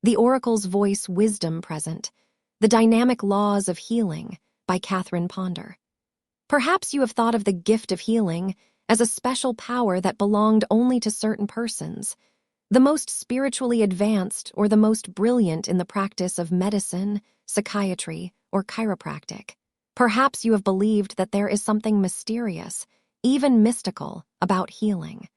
The Oracle's Voice Wisdom Present, The Dynamic Laws of Healing by Catherine Ponder. Perhaps you have thought of the gift of healing as a special power that belonged only to certain persons, the most spiritually advanced or the most brilliant in the practice of medicine, psychiatry, or chiropractic. Perhaps you have believed that there is something mysterious, even mystical, about healing.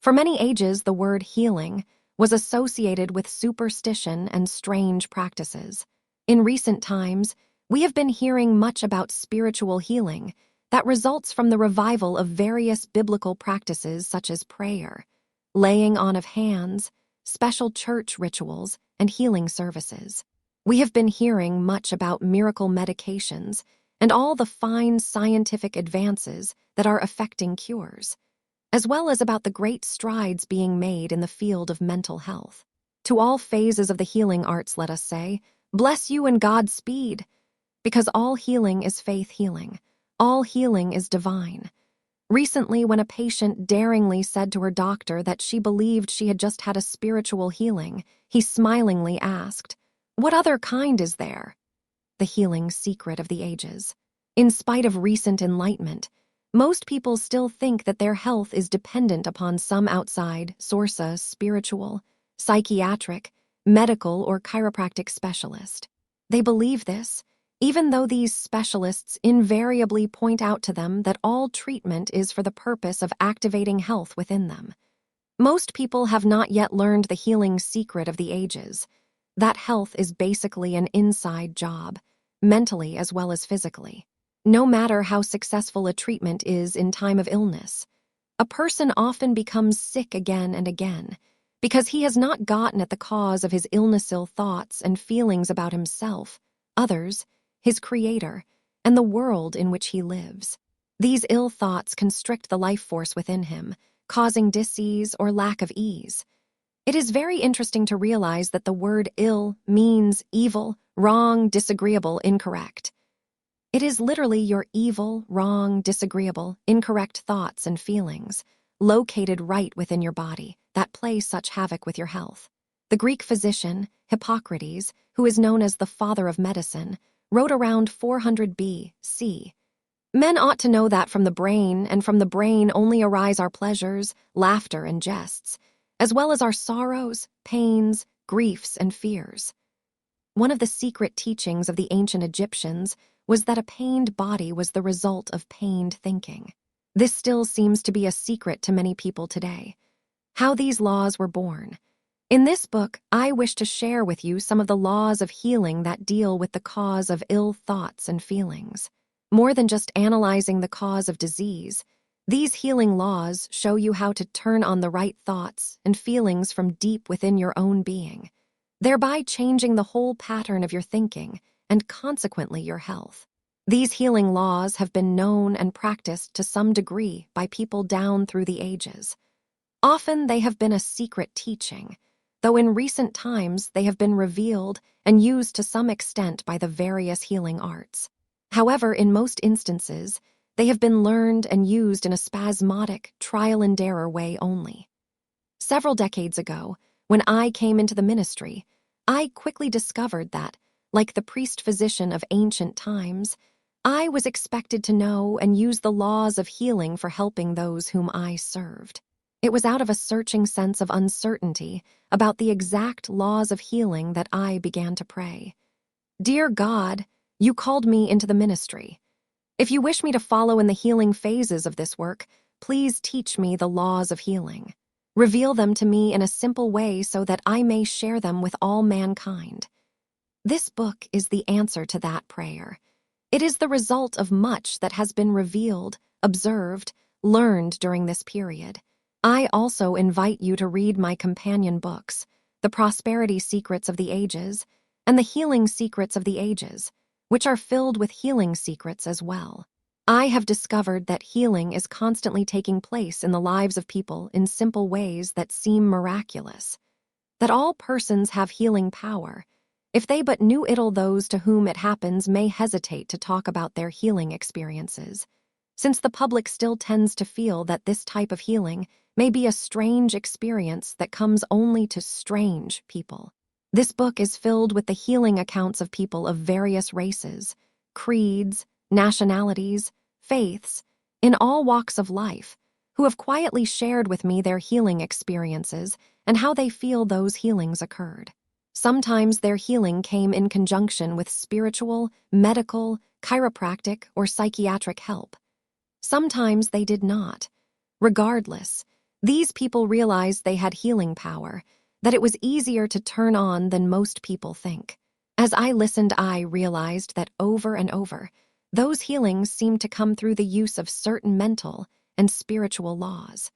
For many ages, the word healing was associated with superstition and strange practices. In recent times, we have been hearing much about spiritual healing that results from the revival of various biblical practices such as prayer, laying on of hands, special church rituals, and healing services. We have been hearing much about miracle medications and all the fine scientific advances that are affecting cures, as well as about the great strides being made in the field of mental health. To all phases of the healing arts, let us say, bless you and Godspeed, because all healing is faith healing. All healing is divine. Recently, when a patient daringly said to her doctor that she believed she had just had a spiritual healing, he smilingly asked, "What other kind is there?" The healing secret of the ages. In spite of recent enlightenment, most people still think that their health is dependent upon some outside source, a spiritual, psychiatric, medical, or chiropractic specialist. They believe this, even though these specialists invariably point out to them that all treatment is for the purpose of activating health within them. Most people have not yet learned the healing secret of the ages, that health is basically an inside job, mentally as well as physically. No matter how successful a treatment is in time of illness, a person often becomes sick again and again because he has not gotten at the cause of his illness-ill thoughts and feelings about himself, others, his creator, and the world in which he lives. These ill thoughts constrict the life force within him, causing dis-ease or lack of ease. It is very interesting to realize that the word ill means evil, wrong, disagreeable, incorrect. It is literally your evil, wrong, disagreeable, incorrect thoughts and feelings, located right within your body, that play such havoc with your health. The Greek physician, Hippocrates, who is known as the father of medicine, wrote around 400 B.C. Men ought to know that from the brain, and from the brain only arise our pleasures, laughter, and jests, as well as our sorrows, pains, griefs, and fears. One of the secret teachings of the ancient Egyptians was that a pained body was the result of pained thinking. This still seems to be a secret to many people today. How these laws were born. In this book, I wish to share with you some of the laws of healing that deal with the cause of ill thoughts and feelings. More than just analyzing the cause of disease, these healing laws show you how to turn on the right thoughts and feelings from deep within your own being, thereby changing the whole pattern of your thinking and consequently your health. These healing laws have been known and practiced to some degree by people down through the ages. Often they have been a secret teaching, though in recent times they have been revealed and used to some extent by the various healing arts. However, in most instances, they have been learned and used in a spasmodic, trial-and-error way only. Several decades ago, when I came into the ministry, I quickly discovered that, like the priest-physician of ancient times, I was expected to know and use the laws of healing for helping those whom I served. It was out of a searching sense of uncertainty about the exact laws of healing that I began to pray. Dear God, you called me into the ministry. If you wish me to follow in the healing phases of this work, please teach me the laws of healing. Reveal them to me in a simple way so that I may share them with all mankind. This book is the answer to that prayer. It is the result of much that has been revealed, observed, learned during this period. I also invite you to read my companion books, The Prosperity Secrets of the Ages and The Healing Secrets of the Ages, which are filled with healing secrets as well. I have discovered that healing is constantly taking place in the lives of people in simple ways that seem miraculous, that all persons have healing power. If they but knew it'll, those to whom it happens may hesitate to talk about their healing experiences, since the public still tends to feel that this type of healing may be a strange experience that comes only to strange people. This book is filled with the healing accounts of people of various races, creeds, nationalities, faiths, in all walks of life, who have quietly shared with me their healing experiences and how they feel those healings occurred. Sometimes their healing came in conjunction with spiritual, medical, chiropractic, or psychiatric help. Sometimes they did not. Regardless, these people realized they had healing power, that it was easier to turn on than most people think. As I listened, I realized that over and over, those healings seemed to come through the use of certain mental and spiritual laws.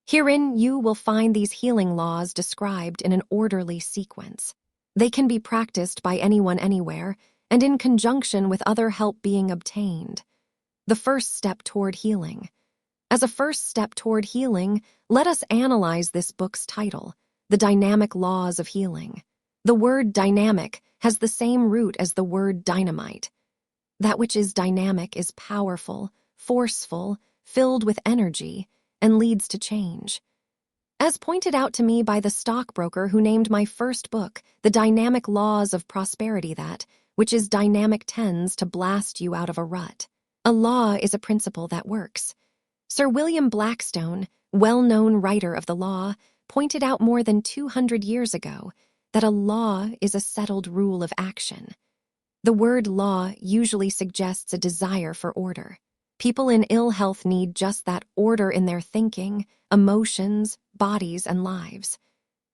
Herein, you will find these healing laws described in an orderly sequence. They can be practiced by anyone anywhere and in conjunction with other help being obtained. The first step toward healing. As a first step toward healing, let us analyze this book's title, The Dynamic Laws of Healing. The word dynamic has the same root as the word dynamite. That which is dynamic is powerful, forceful, filled with energy, and leads to change. As pointed out to me by the stockbroker who named my first book, The Dynamic Laws of Prosperity, that which is dynamic tends to blast you out of a rut. A law is a principle that works. Sir William Blackstone, well-known writer of the law, pointed out more than 200 years ago that a law is a settled rule of action. The word law usually suggests a desire for order. People in ill health need just that order in their thinking, emotions, bodies, and lives.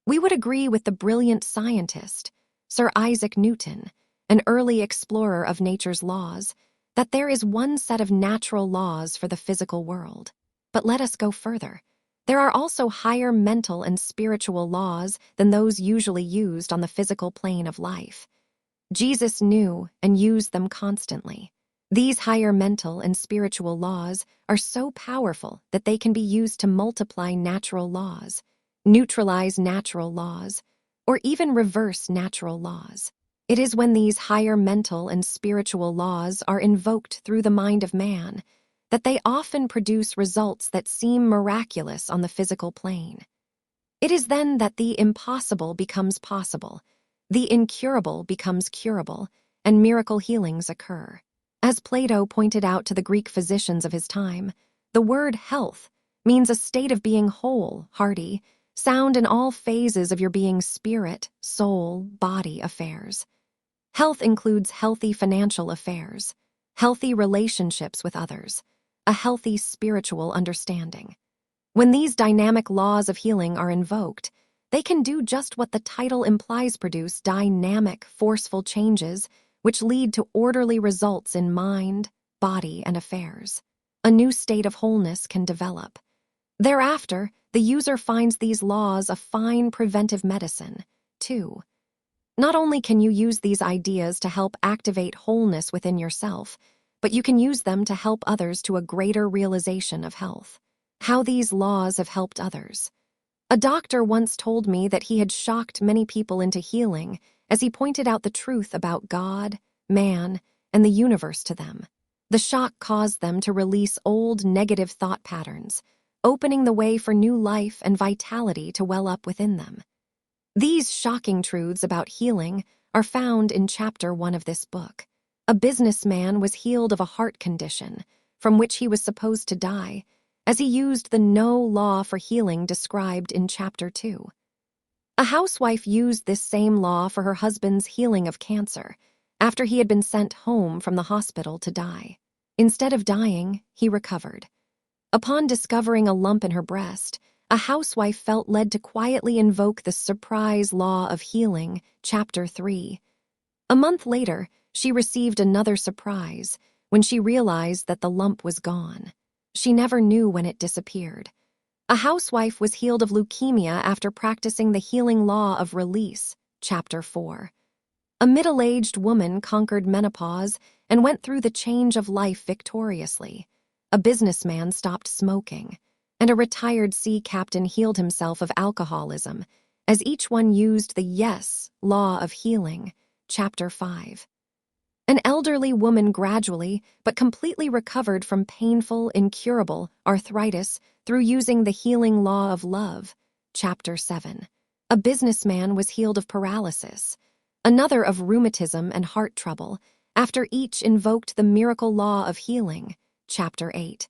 We would agree with the brilliant scientist, Sir Isaac Newton, an early explorer of nature's laws, that there is one set of natural laws for the physical world. But let us go further. There are also higher mental and spiritual laws than those usually used on the physical plane of life. Jesus knew and used them constantly. These higher mental and spiritual laws are so powerful that they can be used to multiply natural laws, neutralize natural laws, or even reverse natural laws. It is when these higher mental and spiritual laws are invoked through the mind of man that they often produce results that seem miraculous on the physical plane. It is then that the impossible becomes possible, the incurable becomes curable, and miracle healings occur. As Plato pointed out to the Greek physicians of his time, the word health means a state of being whole, hearty, sound in all phases of your being's spirit, soul, body affairs. Health includes healthy financial affairs, healthy relationships with others, a healthy spiritual understanding. When these dynamic laws of healing are invoked, they can do just what the title implies: produce dynamic, forceful changes which lead to orderly results in mind, body, and affairs. A new state of wholeness can develop. Thereafter, the user finds these laws a fine preventive medicine, too. Not only can you use these ideas to help activate wholeness within yourself, but you can use them to help others to a greater realization of health. How these laws have helped others. A doctor once told me that he had shocked many people into healing as he pointed out the truth about God, man, and the universe to them. The shock caused them to release old negative thought patterns, opening the way for new life and vitality to well up within them. These shocking truths about healing are found in Chapter 1 of this book. A businessman was healed of a heart condition from which he was supposed to die, as he used the no law for healing described in Chapter 2. A housewife used this same law for her husband's healing of cancer after he had been sent home from the hospital to die. Instead of dying, he recovered. Upon discovering a lump in her breast, a housewife felt led to quietly invoke the surprise law of healing, Chapter 3. A month later, she received another surprise when she realized that the lump was gone. She never knew when it disappeared. A housewife was healed of leukemia after practicing the healing law of release, Chapter 4. A middle-aged woman conquered menopause and went through the change of life victoriously. A businessman stopped smoking, and a retired sea captain healed himself of alcoholism, as each one used the yes law of healing, Chapter 5. An elderly woman gradually but completely recovered from painful, incurable arthritis through using the healing law of love, Chapter 7. A businessman was healed of paralysis, another of rheumatism and heart trouble, after each invoked the miracle law of healing, Chapter 8.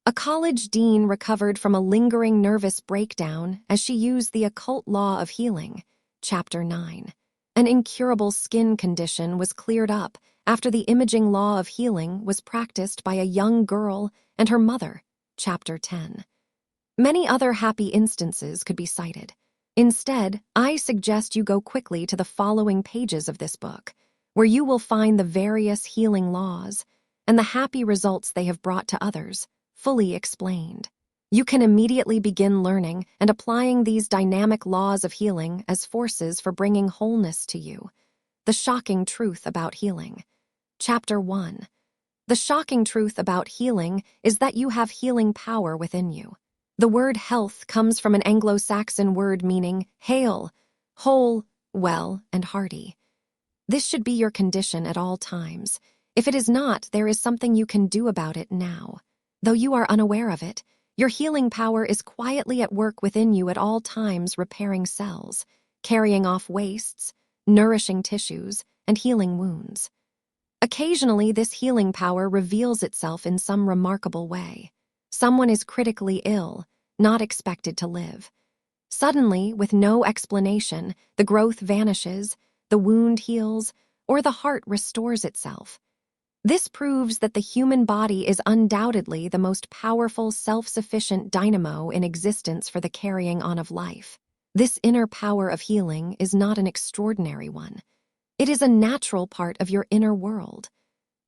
A college dean recovered from a lingering nervous breakdown as she used the occult law of healing, Chapter 9. An incurable skin condition was cleared up after the imaging law of healing was practiced by a young girl and her mother, Chapter 10. Many other happy instances could be cited. Instead, I suggest you go quickly to the following pages of this book, where you will find the various healing laws and the happy results they have brought to others, fully explained. You can immediately begin learning and applying these dynamic laws of healing as forces for bringing wholeness to you. The shocking truth about healing. Chapter 1. The shocking truth about healing is that you have healing power within you. The word health comes from an Anglo-Saxon word meaning hale, whole, well, and hearty. This should be your condition at all times. If it is not, there is something you can do about it now. Though you are unaware of it, your healing power is quietly at work within you at all times, repairing cells, carrying off wastes, nourishing tissues, and healing wounds. Occasionally, this healing power reveals itself in some remarkable way. Someone is critically ill, not expected to live. Suddenly, with no explanation, the growth vanishes, the wound heals, or the heart restores itself. This proves that the human body is undoubtedly the most powerful, self-sufficient dynamo in existence for the carrying on of life. This inner power of healing is not an extraordinary one. It is a natural part of your inner world.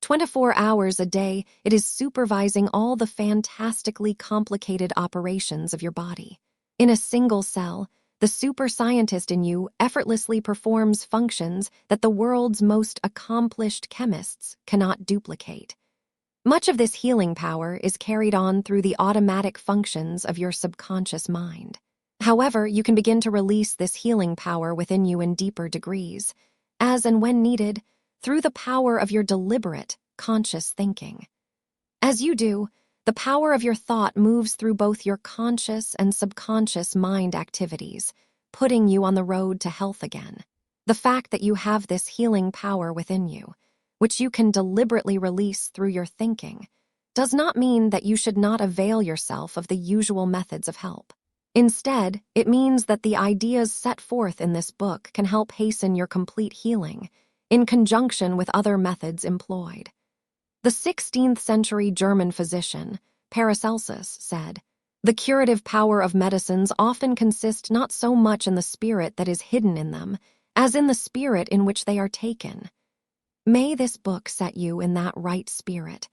24 hours a day, it is supervising all the fantastically complicated operations of your body. In a single cell, the super scientist in you effortlessly performs functions that the world's most accomplished chemists cannot duplicate. Much of this healing power is carried on through the automatic functions of your subconscious mind. However, you can begin to release this healing power within you in deeper degrees, as and when needed, through the power of your deliberate, conscious thinking. As you do, the power of your thought moves through both your conscious and subconscious mind activities, putting you on the road to health again. The fact that you have this healing power within you, which you can deliberately release through your thinking, does not mean that you should not avail yourself of the usual methods of help. Instead, it means that the ideas set forth in this book can help hasten your complete healing, in conjunction with other methods employed. The 16th century German physician, Paracelsus, said, "The curative power of medicines often consists not so much in the spirit that is hidden in them, as in the spirit in which they are taken." May this book set you in that right spirit,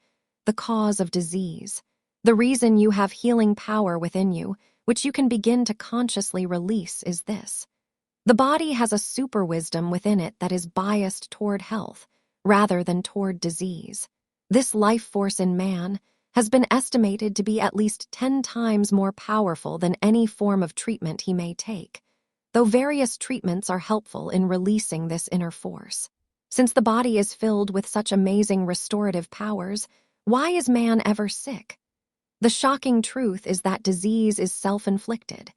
the cause of disease, the reason you have healing power within you, which you can begin to consciously release, is this. The body has a super wisdom within it that is biased toward health, rather than toward disease. This life force in man has been estimated to be at least 10 times more powerful than any form of treatment he may take, though various treatments are helpful in releasing this inner force. Since the body is filled with such amazing restorative powers, why is man ever sick? The shocking truth is that disease is self-inflicted.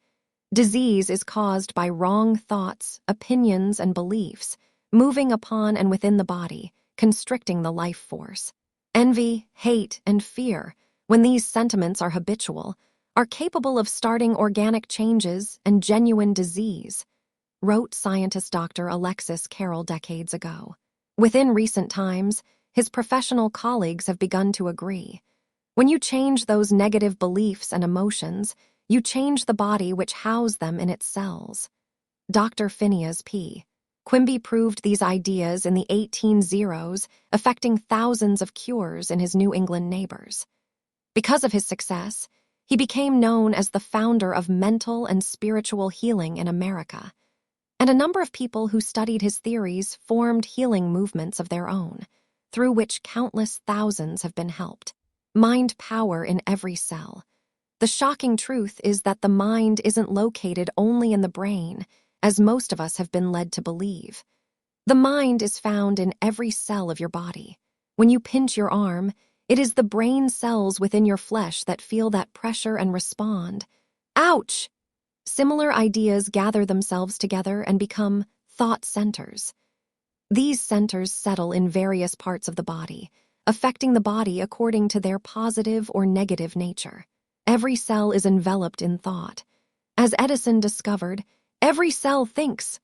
Disease is caused by wrong thoughts, opinions, and beliefs, moving upon and within the body, constricting the life force. Envy, hate, and fear, when these sentiments are habitual, are capable of starting organic changes and genuine disease, wrote scientist Dr. Alexis Carrel decades ago. Within recent times, his professional colleagues have begun to agree. When you change those negative beliefs and emotions, you change the body which housed them in its cells. Dr. Phineas P. Quimby proved these ideas in the 1800s, affecting thousands of cures in his New England neighbors. Because of his success, he became known as the founder of mental and spiritual healing in America, and a number of people who studied his theories formed healing movements of their own, through which countless thousands have been helped. Mind power in every cell. The shocking truth is that the mind isn't located only in the brain, as most of us have been led to believe. The mind is found in every cell of your body. When you pinch your arm, it is the brain cells within your flesh that feel that pressure and respond. Ouch! Similar ideas gather themselves together and become thought centers. These centers settle in various parts of the body, affecting the body according to their positive or negative nature. Every cell is enveloped in thought. As Edison discovered, every cell thinks.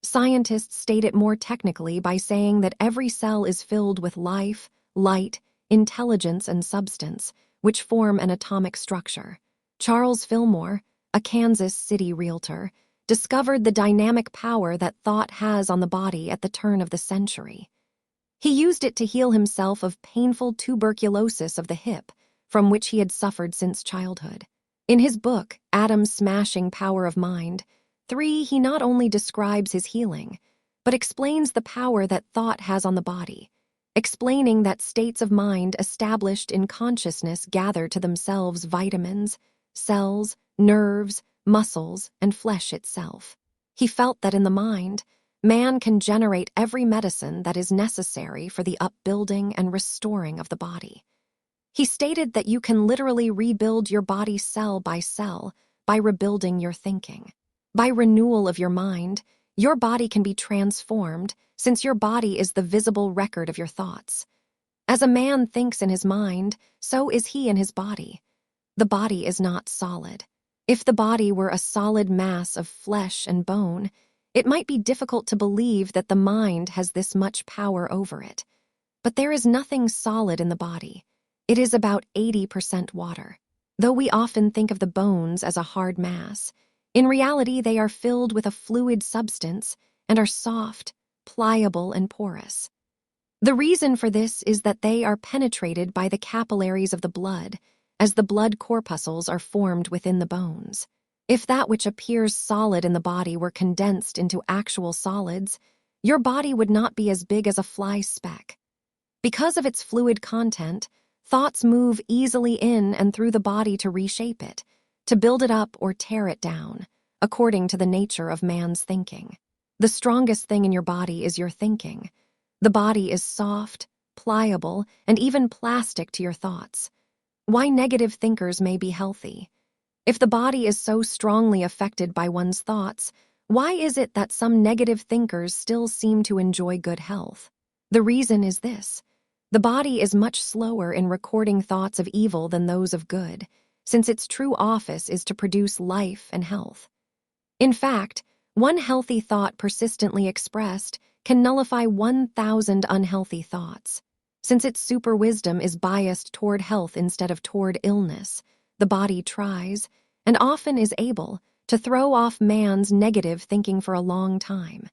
Scientists state it more technically by saying that every cell is filled with life, light, intelligence, and substance, which form an atomic structure. Charles Fillmore, a Kansas City realtor, discovered the dynamic power that thought has on the body at the turn of the century. He used it to heal himself of painful tuberculosis of the hip, from which he had suffered since childhood. In his book, Atom's Smashing Power of Mind, 3, he not only describes his healing, but explains the power that thought has on the body, explaining that states of mind established in consciousness gather to themselves vitamins, cells, nerves, muscles, and flesh itself. He felt that in the mind, man can generate every medicine that is necessary for the upbuilding and restoring of the body. He stated that you can literally rebuild your body cell by rebuilding your thinking. By renewal of your mind, your body can be transformed, since your body is the visible record of your thoughts. As a man thinks in his mind, so is he in his body. The body is not solid. If the body were a solid mass of flesh and bone, it might be difficult to believe that the mind has this much power over it. But there is nothing solid in the body. It is about 80% water. Though we often think of the bones as a hard mass, in reality they are filled with a fluid substance and are soft, pliable, and porous. The reason for this is that they are penetrated by the capillaries of the blood, as the blood corpuscles are formed within the bones. If that which appears solid in the body were condensed into actual solids, your body would not be as big as a fly speck. Because of its fluid content, thoughts move easily in and through the body to reshape it, to build it up or tear it down, according to the nature of man's thinking. The strongest thing in your body is your thinking. The body is soft, pliable, and even plastic to your thoughts. Why negative thinkers may be healthy. If the body is so strongly affected by one's thoughts, why is it that some negative thinkers still seem to enjoy good health? The reason is this. The body is much slower in recording thoughts of evil than those of good, since its true office is to produce life and health. In fact, one healthy thought persistently expressed can nullify 1,000 unhealthy thoughts. Since its super wisdom is biased toward health instead of toward illness, the body tries, and often is able, to throw off man's negative thinking for a long time.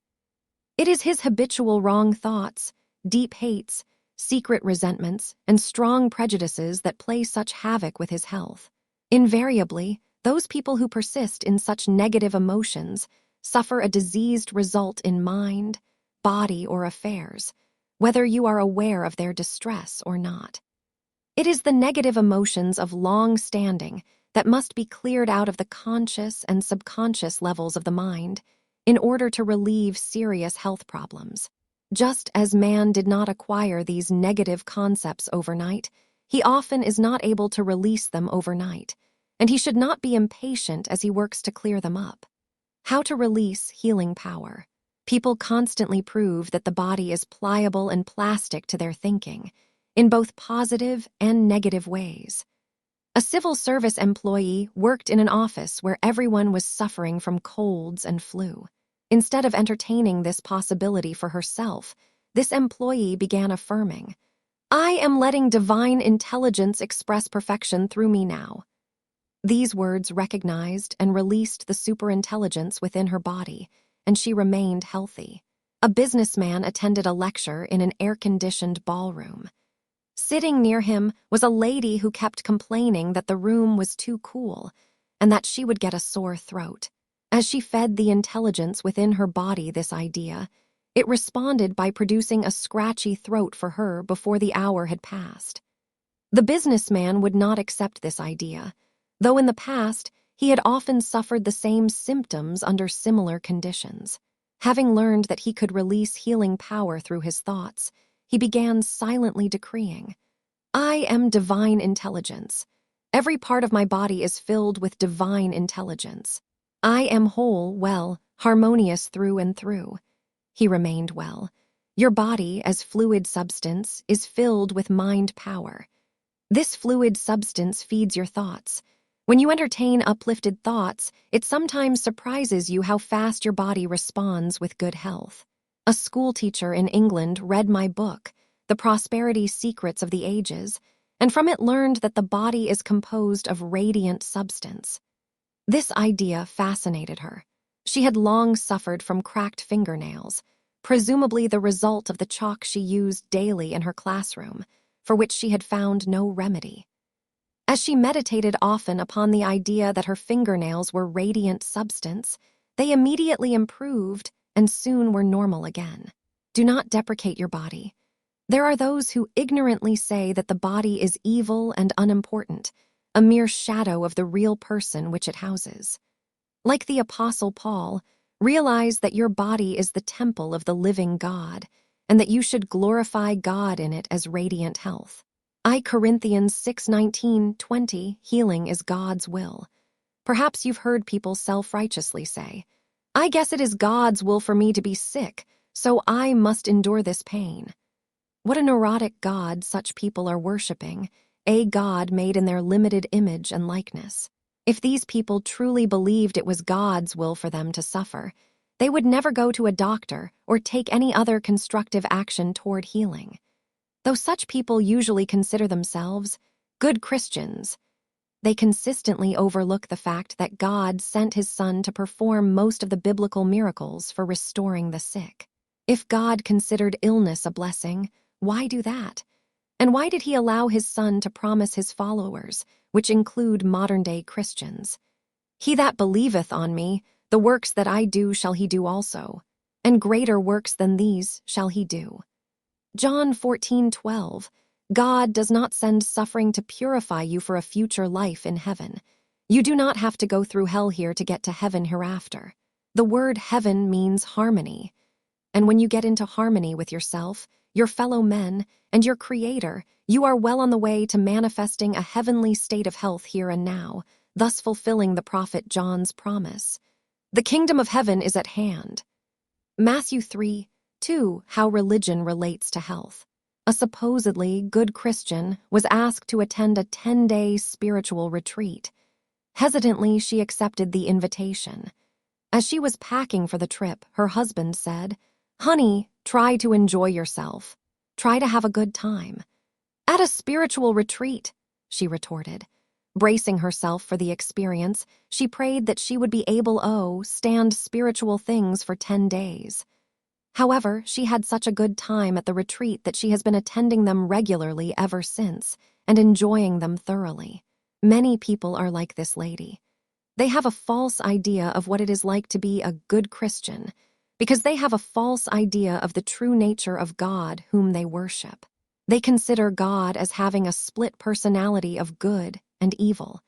It is his habitual wrong thoughts, deep hates, secret resentments, and strong prejudices that play such havoc with his health. Invariably, those people who persist in such negative emotions suffer a diseased result in mind, body, or affairs, whether you are aware of their distress or not. It is the negative emotions of long standing that must be cleared out of the conscious and subconscious levels of the mind in order to relieve serious health problems. Just as man did not acquire these negative concepts overnight, he often is not able to release them overnight, and he should not be impatient as he works to clear them up. How to release healing power. People constantly prove that the body is pliable and plastic to their thinking, in both positive and negative ways. A civil service employee worked in an office where everyone was suffering from colds and flu. Instead of entertaining this possibility for herself, this employee began affirming, "I am letting divine intelligence express perfection through me now." These words recognized and released the superintelligence within her body, and she remained healthy. A businessman attended a lecture in an air-conditioned ballroom. Sitting near him was a lady who kept complaining that the room was too cool and that she would get a sore throat. As she fed the intelligence within her body this idea, it responded by producing a scratchy throat for her before the hour had passed. The businessman would not accept this idea, though in the past he had often suffered the same symptoms under similar conditions. Having learned that he could release healing power through his thoughts, he began silently decreeing, "I am divine intelligence. Every part of my body is filled with divine intelligence. I am whole, well, harmonious through and through. He remained well. Your body, as fluid substance, is filled with mind power. This fluid substance feeds your thoughts. When you entertain uplifted thoughts, it sometimes surprises you how fast your body responds with good health. A schoolteacher in England read my book, The Prosperity Secrets of the Ages, and from it learned that the body is composed of radiant substance. This idea fascinated her. She had long suffered from cracked fingernails, presumably the result of the chalk she used daily in her classroom, for which she had found no remedy. As she meditated often upon the idea that her fingernails were radiant substance, they immediately improved and soon were normal again. Do not deprecate your body. There are those who ignorantly say that the body is evil and unimportant, a mere shadow of the real person which it houses. Like the Apostle Paul, realize that your body is the temple of the living God, and that you should glorify God in it as radiant health. I Corinthians 6:19-20, healing is God's will. Perhaps you've heard people self-righteously say, I guess it is God's will for me to be sick, so I must endure this pain. What a neurotic God such people are worshiping, a God made in their limited image and likeness. If these people truly believed it was God's will for them to suffer, they would never go to a doctor or take any other constructive action toward healing. Though such people usually consider themselves good Christians, they consistently overlook the fact that God sent his Son to perform most of the biblical miracles for restoring the sick. If God considered illness a blessing, why do that? And why did he allow his Son to promise his followers, which include modern-day Christians, He that believeth on me, the works that I do shall he do also, and greater works than these shall he do. John 14:12. God does not send suffering to purify you for a future life in heaven. You do not have to go through hell here to get to heaven hereafter. The word heaven means harmony. And when you get into harmony with yourself, your fellow men, and your Creator, you are well on the way to manifesting a heavenly state of health here and now, thus fulfilling the prophet John's promise. The kingdom of heaven is at hand. Matthew 3:2. How religion relates to health. A supposedly good Christian was asked to attend a 10-day spiritual retreat. Hesitantly, she accepted the invitation. As she was packing for the trip, her husband said, "Honey, try to enjoy yourself. Try to have a good time." "At a spiritual retreat," she retorted. Bracing herself for the experience, she prayed that she would be able to stand spiritual things for 10 days. However, she had such a good time at the retreat that she has been attending them regularly ever since and enjoying them thoroughly. Many people are like this lady. They have a false idea of what it is like to be a good Christian because they have a false idea of the true nature of God whom they worship. They consider God as having a split personality of good and evil.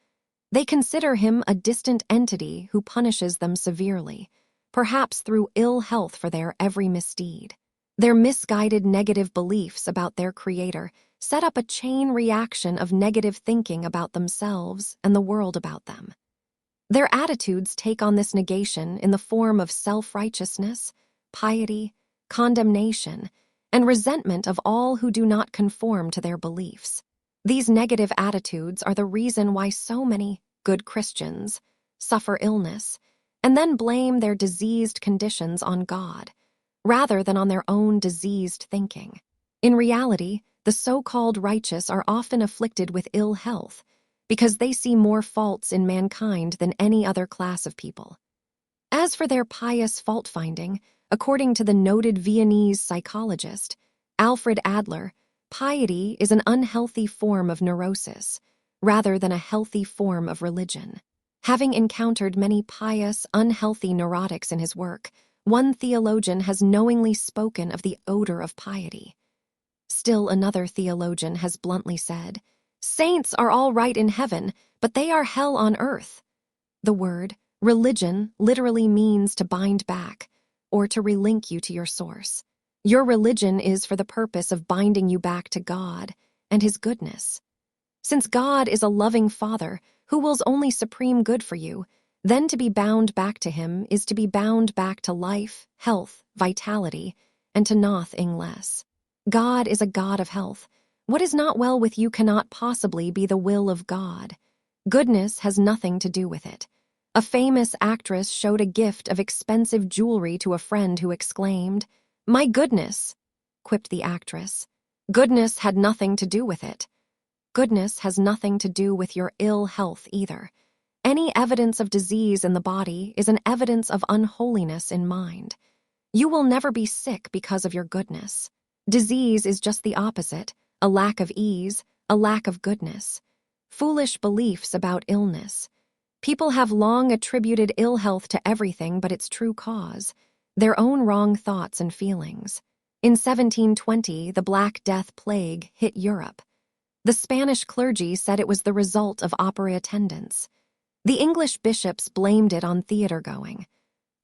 They consider him a distant entity who punishes them severely, perhaps through ill health for their every misdeed. Their misguided negative beliefs about their Creator set up a chain reaction of negative thinking about themselves and the world about them. Their attitudes take on this negation in the form of self-righteousness, piety, condemnation, and resentment of all who do not conform to their beliefs. These negative attitudes are the reason why so many good Christians suffer illness and then blame their diseased conditions on God, rather than on their own diseased thinking. In reality, the so-called righteous are often afflicted with ill health because they see more faults in mankind than any other class of people. As for their pious fault-finding, according to the noted Viennese psychologist, Alfred Adler, piety is an unhealthy form of neurosis, rather than a healthy form of religion. Having encountered many pious, unhealthy neurotics in his work, one theologian has knowingly spoken of the odor of piety. Still another theologian has bluntly said, "Saints are all right in heaven, but they are hell on earth." The word religion literally means to bind back, or to relink you to your source. Your religion is for the purpose of binding you back to God and his goodness. Since God is a loving Father who wills only supreme good for you, then to be bound back to him is to be bound back to life, health, vitality, and to nothing less. God is a God of health. What is not well with you cannot possibly be the will of God. Goodness has nothing to do with it. A famous actress showed a gift of expensive jewelry to a friend who exclaimed, "My goodness," quipped the actress. Goodness had nothing to do with it. Goodness has nothing to do with your ill health either. Any evidence of disease in the body is an evidence of unholiness in mind. You will never be sick because of your goodness. Disease is just the opposite, a lack of ease, a lack of goodness. Foolish beliefs about illness. People have long attributed ill health to everything but its true cause, their own wrong thoughts and feelings. In 1720, the Black Death plague hit Europe. The Spanish clergy said it was the result of opera attendance. The English bishops blamed it on theater-going.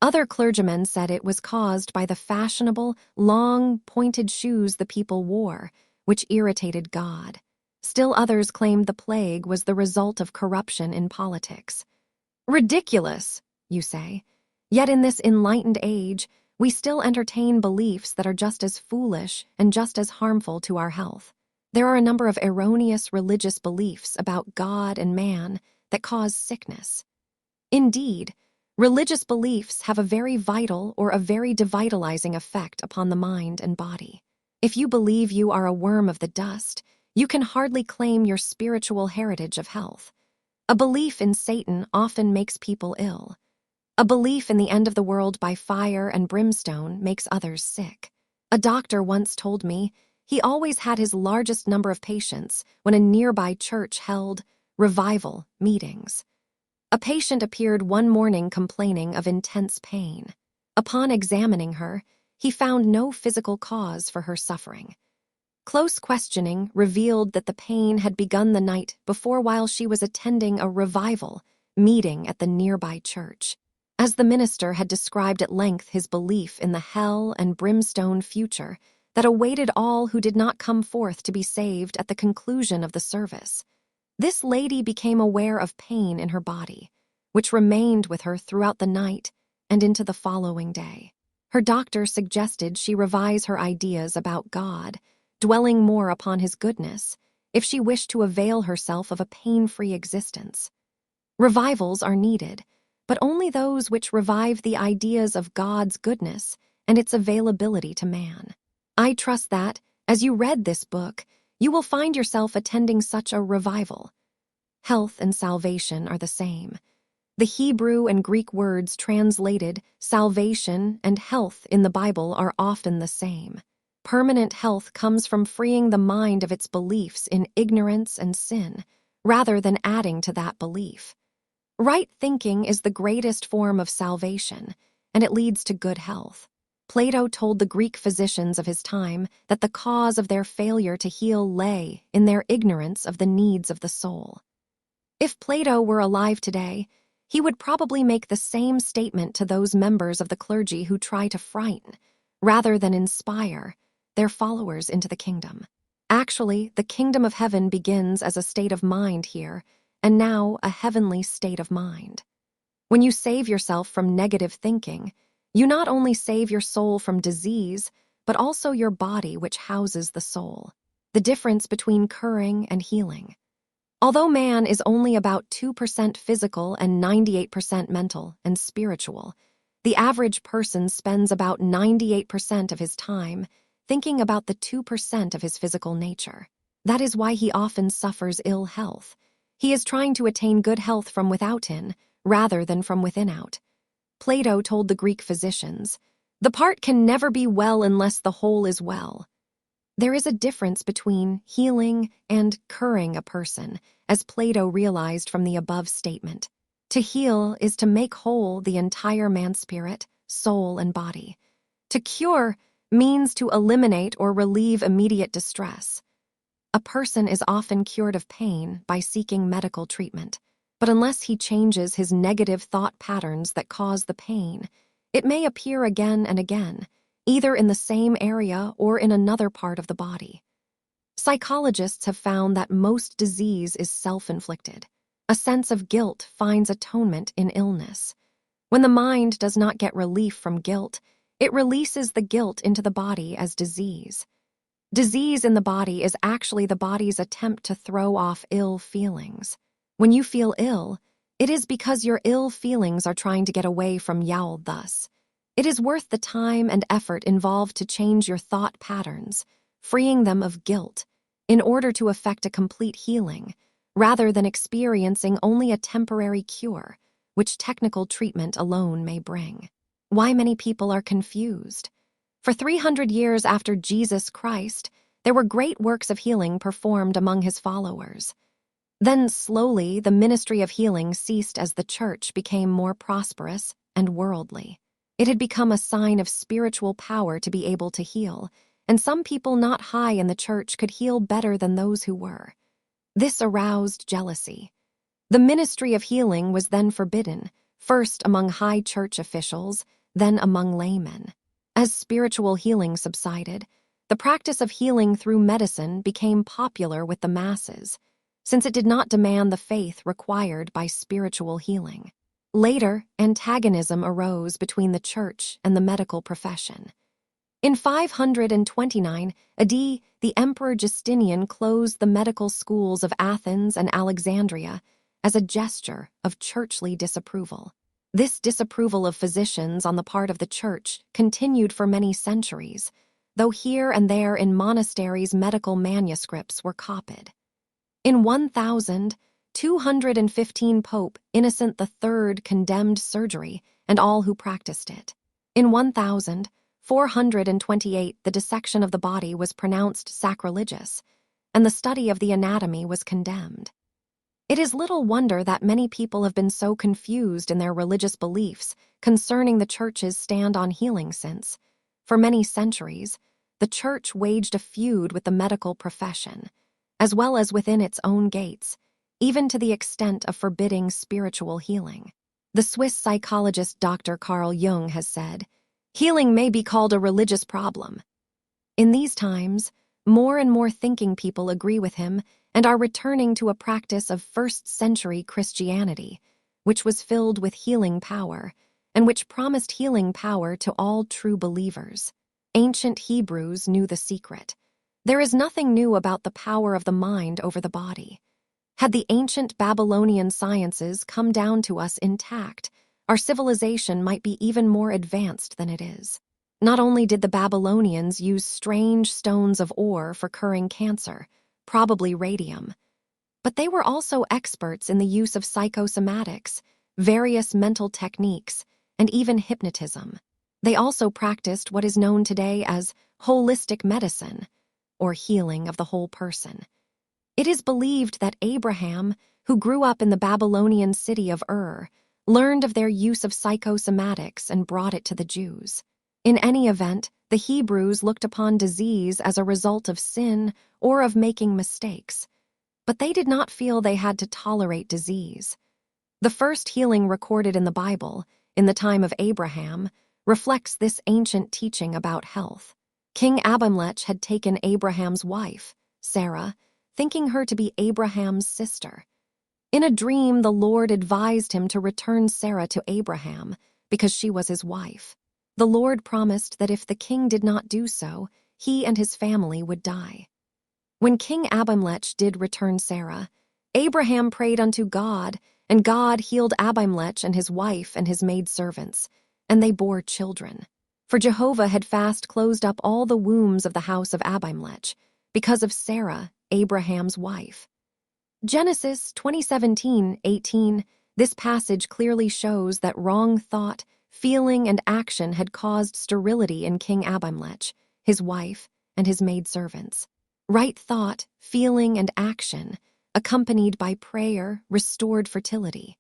Other clergymen said it was caused by the fashionable, long, pointed shoes the people wore, which irritated God. Still others claimed the plague was the result of corruption in politics. Ridiculous, you say. Yet in this enlightened age, we still entertain beliefs that are just as foolish and just as harmful to our health. There are a number of erroneous religious beliefs about God and man that cause sickness. Indeed, religious beliefs have a very vital or a very devitalizing effect upon the mind and body. If you believe you are a worm of the dust, you can hardly claim your spiritual heritage of health. A belief in Satan often makes people ill. A belief in the end of the world by fire and brimstone makes others sick. A doctor once told me he always had his largest number of patients when a nearby church held revival meetings. A patient appeared one morning complaining of intense pain. Upon examining her, he found no physical cause for her suffering. Close questioning revealed that the pain had begun the night before while she was attending a revival meeting at the nearby church. As the minister had described at length his belief in the hell and brimstone future that awaited all who did not come forth to be saved at the conclusion of the service, this lady became aware of pain in her body, which remained with her throughout the night and into the following day. Her doctor suggested she revise her ideas about God, dwelling more upon his goodness, if she wished to avail herself of a pain-free existence. Revivals are needed, but only those which revive the ideas of God's goodness and its availability to man. I trust that, as you read this book, you will find yourself attending such a revival. Health and salvation are the same. The Hebrew and Greek words translated salvation and health in the Bible are often the same. Permanent health comes from freeing the mind of its beliefs in ignorance and sin, rather than adding to that belief. Right thinking is the greatest form of salvation, and it leads to good health. Plato told the Greek physicians of his time that the cause of their failure to heal lay in their ignorance of the needs of the soul. If Plato were alive today, he would probably make the same statement to those members of the clergy who try to frighten, rather than inspire, their followers into the kingdom. Actually, the kingdom of heaven begins as a state of mind here, and now a heavenly state of mind. When you save yourself from negative thinking, you not only save your soul from disease, but also your body which houses the soul. The difference between curing and healing. Although man is only about 2% physical and 98% mental and spiritual, the average person spends about 98% of his time thinking about the 2% of his physical nature. That is why he often suffers ill health. He is trying to attain good health from without in, rather than from within out. Plato told the Greek physicians, "The part can never be well unless the whole is well." There is a difference between healing and curing a person, as Plato realized from the above statement. To heal is to make whole the entire man's spirit, soul, and body. To cure means to eliminate or relieve immediate distress. A person is often cured of pain by seeking medical treatment, but unless he changes his negative thought patterns that cause the pain, it may appear again and again, either in the same area or in another part of the body. Psychologists have found that most disease is self-inflicted. A sense of guilt finds atonement in illness. When the mind does not get relief from guilt, it releases the guilt into the body as disease. Disease in the body is actually the body's attempt to throw off ill feelings. When you feel ill, it is because your ill feelings are trying to get away from Yaol thus. It is worth the time and effort involved to change your thought patterns, freeing them of guilt, in order to effect a complete healing, rather than experiencing only a temporary cure, which technical treatment alone may bring. Why many people are confused. For 300 years after Jesus Christ, there were great works of healing performed among his followers. Then slowly, the ministry of healing ceased as the church became more prosperous and worldly. It had become a sign of spiritual power to be able to heal, and some people not high in the church could heal better than those who were. This aroused jealousy. The ministry of healing was then forbidden, first among high church officials, then among laymen. As spiritual healing subsided, the practice of healing through medicine became popular with the masses, since it did not demand the faith required by spiritual healing. Later, antagonism arose between the church and the medical profession. In 529 AD, the Emperor Justinian closed the medical schools of Athens and Alexandria as a gesture of churchly disapproval. This disapproval of physicians on the part of the church continued for many centuries, though here and there in monasteries medical manuscripts were copied. In 1215, Pope Innocent III condemned surgery and all who practiced it. In 1428, the dissection of the body was pronounced sacrilegious, and the study of the anatomy was condemned. It is little wonder that many people have been so confused in their religious beliefs concerning the church's stand on healing since, for many centuries, the church waged a feud with the medical profession, as well as within its own gates, even to the extent of forbidding spiritual healing. The Swiss psychologist Dr. Carl Jung has said, "Healing may be called a religious problem." In these times, more and more thinking people agree with him and are returning to a practice of first-century Christianity, which was filled with healing power, and which promised healing power to all true believers. Ancient Hebrews knew the secret. There is nothing new about the power of the mind over the body. Had the ancient Babylonian sciences come down to us intact, our civilization might be even more advanced than it is. Not only did the Babylonians use strange stones of ore for curing cancer, probably radium, but they were also experts in the use of psychosomatics, various mental techniques, and even hypnotism. They also practiced what is known today as holistic medicine, or healing of the whole person. It is believed that Abraham, who grew up in the Babylonian city of Ur, learned of their use of psychosomatics and brought it to the Jews. In any event, the Hebrews looked upon disease as a result of sin or of making mistakes, but they did not feel they had to tolerate disease. The first healing recorded in the Bible, in the time of Abraham, reflects this ancient teaching about health. King Abimelech had taken Abraham's wife, Sarah, thinking her to be Abraham's sister. In a dream, the Lord advised him to return Sarah to Abraham because she was his wife. The Lord promised that if the king did not do so, he and his family would die. When King Abimelech did return Sarah, Abraham prayed unto God, and God healed Abimelech and his wife and his maidservants, and they bore children. For Jehovah had fast closed up all the wombs of the house of Abimelech, because of Sarah, Abraham's wife. Genesis 20:17-18, this passage clearly shows that wrong thought, feeling, and action had caused sterility in King Abimelech, his wife, and his maidservants. Right thought, feeling, and action, accompanied by prayer, restored fertility.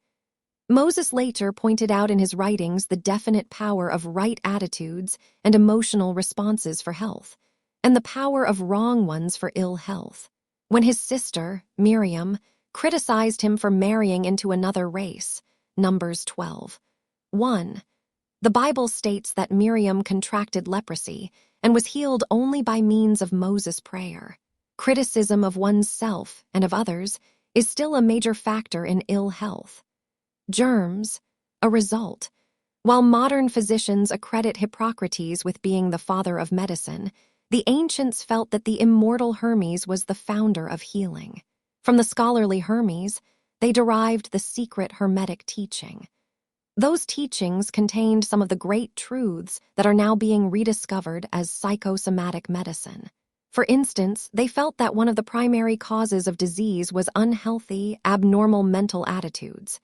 Moses later pointed out in his writings the definite power of right attitudes and emotional responses for health, and the power of wrong ones for ill health. When his sister, Miriam, criticized him for marrying into another race, Numbers 12:1, the Bible states that Miriam contracted leprosy and was healed only by means of Moses' prayer. Criticism of oneself and of others is still a major factor in ill health. Germs, a result. While modern physicians accredit Hippocrates with being the father of medicine, the ancients felt that the immortal Hermes was the founder of healing. From the scholarly Hermes, they derived the secret Hermetic teaching. Those teachings contained some of the great truths that are now being rediscovered as psychosomatic medicine. For instance, they felt that one of the primary causes of disease was unhealthy, abnormal mental attitudes.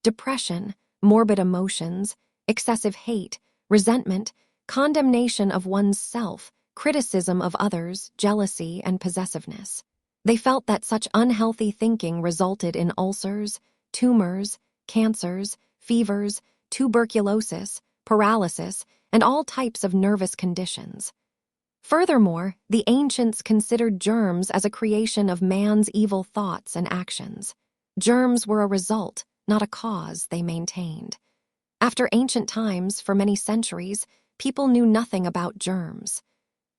Depression, morbid emotions, excessive hate, resentment, condemnation of one's self, criticism of others, jealousy, and possessiveness. They felt that such unhealthy thinking resulted in ulcers, tumors, cancers, fevers, tuberculosis, paralysis, and all types of nervous conditions. Furthermore, the ancients considered germs as a creation of man's evil thoughts and actions. Germs were a result, not a cause, they maintained. After ancient times, for many centuries, people knew nothing about germs.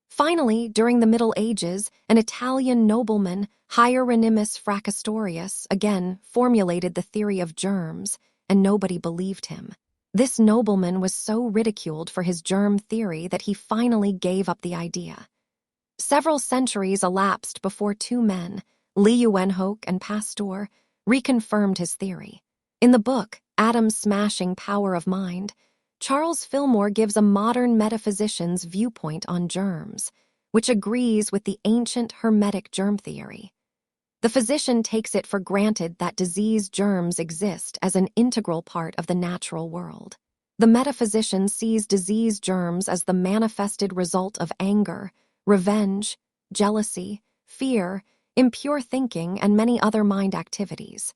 Finally, during the Middle Ages, an Italian nobleman, Hieronymus Fracastorius, again formulated the theory of germs, and nobody believed him. This nobleman was so ridiculed for his germ theory that he finally gave up the idea. Several centuries elapsed before two men, Leeuwenhoek and Pasteur, reconfirmed his theory. In the book, Atom's Smashing Power of Mind, Charles Fillmore gives a modern metaphysician's viewpoint on germs, which agrees with the ancient Hermetic germ theory. The physician takes it for granted that disease germs exist as an integral part of the natural world. The metaphysician sees disease germs as the manifested result of anger, revenge, jealousy, fear, impure thinking, and many other mind activities.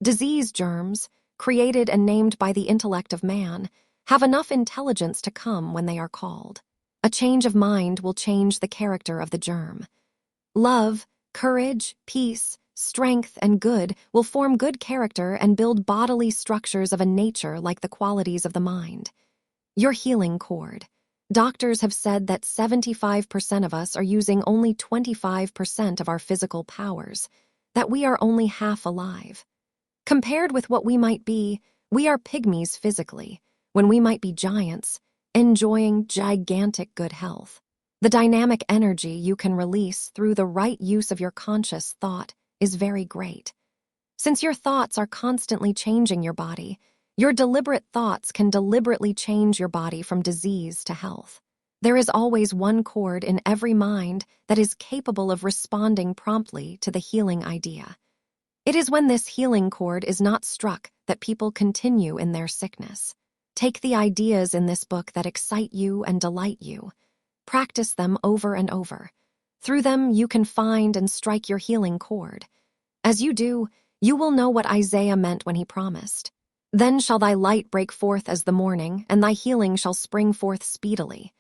Disease germs, created and named by the intellect of man, have enough intelligence to come when they are called. A change of mind will change the character of the germ. Love, courage, peace, strength, and good will form good character and build bodily structures of a nature like the qualities of the mind. Your healing cord. Doctors have said that 75% of us are using only 25% of our physical powers, that we are only half alive. Compared with what we might be, we are pygmies physically, when we might be giants, enjoying gigantic good health. The dynamic energy you can release through the right use of your conscious thought is very great. Since your thoughts are constantly changing your body, your deliberate thoughts can deliberately change your body from disease to health. There is always one chord in every mind that is capable of responding promptly to the healing idea. It is when this healing chord is not struck that people continue in their sickness. Take the ideas in this book that excite you and delight you. Practice them over and over. Through them, you can find and strike your healing chord. As you do, you will know what Isaiah meant when he promised, "Then shall thy light break forth as the morning, and thy healing shall spring forth speedily."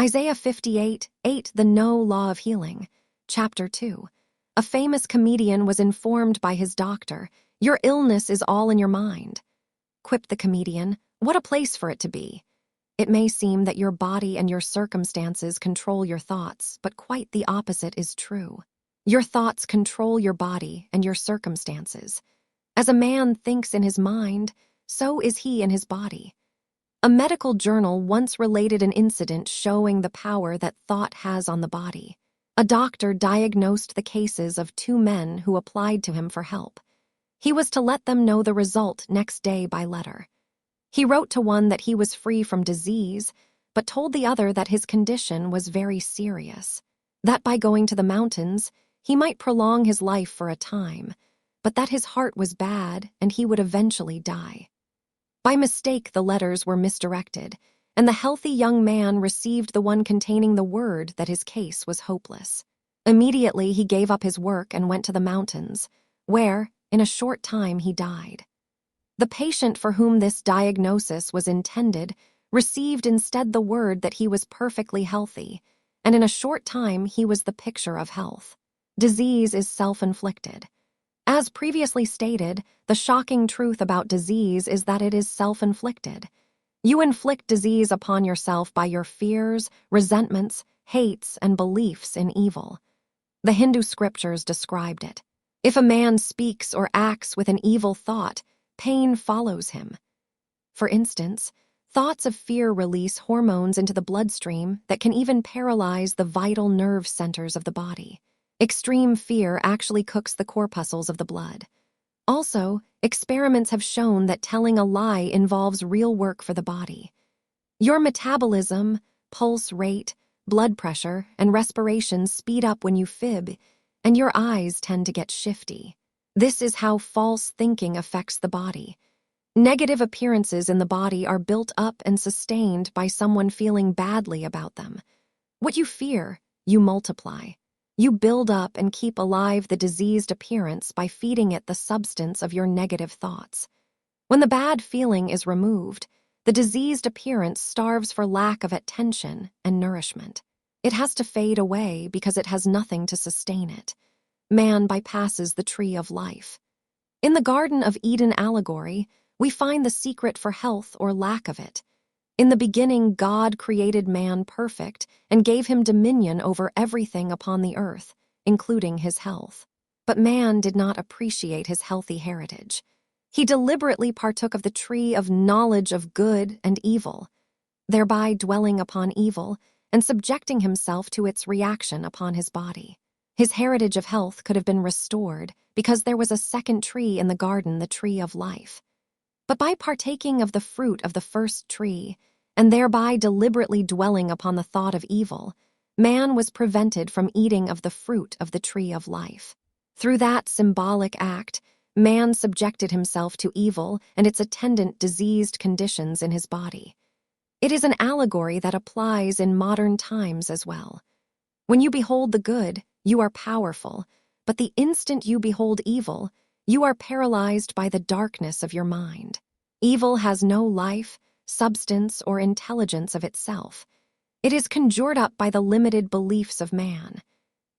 Isaiah 58:8, the No Law of Healing, Chapter 2. A famous comedian was informed by his doctor, "Your illness is all in your mind." Quipped the comedian, "What a place for it to be." It may seem that your body and your circumstances control your thoughts, but quite the opposite is true. Your thoughts control your body and your circumstances. As a man thinks in his mind, so is he in his body. A medical journal once related an incident showing the power that thought has on the body. A doctor diagnosed the cases of two men who applied to him for help. He was to let them know the result next day by letter. He wrote to one that he was free from disease, but told the other that his condition was very serious, that by going to the mountains, he might prolong his life for a time, but that his heart was bad and he would eventually die. By mistake, the letters were misdirected, and the healthy young man received the one containing the word that his case was hopeless. Immediately, he gave up his work and went to the mountains, where, in a short time, he died. The patient for whom this diagnosis was intended received instead the word that he was perfectly healthy, and in a short time he was the picture of health. Disease is self-inflicted. As previously stated, the shocking truth about disease is that it is self-inflicted. You inflict disease upon yourself by your fears, resentments, hates, and beliefs in evil. The Hindu scriptures described it. If a man speaks or acts with an evil thought, pain follows him. For instance, thoughts of fear release hormones into the bloodstream that can even paralyze the vital nerve centers of the body. Extreme fear actually cooks the corpuscles of the blood. Also, experiments have shown that telling a lie involves real work for the body. Your metabolism, pulse rate, blood pressure, and respiration speed up when you fib, and your eyes tend to get shifty. This is how false thinking affects the body. Negative appearances in the body are built up and sustained by someone feeling badly about them. What you fear, you multiply. You build up and keep alive the diseased appearance by feeding it the substance of your negative thoughts. When the bad feeling is removed, the diseased appearance starves for lack of attention and nourishment. It has to fade away because it has nothing to sustain it. Man bypasses the tree of life. In the Garden of Eden allegory, we find the secret for health or lack of it. In the beginning, God created man perfect and gave him dominion over everything upon the earth, including his health. But man did not appreciate his healthy heritage. He deliberately partook of the tree of knowledge of good and evil, thereby dwelling upon evil and subjecting himself to its reaction upon his body. His heritage of health could have been restored because there was a second tree in the garden, the tree of life. But by partaking of the fruit of the first tree, and thereby deliberately dwelling upon the thought of evil, man was prevented from eating of the fruit of the tree of life. Through that symbolic act, man subjected himself to evil and its attendant diseased conditions in his body. It is an allegory that applies in modern times as well. When you behold the good, you are powerful, but the instant you behold evil, you are paralyzed by the darkness of your mind. Evil has no life, substance, or intelligence of itself. It is conjured up by the limited beliefs of man.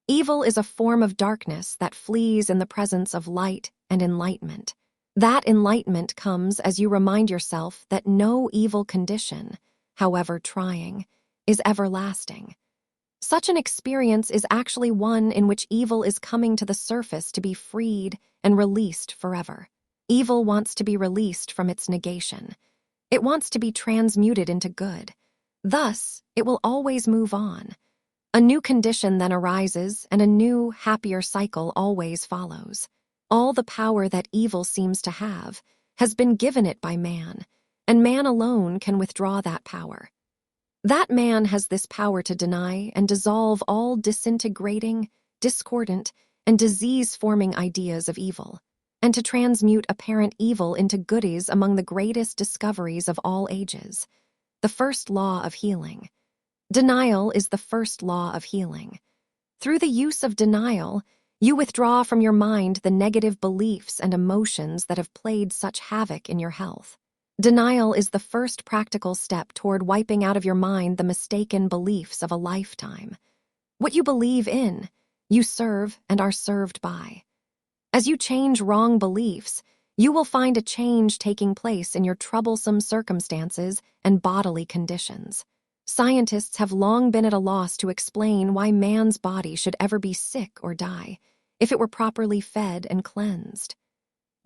Evil is a form of darkness that flees in the presence of light and enlightenment. That enlightenment comes as you remind yourself that no evil condition, however trying, is everlasting. Such an experience is actually one in which evil is coming to the surface to be freed and released forever. Evil wants to be released from its negation. It wants to be transmuted into good. Thus, it will always move on. A new condition then arises, and a new, happier cycle always follows. All the power that evil seems to have has been given it by man, and man alone can withdraw that power. That man has this power to deny and dissolve all disintegrating, discordant, and disease-forming ideas of evil, and to transmute apparent evil into goodies among the greatest discoveries of all ages. The first law of healing. Denial is the first law of healing. Through the use of denial, you withdraw from your mind the negative beliefs and emotions that have played such havoc in your health. Denial is the first practical step toward wiping out of your mind the mistaken beliefs of a lifetime. What you believe in, you serve and are served by. As you change wrong beliefs, you will find a change taking place in your troublesome circumstances and bodily conditions. Scientists have long been at a loss to explain why man's body should ever be sick or die if it were properly fed and cleansed.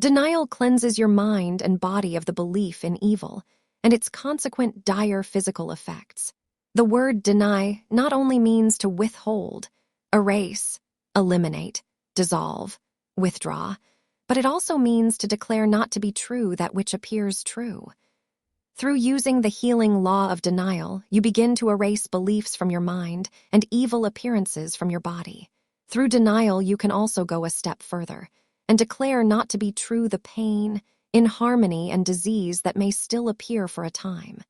Denial cleanses your mind and body of the belief in evil and its consequent dire physical effects. The word deny not only means to withhold, erase, eliminate, dissolve, withdraw, but it also means to declare not to be true that which appears true. Through using the healing law of denial, you begin to erase beliefs from your mind and evil appearances from your body. Through denial, you can also go a step further and declare not to be true the pain, inharmony, and disease that may still appear for a time.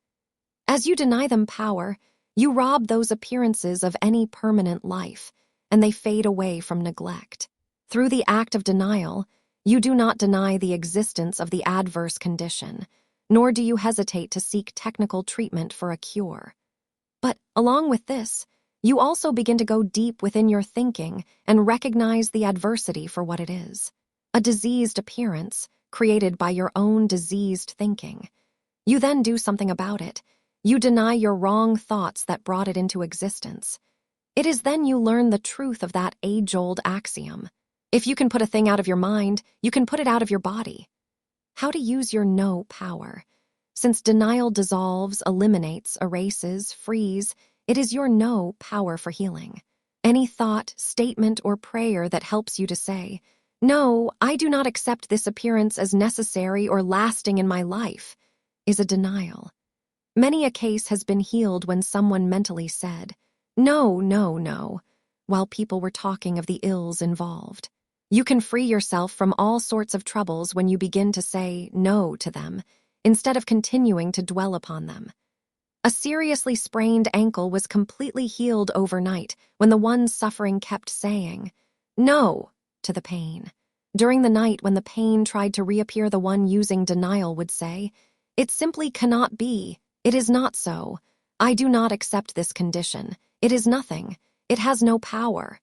As you deny them power, you rob those appearances of any permanent life, and they fade away from neglect. Through the act of denial, you do not deny the existence of the adverse condition, nor do you hesitate to seek technical treatment for a cure. But, along with this, you also begin to go deep within your thinking and recognize the adversity for what it is. A diseased appearance created by your own diseased thinking. You then do something about it. You deny your wrong thoughts that brought it into existence. It is then you learn the truth of that age-old axiom. If you can put a thing out of your mind, you can put it out of your body. How to use your no power. Since denial dissolves, eliminates, erases, frees, it is your no power for healing. Any thought, statement, or prayer that helps you to say, "No, I do not accept this appearance as necessary or lasting in my life," is a denial. Many a case has been healed when someone mentally said, "No, no, no," while people were talking of the ills involved. You can free yourself from all sorts of troubles when you begin to say no to them, instead of continuing to dwell upon them. A seriously sprained ankle was completely healed overnight when the one suffering kept saying, "No," to the pain. During the night when the pain tried to reappear, the one using denial would say, "It simply cannot be. It is not so. I do not accept this condition. It is nothing. It has no power."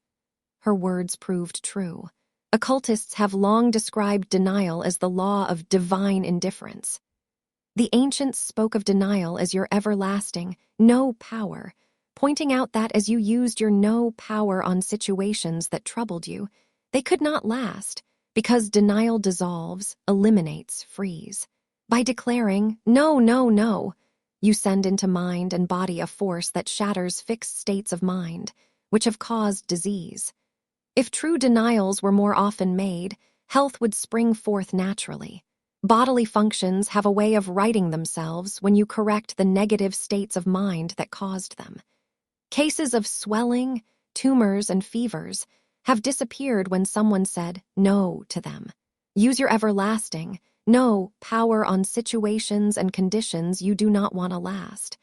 Her words proved true. Occultists have long described denial as the law of divine indifference. The ancients spoke of denial as your everlasting, no power, pointing out that as you used your no power on situations that troubled you, they could not last, because denial dissolves, eliminates, frees. By declaring, "No, no, no," you send into mind and body a force that shatters fixed states of mind, which have caused disease. If true denials were more often made, health would spring forth naturally. Bodily functions have a way of righting themselves when you correct the negative states of mind that caused them. Cases of swelling, tumors, and fevers have disappeared when someone said no to them. Use your everlasting, no power on situations and conditions you do not want to last.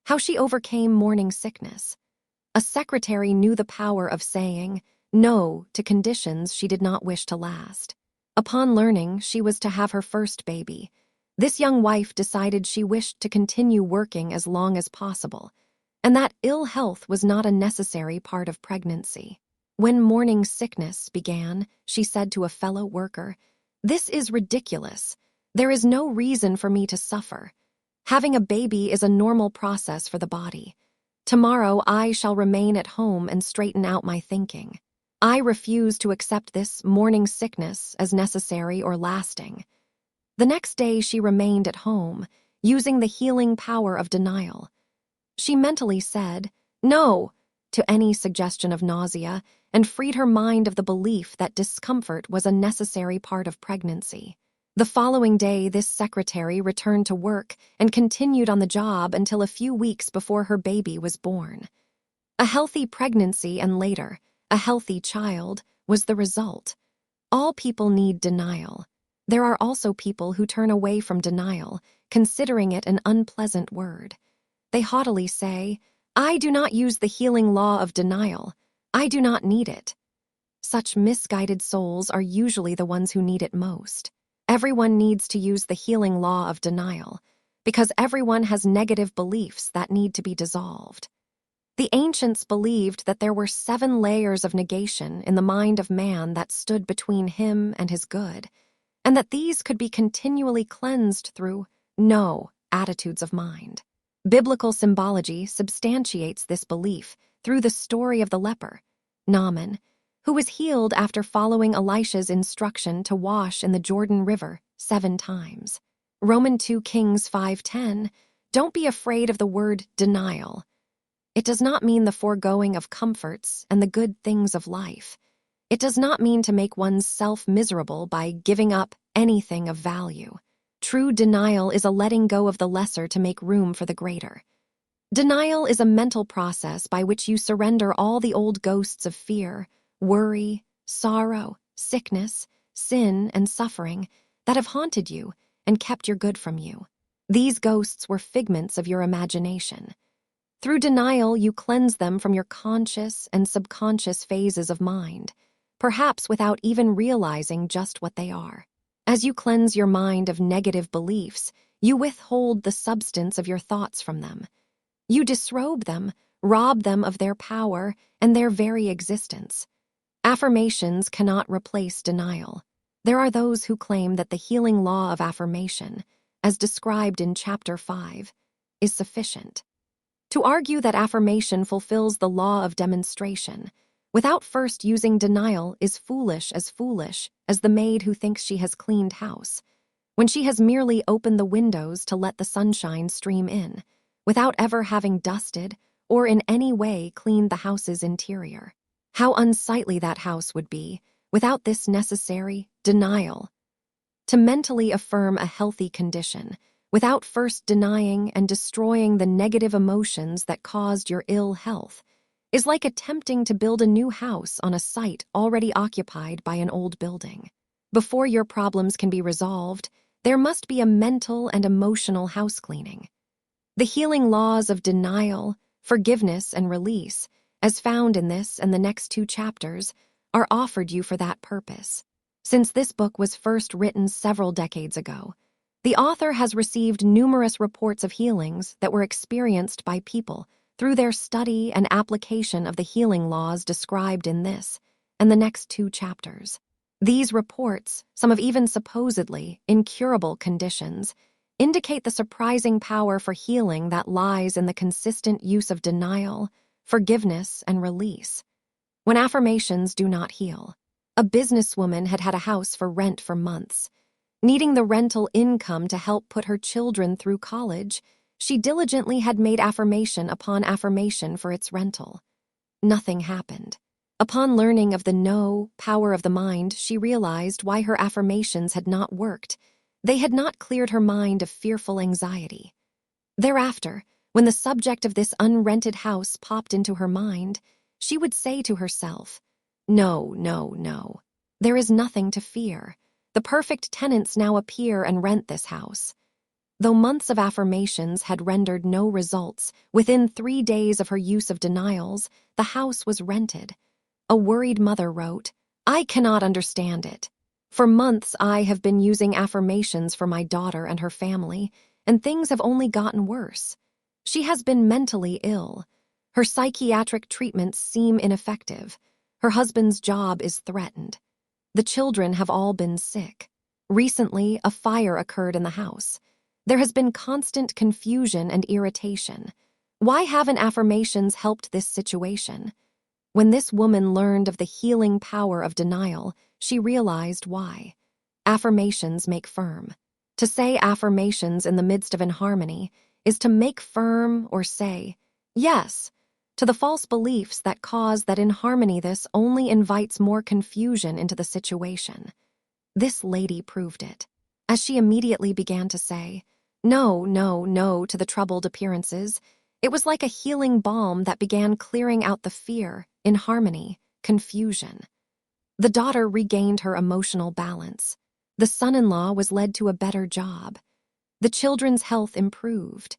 How she overcame morning sickness. A secretary knew the power of saying no to conditions she did not wish to last. Upon learning she was to have her first baby, this young wife decided she wished to continue working as long as possible, and that ill health was not a necessary part of pregnancy. When morning sickness began, she said to a fellow worker, "This is ridiculous. There is no reason for me to suffer. Having a baby is a normal process for the body. Tomorrow I shall remain at home and straighten out my thinking. I refuse to accept this morning sickness as necessary or lasting." The next day she remained at home, using the healing power of denial. She mentally said, "No," to any suggestion of nausea, and freed her mind of the belief that discomfort was a necessary part of pregnancy. The following day, this secretary returned to work and continued on the job until a few weeks before her baby was born. A healthy pregnancy and later, a healthy child was the result. All people need denial. There are also people who turn away from denial, considering it an unpleasant word. They haughtily say, "I do not use the healing law of denial. I do not need it." Such misguided souls are usually the ones who need it most. Everyone needs to use the healing law of denial, because everyone has negative beliefs that need to be dissolved. The ancients believed that there were 7 layers of negation in the mind of man that stood between him and his good, and that these could be continually cleansed through no attitudes of mind. Biblical symbology substantiates this belief through the story of the leper, Naaman, who was healed after following Elisha's instruction to wash in the Jordan River 7 times. Romans 2 Kings 5:10, don't be afraid of the word denial. It does not mean the foregoing of comforts and the good things of life. It does not mean to make one's self miserable by giving up anything of value. True denial is a letting go of the lesser to make room for the greater. Denial is a mental process by which you surrender all the old ghosts of fear, worry, sorrow, sickness, sin, and suffering that have haunted you and kept your good from you. These ghosts were figments of your imagination. Through denial, you cleanse them from your conscious and subconscious phases of mind, perhaps without even realizing just what they are. As you cleanse your mind of negative beliefs, you withhold the substance of your thoughts from them. You disrobe them, rob them of their power and their very existence. Affirmations cannot replace denial. There are those who claim that the healing law of affirmation, as described in Chapter 5, is sufficient. To argue that affirmation fulfills the law of demonstration without first using denial is foolish as the maid who thinks she has cleaned house, when she has merely opened the windows to let the sunshine stream in, without ever having dusted or in any way cleaned the house's interior. How unsightly that house would be without this necessary denial. To mentally affirm a healthy condition, without first denying and destroying the negative emotions that caused your ill health, is like attempting to build a new house on a site already occupied by an old building. Before your problems can be resolved, there must be a mental and emotional house cleaning. The healing laws of denial, forgiveness, and release, as found in this and the next 2 chapters, are offered you for that purpose. Since this book was first written several decades ago, the author has received numerous reports of healings that were experienced by people through their study and application of the healing laws described in this and the next 2 chapters. These reports, some of even supposedly incurable conditions, indicate the surprising power for healing that lies in the consistent use of denial, forgiveness, and release. When affirmations do not heal, a businesswoman had had a house for rent for months. Needing the rental income to help put her children through college, she diligently had made affirmation upon affirmation for its rental. Nothing happened. Upon learning of the power of the mind, she realized why her affirmations had not worked. They had not cleared her mind of fearful anxiety. Thereafter, when the subject of this unrented house popped into her mind, she would say to herself, "No, no, no. There is nothing to fear. The perfect tenants now appear and rent this house." Though months of affirmations had rendered no results, within 3 days of her use of denials, the house was rented. A worried mother wrote, "I cannot understand it. For months I have been using affirmations for my daughter and her family, and things have only gotten worse. She has been mentally ill. Her psychiatric treatments seem ineffective. Her husband's job is threatened. The children have all been sick. Recently, a fire occurred in the house. There has been constant confusion and irritation. Why haven't affirmations helped this situation?" When this woman learned of the healing power of denial, she realized why. Affirmations make firm. To say affirmations in the midst of inharmony is to make firm or say yes to the false beliefs that cause that inharmony. This only invites more confusion into the situation. This lady proved it, as she immediately began to say, "No, no, no," to the troubled appearances. It was like a healing balm that began clearing out the fear, inharmony, confusion. The daughter regained her emotional balance. The son-in-law was led to a better job. The children's health improved.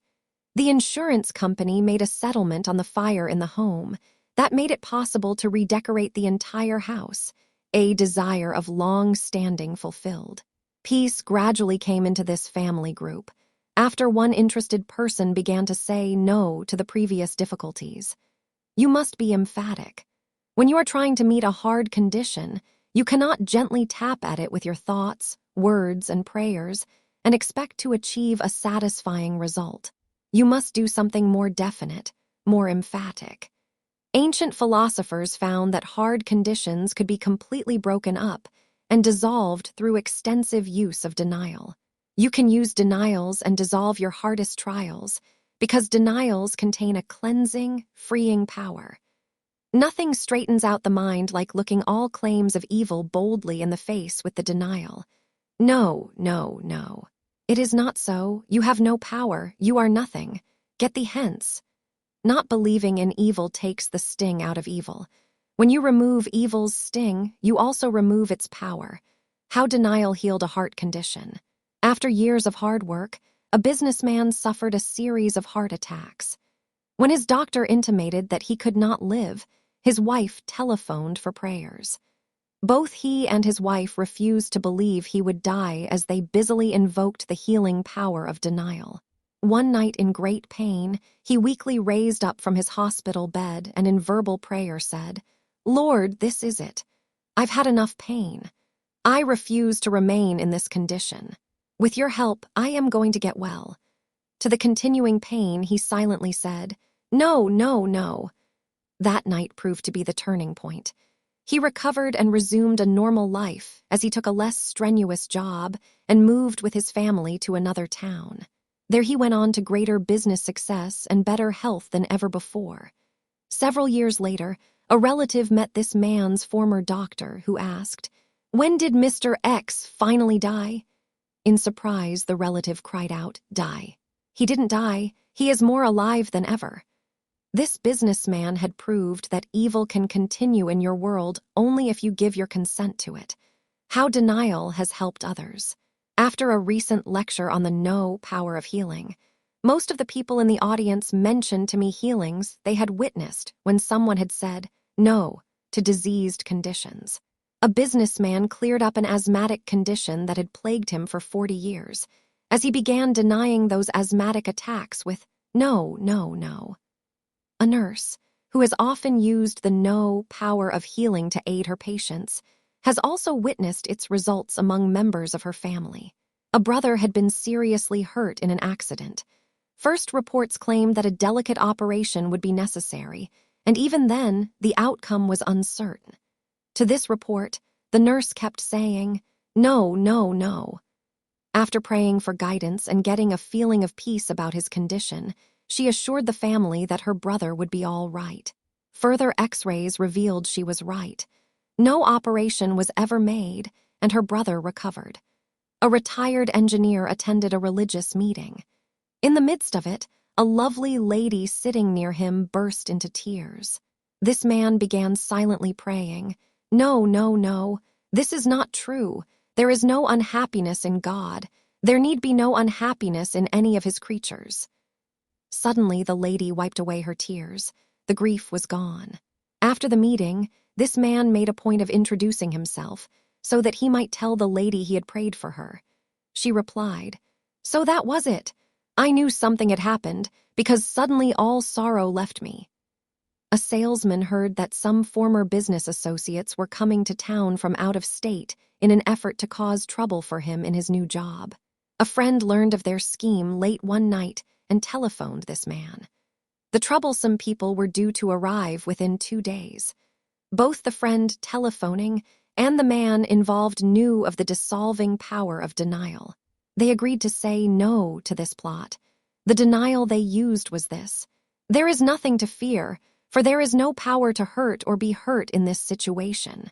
The insurance company made a settlement on the fire in the home that made it possible to redecorate the entire house, a desire of long-standing fulfilled. Peace gradually came into this family group, after one interested person began to say no to the previous difficulties. You must be emphatic. When you are trying to meet a hard condition, you cannot gently tap at it with your thoughts, words, and prayers and expect to achieve a satisfying result. You must do something more definite, more emphatic. Ancient philosophers found that hard conditions could be completely broken up and dissolved through extensive use of denial. You can use denials and dissolve your hardest trials, because denials contain a cleansing, freeing power. Nothing straightens out the mind like looking all claims of evil boldly in the face with the denial. "No, no, no. It is not so. You have no power. You are nothing. Get thee hence." Not believing in evil takes the sting out of evil. When you remove evil's sting, you also remove its power. How denial healed a heart condition. After years of hard work, a businessman suffered a series of heart attacks. When his doctor intimated that he could not live, his wife telephoned for prayers. Both he and his wife refused to believe he would die as they busily invoked the healing power of denial. One night in great pain, he weakly raised up from his hospital bed and in verbal prayer said, "Lord, this is it. I've had enough pain. I refuse to remain in this condition. With your help, I am going to get well." To the continuing pain, he silently said, "No, no, no." That night proved to be the turning point. He recovered and resumed a normal life as he took a less strenuous job and moved with his family to another town. There he went on to greater business success and better health than ever before. Several years later, a relative met this man's former doctor who asked, "When did Mr. X finally die?" In surprise, the relative cried out, "Die. He didn't die. He is more alive than ever." This businessman had proved that evil can continue in your world only if you give your consent to it. How denial has helped others. After a recent lecture on the no power of healing, most of the people in the audience mentioned to me healings they had witnessed when someone had said no to diseased conditions. A businessman cleared up an asthmatic condition that had plagued him for 40 years, as he began denying those asthmatic attacks with no, no, no. A nurse, who has often used the no power of healing to aid her patients, has also witnessed its results among members of her family. A brother had been seriously hurt in an accident. First reports claimed that a delicate operation would be necessary, and even then, the outcome was uncertain. To this report, the nurse kept saying, "No, no, no." After praying for guidance and getting a feeling of peace about his condition, she assured the family that her brother would be all right. Further X-rays revealed she was right. No operation was ever made, and her brother recovered. A retired engineer attended a religious meeting. In the midst of it, a lovely lady sitting near him burst into tears. This man began silently praying, "No, no, no. This is not true. There is no unhappiness in God. There need be no unhappiness in any of his creatures." Suddenly, the lady wiped away her tears. The grief was gone. After the meeting, this man made a point of introducing himself so that he might tell the lady he had prayed for her. She replied, "So that was it. I knew something had happened because suddenly all sorrow left me." A salesman heard that some former business associates were coming to town from out of state in an effort to cause trouble for him in his new job. A friend learned of their scheme late one night and telephoned this man. The troublesome people were due to arrive within 2 days. Both the friend telephoning and the man involved knew of the dissolving power of denial. They agreed to say no to this plot. The denial they used was this: "There is nothing to fear, for there is no power to hurt or be hurt in this situation."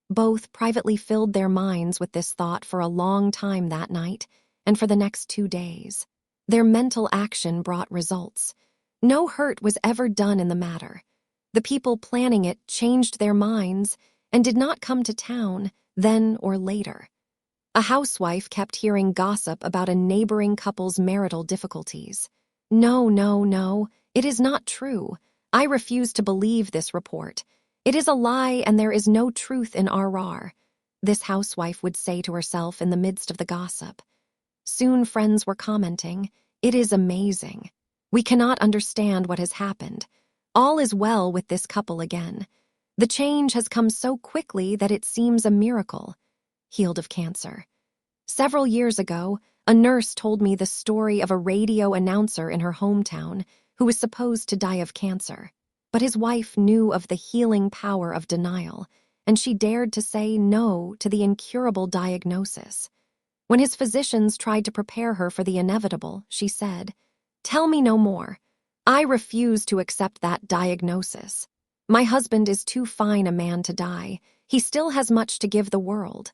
Both privately filled their minds with this thought for a long time that night and for the next 2 days. Their mental action brought results. No hurt was ever done in the matter. The people planning it changed their minds and did not come to town then or later. A housewife kept hearing gossip about a neighboring couple's marital difficulties. "No, no, no, it is not true. I refuse to believe this report. It is a lie and there is no truth in RR," this housewife would say to herself in the midst of the gossip. Soon friends were commenting, "It is amazing. We cannot understand what has happened. All is well with this couple again. The change has come so quickly that it seems a miracle." Healed of cancer. Several years ago, a nurse told me the story of a radio announcer in her hometown who was supposed to die of cancer. But his wife knew of the healing power of denial, and she dared to say no to the incurable diagnosis. When his physicians tried to prepare her for the inevitable, she said, "Tell me no more. I refuse to accept that diagnosis. My husband is too fine a man to die. He still has much to give the world."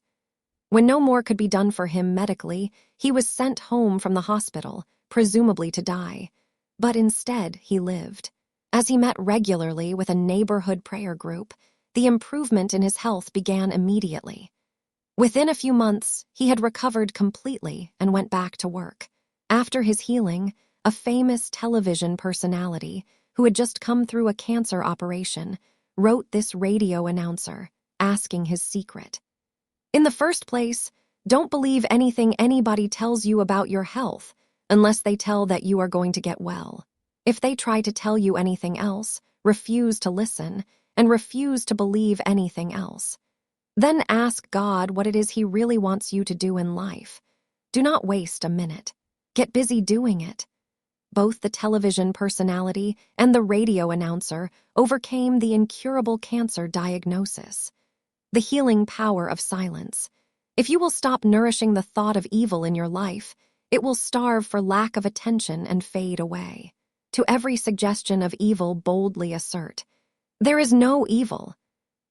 When no more could be done for him medically, he was sent home from the hospital, presumably to die. But instead, he lived. As he met regularly with a neighborhood prayer group, the improvement in his health began immediately. Within a few months, he had recovered completely and went back to work. After his healing, a famous television personality, who had just come through a cancer operation, wrote this radio announcer, asking his secret. "In the first place, don't believe anything anybody tells you about your health, unless they tell that you are going to get well. If they try to tell you anything else, refuse to listen, and refuse to believe anything else. Then ask God what it is He really wants you to do in life. Do not waste a minute. Get busy doing it. both the television personality and the radio announcer overcame the incurable cancer diagnosis. The healing power of silence. If you will stop nourishing the thought of evil in your life, it will starve for lack of attention and fade away. To every suggestion of evil, boldly assert, "There is no evil."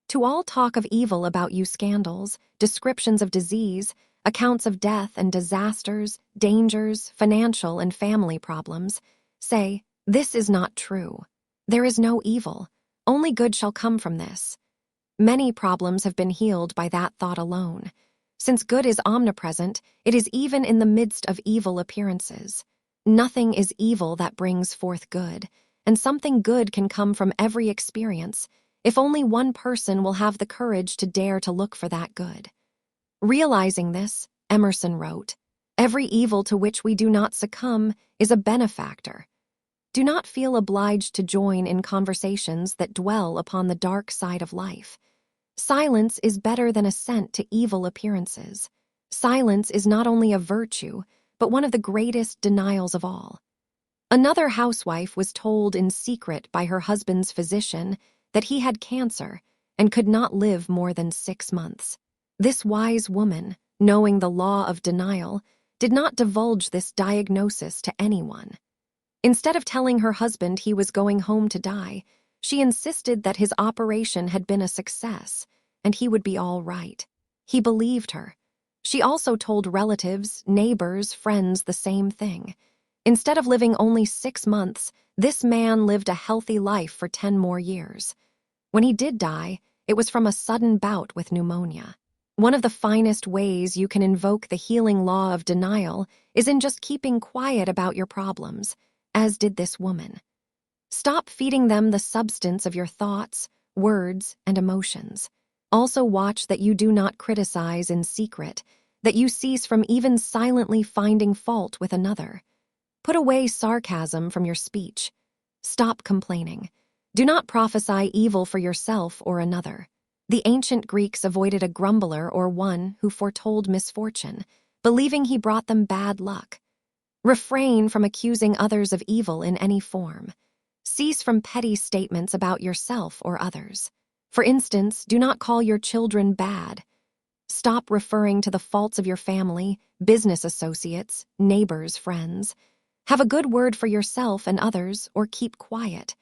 To all talk of evil about you, scandals, descriptions of disease, accounts of death and disasters, dangers, financial and family problems, say, "This is not true. There is no evil. Only good shall come from this." Many problems have been healed by that thought alone. Since good is omnipresent, it is even in the midst of evil appearances. Nothing is evil that brings forth good, and something good can come from every experience, if only one person will have the courage to dare to look for that good. Realizing this, Emerson wrote, "Every evil to which we do not succumb is a benefactor." Do not feel obliged to join in conversations that dwell upon the dark side of life. Silence is better than assent to evil appearances. Silence is not only a virtue, but one of the greatest denials of all. Another housewife was told in secret by her husband's physician that he had cancer and could not live more than 6 months. This wise woman, knowing the law of denial, did not divulge this diagnosis to anyone. Instead of telling her husband he was going home to die, she insisted that his operation had been a success and he would be all right. He believed her. She also told relatives, neighbors, friends the same thing. Instead of living only 6 months, this man lived a healthy life for 10 more years. When he did die, it was from a sudden bout with pneumonia. One of the finest ways you can invoke the healing law of denial is in just keeping quiet about your problems, as did this woman. Stop feeding them the substance of your thoughts, words, and emotions. Also watch that you do not criticize in secret, that you cease from even silently finding fault with another. Put away sarcasm from your speech. Stop complaining. Do not prophesy evil for yourself or another. The ancient Greeks avoided a grumbler or one who foretold misfortune, believing he brought them bad luck. Refrain from accusing others of evil in any form. Cease from petty statements about yourself or others. For instance, do not call your children bad. Stop referring to the faults of your family, business associates, neighbors, friends. Have a good word for yourself and others, or keep quiet.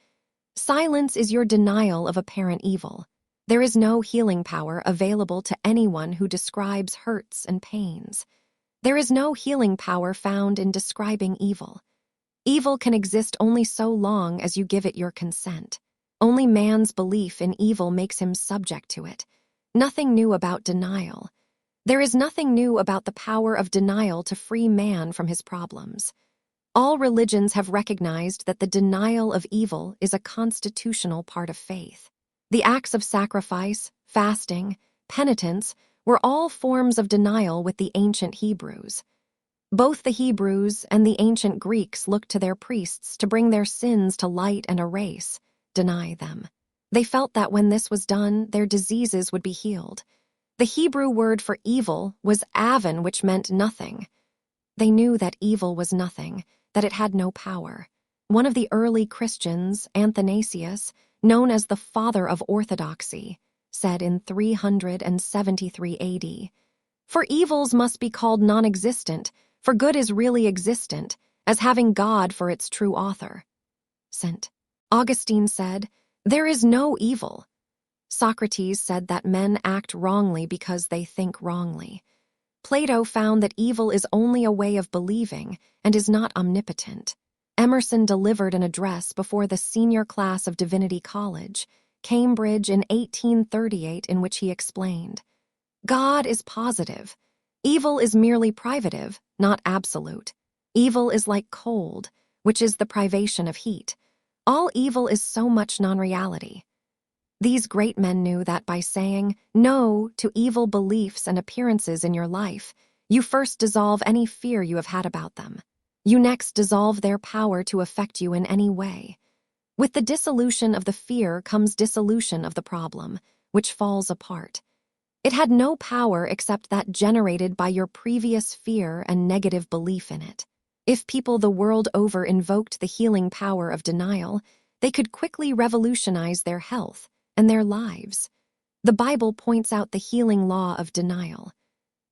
Silence is your denial of apparent evil. There is no healing power available to anyone who describes hurts and pains. There is no healing power found in describing evil. Evil can exist only so long as you give it your consent. Only man's belief in evil makes him subject to it. Nothing new about denial. There is nothing new about the power of denial to free man from his problems. All religions have recognized that the denial of evil is a constitutional part of faith. The acts of sacrifice, fasting, penitence were all forms of denial with the ancient Hebrews. Both the Hebrews and the ancient Greeks looked to their priests to bring their sins to light and erase, deny them. They felt that when this was done, their diseases would be healed. The Hebrew word for evil was avon, which meant nothing. They knew that evil was nothing, that it had no power. One of the early Christians, Athanasius, known as the father of orthodoxy, said in 373 AD, "For evils must be called non-existent, for good is really existent, as having God for its true author." St. Augustine said, "There is no evil." Socrates said that men act wrongly because they think wrongly. Plato found that evil is only a way of believing and is not omnipotent. Emerson delivered an address before the senior class of Divinity College, Cambridge, in 1838, in which he explained, "God is positive. Evil is merely privative, not absolute. Evil is like cold, which is the privation of heat. All evil is so much non-reality." These great men knew that by saying no to evil beliefs and appearances in your life, you first dissolve any fear you have had about them. You next dissolve their power to affect you in any way. With the dissolution of the fear comes dissolution of the problem, which falls apart. It had no power except that generated by your previous fear and negative belief in it. If people the world over invoked the healing power of denial, they could quickly revolutionize their health and their lives. The Bible points out the healing law of denial.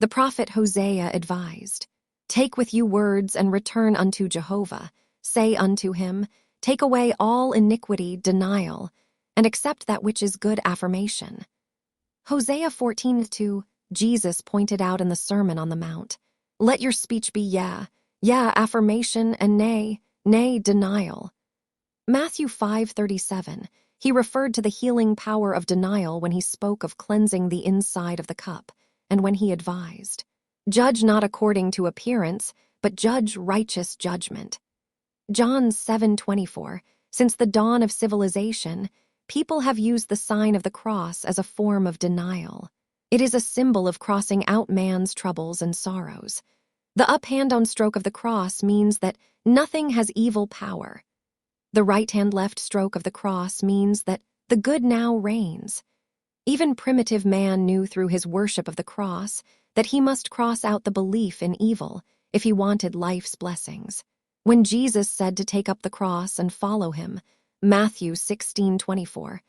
The prophet Hosea advised, "Take with you words and return unto Jehovah. Say unto him, take away all iniquity, denial, and accept that which is good, affirmation." Hosea 14:2, Jesus pointed out in the Sermon on the Mount, "Let your speech be yeah, yeah, affirmation, and nay, nay, denial." Matthew 5:37, he referred to the healing power of denial when he spoke of cleansing the inside of the cup, and when he advised, "Judge not according to appearance, but judge righteous judgment." John 7:24, since the dawn of civilization, people have used the sign of the cross as a form of denial. It is a symbol of crossing out man's troubles and sorrows. The up-hand-down stroke of the cross means that nothing has evil power. The right-hand-left stroke of the cross means that the good now reigns. Even primitive man knew through his worship of the cross that he must cross out the belief in evil if he wanted life's blessings. When Jesus said to take up the cross and follow him, Matthew 16:24,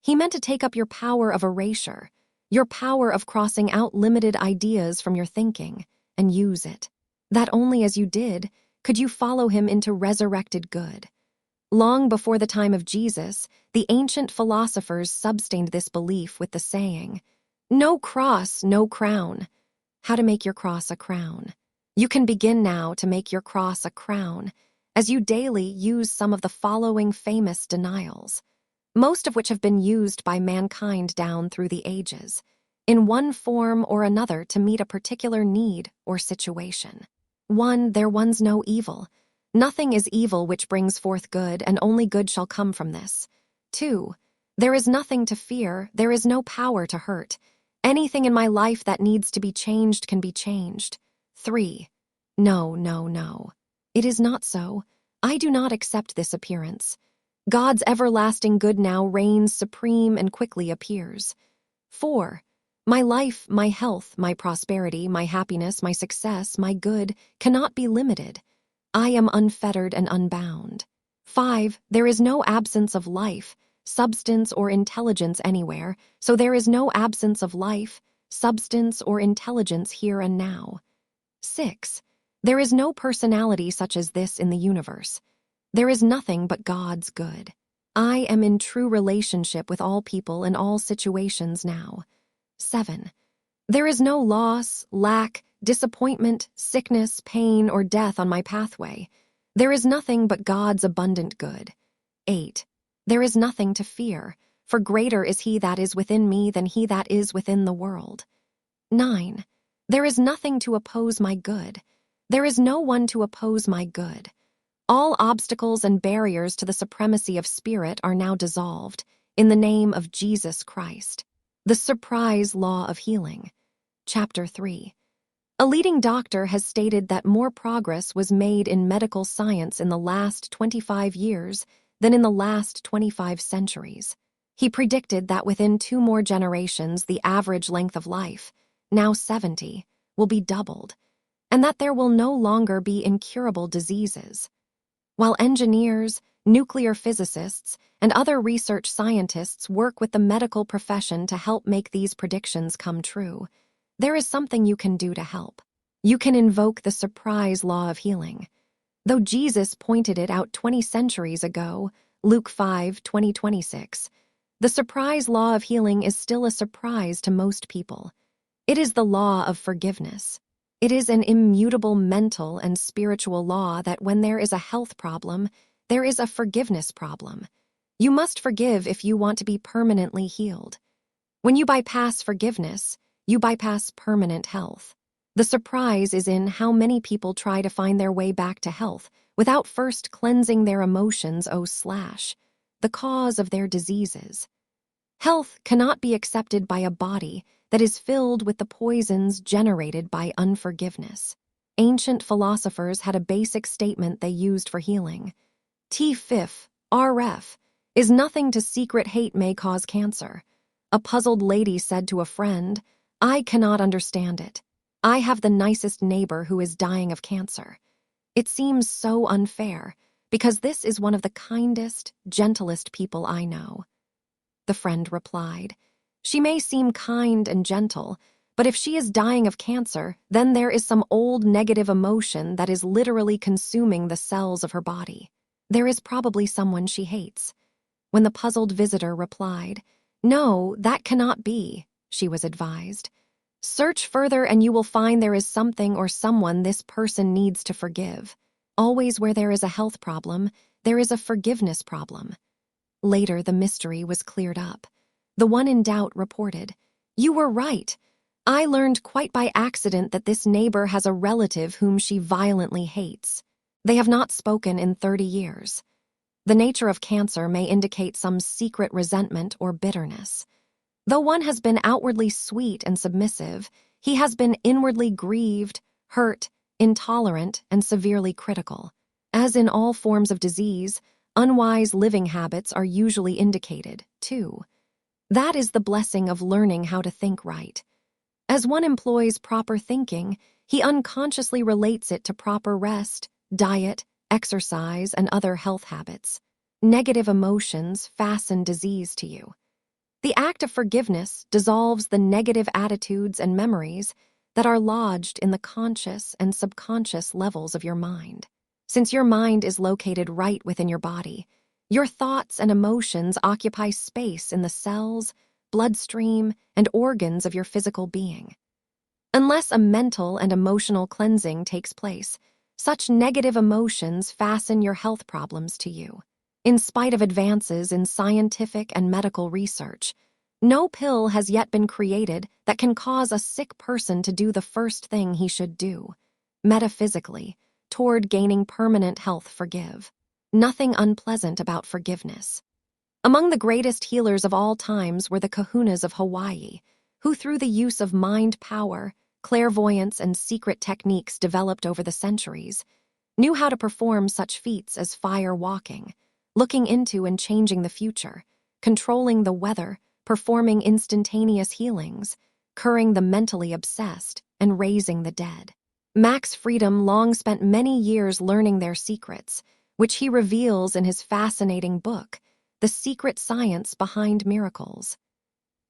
he meant to take up your power of erasure, your power of crossing out limited ideas from your thinking, and use it. That only as you did could you follow him into resurrected good. Long before the time of Jesus, the ancient philosophers substained this belief with the saying, "No cross, no crown." How to make your cross a crown. You can begin now to make your cross a crown as you daily use some of the following famous denials, most of which have been used by mankind down through the ages, in one form or another to meet a particular need or situation. 1. There one's no evil. Nothing is evil which brings forth good, and only good shall come from this. 2. There is nothing to fear, there is no power to hurt. Anything in my life that needs to be changed can be changed. 3. No, no, no. It is not so. I do not accept this appearance. God's everlasting good now reigns supreme and quickly appears. 4. My life, my health, my prosperity, my happiness, my success, my good cannot be limited. I am unfettered and unbound. 5. There is no absence of life, substance, or intelligence anywhere, so there is no absence of life, substance, or intelligence here and now. 6. There is no personality such as this in the universe. There is nothing but God's good. I am in true relationship with all people in all situations now. 7. There is no loss, lack, disappointment, sickness, pain, or death on my pathway. There is nothing but God's abundant good. 8. There is nothing to fear, for greater is he that is within me than he that is within the world. 9. There is nothing to oppose my good. There is no one to oppose my good. All obstacles and barriers to the supremacy of spirit are now dissolved in the name of Jesus Christ. The Surprise Law of Healing. Chapter 3. A leading doctor has stated that more progress was made in medical science in the last 25 years than in the last 25 centuries. He predicted that within 2 more generations the average length of life, now 70, will be doubled, and that there will no longer be incurable diseases. While engineers, nuclear physicists, and other research scientists work with the medical profession to help make these predictions come true, there is something you can do to help. You can invoke the surprise law of healing. Though Jesus pointed it out 20 centuries ago, Luke 5:20-26, the surprise law of healing is still a surprise to most people. It is the law of forgiveness. It is an immutable mental and spiritual law that when there is a health problem, there is a forgiveness problem. You must forgive if you want to be permanently healed. When you bypass forgiveness, you bypass permanent health. The surprise is in how many people try to find their way back to health without first cleansing their emotions, the cause of their diseases. Health cannot be accepted by a body that is filled with the poisons generated by unforgiveness. Ancient philosophers had a basic statement they used for healing. T-fif, RF, is nothing to secret hate may cause cancer. A puzzled lady said to a friend, I cannot understand it. I have the nicest neighbor who is dying of cancer. It seems so unfair, because this is one of the kindest, gentlest people I know." The friend replied, "She may seem kind and gentle, but if she is dying of cancer, then there is some old negative emotion that is literally consuming the cells of her body. There is probably someone she hates." When the puzzled visitor replied, "No, that cannot be," she was advised. "Search further and you will find there is something or someone this person needs to forgive. Always where there is a health problem, there is a forgiveness problem." Later, the mystery was cleared up. The one in doubt reported, "You were right. I learned quite by accident that this neighbor has a relative whom she violently hates. They have not spoken in 30 years. The nature of cancer may indicate some secret resentment or bitterness. Though one has been outwardly sweet and submissive, he has been inwardly grieved, hurt, intolerant, and severely critical. As in all forms of disease, unwise living habits are usually indicated, too. That is the blessing of learning how to think right. As one employs proper thinking, he unconsciously relates it to proper rest, diet, exercise, and other health habits. Negative emotions fasten disease to you. The act of forgiveness dissolves the negative attitudes and memories that are lodged in the conscious and subconscious levels of your mind. Since your mind is located right within your body, your thoughts and emotions occupy space in the cells, bloodstream, and organs of your physical being. Unless a mental and emotional cleansing takes place, such negative emotions fasten your health problems to you. In spite of advances in scientific and medical research, no pill has yet been created that can cause a sick person to do the first thing he should do. Metaphysically, toward gaining permanent health, forgive. Nothing unpleasant about forgiveness. Among the greatest healers of all times were the kahunas of Hawaii, who through the use of mind power, clairvoyance, and secret techniques developed over the centuries, knew how to perform such feats as fire walking, looking into and changing the future, controlling the weather, performing instantaneous healings, curing the mentally obsessed, and raising the dead. Max Freedom long spent many years learning their secrets, which he reveals in his fascinating book, The Secret Science Behind Miracles.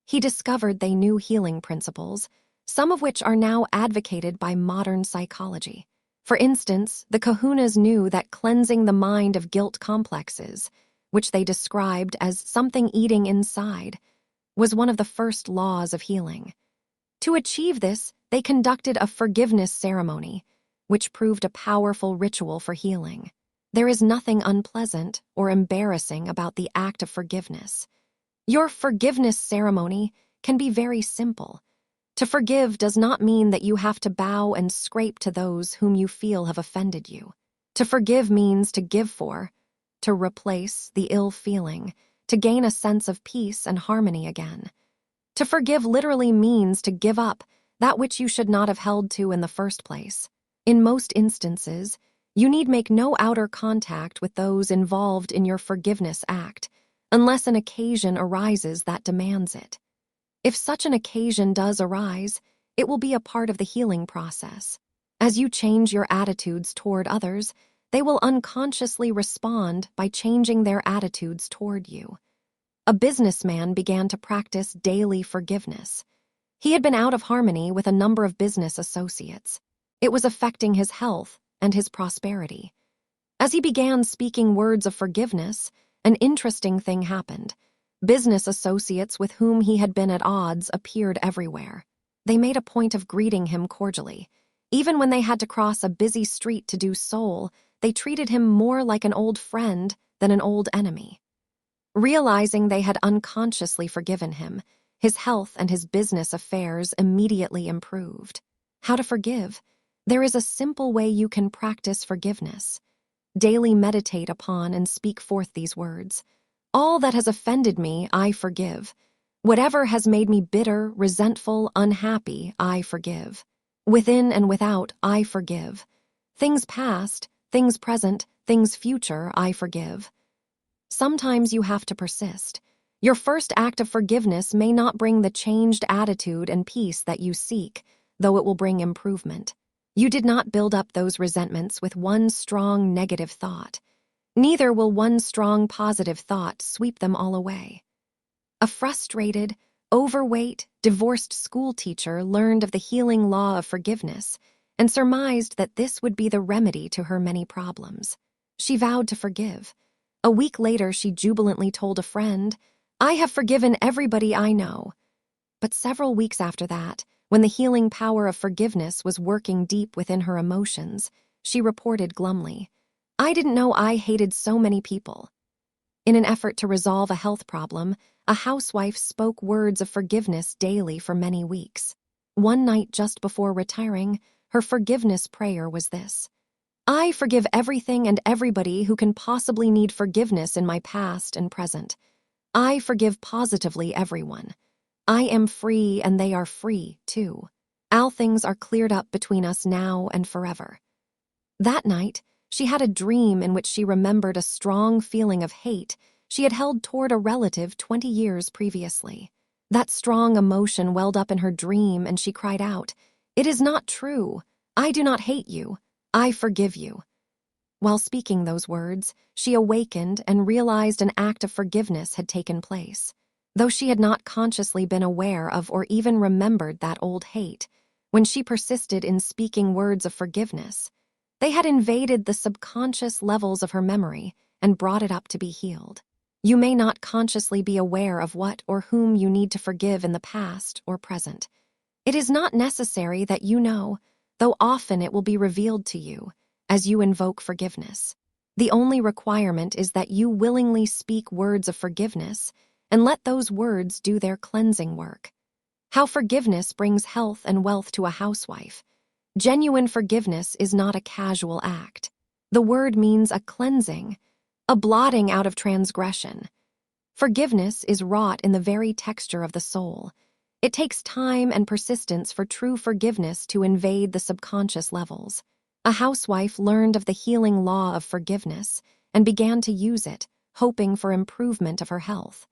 He discovered they knew healing principles, some of which are now advocated by modern psychology. For instance, the kahunas knew that cleansing the mind of guilt complexes, which they described as something eating inside, was one of the first laws of healing. To achieve this, they conducted a forgiveness ceremony, which proved a powerful ritual for healing. There is nothing unpleasant or embarrassing about the act of forgiveness. Your forgiveness ceremony can be very simple. To forgive does not mean that you have to bow and scrape to those whom you feel have offended you. To forgive means to give for, to replace the ill feeling, to gain a sense of peace and harmony again. To forgive literally means to give up that which you should not have held to in the first place. In most instances, you need make no outer contact with those involved in your forgiveness act, unless an occasion arises that demands it. If such an occasion does arise, it will be a part of the healing process. As you change your attitudes toward others, they will unconsciously respond by changing their attitudes toward you. A businessman began to practice daily forgiveness. He had been out of harmony with a number of business associates. It was affecting his health and his prosperity. As he began speaking words of forgiveness, an interesting thing happened. Business associates with whom he had been at odds appeared everywhere. They made a point of greeting him cordially. Even when they had to cross a busy street to do so, they treated him more like an old friend than an old enemy. Realizing they had unconsciously forgiven him, his health and his business affairs immediately improved. How to forgive? There is a simple way you can practice forgiveness. Daily meditate upon and speak forth these words. All that has offended me, I forgive. Whatever has made me bitter, resentful, unhappy, I forgive. Within and without, I forgive. Things past, things present, things future, I forgive. Sometimes you have to persist. Your first act of forgiveness may not bring the changed attitude and peace that you seek, though it will bring improvement. You did not build up those resentments with one strong negative thought. Neither will one strong positive thought sweep them all away. A frustrated, overweight, divorced schoolteacher learned of the healing law of forgiveness and surmised that this would be the remedy to her many problems. She vowed to forgive. A week later, she jubilantly told a friend, "I have forgiven everybody I know." But several weeks after that, when the healing power of forgiveness was working deep within her emotions, she reported glumly, "I didn't know I hated so many people." In an effort to resolve a health problem, a housewife spoke words of forgiveness daily for many weeks. One night just before retiring, her forgiveness prayer was this: "I forgive everything and everybody who can possibly need forgiveness in my past and present. I forgive positively everyone. I am free and they are free, too. All things are cleared up between us now and forever." That night, she had a dream in which she remembered a strong feeling of hate she had held toward a relative 20 years previously. That strong emotion welled up in her dream and she cried out, "It is not true. I do not hate you. I forgive you." While speaking those words, she awakened and realized an act of forgiveness had taken place. Though she had not consciously been aware of or even remembered that old hate, when she persisted in speaking words of forgiveness, they had invaded the subconscious levels of her memory and brought it up to be healed. You may not consciously be aware of what or whom you need to forgive in the past or present. It is not necessary that you know, though often it will be revealed to you as you invoke forgiveness. The only requirement is that you willingly speak words of forgiveness and let those words do their cleansing work. How forgiveness brings health and wealth to a housewife. Genuine forgiveness is not a casual act. The word means a cleansing, a blotting out of transgression. Forgiveness is wrought in the very texture of the soul. It takes time and persistence for true forgiveness to invade the subconscious levels. A housewife learned of the healing law of forgiveness and began to use it, hoping for improvement of her health.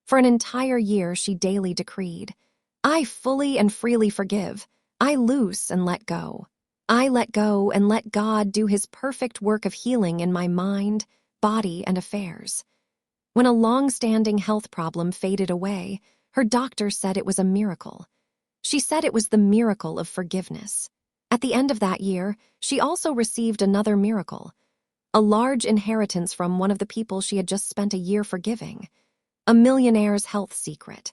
For an entire year, she daily decreed, "I fully and freely forgive. I loose and let go. I let go and let God do His perfect work of healing in my mind, body, and affairs." When a long-standing health problem faded away, her doctor said it was a miracle. She said it was the miracle of forgiveness. At the end of that year, she also received another miracle, a large inheritance from one of the people she had just spent a year forgiving. A millionaire's health secret.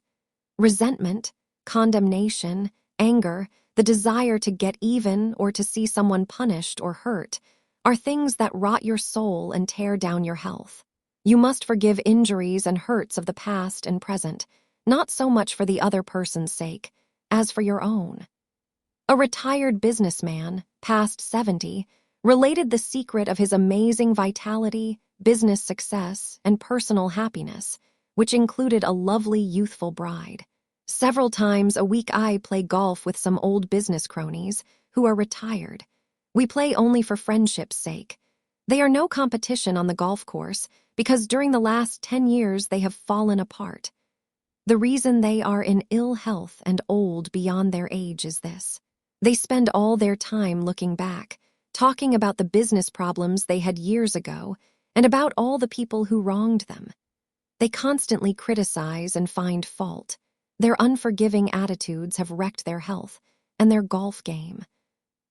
Resentment, condemnation, anger, the desire to get even or to see someone punished or hurt are things that rot your soul and tear down your health. You must forgive injuries and hurts of the past and present, not so much for the other person's sake, as for your own. A retired businessman, past 70, related the secret of his amazing vitality, business success, and personal happiness, which included a lovely youthful bride. Several times a week I play golf with some old business cronies who are retired. We play only for friendship's sake. They are no competition on the golf course because during the last 10 years they have fallen apart. The reason they are in ill health and old beyond their age is this. They spend all their time looking back, talking about the business problems they had years ago and about all the people who wronged them. They constantly criticize and find fault. Their unforgiving attitudes have wrecked their health and their golf game.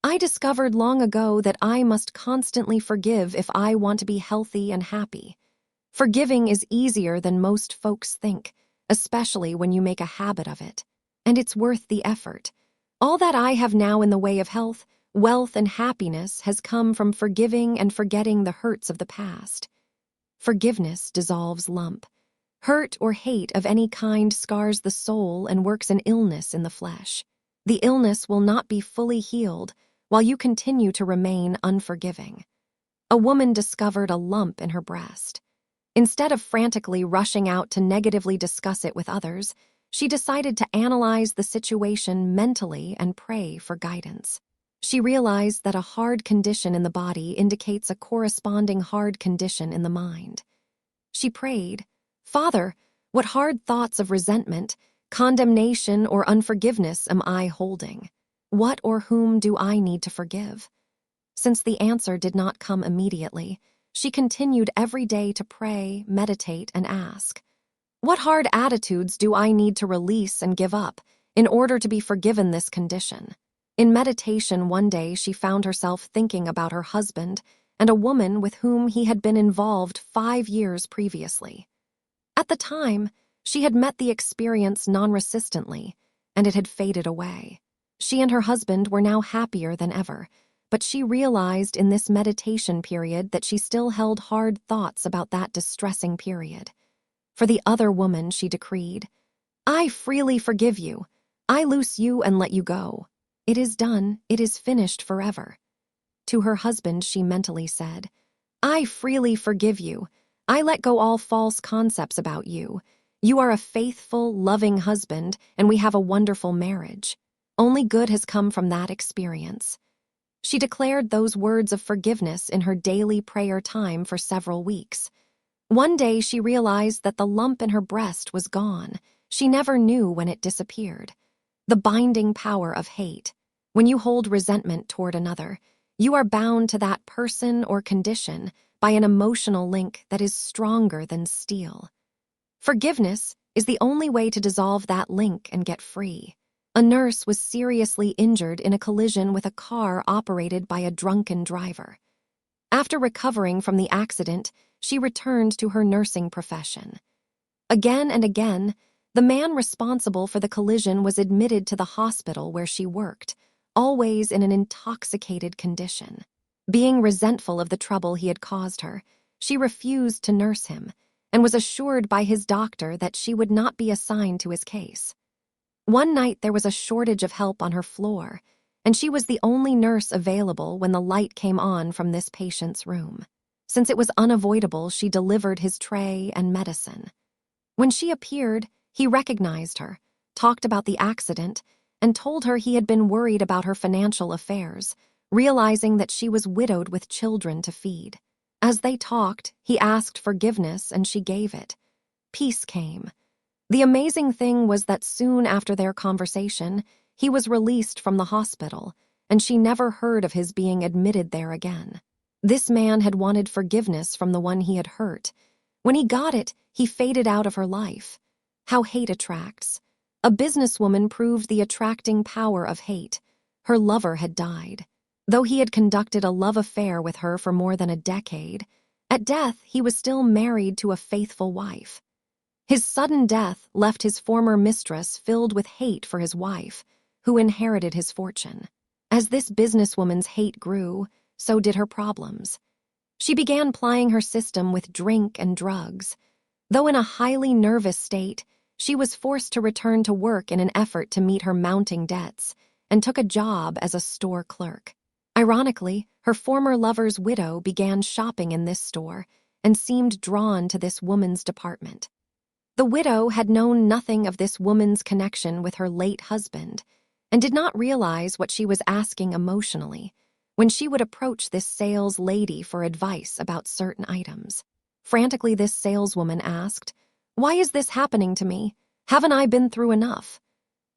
I discovered long ago that I must constantly forgive if I want to be healthy and happy. Forgiving is easier than most folks think, especially when you make a habit of it. And it's worth the effort. All that I have now in the way of health, wealth, and happiness has come from forgiving and forgetting the hurts of the past. Forgiveness dissolves lump. Hurt or hate of any kind scars the soul and works an illness in the flesh. The illness will not be fully healed while you continue to remain unforgiving. A woman discovered a lump in her breast. Instead of frantically rushing out to negatively discuss it with others, she decided to analyze the situation mentally and pray for guidance. She realized that a hard condition in the body indicates a corresponding hard condition in the mind. She prayed, "Father, what hard thoughts of resentment, condemnation, or unforgiveness am I holding? What or whom do I need to forgive? Since the answer did not come immediately, she continued every day to pray, meditate, and ask, what hard attitudes do I need to release and give up in order to be forgiven this condition? In meditation one day, she found herself thinking about her husband and a woman with whom he had been involved 5 years previously. At the time, she had met the experience non-resistantly, and it had faded away. She and her husband were now happier than ever, but she realized in this meditation period that she still held hard thoughts about that distressing period. For the other woman, she decreed, I freely forgive you. I loose you and let you go. It is done. It is finished forever. To her husband, she mentally said, I freely forgive you. I let go all false concepts about you. You are a faithful, loving husband, and we have a wonderful marriage. Only good has come from that experience. She declared those words of forgiveness in her daily prayer time for several weeks. One day she realized that the lump in her breast was gone. She never knew when it disappeared. The binding power of hate. When you hold resentment toward another, you are bound to that person or condition by an emotional link that is stronger than steel. Forgiveness is the only way to dissolve that link and get free. A nurse was seriously injured in a collision with a car operated by a drunken driver. After recovering from the accident, she returned to her nursing profession. Again and again, the man responsible for the collision was admitted to the hospital where she worked, always in an intoxicated condition. Being resentful of the trouble he had caused her, she refused to nurse him and was assured by his doctor that she would not be assigned to his case. One night there was a shortage of help on her floor, and she was the only nurse available when the light came on from this patient's room. Since it was unavoidable, she delivered his tray and medicine. When she appeared, he recognized her, talked about the accident, and told her he had been worried about her financial affairs, realizing that she was widowed with children to feed. As they talked, he asked forgiveness and she gave it. Peace came. The amazing thing was that soon after their conversation, he was released from the hospital, and she never heard of his being admitted there again. This man had wanted forgiveness from the one he had hurt. When he got it, he faded out of her life. How hate attracts. A businesswoman proved the attracting power of hate. Her lover had died. Though he had conducted a love affair with her for more than a decade, at death he was still married to a faithful wife. His sudden death left his former mistress filled with hate for his wife, who inherited his fortune. As this businesswoman's hate grew, so did her problems. She began plying her system with drink and drugs. Though in a highly nervous state, she was forced to return to work in an effort to meet her mounting debts, and took a job as a store clerk. Ironically, her former lover's widow began shopping in this store and seemed drawn to this woman's department. The widow had known nothing of this woman's connection with her late husband and did not realize what she was asking emotionally when she would approach this sales lady for advice about certain items. Frantically, this saleswoman asked, "Why is this happening to me? Haven't I been through enough?"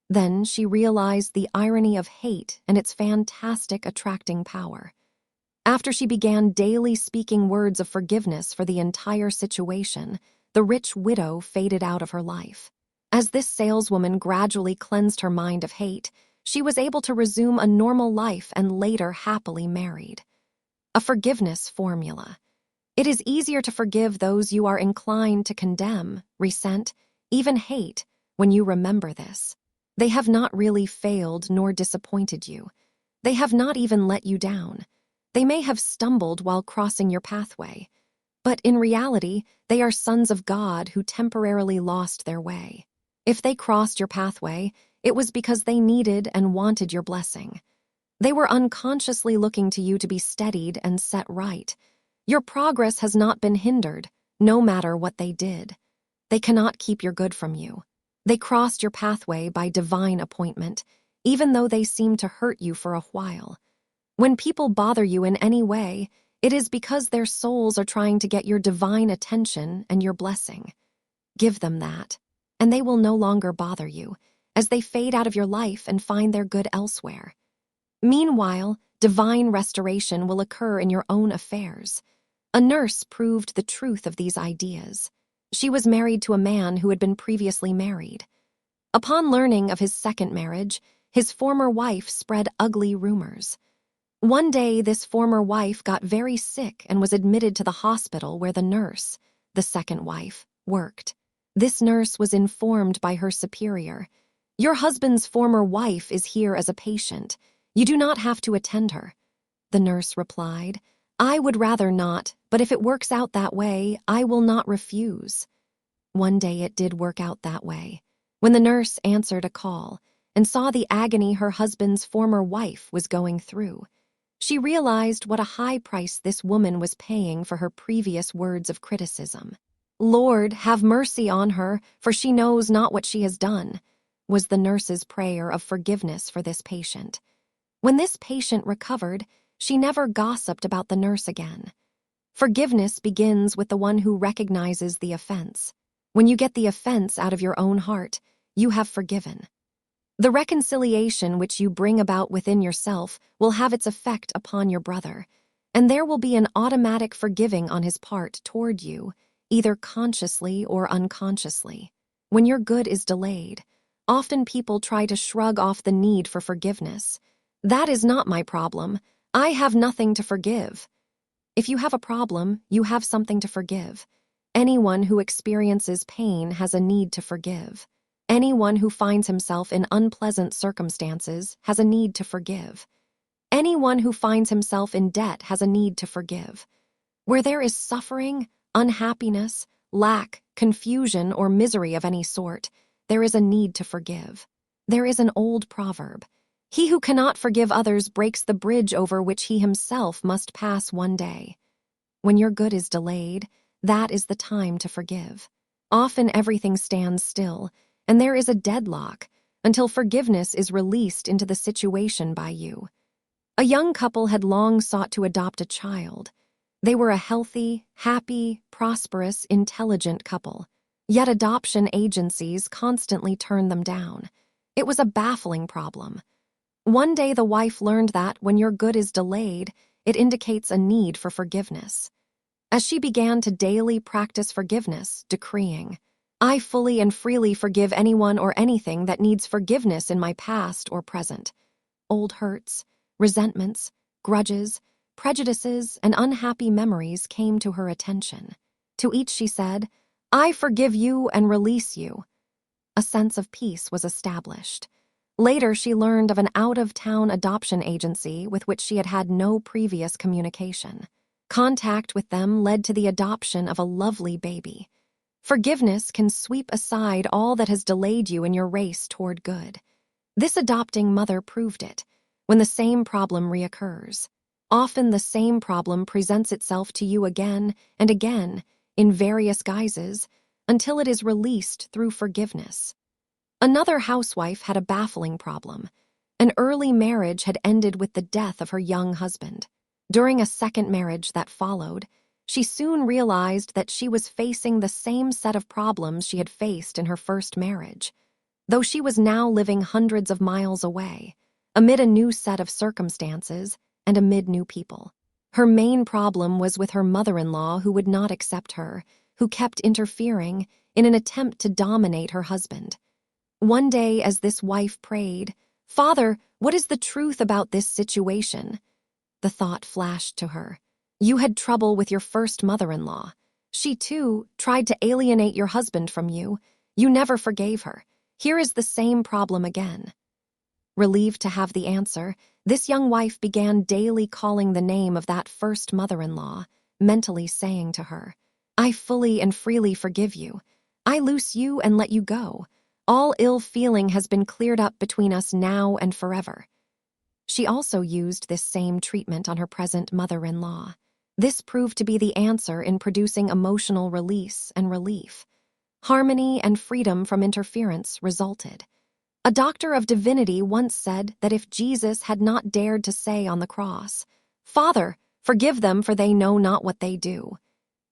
Then she realized the irony of hate and its fantastic attracting power. After she began daily speaking words of forgiveness for the entire situation, the rich widow faded out of her life. As this saleswoman gradually cleansed her mind of hate, she was able to resume a normal life and later happily married. A forgiveness formula. It is easier to forgive those you are inclined to condemn, resent, even hate when you remember this. They have not really failed nor disappointed you. They have not even let you down. They may have stumbled while crossing your pathway, but in reality, they are sons of God who temporarily lost their way. If they crossed your pathway, it was because they needed and wanted your blessing. They were unconsciously looking to you to be steadied and set right. Your progress has not been hindered, no matter what they did. They cannot keep your good from you. They crossed your pathway by divine appointment, even though they seem to hurt you for a while. When people bother you in any way, it is because their souls are trying to get your divine attention and your blessing. Give them that, and they will no longer bother you, as they fade out of your life and find their good elsewhere. Meanwhile, divine restoration will occur in your own affairs. A nurse proved the truth of these ideas. She was married to a man who had been previously married. Upon learning of his second marriage, his former wife spread ugly rumors. One day, this former wife got very sick and was admitted to the hospital where the nurse, the second wife, worked. This nurse was informed by her superior, "Your husband's former wife is here as a patient. You do not have to attend her." The nurse replied, "I would rather not, but if it works out that way, I will not refuse." One day it did work out that way. When the nurse answered a call and saw the agony her husband's former wife was going through, she realized what a high price this woman was paying for her previous words of criticism. "Lord, have mercy on her, for she knows not what she has done," was the nurse's prayer of forgiveness for this patient. When this patient recovered, she never gossiped about the nurse again. Forgiveness begins with the one who recognizes the offense. When you get the offense out of your own heart, you have forgiven. The reconciliation which you bring about within yourself will have its effect upon your brother, and there will be an automatic forgiving on his part toward you, either consciously or unconsciously. When your good is delayed, often people try to shrug off the need for forgiveness. "That is not my problem. I have nothing to forgive." If you have a problem, you have something to forgive. Anyone who experiences pain has a need to forgive. Anyone who finds himself in unpleasant circumstances has a need to forgive. Anyone who finds himself in debt has a need to forgive. Where there is suffering, unhappiness, lack, confusion, or misery of any sort, there is a need to forgive. There is an old proverb, "He who cannot forgive others breaks the bridge over which he himself must pass one day." When your good is delayed, that is the time to forgive. Often everything stands still, and there is a deadlock until forgiveness is released into the situation by you. A young couple had long sought to adopt a child. They were a healthy, happy, prosperous, intelligent couple. Yet adoption agencies constantly turned them down. It was a baffling problem. One day the wife learned that when your good is delayed, it indicates a need for forgiveness. As she began to daily practice forgiveness, decreeing, "I fully and freely forgive anyone or anything that needs forgiveness in my past or present." Old hurts, resentments, grudges, prejudices, and unhappy memories came to her attention. To each she said, "I forgive you and release you." A sense of peace was established. Later, she learned of an out-of-town adoption agency with which she had had no previous communication. Contact with them led to the adoption of a lovely baby. Forgiveness can sweep aside all that has delayed you in your race toward good. This adopting mother proved it. When the same problem reoccurs, often the same problem presents itself to you again and again in various guises until it is released through forgiveness. Another housewife had a baffling problem. An early marriage had ended with the death of her young husband. During a second marriage that followed, she soon realized that she was facing the same set of problems she had faced in her first marriage. Though she was now living hundreds of miles away, amid a new set of circumstances and amid new people. Her main problem was with her mother-in-law who would not accept her, who kept interfering in an attempt to dominate her husband. One day, as this wife prayed, "Father, what is the truth about this situation?" the thought flashed to her. You had trouble with your first mother-in-law. She, too, tried to alienate your husband from you. You never forgave her. Here is the same problem again. Relieved to have the answer, this young wife began daily calling the name of that first mother-in-law, mentally saying to her, "I fully and freely forgive you. I loose you and let you go. All ill feeling has been cleared up between us now and forever." She also used this same treatment on her present mother-in-law. This proved to be the answer in producing emotional release and relief. Harmony and freedom from interference resulted. A doctor of divinity once said that if Jesus had not dared to say on the cross, "Father, forgive them for they know not what they do,"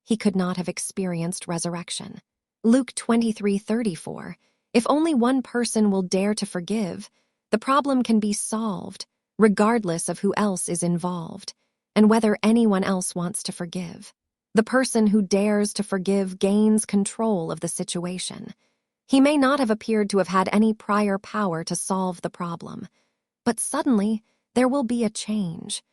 he could not have experienced resurrection. Luke 23:34, if only one person will dare to forgive, the problem can be solved, regardless of who else is involved and whether anyone else wants to forgive. The person who dares to forgive gains control of the situation. He may not have appeared to have had any prior power to solve the problem, but suddenly there will be a change.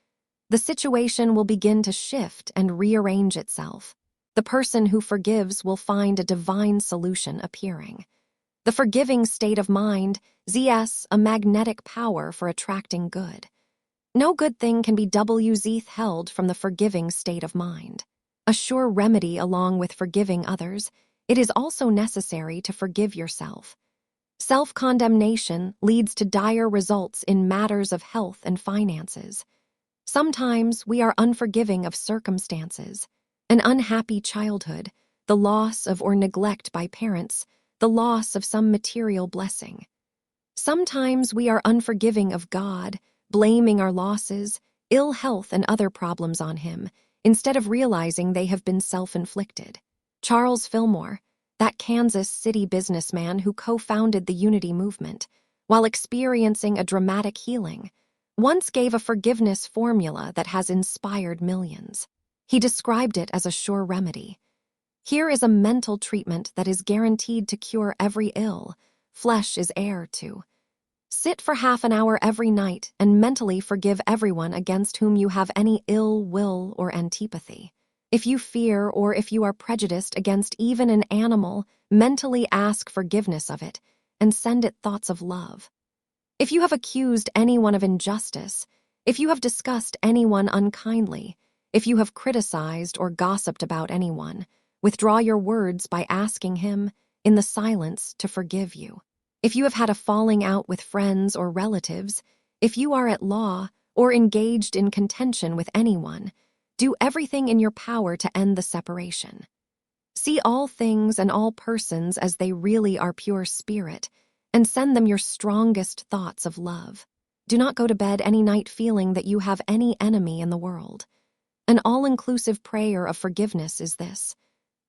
The situation will begin to shift and rearrange itself. The person who forgives will find a divine solution appearing. The forgiving state of mind zs a magnetic power for attracting good. No good thing can be held from the forgiving state of mind. A sure remedy along with forgiving others, it is also necessary to forgive yourself. Self-condemnation leads to dire results in matters of health and finances. Sometimes we are unforgiving of circumstances, an unhappy childhood, the loss of or neglect by parents, the loss of some material blessing. Sometimes we are unforgiving of God, blaming our losses, ill health and other problems on Him, instead of realizing they have been self-inflicted. Charles Fillmore, that Kansas City businessman who co-founded the Unity movement, while experiencing a dramatic healing, once gave a forgiveness formula that has inspired millions. He described it as a sure remedy. Here is a mental treatment that is guaranteed to cure every ill flesh is heir to. Sit for half an hour every night and mentally forgive everyone against whom you have any ill will or antipathy. If you fear or if you are prejudiced against even an animal, mentally ask forgiveness of it and send it thoughts of love. If you have accused anyone of injustice, if you have discussed anyone unkindly, if you have criticized or gossiped about anyone, withdraw your words by asking him, in the silence, to forgive you. If you have had a falling out with friends or relatives, if you are at law or engaged in contention with anyone, do everything in your power to end the separation. See all things and all persons as they really are pure spirit, and send them your strongest thoughts of love. Do not go to bed any night feeling that you have any enemy in the world. An all-inclusive prayer of forgiveness is this: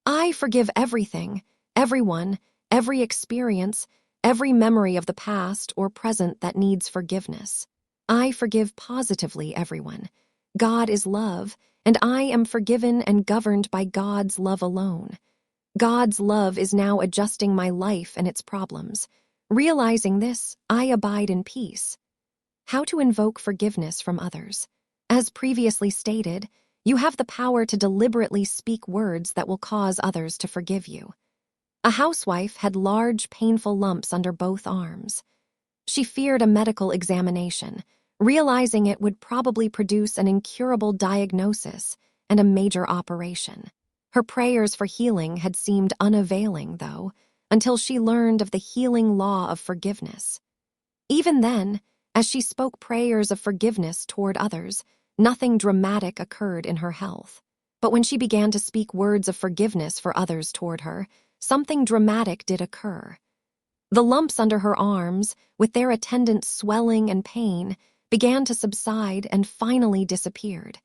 I forgive everything, everyone, every experience, every memory of the past or present that needs forgiveness. I forgive positively everyone. God is love, and I am forgiven and governed by God's love alone. God's love is now adjusting my life and its problems. Realizing this, I abide in peace. How to invoke forgiveness from others. As previously stated, you have the power to deliberately speak words that will cause others to forgive you. A housewife had large, painful lumps under both arms. She feared a medical examination, realizing it would probably produce an incurable diagnosis and a major operation. Her prayers for healing had seemed unavailing, though, until she learned of the healing law of forgiveness. Even then, as she spoke prayers of forgiveness toward others, nothing dramatic occurred in her health. But when she began to speak words of forgiveness for others toward her, something dramatic did occur. The lumps under her arms, with their attendant swelling and pain, began to subside and finally disappeared.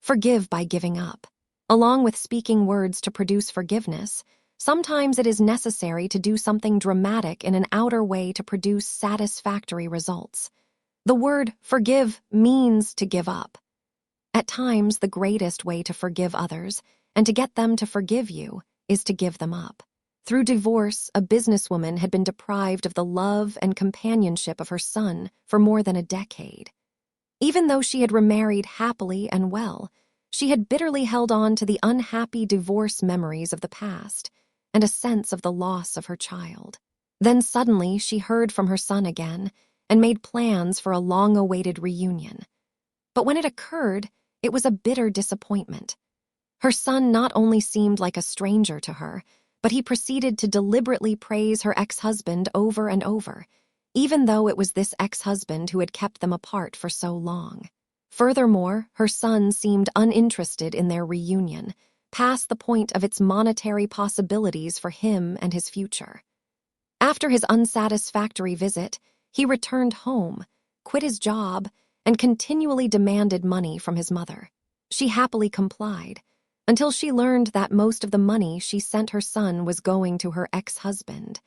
Forgive by giving up. Along with speaking words to produce forgiveness, sometimes it is necessary to do something dramatic in an outer way to produce satisfactory results. The word forgive means to give up. At times, the greatest way to forgive others and to get them to forgive you is to give them up. Through divorce, a businesswoman had been deprived of the love and companionship of her son for more than a decade. Even though she had remarried happily and well, she had bitterly held on to the unhappy divorce memories of the past and a sense of the loss of her child. Then suddenly she heard from her son again and made plans for a long-awaited reunion. But when it occurred, it was a bitter disappointment. Her son not only seemed like a stranger to her, but he proceeded to deliberately praise her ex-husband over and over, even though it was this ex-husband who had kept them apart for so long. Furthermore, her son seemed uninterested in their reunion, past the point of its monetary possibilities for him and his future. After his unsatisfactory visit, he returned home, quit his job, and continually demanded money from his mother. She happily complied, until she learned that most of the money she sent her son was going to her ex-husband,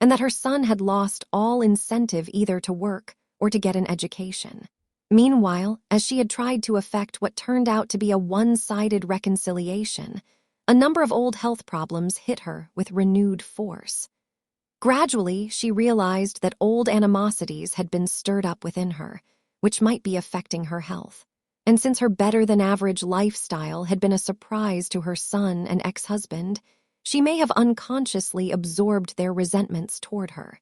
and that her son had lost all incentive either to work or to get an education. Meanwhile, as she had tried to effect what turned out to be a one-sided reconciliation, a number of old health problems hit her with renewed force. Gradually, she realized that old animosities had been stirred up within her, which might be affecting her health. And since her better-than-average lifestyle had been a surprise to her son and ex-husband, she may have unconsciously absorbed their resentments toward her.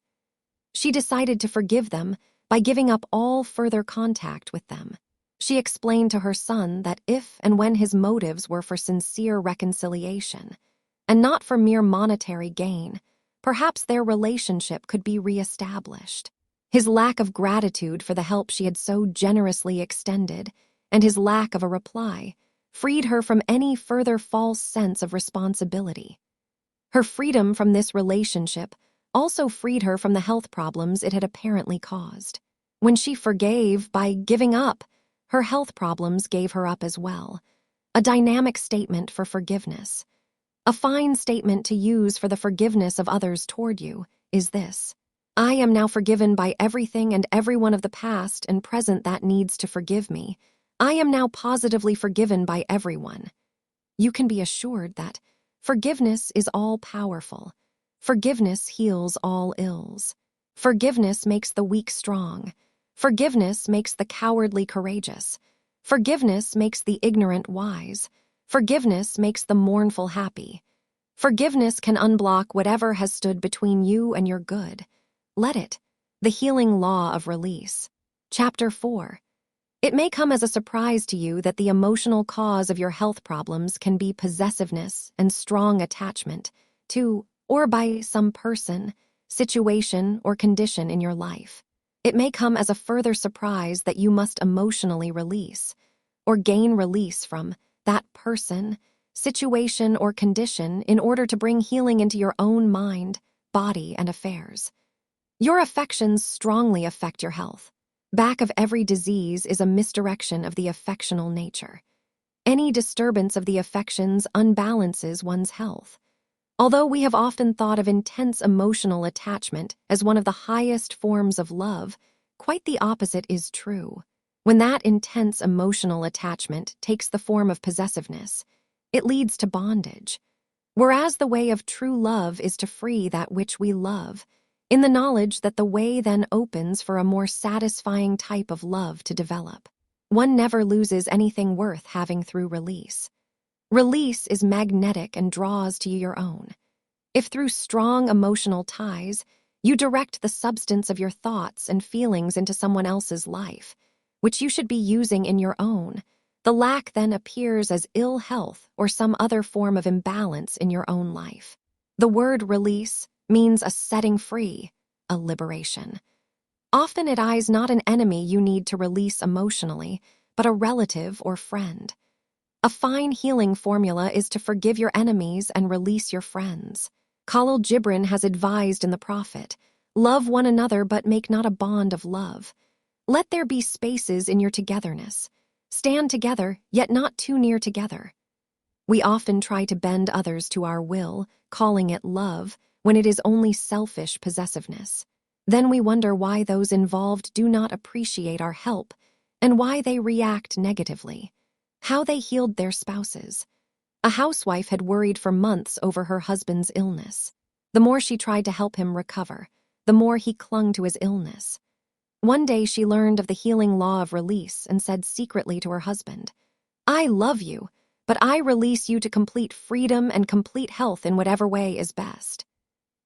She decided to forgive them by giving up all further contact with them. She explained to her son that if and when his motives were for sincere reconciliation, and not for mere monetary gain, perhaps their relationship could be reestablished. His lack of gratitude for the help she had so generously extended, and his lack of a reply, freed her from any further false sense of responsibility. Her freedom from this relationship also freed her from the health problems it had apparently caused. When she forgave by giving up, her health problems gave her up as well. A dynamic statement for forgiveness. A fine statement to use for the forgiveness of others toward you is this: I am now forgiven by everything and everyone of the past and present that needs to forgive me. I am now positively forgiven by everyone. You can be assured that forgiveness is all-powerful. Forgiveness heals all ills. Forgiveness makes the weak strong. Forgiveness makes the cowardly courageous. Forgiveness makes the ignorant wise. Forgiveness makes the mournful happy. Forgiveness can unblock whatever has stood between you and your good. Let it. The healing law of release. Chapter 4. It may come as a surprise to you that the emotional cause of your health problems can be possessiveness and strong attachment to or by some person, situation, or condition in your life. It may come as a further surprise that you must emotionally release or gain release from that person, situation, or condition in order to bring healing into your own mind, body, and affairs. Your affections strongly affect your health. Back of every disease is a misdirection of the affectional nature. Any disturbance of the affections unbalances one's health. Although we have often thought of intense emotional attachment as one of the highest forms of love, quite the opposite is true. When that intense emotional attachment takes the form of possessiveness, it leads to bondage. Whereas the way of true love is to free that which we love, in the knowledge that the way then opens for a more satisfying type of love to develop. One never loses anything worth having through release. Release is magnetic and draws to you your own. If through strong emotional ties, you direct the substance of your thoughts and feelings into someone else's life, which you should be using in your own, the lack then appears as ill health or some other form of imbalance in your own life. The word release means a setting free, a liberation. Often it is not an enemy you need to release emotionally, but a relative or friend. A fine healing formula is to forgive your enemies and release your friends. Khalil Gibran has advised in The Prophet, love one another but make not a bond of love. Let there be spaces in your togetherness. Stand together, yet not too near together. We often try to bend others to our will, calling it love, when it is only selfish possessiveness. Then we wonder why those involved do not appreciate our help and why they react negatively. How they healed their spouses. A housewife had worried for months over her husband's illness. The more she tried to help him recover, the more he clung to his illness. One day she learned of the healing law of release and said secretly to her husband, I love you, but I release you to complete freedom and complete health in whatever way is best.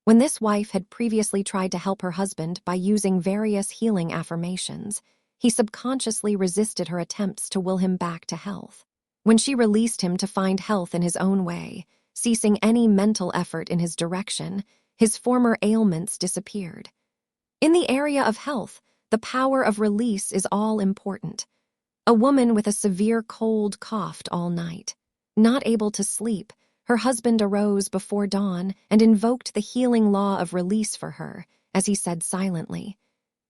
When this wife had previously tried to help her husband by using various healing affirmations, he subconsciously resisted her attempts to will him back to health. When she released him to find health in his own way, ceasing any mental effort in his direction, his former ailments disappeared. In the area of health, the power of release is all important. A woman with a severe cold coughed all night. Not able to sleep, her husband arose before dawn and invoked the healing law of release for her, as he said silently,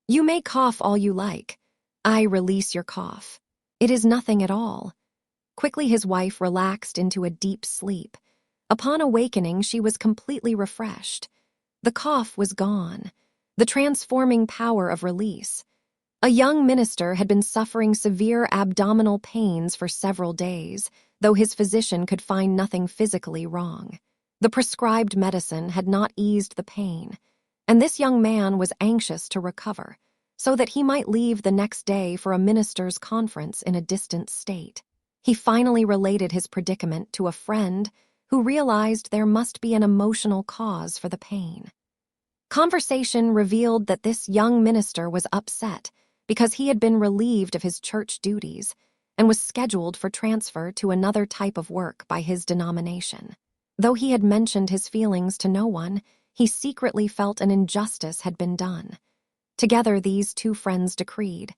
You may cough all you like. I release your cough. It is nothing at all. Quickly his wife relaxed into a deep sleep. Upon awakening, she was completely refreshed. The cough was gone. The transforming power of release. A young minister had been suffering severe abdominal pains for several days, though his physician could find nothing physically wrong. The prescribed medicine had not eased the pain, and this young man was anxious to recover, so that he might leave the next day for a ministers' conference in a distant state. He finally related his predicament to a friend who realized there must be an emotional cause for the pain. Conversation revealed that this young minister was upset because he had been relieved of his church duties and was scheduled for transfer to another type of work by his denomination. Though he had mentioned his feelings to no one, he secretly felt an injustice had been done. Together, these two friends decreed,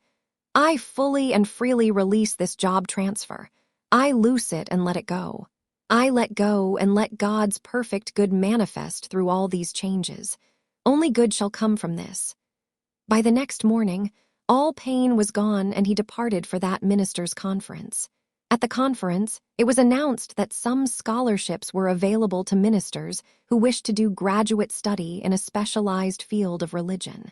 "I fully and freely release this job transfer. I loose it and let it go. I let go and let God's perfect good manifest through all these changes. Only good shall come from this." By the next morning, all pain was gone and he departed for that minister's conference. At the conference, it was announced that some scholarships were available to ministers who wished to do graduate study in a specialized field of religion.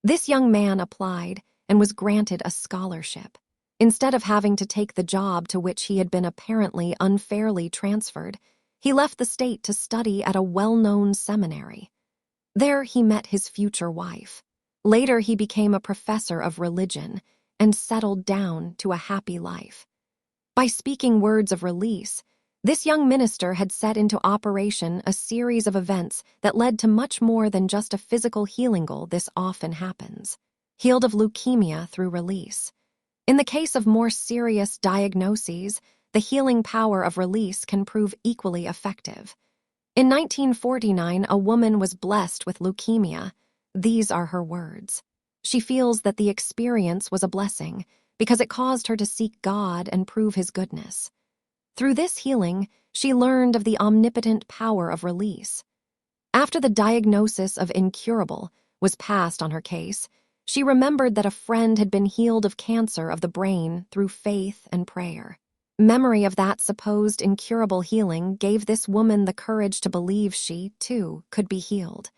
This young man applied and was granted a scholarship. Instead of having to take the job to which he had been apparently unfairly transferred, he left the state to study at a well-known seminary. There he met his future wife. Later he became a professor of religion and settled down to a happy life. By speaking words of release, this young minister had set into operation a series of events that led to much more than just a physical healing goal. This often happens. Healed of leukemia through release. In the case of more serious diagnoses, the healing power of release can prove equally effective. In 1949, a woman was blessed with leukemia. These are her words. She feels that the experience was a blessing because it caused her to seek God and prove His goodness. Through this healing, she learned of the omnipotent power of release. After the diagnosis of incurable was passed on her case, she remembered that a friend had been healed of cancer of the brain through faith and prayer. Memory of that supposed incurable healing gave this woman the courage to believe she, too, could be healed.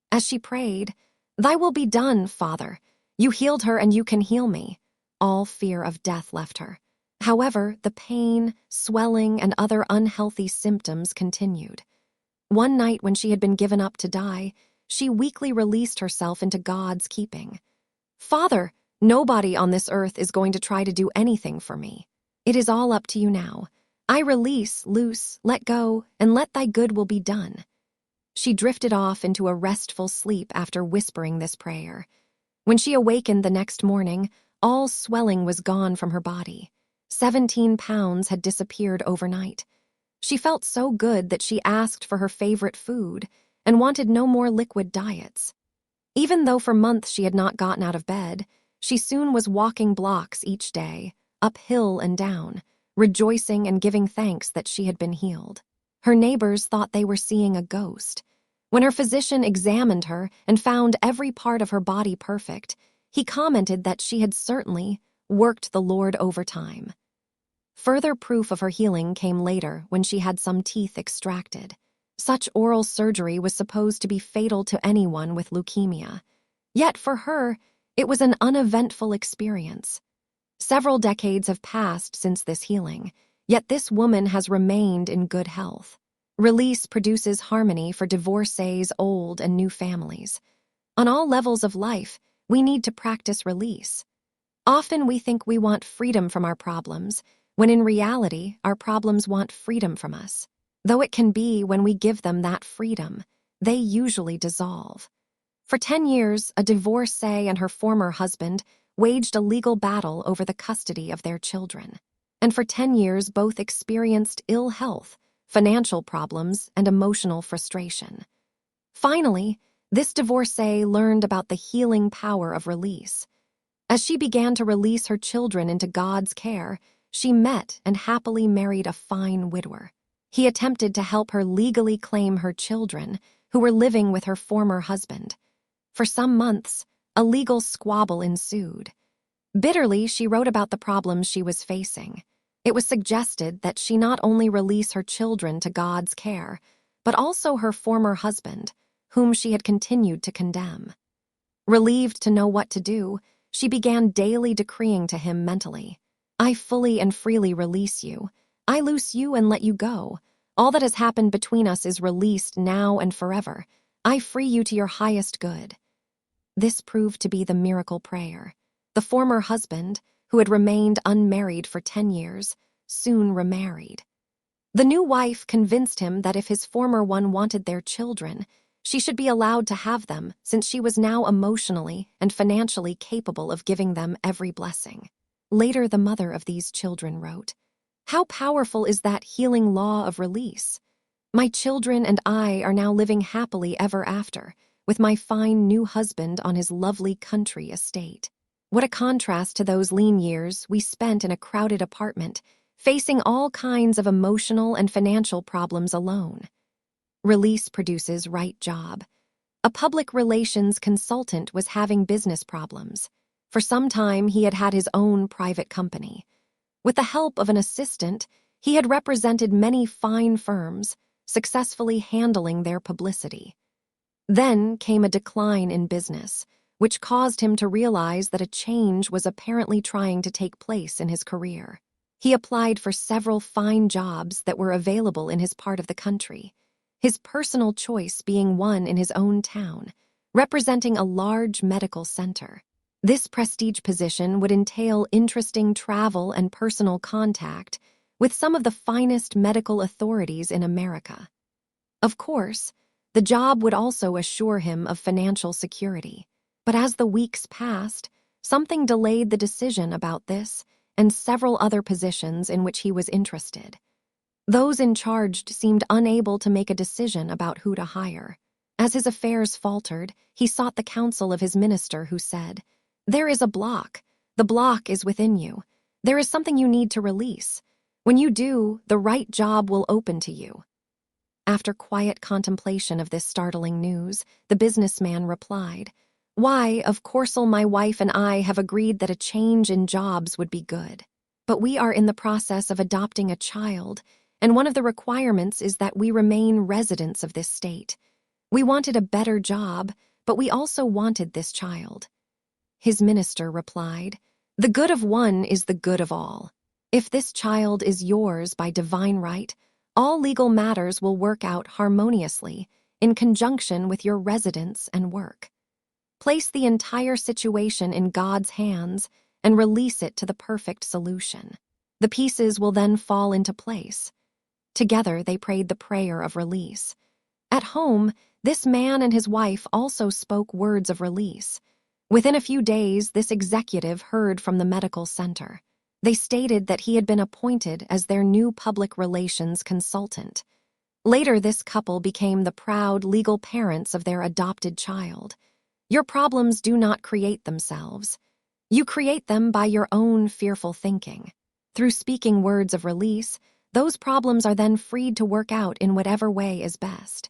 As she prayed, "Thy will be done, Father. You healed her and you can heal me." All fear of death left her. However, the pain, swelling, and other unhealthy symptoms continued. One night when she had been given up to die, she weakly released herself into God's keeping. "Father, nobody on this earth is going to try to do anything for me. It is all up to you now. I release, loose, let go, and let thy good will be done." She drifted off into a restful sleep after whispering this prayer. When she awakened the next morning, all swelling was gone from her body. 17 pounds had disappeared overnight. She felt so good that she asked for her favorite food and wanted no more liquid diets. Even though for months she had not gotten out of bed, she soon was walking blocks each day, uphill and down, rejoicing and giving thanks that she had been healed. Her neighbors thought they were seeing a ghost. When her physician examined her and found every part of her body perfect, he commented that she had certainly worked the Lord overtime. Further proof of her healing came later when she had some teeth extracted. Such oral surgery was supposed to be fatal to anyone with leukemia. Yet for her, it was an uneventful experience. Several decades have passed since this healing, yet this woman has remained in good health. Release produces harmony for divorcees, old and new families. On all levels of life, we need to practice release. Often we think we want freedom from our problems, when in reality, our problems want freedom from us. Though it can be when we give them that freedom, they usually dissolve. For 10 years, a divorcee and her former husband waged a legal battle over the custody of their children. And for 10 years, both experienced ill health, financial problems, and emotional frustration. Finally, this divorcee learned about the healing power of release. As she began to release her children into God's care, she met and happily married a fine widower. He attempted to help her legally claim her children, who were living with her former husband. For some months, a legal squabble ensued. Bitterly, she wrote about the problems she was facing. It was suggested that she not only release her children to God's care, but also her former husband, whom she had continued to condemn. Relieved to know what to do, she began daily decreeing to him mentally, "I fully and freely release you. I loose you and let you go. All that has happened between us is released now and forever. I free you to your highest good." This proved to be the miracle prayer. The former husband, who had remained unmarried for 10 years, soon remarried. The new wife convinced him that if his former one wanted their children, she should be allowed to have them, since she was now emotionally and financially capable of giving them every blessing. Later, the mother of these children wrote, "How powerful is that healing law of release? My children and I are now living happily ever after, with my fine new husband on his lovely country estate." What a contrast to those lean years we spent in a crowded apartment, facing all kinds of emotional and financial problems alone. Release produces right job. A public relations consultant was having business problems. For some time, he had had his own private company. With the help of an assistant, he had represented many fine firms, successfully handling their publicity. Then came a decline in business, which caused him to realize that a change was apparently trying to take place in his career. He applied for several fine jobs that were available in his part of the country, his personal choice being one in his own town, representing a large medical center. This prestige position would entail interesting travel and personal contact with some of the finest medical authorities in America. Of course, the job would also assure him of financial security. But as the weeks passed, something delayed the decision about this and several other positions in which he was interested. Those in charge seemed unable to make a decision about who to hire. As his affairs faltered, he sought the counsel of his minister, who said, "There is a block. The block is within you. There is something you need to release. When you do, the right job will open to you." After quiet contemplation of this startling news, the businessman replied, "Why, of course, my wife and I have agreed that a change in jobs would be good. But we are in the process of adopting a child, and one of the requirements is that we remain residents of this state. We wanted a better job, but we also wanted this child." His minister replied, "The good of one is the good of all. If this child is yours by divine right, all legal matters will work out harmoniously in conjunction with your residence and work. Place the entire situation in God's hands and release it to the perfect solution. The pieces will then fall into place." Together, they prayed the prayer of release. At home, this man and his wife also spoke words of release. Within a few days, this executive heard from the medical center. They stated that he had been appointed as their new public relations consultant. Later, this couple became the proud legal parents of their adopted child. Your problems do not create themselves. You create them by your own fearful thinking. Through speaking words of release, those problems are then freed to work out in whatever way is best.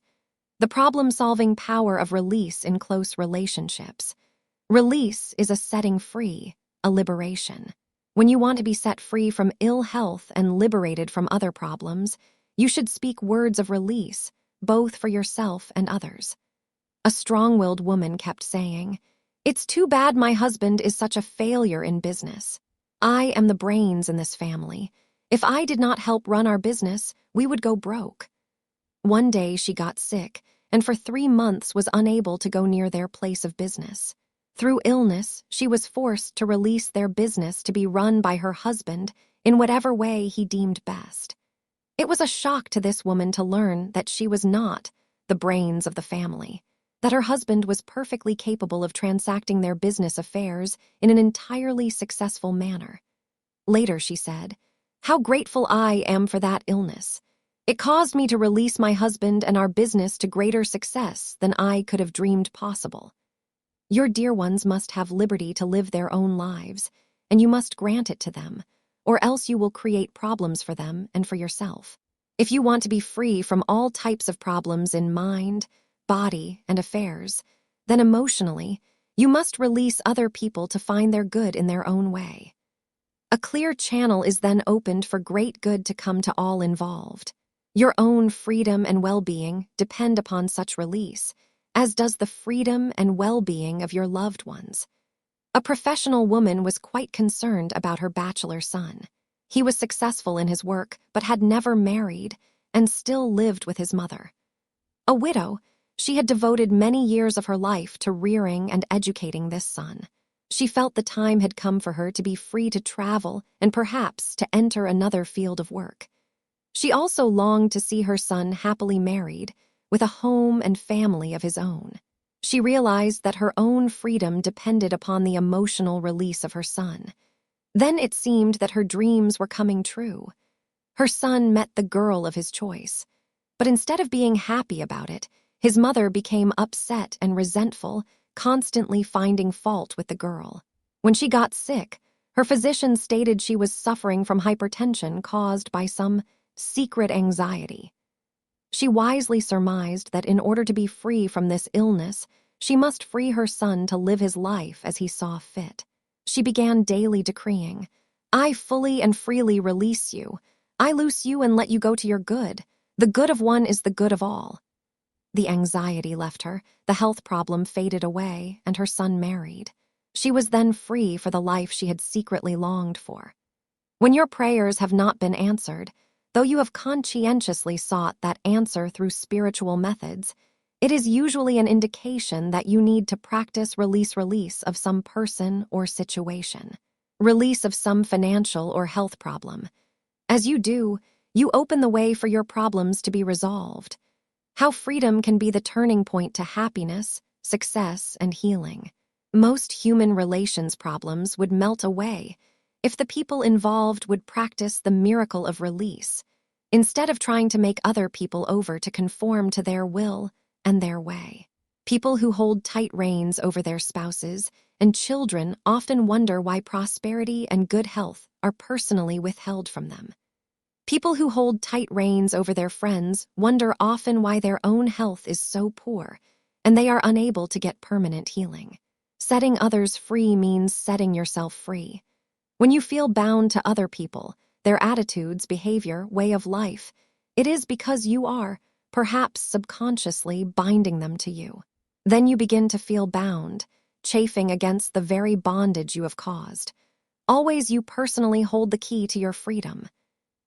The problem-solving power of release in close relationships. Release is a setting free, a liberation. When you want to be set free from ill health and liberated from other problems, you should speak words of release, both for yourself and others. A strong-willed woman kept saying, "It's too bad my husband is such a failure in business. I am the brains in this family. If I did not help run our business, we would go broke." One day she got sick, and for 3 months was unable to go near their place of business. Through illness, she was forced to release their business to be run by her husband in whatever way he deemed best. It was a shock to this woman to learn that she was not the brains of the family, that her husband was perfectly capable of transacting their business affairs in an entirely successful manner. Later she said, "How grateful I am for that illness. It caused me to release my husband and our business to greater success than I could have dreamed possible." Your dear ones must have liberty to live their own lives, and you must grant it to them, or else you will create problems for them and for yourself. If you want to be free from all types of problems in mind, body, and affairs, then emotionally, you must release other people to find their good in their own way. A clear channel is then opened for great good to come to all involved. Your own freedom and well-being depend upon such release, as does the freedom and well-being of your loved ones. A professional woman was quite concerned about her bachelor son. He was successful in his work, but had never married and still lived with his mother. A widow, she had devoted many years of her life to rearing and educating this son. She felt the time had come for her to be free to travel and perhaps to enter another field of work. She also longed to see her son happily married, with a home and family of his own. She realized that her own freedom depended upon the emotional release of her son. Then it seemed that her dreams were coming true. Her son met the girl of his choice. But instead of being happy about it, his mother became upset and resentful, constantly finding fault with the girl. When she got sick, her physician stated she was suffering from hypertension caused by some secret anxiety. She wisely surmised that in order to be free from this illness, she must free her son to live his life as he saw fit. She began daily decreeing, "I fully and freely release you. I loose you and let you go to your good. The good of one is the good of all." The anxiety left her, the health problem faded away, and her son married. She was then free for the life she had secretly longed for. When your prayers have not been answered, though you have conscientiously sought that answer through spiritual methods, it is usually an indication that you need to practice release of some person or situation, release of some financial or health problem. As you do, you open the way for your problems to be resolved. How freedom can be the turning point to happiness, success, and healing. Most human relations problems would melt away if the people involved would practice the miracle of release, instead of trying to make other people over to conform to their will and their way. People who hold tight reins over their spouses and children often wonder why prosperity and good health are personally withheld from them. People who hold tight reins over their friends wonder often why their own health is so poor, and they are unable to get permanent healing. Setting others free means setting yourself free. When you feel bound to other people, their attitudes, behavior, way of life, it is because you are, perhaps subconsciously, binding them to you. Then you begin to feel bound, chafing against the very bondage you have caused. Always you personally hold the key to your freedom.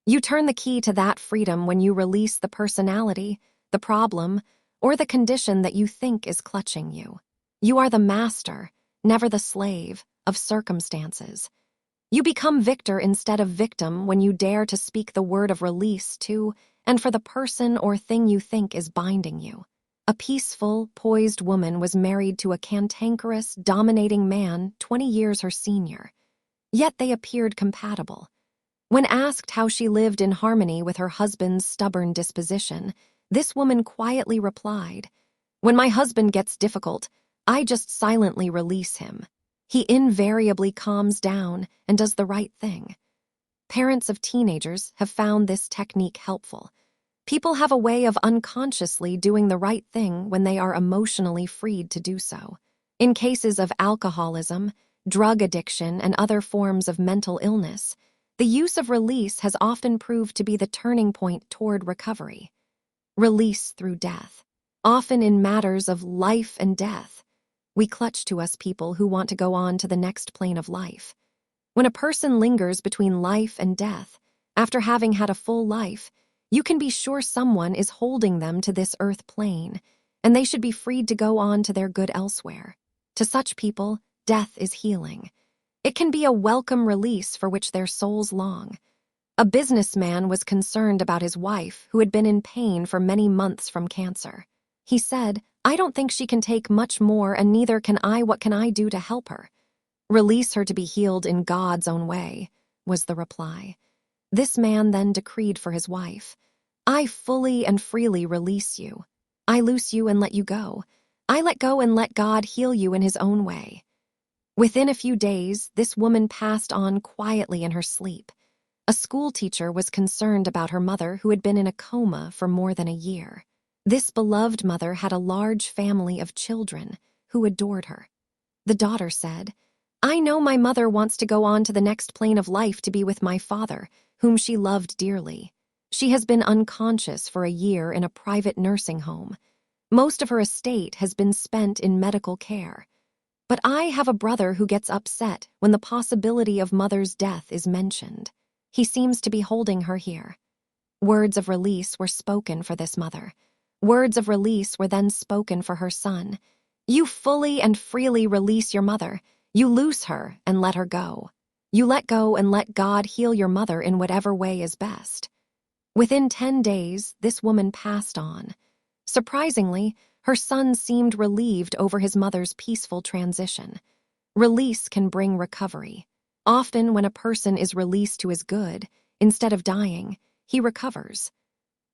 You turn the key to that freedom when you release the personality, the problem, or the condition that you think is clutching you. You are the master, never the slave, of circumstances. You become victor instead of victim when you dare to speak the word of release to and for the person or thing you think is binding you. A peaceful, poised woman was married to a cantankerous, dominating man 20 years her senior. Yet they appeared compatible. When asked how she lived in harmony with her husband's stubborn disposition, this woman quietly replied, "When my husband gets difficult, I just silently release him. He invariably calms down and does the right thing." Parents of teenagers have found this technique helpful. People have a way of unconsciously doing the right thing when they are emotionally freed to do so. In cases of alcoholism, drug addiction, and other forms of mental illness, the use of release has often proved to be the turning point toward recovery. Release through death. Often in matters of life and death, we clutch to us people who want to go on to the next plane of life. When a person lingers between life and death, after having had a full life, you can be sure someone is holding them to this earth plane, and they should be freed to go on to their good elsewhere. To such people, death is healing. It can be a welcome release for which their souls long. A businessman was concerned about his wife, who had been in pain for many months from cancer. He said, "I don't think she can take much more, and neither can I. What can I do to help her?" "Release her to be healed in God's own way," was the reply. This man then decreed for his wife, "I fully and freely release you. I loose you and let you go. I let go and let God heal you in his own way." Within a few days, this woman passed on quietly in her sleep. A school teacher was concerned about her mother, who had been in a coma for more than a year. This beloved mother had a large family of children who adored her. The daughter said, "I know my mother wants to go on to the next plane of life to be with my father, whom she loved dearly. She has been unconscious for a year in a private nursing home. Most of her estate has been spent in medical care. But I have a brother who gets upset when the possibility of mother's death is mentioned. He seems to be holding her here. Words of release were spoken for this mother. Words of release were then spoken for her son. You fully and freely release your mother. You loose her and let her go. You let go and let God heal your mother in whatever way is best. Within 10 days, this woman passed on. Surprisingly, her son seemed relieved over his mother's peaceful transition. Release can bring recovery. Often when a person is released to his good, instead of dying, he recovers.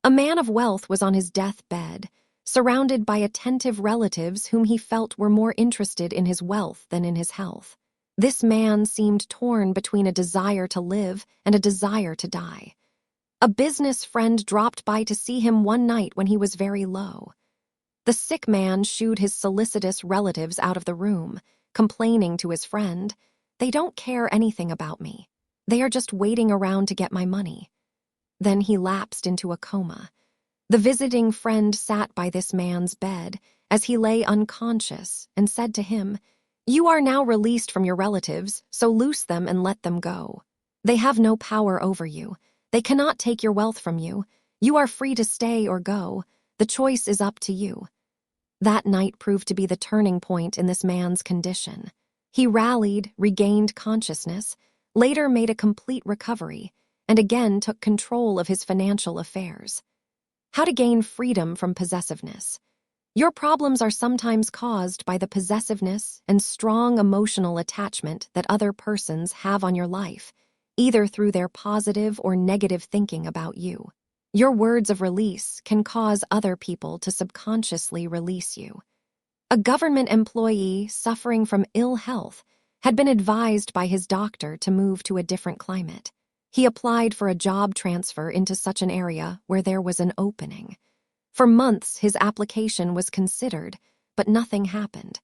A man of wealth was on his deathbed, surrounded by attentive relatives whom he felt were more interested in his wealth than in his health. This man seemed torn between a desire to live and a desire to die. A business friend dropped by to see him one night when he was very low. The sick man shooed his solicitous relatives out of the room, complaining to his friend, "They don't care anything about me. They are just waiting around to get my money." Then he lapsed into a coma. The visiting friend sat by this man's bed as he lay unconscious and said to him, "You are now released from your relatives, so loose them and let them go. They have no power over you. They cannot take your wealth from you. You are free to stay or go. The choice is up to you." That night proved to be the turning point in this man's condition. He rallied, regained consciousness, later made a complete recovery, and again took control of his financial affairs. How to gain freedom from possessiveness. Your problems are sometimes caused by the possessiveness and strong emotional attachment that other persons have on your life, either through their positive or negative thinking about you. Your words of release can cause other people to subconsciously release you. A government employee suffering from ill health had been advised by his doctor to move to a different climate. He applied for a job transfer into such an area where there was an opening. For months, his application was considered, but nothing happened.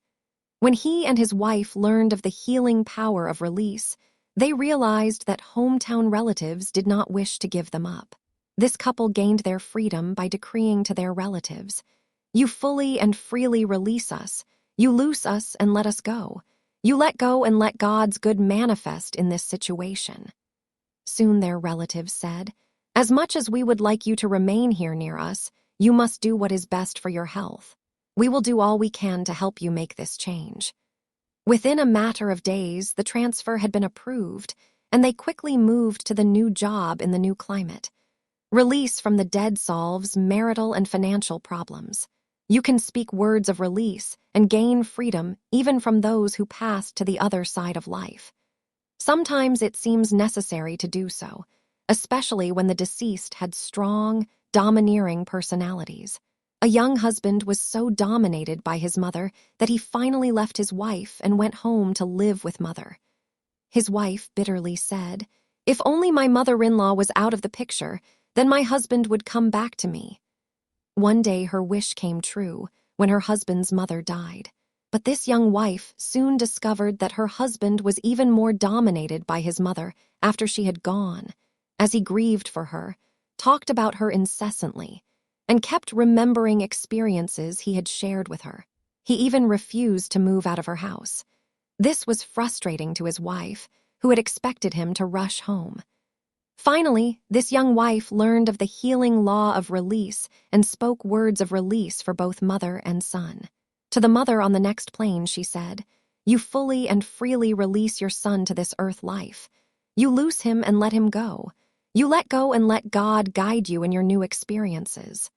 When he and his wife learned of the healing power of release, they realized that hometown relatives did not wish to give them up. This couple gained their freedom by decreeing to their relatives, "You fully and freely release us. You loose us and let us go. You let go and let God's good manifest in this situation." Soon their relatives said, "As much as we would like you to remain here near us, you must do what is best for your health. We will do all we can to help you make this change." Within a matter of days, the transfer had been approved, and they quickly moved to the new job in the new climate. Release from the dead solves marital and financial problems. You can speak words of release and gain freedom even from those who passed to the other side of life. Sometimes it seems necessary to do so, especially when the deceased had strong, domineering personalities. A young husband was so dominated by his mother that he finally left his wife and went home to live with mother. His wife bitterly said, "If only my mother-in-law was out of the picture, then my husband would come back to me." One day her wish came true when her husband's mother died. But this young wife soon discovered that her husband was even more dominated by his mother after she had gone, as he grieved for her, talked about her incessantly, and kept remembering experiences he had shared with her. He even refused to move out of her house. This was frustrating to his wife, who had expected him to rush home. Finally, this young wife learned of the healing law of release and spoke words of release for both mother and son. To the mother on the next plane, she said, "You fully and freely release your son to this earth life. You loose him and let him go. You let go and let God guide you in your new experiences."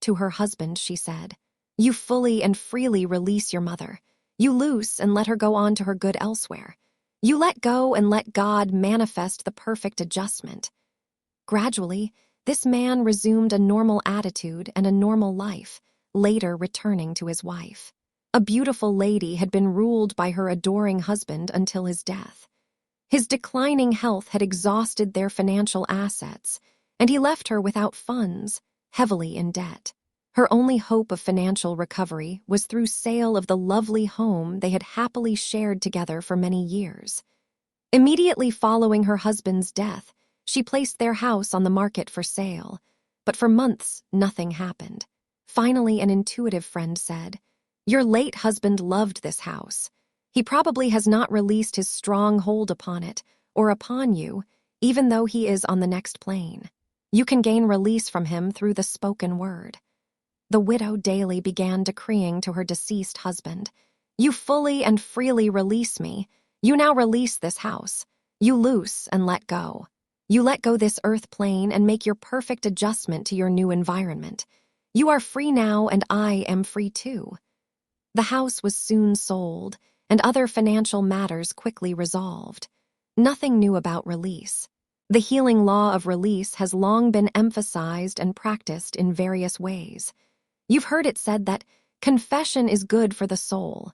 To her husband, she said, "You fully and freely release your mother. You loose and let her go on to her good elsewhere. You let go and let God manifest the perfect adjustment." Gradually, this man resumed a normal attitude and a normal life, later returning to his wife. A beautiful lady had been ruled by her adoring husband until his death. His declining health had exhausted their financial assets, and he left her without funds, heavily in debt. Her only hope of financial recovery was through sale of the lovely home they had happily shared together for many years. Immediately following her husband's death, she placed their house on the market for sale, but for months nothing happened. Finally, an intuitive friend said, "Your late husband loved this house. He probably has not released his strong hold upon it or upon you, even though he is on the next plane. You can gain release from him through the spoken word. The widow daily began decreeing to her deceased husband, "You fully and freely release me. You now release this house. You loose and let go. You let go this earth plane and make your perfect adjustment to your new environment. You are free now, and I am free too." The house was soon sold, and other financial matters quickly resolved. Nothing new about release. The healing law of release has long been emphasized and practiced in various ways. You've heard it said that confession is good for the soul.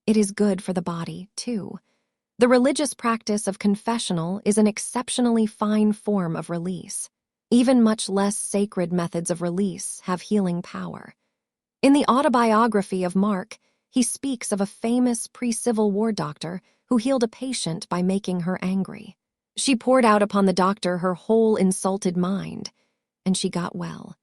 It is good for the body, too. The religious practice of confessional is an exceptionally fine form of release. Even much less sacred methods of release have healing power. In the autobiography of Mark, he speaks of a famous pre-Civil War doctor who healed a patient by making her angry. She poured out upon the doctor her whole insulted mind, and she got well.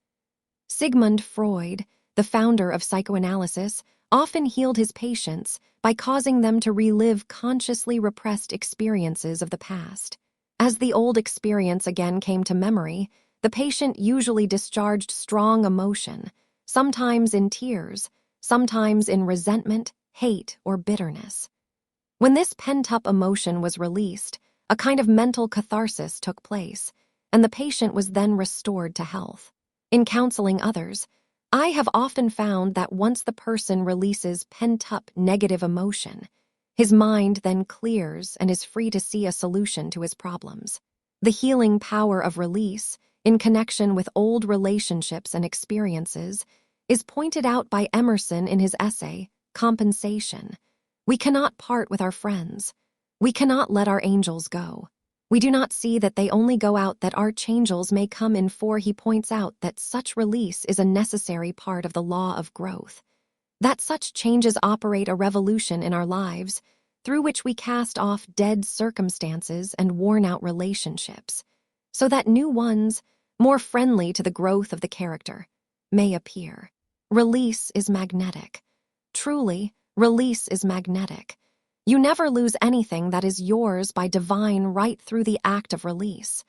Sigmund Freud, the founder of psychoanalysis, often healed his patients by causing them to relive consciously repressed experiences of the past. As the old experience again came to memory, the patient usually discharged strong emotion, sometimes in tears, sometimes in resentment, hate, or bitterness. When this pent-up emotion was released, a kind of mental catharsis took place, and the patient was then restored to health. In counseling others, I have often found that once the person releases pent-up negative emotion, his mind then clears and is free to see a solution to his problems. The healing power of release, in connection with old relationships and experiences, is pointed out by Emerson in his essay, Compensation. We cannot part with our friends. We cannot let our angels go. We do not see that they only go out that archangels may come in, for he points out that such release is a necessary part of the law of growth, that such changes operate a revolution in our lives, through which we cast off dead circumstances and worn-out relationships, so that new ones, more friendly to the growth of the character, may appear. Release is magnetic. Truly, release is magnetic. You never lose anything that is yours by divine right through the act of release.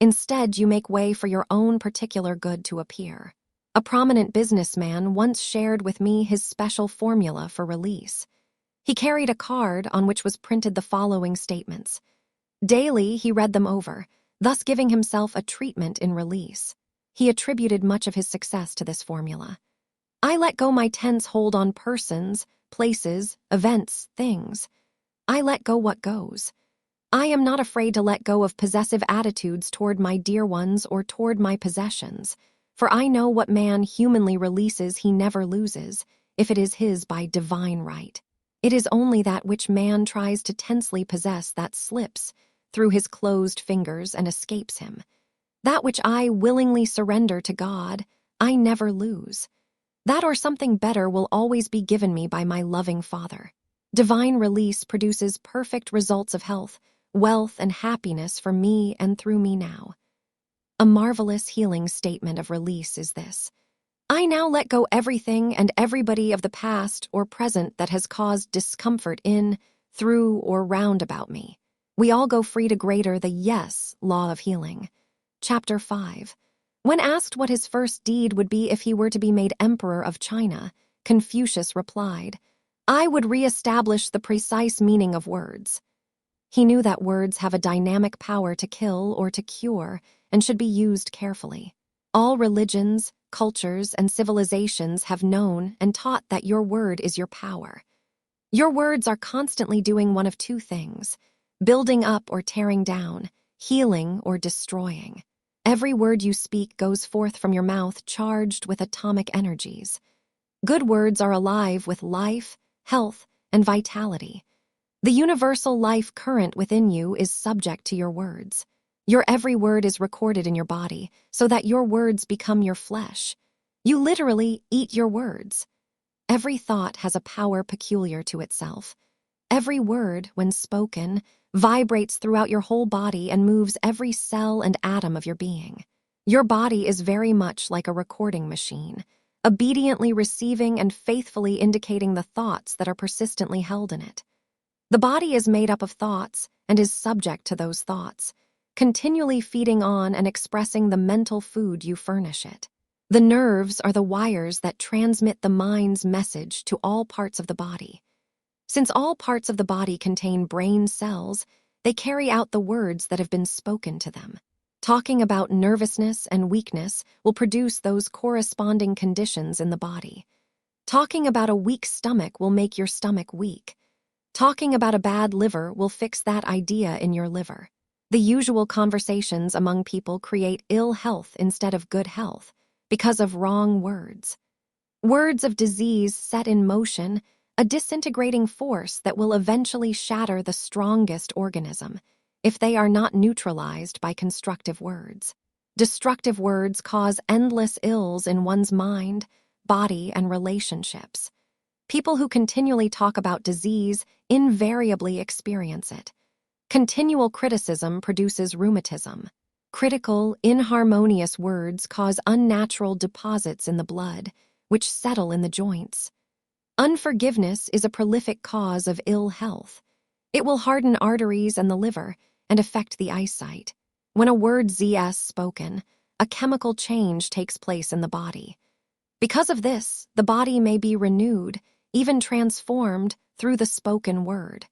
Instead, you make way for your own particular good to appear. A prominent businessman once shared with me his special formula for release. He carried a card on which was printed the following statements. Daily, he read them over, thus giving himself a treatment in release. He attributed much of his success to this formula. I let go my tense hold on persons, places, events, things. I let go what goes. I am not afraid to let go of possessive attitudes toward my dear ones or toward my possessions, for I know what man humanly releases he never loses, if it is his by divine right. It is only that which man tries to tensely possess that slips through his closed fingers and escapes him. That which I willingly surrender to God, I never lose. That or something better will always be given me by my loving Father. Divine release produces perfect results of health, wealth, and happiness for me and through me now. A marvelous healing statement of release is this. I now let go everything and everybody of the past or present that has caused discomfort in, through, or round about me. We all go free to greater the yes law of healing. Chapter 5. When asked what his first deed would be if he were to be made emperor of China, Confucius replied, I would re-establish the precise meaning of words. He knew that words have a dynamic power to kill or to cure and should be used carefully. All religions, cultures, and civilizations have known and taught that your word is your power. Your words are constantly doing one of two things, building up or tearing down, healing or destroying. Every word you speak goes forth from your mouth charged with atomic energies. Good words are alive with life, health, and vitality. The universal life current within you is subject to your words. Your every word is recorded in your body, so that your words become your flesh. You literally eat your words. Every thought has a power peculiar to itself. Every word, when spoken, vibrates throughout your whole body and moves every cell and atom of your being. Your body is very much like a recording machine, obediently receiving and faithfully indicating the thoughts that are persistently held in it. The body is made up of thoughts and is subject to those thoughts, continually feeding on and expressing the mental food you furnish it. The nerves are the wires that transmit the mind's message to all parts of the body. Since all parts of the body contain brain cells, they carry out the words that have been spoken to them. Talking about nervousness and weakness will produce those corresponding conditions in the body. Talking about a weak stomach will make your stomach weak. Talking about a bad liver will fix that idea in your liver. The usual conversations among people create ill health instead of good health because of wrong words. Words of disease set in motion a disintegrating force that will eventually shatter the strongest organism if they are not neutralized by constructive words. Destructive words cause endless ills in one's mind, body, and relationships. People who continually talk about disease invariably experience it. Continual criticism produces rheumatism. Critical, inharmonious words cause unnatural deposits in the blood, which settle in the joints. Unforgiveness is a prolific cause of ill health. It will harden arteries and the liver and affect the eyesight. When a word is spoken, a chemical change takes place in the body. Because of this, the body may be renewed, even transformed, through the spoken word.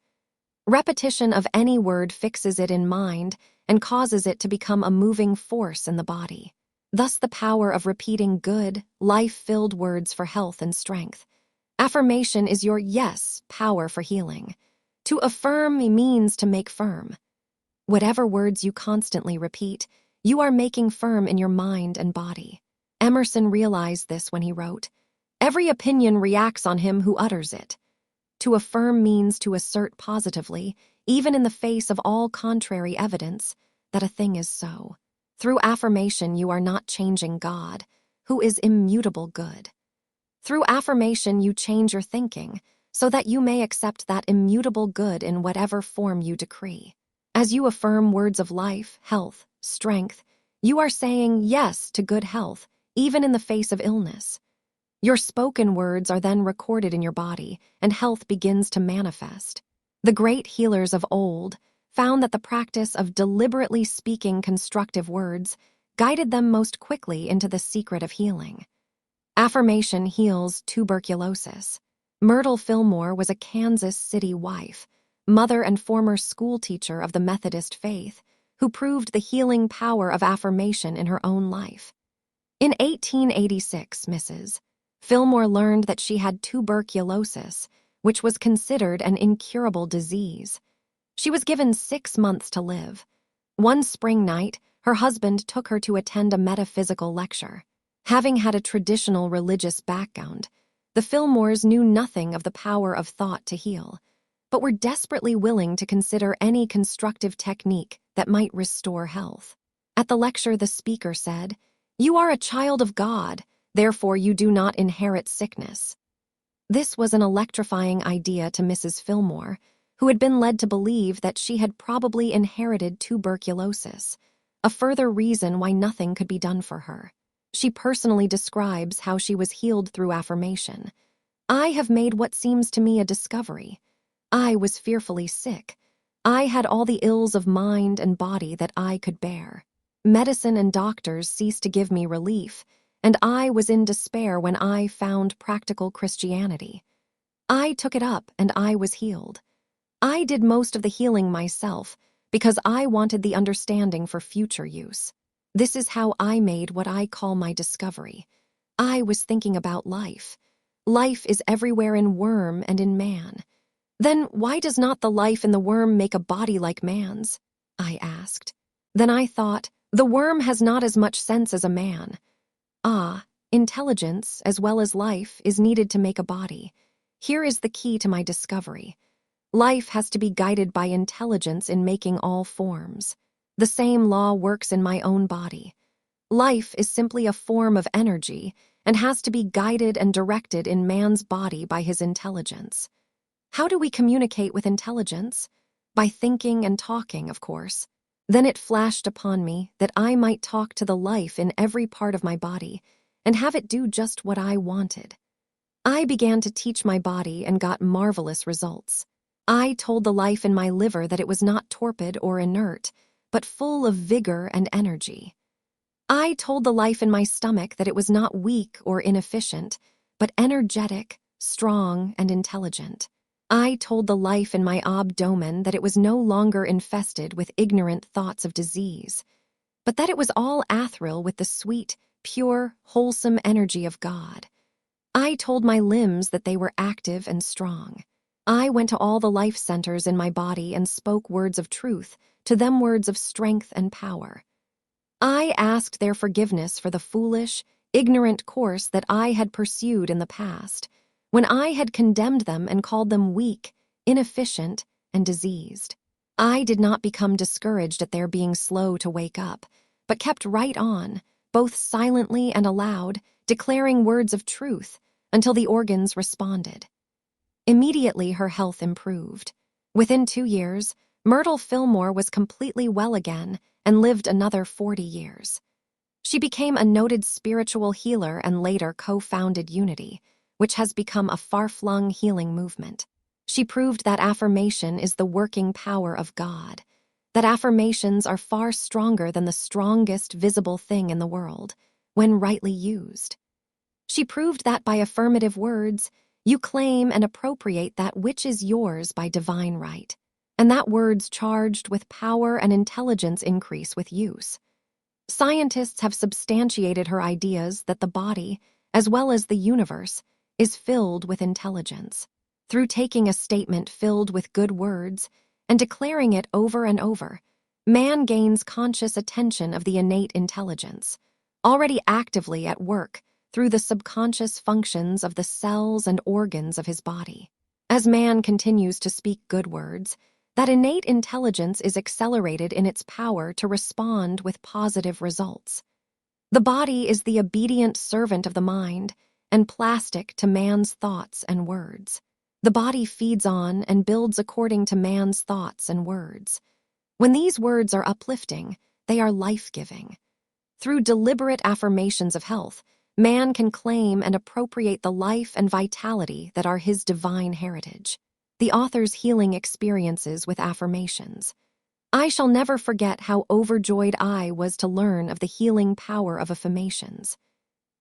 Repetition of any word fixes it in mind and causes it to become a moving force in the body. Thus the power of repeating good, life-filled words for health and strength. Affirmation is your yes power for healing. To affirm means to make firm. Whatever words you constantly repeat, you are making firm in your mind and body. Emerson realized this when he wrote, "Every opinion reacts on him who utters it." To affirm means to assert positively, even in the face of all contrary evidence, that a thing is so. Through affirmation, you are not changing God, who is immutable good. Through affirmation, you change your thinking, so that you may accept that immutable good in whatever form you decree. As you affirm words of life, health, strength, you are saying yes to good health, even in the face of illness. Your spoken words are then recorded in your body, and health begins to manifest. The great healers of old found that the practice of deliberately speaking constructive words guided them most quickly into the secret of healing. Affirmation heals tuberculosis. Myrtle Fillmore was a Kansas City wife, mother and former schoolteacher of the Methodist faith, who proved the healing power of affirmation in her own life. In 1886, Mrs. Fillmore learned that she had tuberculosis, which was considered an incurable disease. She was given 6 months to live. One spring night, her husband took her to attend a metaphysical lecture. Having had a traditional religious background, the Fillmores knew nothing of the power of thought to heal, but were desperately willing to consider any constructive technique that might restore health. At the lecture, the speaker said, "You are a child of God, therefore you do not inherit sickness." This was an electrifying idea to Mrs. Fillmore, who had been led to believe that she had probably inherited tuberculosis, a further reason why nothing could be done for her. She personally describes how she was healed through affirmation. "I have made what seems to me a discovery. I was fearfully sick. I had all the ills of mind and body that I could bear. Medicine and doctors ceased to give me relief, and I was in despair when I found practical Christianity. I took it up and I was healed. I did most of the healing myself because I wanted the understanding for future use. This is how I made what I call my discovery. I was thinking about life. Life is everywhere in worm and in man. Then why does not the life in the worm make a body like man's?" I asked. Then I thought, the worm has not as much sense as a man. Intelligence, as well as life, is needed to make a body. Here is the key to my discovery. Life has to be guided by intelligence in making all forms. The same law works in my own body. Life is simply a form of energy and has to be guided and directed in man's body by his intelligence. How do we communicate with intelligence? By thinking and talking, of course. Then it flashed upon me that I might talk to the life in every part of my body and have it do just what I wanted. I began to teach my body and got marvelous results. I told the life in my liver that it was not torpid or inert, but full of vigor and energy. I told the life in my stomach that it was not weak or inefficient, but energetic, strong, and intelligent. I told the life in my abdomen that it was no longer infested with ignorant thoughts of disease, but that it was all athril with the sweet, pure, wholesome energy of God. I told my limbs that they were active and strong. I went to all the life centers in my body and spoke words of truth, to them words of strength and power. I asked their forgiveness for the foolish, ignorant course that I had pursued in the past, when I had condemned them and called them weak, inefficient, and diseased. I did not become discouraged at their being slow to wake up, but kept right on, both silently and aloud, declaring words of truth until the organs responded. Immediately her health improved. Within 2 years, Myrtle Fillmore was completely well again and lived another 40 years. She became a noted spiritual healer and later co-founded Unity, which has become a far-flung healing movement. She proved that affirmation is the working power of God, that affirmations are far stronger than the strongest visible thing in the world, when rightly used. She proved that by affirmative words, you claim and appropriate that which is yours by divine right, and that words charged with power and intelligence increase with use. Scientists have substantiated her ideas that the body, as well as the universe, is filled with intelligence. Through taking a statement filled with good words and declaring it over and over, man gains conscious attention of the innate intelligence, already actively at work through the subconscious functions of the cells and organs of his body. As man continues to speak good words, that innate intelligence is accelerated in its power to respond with positive results. The body is the obedient servant of the mind and plastic to man's thoughts and words. The body feeds on and builds according to man's thoughts and words. When these words are uplifting, they are life-giving. Through deliberate affirmations of health, man can claim and appropriate the life and vitality that are his divine heritage. The author's healing experiences with affirmations. I shall never forget how overjoyed I was to learn of the healing power of affirmations.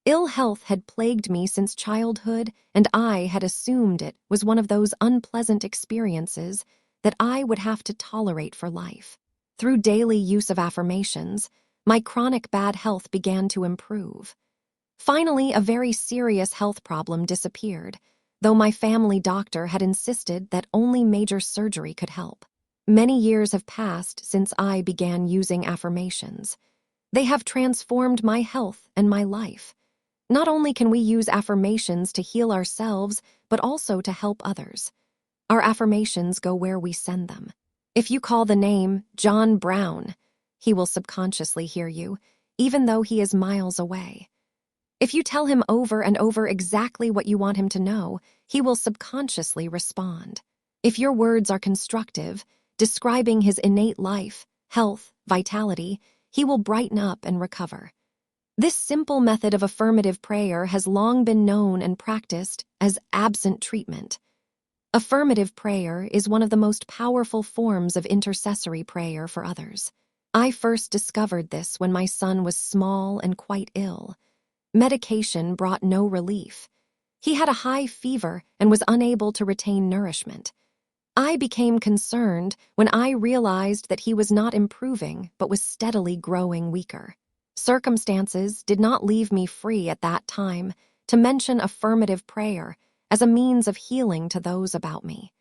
Ill health had plagued me since childhood, and I had assumed it was one of those unpleasant experiences that I would have to tolerate for life. Through daily use of affirmations, my chronic bad health began to improve. Finally, a very serious health problem disappeared, though my family doctor had insisted that only major surgery could help. Many years have passed since I began using affirmations. They have transformed my health and my life. Not only can we use affirmations to heal ourselves, but also to help others. Our affirmations go where we send them. If you call the name John Brown, he will subconsciously hear you, even though he is miles away. If you tell him over and over exactly what you want him to know, he will subconsciously respond. If your words are constructive, describing his innate life, health, vitality, he will brighten up and recover. This simple method of affirmative prayer has long been known and practiced as absent treatment. Affirmative prayer is one of the most powerful forms of intercessory prayer for others. I first discovered this when my son was small and quite ill. Medication brought no relief. He had a high fever and was unable to retain nourishment. I became concerned when I realized that he was not improving but was steadily growing weaker. Circumstances did not leave me free at that time to mention affirmative prayer as a means of healing to those about me.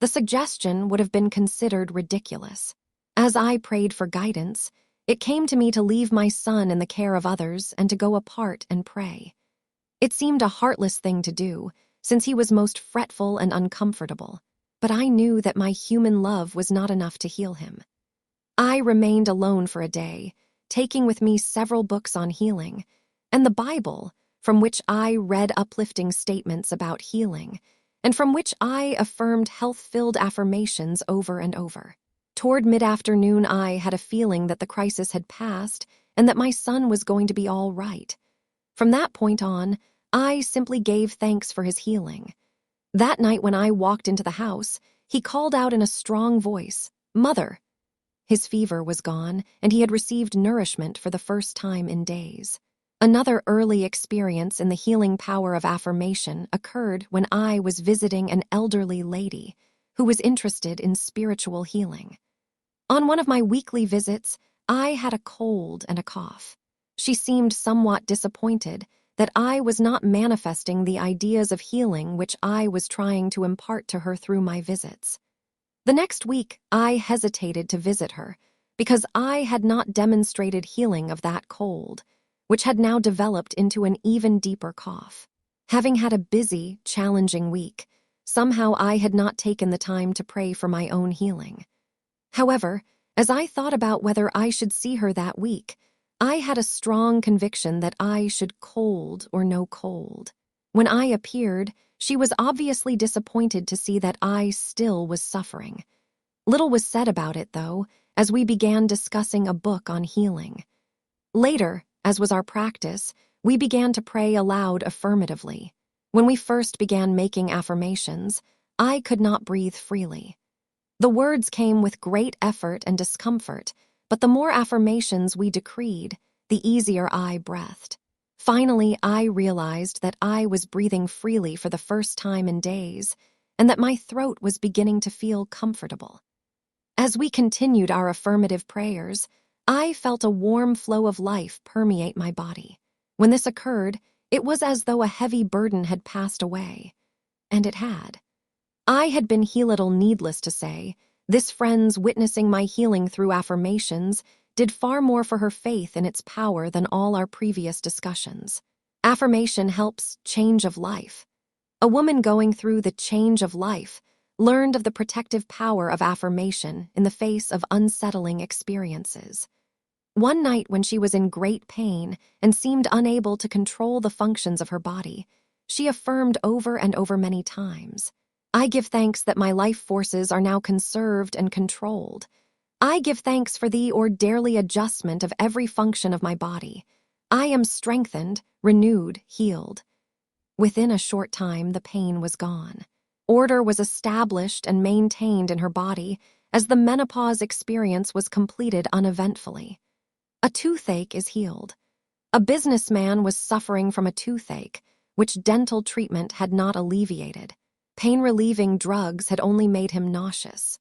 The suggestion would have been considered ridiculous. As I prayed for guidance, it came to me to leave my son in the care of others and to go apart and pray. It seemed a heartless thing to do, since he was most fretful and uncomfortable, but I knew that my human love was not enough to heal him. I remained alone for a day, taking with me several books on healing, and the Bible, from which I read uplifting statements about healing, and from which I affirmed health-filled affirmations over and over. Toward mid-afternoon, I had a feeling that the crisis had passed and that my son was going to be all right. From that point on, I simply gave thanks for his healing. That night when I walked into the house, He called out in a strong voice, "Mother!" His fever was gone, and he had received nourishment for the first time in days. Another early experience in the healing power of affirmation occurred when I was visiting an elderly lady who was interested in spiritual healing. On one of my weekly visits, I had a cold and a cough. She seemed somewhat disappointed that I was not manifesting the ideas of healing which I was trying to impart to her through my visits. The next week, I hesitated to visit her because I had not demonstrated healing of that cold, which had now developed into an even deeper cough. Having had a busy, challenging week, somehow I had not taken the time to pray for my own healing. However, as I thought about whether I should see her that week, I had a strong conviction that I should cold or no cold. When I appeared, she was obviously disappointed to see that I still was suffering. Little was said about it, though, as we began discussing a book on healing. Later, as was our practice, we began to pray aloud affirmatively. When we first began making affirmations, I could not breathe freely. The words came with great effort and discomfort, but the more affirmations we decreed, the easier I breathed. Finally, I realized that I was breathing freely for the first time in days, and that my throat was beginning to feel comfortable. As we continued our affirmative prayers, I felt a warm flow of life permeate my body. When this occurred, it was as though a heavy burden had passed away. And it had. I had been healed, needless to say. This friend's witnessing my healing through affirmations did far more for her faith in its power than all our previous discussions. Affirmation helps change of life. A woman going through the change of life learned of the protective power of affirmation in the face of unsettling experiences. One night when she was in great pain and seemed unable to control the functions of her body, she affirmed over and over many times, "I give thanks that my life forces are now conserved and controlled. I give thanks for the orderly adjustment of every function of my body. I am strengthened, renewed, healed." Within a short time, the pain was gone. Order was established and maintained in her body as the menopause experience was completed uneventfully. A toothache is healed. A businessman was suffering from a toothache, which dental treatment had not alleviated. Pain-relieving drugs had only made him nauseous.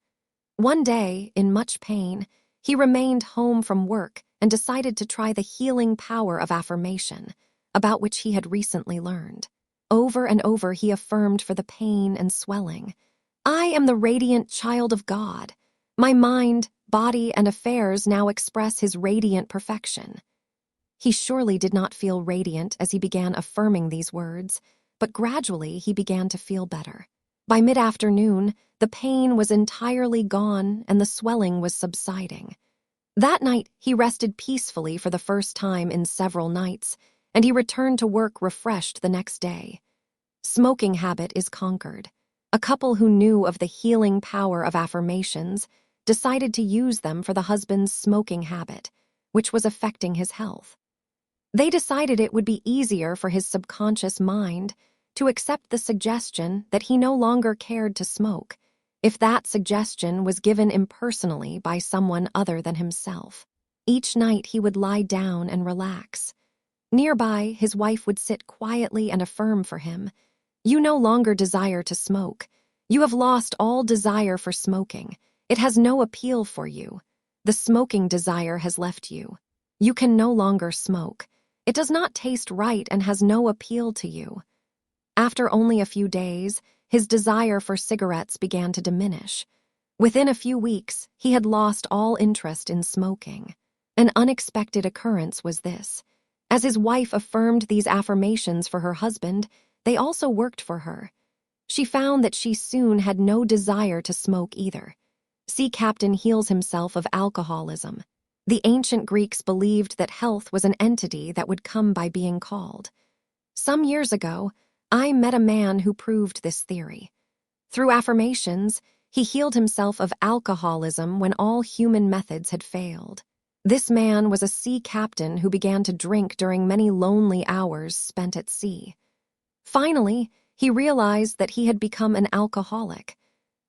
One day, in much pain, he remained home from work and decided to try the healing power of affirmation, about which he had recently learned. Over and over he affirmed for the pain and swelling, "I am the radiant child of God. My mind, body, and affairs now express his radiant perfection." He surely did not feel radiant as he began affirming these words, but gradually he began to feel better. By mid-afternoon, the pain was entirely gone and the swelling was subsiding. That night, he rested peacefully for the first time in several nights, and he returned to work refreshed the next day. Smoking habit is conquered. A couple who knew of the healing power of affirmations decided to use them for the husband's smoking habit, which was affecting his health. They decided it would be easier for his subconscious mind to accept the suggestion that he no longer cared to smoke if that suggestion was given impersonally by someone other than himself. Each night he would lie down and relax. Nearby, his wife would sit quietly and affirm for him, "You no longer desire to smoke. You have lost all desire for smoking. It has no appeal for you. The smoking desire has left you. You can no longer smoke. It does not taste right and has no appeal to you." After only a few days, his desire for cigarettes began to diminish. Within a few weeks, he had lost all interest in smoking. An unexpected occurrence was this. As his wife affirmed these affirmations for her husband, they also worked for her. She found that she soon had no desire to smoke either. Sea Captain heals himself of alcoholism. The ancient Greeks believed that health was an entity that would come by being called. Some years ago, I met a man who proved this theory. Through affirmations, he healed himself of alcoholism when all human methods had failed. This man was a sea captain who began to drink during many lonely hours spent at sea. Finally, he realized that he had become an alcoholic.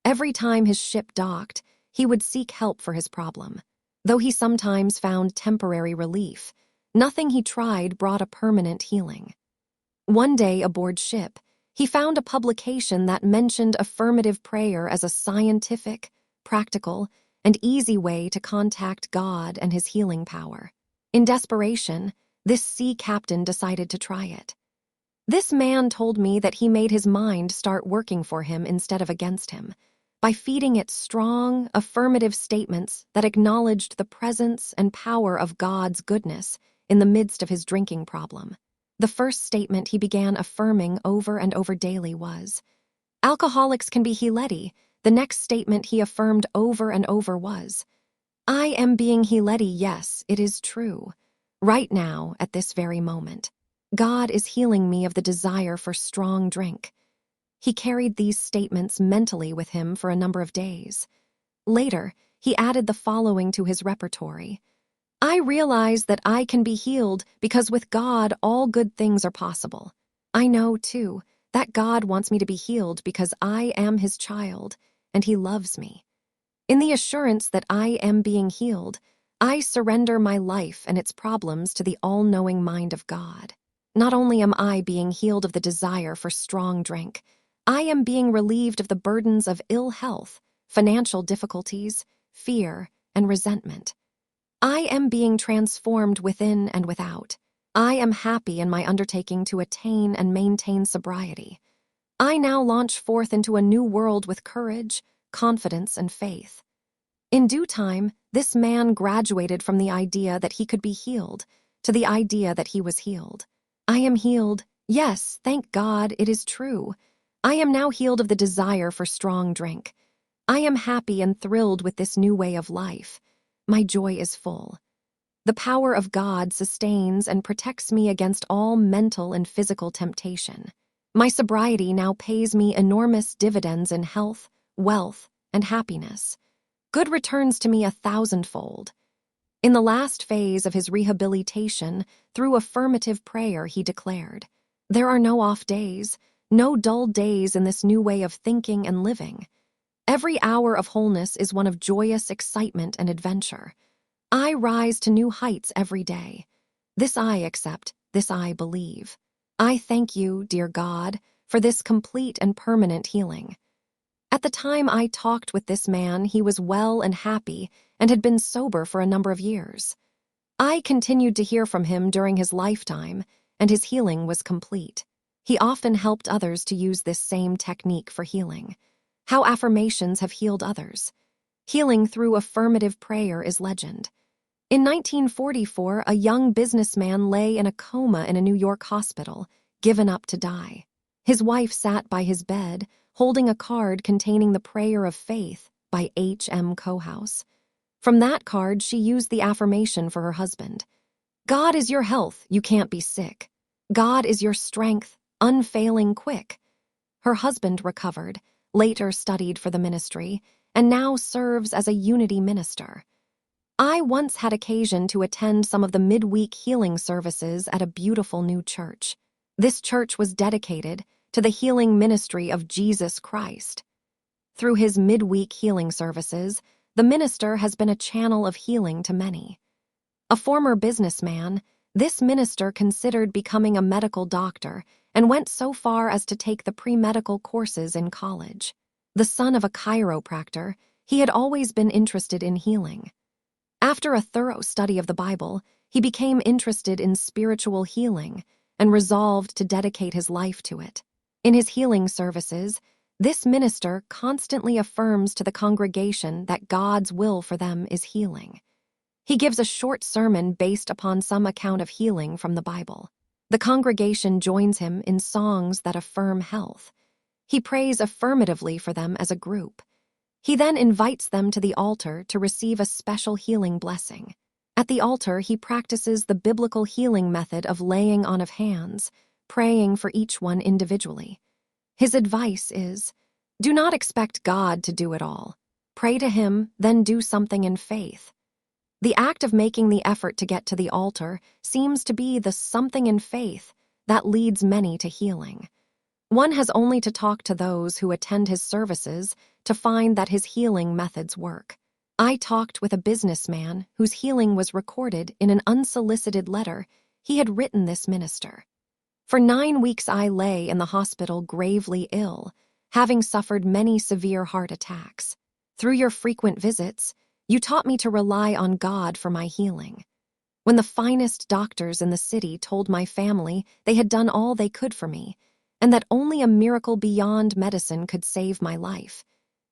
Every time his ship docked, he would seek help for his problem. Though he sometimes found temporary relief, nothing he tried brought a permanent healing. One day aboard ship, he found a publication that mentioned affirmative prayer as a scientific, practical, and easy way to contact God and his healing power. In desperation, this sea captain decided to try it. This man told me that he made his mind start working for him instead of against him, by feeding it strong, affirmative statements that acknowledged the presence and power of God's goodness in the midst of his drinking problem. The first statement he began affirming over and over daily was, "Alcoholics can be healed." The next statement he affirmed over and over was, "I am being healed. Yes, it is true. Right now, at this very moment. God is healing me of the desire for strong drink." He carried these statements mentally with him for a number of days. Later, he added the following to his repertory. "I realize that I can be healed because with God all good things are possible. I know, too, that God wants me to be healed because I am his child, and he loves me. In the assurance that I am being healed, I surrender my life and its problems to the all-knowing mind of God. Not only am I being healed of the desire for strong drink, I am being relieved of the burdens of ill health, financial difficulties, fear, and resentment. I am being transformed within and without. I am happy in my undertaking to attain and maintain sobriety. I now launch forth into a new world with courage, confidence, and faith." In due time, this man graduated from the idea that he could be healed to the idea that he was healed. "I am healed. Yes, thank God, it is true. I am now healed of the desire for strong drink. I am happy and thrilled with this new way of life. My joy is full. The power of God sustains and protects me against all mental and physical temptation. My sobriety now pays me enormous dividends in health, wealth, and happiness. Good returns to me 1,000-fold. In the last phase of his rehabilitation, through affirmative prayer, he declared, "There are no off days, no dull days in this new way of thinking and living. Every hour of wholeness is one of joyous excitement and adventure. I rise to new heights every day. This I accept, this I believe. I thank you, dear God, for this complete and permanent healing." At the time I talked with this man, he was well and happy and had been sober for a number of years. I continued to hear from him during his lifetime, and his healing was complete. He often helped others to use this same technique for healing. How affirmations have healed others. Healing through affirmative prayer is legend. In 1944, a young businessman lay in a coma in a New York hospital, given up to die. His wife sat by his bed, holding a card containing the Prayer of Faith by H.M. Cohouse. From that card, she used the affirmation for her husband. "God is your health, you can't be sick. God is your strength, unfailing quick." Her husband recovered, later studied for the ministry, and now serves as a Unity minister. I once had occasion to attend some of the midweek healing services at a beautiful new church. This church was dedicated to the healing ministry of Jesus Christ. Through his midweek healing services, the minister has been a channel of healing to many. A former businessman, this minister considered becoming a medical doctor and went so far as to take the pre-medical courses in college. The son of a chiropractor, he had always been interested in healing. After a thorough study of the Bible, he became interested in spiritual healing and resolved to dedicate his life to it. In his healing services, this minister constantly affirms to the congregation that God's will for them is healing. He gives a short sermon based upon some account of healing from the Bible. The congregation joins him in songs that affirm health. He prays affirmatively for them as a group. He then invites them to the altar to receive a special healing blessing. At the altar, he practices the biblical healing method of laying on of hands, praying for each one individually. His advice is, do not expect God to do it all. Pray to him, then do something in faith. The act of making the effort to get to the altar seems to be the something in faith that leads many to healing. One has only to talk to those who attend his services to find that his healing methods work. I talked with a businessman whose healing was recorded in an unsolicited letter he had written this minister. For 9 weeks I lay in the hospital gravely ill, having suffered many severe heart attacks. Through your frequent visits, you taught me to rely on God for my healing. When the finest doctors in the city told my family they had done all they could for me, and that only a miracle beyond medicine could save my life,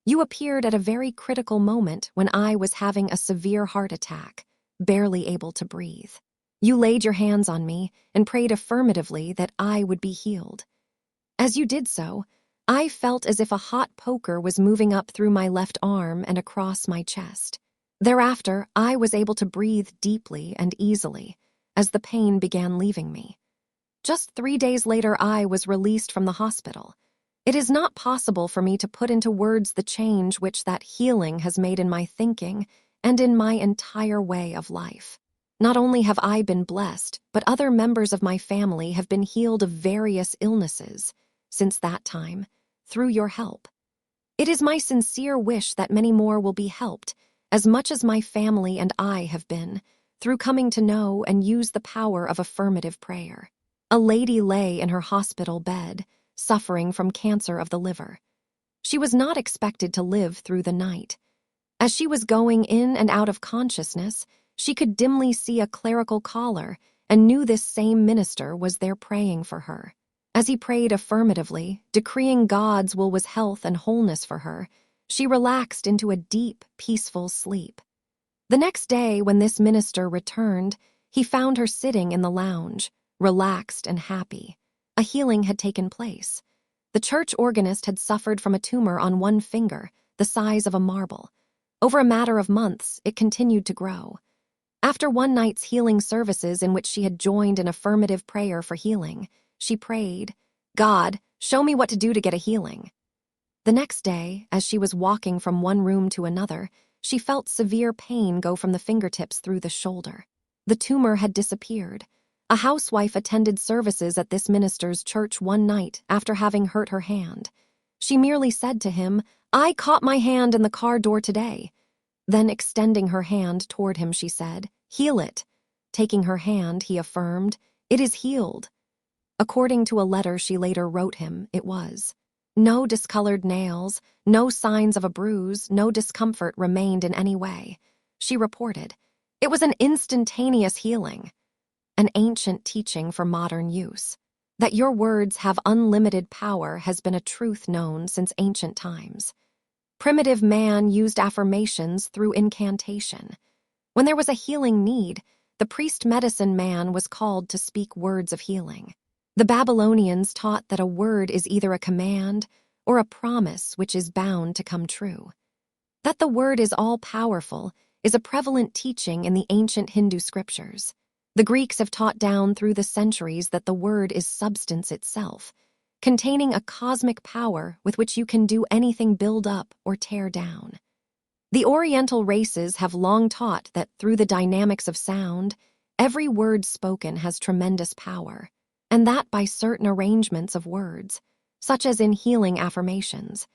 you appeared at a very critical moment when I was having a severe heart attack, barely able to breathe. You laid your hands on me and prayed affirmatively that I would be healed. As you did so, I felt as if a hot poker was moving up through my left arm and across my chest. Thereafter, I was able to breathe deeply and easily as the pain began leaving me. Just 3 days later, I was released from the hospital. It is not possible for me to put into words the change which that healing has made in my thinking and in my entire way of life. Not only have I been blessed, but other members of my family have been healed of various illnesses since that time, through your help. It is my sincere wish that many more will be helped, as much as my family and I have been, through coming to know and use the power of affirmative prayer. A lady lay in her hospital bed, suffering from cancer of the liver. She was not expected to live through the night. As she was going in and out of consciousness, she could dimly see a clerical collar and knew this same minister was there praying for her. As he prayed affirmatively, decreeing God's will was health and wholeness for her, she relaxed into a deep, peaceful sleep. The next day, when this minister returned, he found her sitting in the lounge, relaxed and happy. A healing had taken place. The church organist had suffered from a tumor on one finger, the size of a marble. Over a matter of months, it continued to grow. After one night's healing services in which she had joined in affirmative prayer for healing, she prayed, "God, show me what to do to get a healing." The next day, as she was walking from one room to another, she felt severe pain go from the fingertips through the shoulder. The tumor had disappeared. A housewife attended services at this minister's church one night after having hurt her hand. She merely said to him, "I caught my hand in the car door today." Then, extending her hand toward him, she said, "Heal it." Taking her hand, he affirmed, "It is healed." According to a letter she later wrote him, it was. No discolored nails, no signs of a bruise, no discomfort remained in any way. She reported, "It was an instantaneous healing." An ancient teaching for modern use. That your words have unlimited power has been a truth known since ancient times. Primitive man used affirmations through incantation. When there was a healing need, the priest medicine man was called to speak words of healing. The Babylonians taught that a word is either a command or a promise which is bound to come true. That the word is all-powerful is a prevalent teaching in the ancient Hindu scriptures. The Greeks have taught down through the centuries that the word is substance itself, containing a cosmic power with which you can do anything build up or tear down. The Oriental races have long taught that through the dynamics of sound, every word spoken has tremendous power, and that by certain arrangements of words, such as in healing affirmations,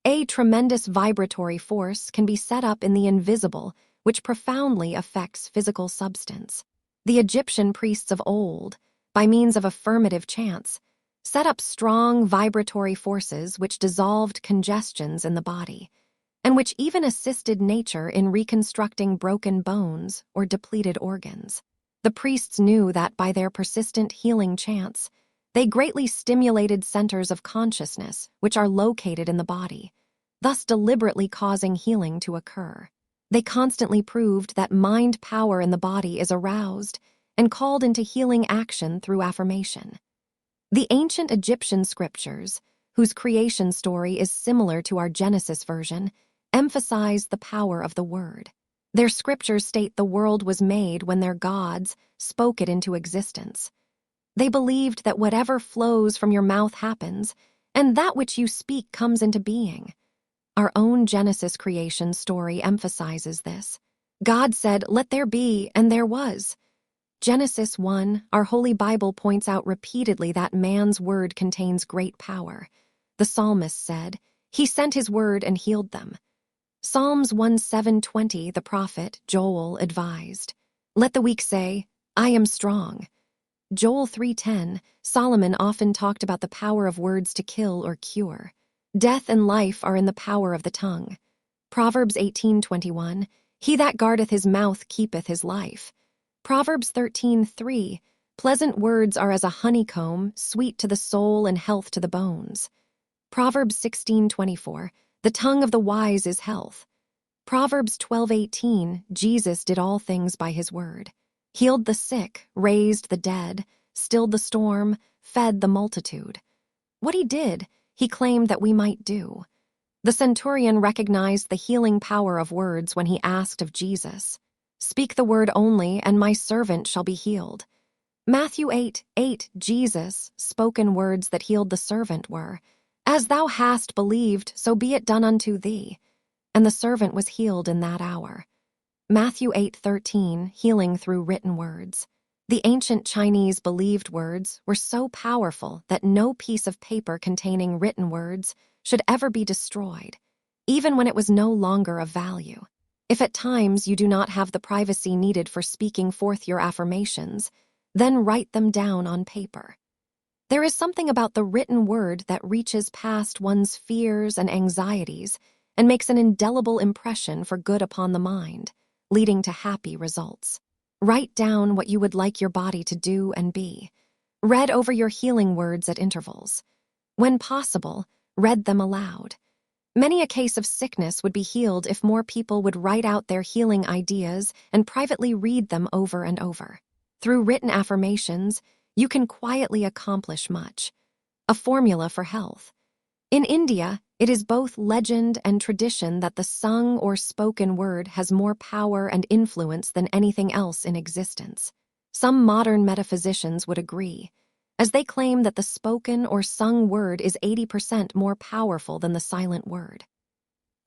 a tremendous vibratory force can be set up in the invisible, which profoundly affects physical substance. The Egyptian priests of old, by means of affirmative chants, set up strong vibratory forces which dissolved congestions in the body, and which even assisted nature in reconstructing broken bones or depleted organs. The priests knew that by their persistent healing chants, they greatly stimulated centers of consciousness which are located in the body, thus deliberately causing healing to occur. They constantly proved that mind power in the body is aroused and called into healing action through affirmation. The ancient Egyptian scriptures, whose creation story is similar to our Genesis version, emphasize the power of the word. Their scriptures state the world was made when their gods spoke it into existence. They believed that whatever flows from your mouth happens, and that which you speak comes into being. Our own Genesis creation story emphasizes this. God said, "Let there be," and there was. Genesis 1, our Holy Bible points out repeatedly that man's word contains great power. The psalmist said, "He sent his word and healed them." Psalms 1:7-20, the prophet, Joel, advised, "Let the weak say, 'I am strong.'" Joel 3:10, Solomon often talked about the power of words to kill or cure. Death and life are in the power of the tongue. Proverbs 18:21, "He that guardeth his mouth keepeth his life." Proverbs 13:3, "Pleasant words are as a honeycomb, sweet to the soul and health to the bones." Proverbs 16:24, "The tongue of the wise is health." Proverbs 12:18, Jesus did all things by his word. Healed the sick, raised the dead, stilled the storm, fed the multitude. What he did, he claimed that we might do. The centurion recognized the healing power of words when he asked of Jesus, "Speak the word only, and my servant shall be healed." Matthew 8:8, Jesus' spoken words that healed the servant were, "As thou hast believed, so be it done unto thee." And the servant was healed in that hour. Matthew 8:13, healing through written words. The ancient Chinese believed words were so powerful that no piece of paper containing written words should ever be destroyed, even when it was no longer of value. If at times you do not have the privacy needed for speaking forth your affirmations, then write them down on paper. There is something about the written word that reaches past one's fears and anxieties and makes an indelible impression for good upon the mind, leading to happy results. Write down what you would like your body to do and be. Read over your healing words at intervals. When possible, read them aloud. Many a case of sickness would be healed if more people would write out their healing ideas and privately read them over and over. Through written affirmations, you can quietly accomplish much. A formula for health. In India, it is both legend and tradition that the sung or spoken word has more power and influence than anything else in existence. Some modern metaphysicians would agree, as they claim that the spoken or sung word is 80% more powerful than the silent word.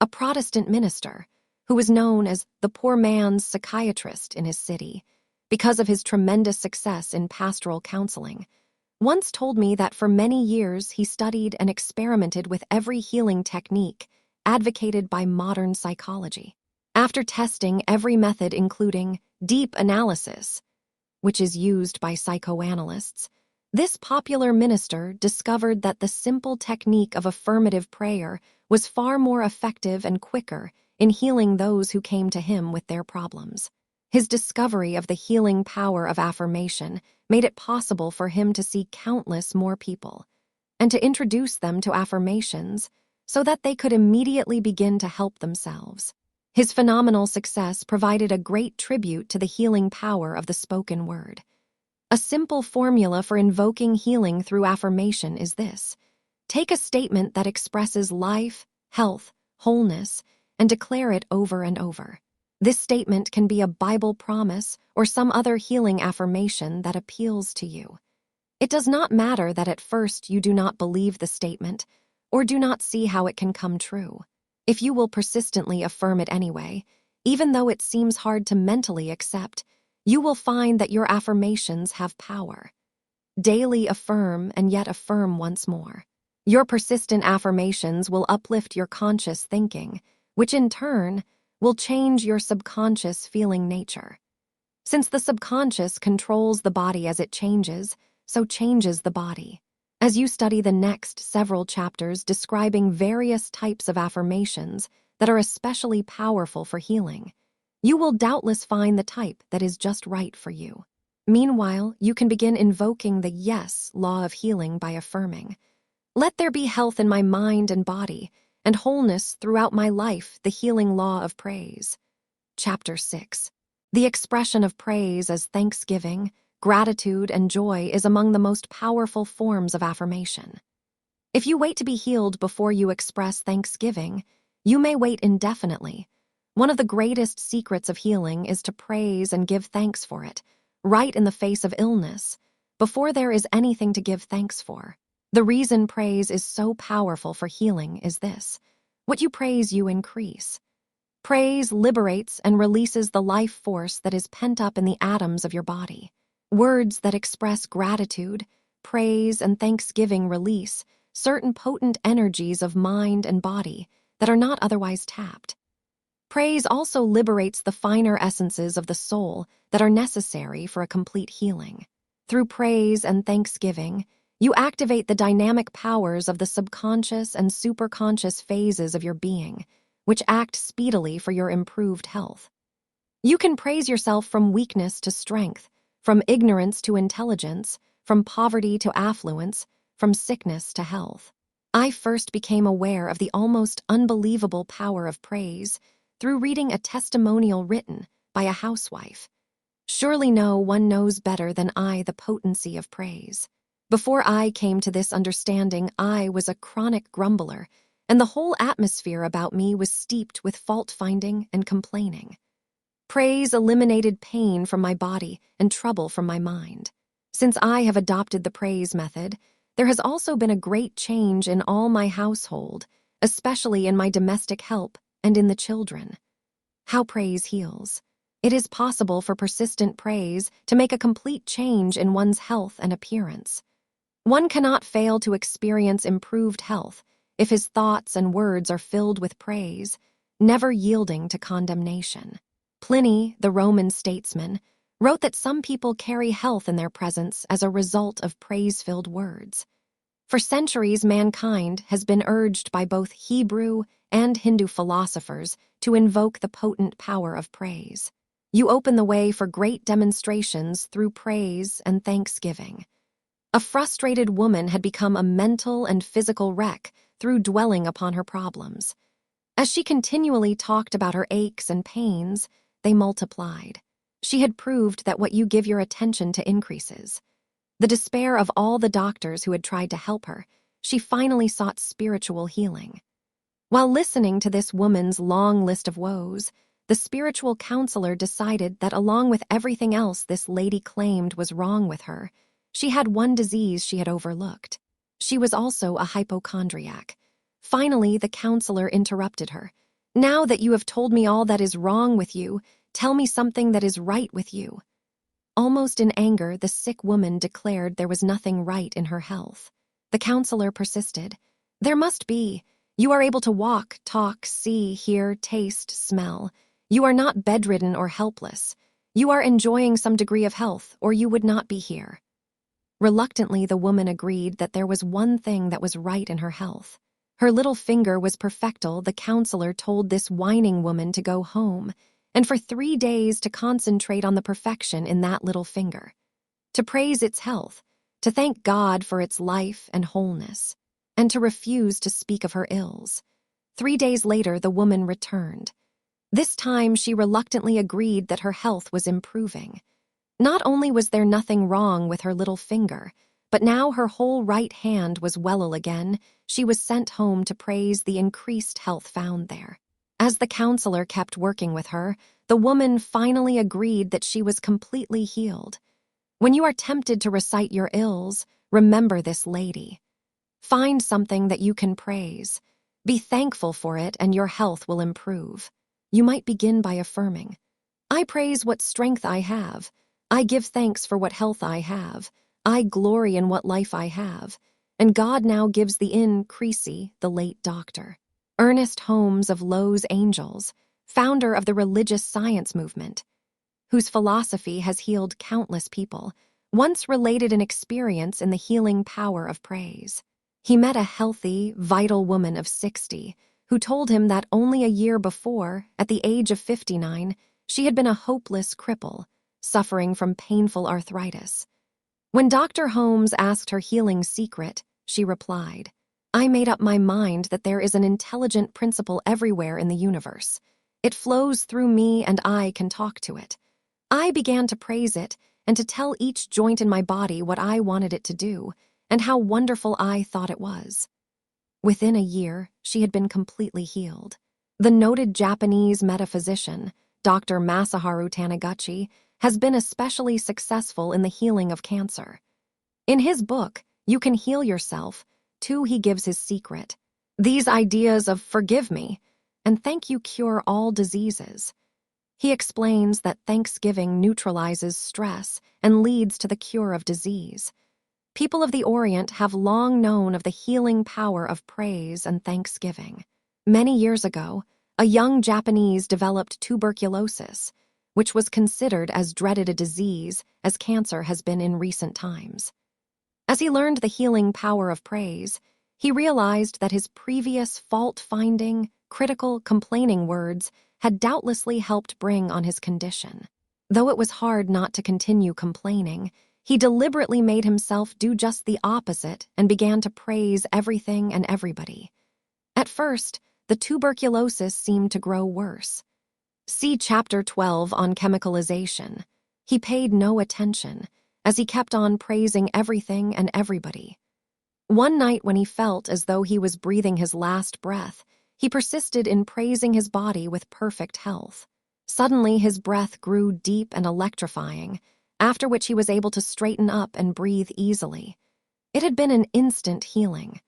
A Protestant minister, who was known as the poor man's psychiatrist in his city, because of his tremendous success in pastoral counseling, once told me that for many years he studied and experimented with every healing technique advocated by modern psychology. After testing every method including deep analysis, which is used by psychoanalysts, this popular minister discovered that the simple technique of affirmative prayer was far more effective and quicker in healing those who came to him with their problems. His discovery of the healing power of affirmation made it possible for him to see countless more people and to introduce them to affirmations so that they could immediately begin to help themselves. His phenomenal success provided a great tribute to the healing power of the spoken word. A simple formula for invoking healing through affirmation is this: take a statement that expresses life, health, wholeness, and declare it over and over. This statement can be a Bible promise or some other healing affirmation that appeals to you. It does not matter that at first you do not believe the statement or do not see how it can come true. If you will persistently affirm it anyway, even though it seems hard to mentally accept, you will find that your affirmations have power. Daily affirm and yet affirm once more. Your persistent affirmations will uplift your conscious thinking, which in turn will change your subconscious feeling nature. Since the subconscious controls the body as it changes, so changes the body. As you study the next several chapters describing various types of affirmations that are especially powerful for healing, you will doubtless find the type that is just right for you. Meanwhile, you can begin invoking the yes law of healing by affirming, "Let there be health in my mind and body, and wholeness throughout my life, the healing law of praise." Chapter 6. The expression of praise as thanksgiving, gratitude, and joy is among the most powerful forms of affirmation. If you wait to be healed before you express thanksgiving, you may wait indefinitely. One of the greatest secrets of healing is to praise and give thanks for it, right in the face of illness, before there is anything to give thanks for. The reason praise is so powerful for healing is this: what you praise, you increase. Praise liberates and releases the life force that is pent up in the atoms of your body. Words that express gratitude, praise, and thanksgiving release certain potent energies of mind and body that are not otherwise tapped. Praise also liberates the finer essences of the soul that are necessary for a complete healing. Through praise and thanksgiving, you activate the dynamic powers of the subconscious and superconscious phases of your being, which act speedily for your improved health. You can praise yourself from weakness to strength, from ignorance to intelligence, from poverty to affluence, from sickness to health. I first became aware of the almost unbelievable power of praise through reading a testimonial written by a housewife. Surely no one knows better than I the potency of praise. Before I came to this understanding, I was a chronic grumbler, and the whole atmosphere about me was steeped with fault-finding and complaining. Praise eliminated pain from my body and trouble from my mind. Since I have adopted the praise method, there has also been a great change in all my household, especially in my domestic help and in the children. How praise heals. It is possible for persistent praise to make a complete change in one's health and appearance. One cannot fail to experience improved health if his thoughts and words are filled with praise, never yielding to condemnation. Pliny, the Roman statesman, wrote that some people carry health in their presence as a result of praise-filled words. For centuries, mankind has been urged by both Hebrew and Hindu philosophers to invoke the potent power of praise. You open the way for great demonstrations through praise and thanksgiving. A frustrated woman had become a mental and physical wreck through dwelling upon her problems. As she continually talked about her aches and pains, they multiplied. She had proved that what you give your attention to increases. The despair of all the doctors who had tried to help her, she finally sought spiritual healing. While listening to this woman's long list of woes, the spiritual counselor decided that along with everything else this lady claimed was wrong with her, she had one disease she had overlooked. She was also a hypochondriac. Finally, the counselor interrupted her. "Now that you have told me all that is wrong with you, tell me something that is right with you." Almost in anger, the sick woman declared there was nothing right in her health. The counselor persisted. "There must be. You are able to walk, talk, see, hear, taste, smell. You are not bedridden or helpless. You are enjoying some degree of health, or you would not be here." Reluctantly, the woman agreed that there was one thing that was right in her health. Her little finger was perfectal. The counselor told this whining woman to go home, and for 3 days to concentrate on the perfection in that little finger, to praise its health, to thank God for its life and wholeness, and to refuse to speak of her ills. 3 days later, the woman returned. This time, she reluctantly agreed that her health was improving. Not only was there nothing wrong with her little finger, but now her whole right hand was well again. She was sent home to praise the increased health found there. As the counselor kept working with her, the woman finally agreed that she was completely healed. When you are tempted to recite your ills, remember this lady. Find something that you can praise. Be thankful for it, and your health will improve. You might begin by affirming, "I praise what strength I have. I give thanks for what health I have. I glory in what life I have. And God now gives the Creasy, the late doctor." Ernest Holmes of Lowe's Angels, founder of the religious science movement, whose philosophy has healed countless people, once related an experience in the healing power of praise. He met a healthy, vital woman of 60 who told him that only a year before, at the age of 59, she had been a hopeless cripple, suffering from painful arthritis. When Dr. Holmes asked her healing secret, she replied, "I made up my mind that there is an intelligent principle everywhere in the universe. It flows through me and I can talk to it. I began to praise it and to tell each joint in my body what I wanted it to do and how wonderful I thought it was." Within a year, she had been completely healed. The noted Japanese metaphysician, Dr. Masaharu Taniguchi, has been especially successful in the healing of cancer. In his book, You Can Heal Yourself, too, he gives his secret. These ideas of "forgive me" and "thank you" cure all diseases. He explains that thanksgiving neutralizes stress and leads to the cure of disease. People of the Orient have long known of the healing power of praise and thanksgiving. Many years ago, a young Japanese developed tuberculosis, which was considered as dreaded a disease as cancer has been in recent times. As he learned the healing power of praise, he realized that his previous fault-finding, critical, complaining words had doubtlessly helped bring on his condition. Though it was hard not to continue complaining, he deliberately made himself do just the opposite and began to praise everything and everybody. At first, the tuberculosis seemed to grow worse. See Chapter 12 on chemicalization. He paid no attention, as he kept on praising everything and everybody. One night when he felt as though he was breathing his last breath, he persisted in praising his body with perfect health. Suddenly his breath grew deep and electrifying, after which he was able to straighten up and breathe easily. It had been an instant healing.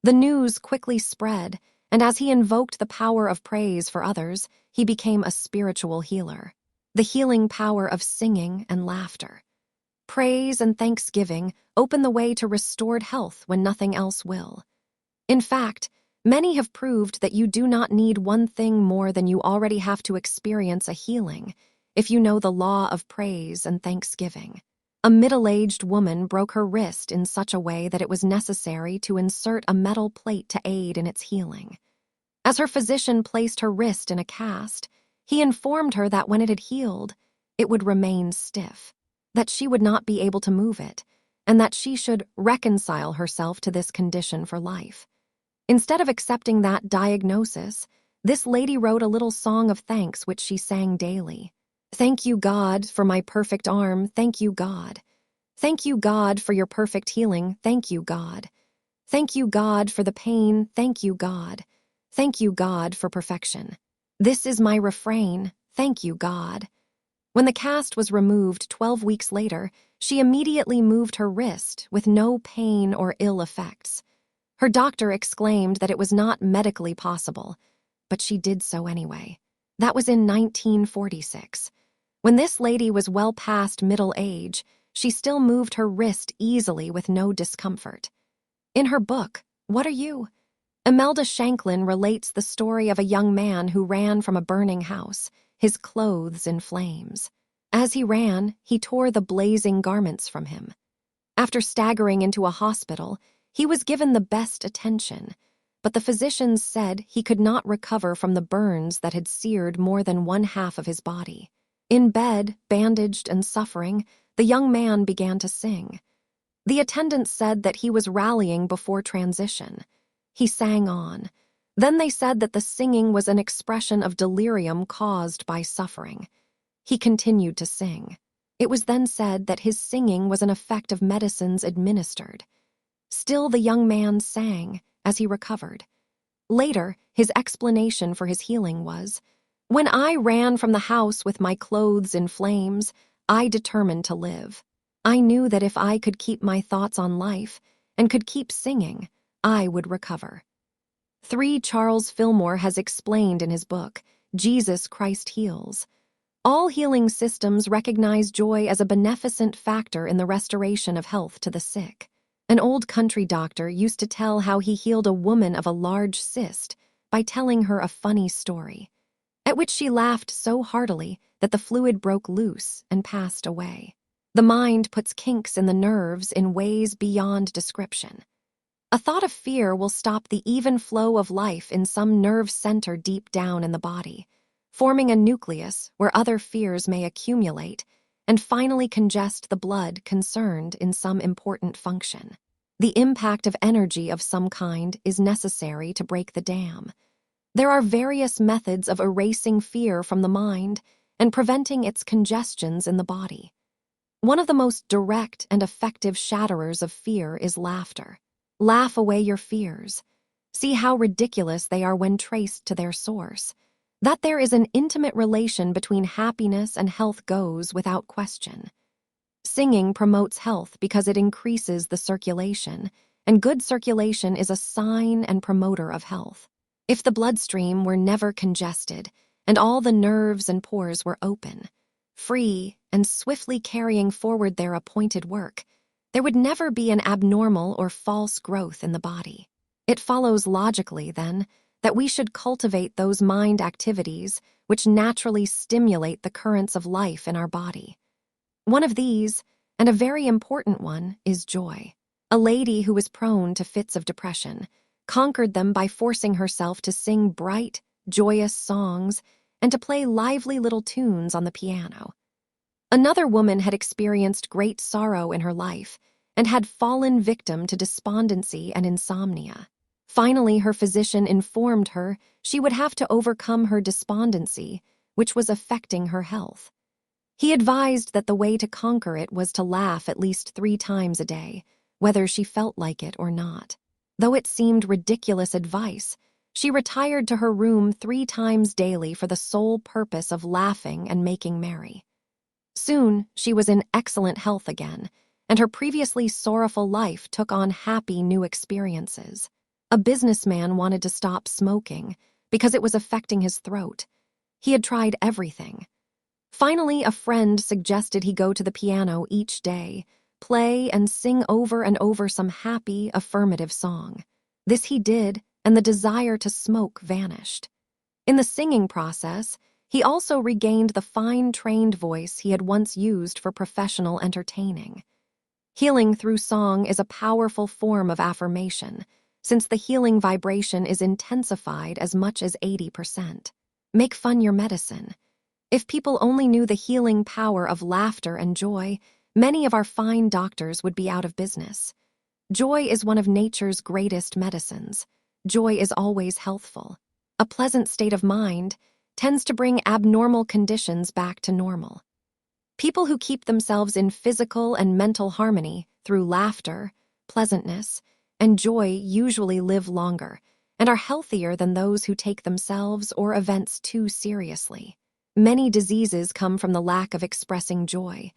The news quickly spread, and as he invoked the power of praise for others, he became a spiritual healer. The healing power of singing and laughter. Praise and thanksgiving open the way to restored health when nothing else will. In fact, many have proved that you do not need one thing more than you already have to experience a healing, if you know the law of praise and thanksgiving. A middle-aged woman broke her wrist in such a way that it was necessary to insert a metal plate to aid in its healing. As her physician placed her wrist in a cast, he informed her that when it had healed, it would remain stiff, that she would not be able to move it, and that she should reconcile herself to this condition for life. Instead of accepting that diagnosis, this lady wrote a little song of thanks which she sang daily. Thank you, God, for my perfect arm. Thank you, God. Thank you, God, for your perfect healing. Thank you, God. Thank you, God, for the pain. Thank you, God. Thank you, God, for perfection. This is my refrain. Thank you, God. When the cast was removed 12 weeks later, she immediately moved her wrist with no pain or ill effects. Her doctor exclaimed that it was not medically possible, but she did so anyway. That was in 1946. When this lady was well past middle age, she still moved her wrist easily with no discomfort. In her book, What Are You?, Imelda Shanklin relates the story of a young man who ran from a burning house, his clothes in flames. As he ran, he tore the blazing garments from him. After staggering into a hospital, he was given the best attention, but the physicians said he could not recover from the burns that had seared more than one half of his body. In bed, bandaged and suffering, the young man began to sing. The attendants said that he was rallying before transition. He sang on. Then they said that the singing was an expression of delirium caused by suffering. He continued to sing. It was then said that his singing was an effect of medicines administered. Still the young man sang as he recovered. Later, his explanation for his healing was, "When I ran from the house with my clothes in flames, I determined to live. I knew that if I could keep my thoughts on life and could keep singing, I would recover." 3. Charles Fillmore has explained in his book, Jesus Christ Heals. All healing systems recognize joy as a beneficent factor in the restoration of health to the sick. An old country doctor used to tell how he healed a woman of a large cyst by telling her a funny story, at which she laughed so heartily that the fluid broke loose and passed away. The mind puts kinks in the nerves in ways beyond description. A thought of fear will stop the even flow of life in some nerve center deep down in the body, forming a nucleus where other fears may accumulate and finally congest the blood concerned in some important function. The impact of energy of some kind is necessary to break the dam. There are various methods of erasing fear from the mind and preventing its congestions in the body. One of the most direct and effective shatterers of fear is laughter. Laugh away your fears. See how ridiculous they are when traced to their source. That there is an intimate relation between happiness and health goes without question. Singing promotes health because it increases the circulation, and good circulation is a sign and promoter of health. If the bloodstream were never congested, and all the nerves and pores were open, free, and swiftly carrying forward their appointed work, there would never be an abnormal or false growth in the body. It follows logically, then, that we should cultivate those mind activities which naturally stimulate the currents of life in our body. One of these, and a very important one, is joy. A lady who was prone to fits of depression conquered them by forcing herself to sing bright, joyous songs and to play lively little tunes on the piano. Another woman had experienced great sorrow in her life and had fallen victim to despondency and insomnia. Finally, her physician informed her she would have to overcome her despondency, which was affecting her health. He advised that the way to conquer it was to laugh at least 3 times a day, whether she felt like it or not. Though it seemed ridiculous advice, she retired to her room 3 times daily for the sole purpose of laughing and making merry. Soon, she was in excellent health again, and her previously sorrowful life took on happy new experiences. A businessman wanted to stop smoking because it was affecting his throat. He had tried everything. Finally, a friend suggested he go to the piano each day, play and sing over and over some happy, affirmative song. This he did, and the desire to smoke vanished. In the singing process, he also regained the fine, trained voice he had once used for professional entertaining. Healing through song is a powerful form of affirmation, since the healing vibration is intensified as much as 80%. Make fun your medicine. If people only knew the healing power of laughter and joy, many of our fine doctors would be out of business. Joy is one of nature's greatest medicines. Joy is always healthful. A pleasant state of mind tends to bring abnormal conditions back to normal. People who keep themselves in physical and mental harmony through laughter, pleasantness, and joy usually live longer and are healthier than those who take themselves or events too seriously. Many diseases come from the lack of expressing joy.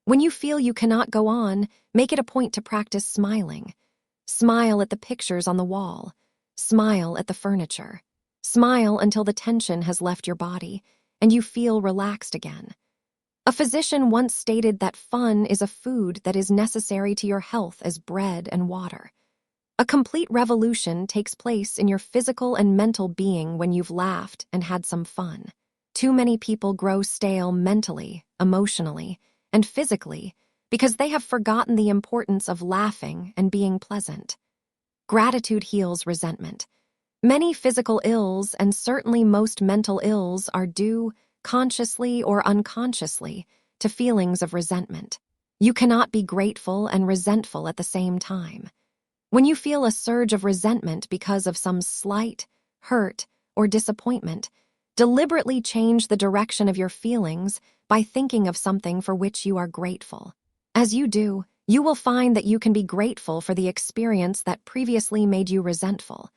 When you feel you cannot go on, make it a point to practice smiling. Smile at the pictures on the wall. Smile at the furniture. Smile until the tension has left your body and you feel relaxed again. A physician once stated that fun is a food that is necessary to your health as bread and water. A complete revolution takes place in your physical and mental being when you've laughed and had some fun. Too many people grow stale mentally, emotionally, and physically because they have forgotten the importance of laughing and being pleasant. Gratitude heals resentment. Many physical ills, and certainly most mental ills, are due, consciously or unconsciously, to feelings of resentment. You cannot be grateful and resentful at the same time. When you feel a surge of resentment because of some slight, hurt, or disappointment, deliberately change the direction of your feelings by thinking of something for which you are grateful. As you do, you will find that you can be grateful for the experience that previously made you resentful,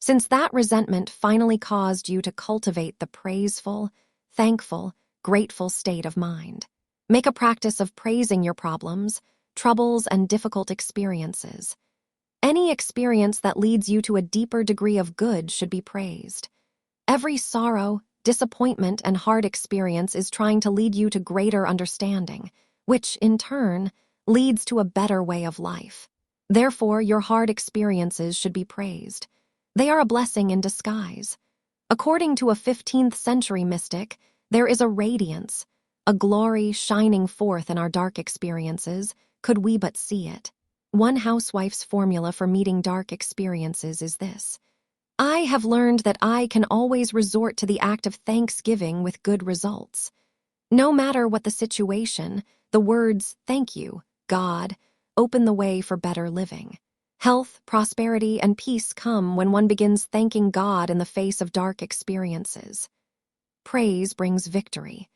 since that resentment finally caused you to cultivate the praiseful, thankful, grateful state of mind. Make a practice of praising your problems, troubles, and difficult experiences. Any experience that leads you to a deeper degree of good should be praised. Every sorrow, disappointment, and hard experience is trying to lead you to greater understanding, which, in turn, leads to a better way of life. Therefore, your hard experiences should be praised. They are a blessing in disguise. According to a 15th century mystic, there is a radiance, a glory shining forth in our dark experiences, could we but see it. One housewife's formula for meeting dark experiences is this: I have learned that I can always resort to the act of thanksgiving with good results. No matter what the situation, the words, "Thank you, God," open the way for better living. Health, prosperity, and peace come when one begins thanking God in the face of dark experiences. Praise brings victory.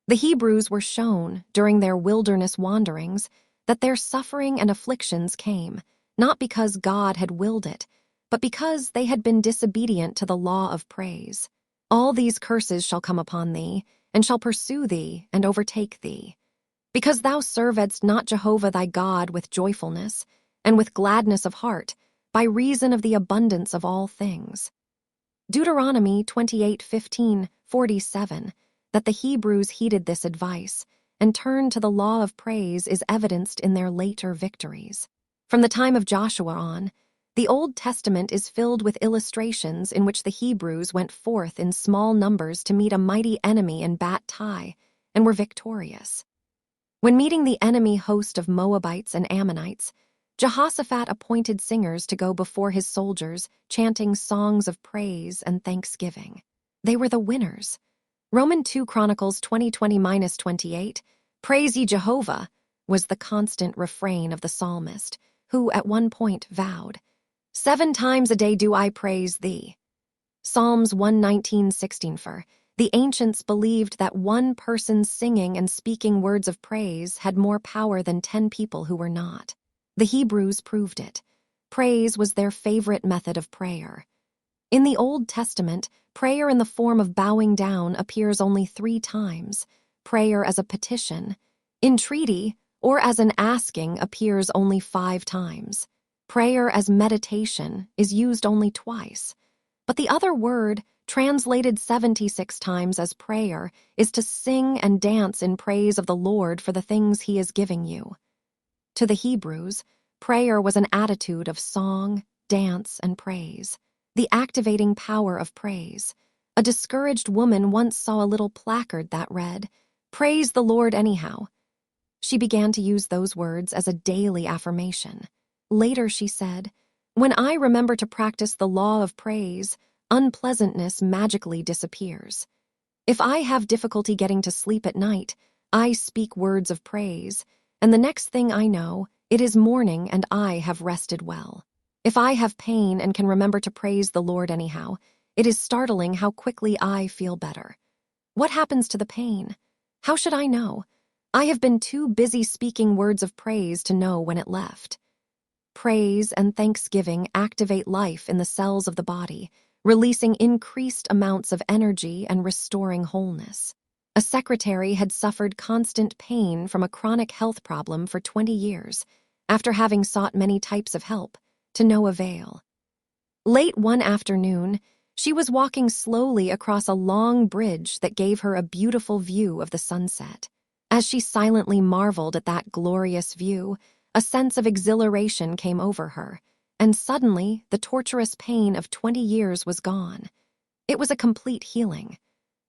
The Hebrews were shown, during their wilderness wanderings, that their suffering and afflictions came, not because God had willed it, but because they had been disobedient to the law of praise. All these curses shall come upon thee, and shall pursue thee, and overtake thee. Because thou servedst not Jehovah thy God with joyfulness, and with gladness of heart, by reason of the abundance of all things. Deuteronomy 28:15-47, that the Hebrews heeded this advice and turned to the law of praise is evidenced in their later victories. From the time of Joshua on, the Old Testament is filled with illustrations in which the Hebrews went forth in small numbers to meet a mighty enemy in Bat-Tai and were victorious. When meeting the enemy host of Moabites and Ammonites, Jehoshaphat appointed singers to go before his soldiers, chanting songs of praise and thanksgiving. They were the winners. Romans 2 Chronicles 20:20-28, "Praise ye Jehovah," was the constant refrain of the psalmist, who at one point vowed, "7 times a day do I praise thee." Psalms 119:16, for the ancients believed that one person singing and speaking words of praise had more power than 10 people who were not. The Hebrews proved it. Praise was their favorite method of prayer. In the Old Testament, prayer in the form of bowing down appears only 3 times. Prayer as a petition, entreaty, or as an asking appears only 5 times. Prayer as meditation is used only twice. But the other word, translated 76 times as prayer, is to sing and dance in praise of the Lord for the things he is giving you. To the Hebrews, prayer was an attitude of song, dance, and praise, the activating power of praise. A discouraged woman once saw a little placard that read, "Praise the Lord anyhow." She began to use those words as a daily affirmation. Later she said, "When I remember to practice the law of praise, unpleasantness magically disappears. If I have difficulty getting to sleep at night, I speak words of praise, and the next thing I know, it is morning and I have rested well. If I have pain and can remember to praise the Lord anyhow, it is startling how quickly I feel better. What happens to the pain? How should I know? I have been too busy speaking words of praise to know when it left." Praise and thanksgiving activate life in the cells of the body, releasing increased amounts of energy and restoring wholeness. A secretary had suffered constant pain from a chronic health problem for 20 years, after having sought many types of help, to no avail. Late one afternoon, she was walking slowly across a long bridge that gave her a beautiful view of the sunset. As she silently marveled at that glorious view, a sense of exhilaration came over her, and suddenly the torturous pain of 20 years was gone. It was a complete healing.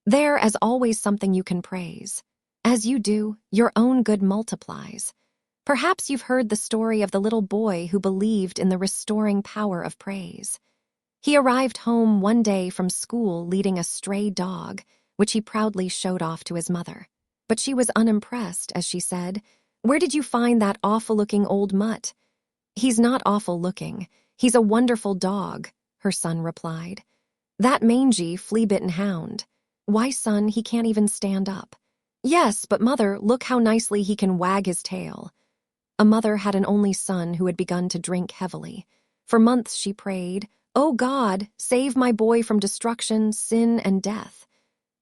There is always something you can praise. As you do, your own good multiplies. Perhaps you've heard the story of the little boy who believed in the restoring power of praise. He arrived home one day from school leading a stray dog, which he proudly showed off to his mother. But she was unimpressed as she said, "Where did you find that awful-looking old mutt?" "He's not awful-looking. He's a wonderful dog," her son replied. "That mangy, flea-bitten hound. Why, son, he can't even stand up." "Yes, but mother, look how nicely he can wag his tail." A mother had an only son who had begun to drink heavily. For months she prayed, "Oh God, save my boy from destruction, sin, and death."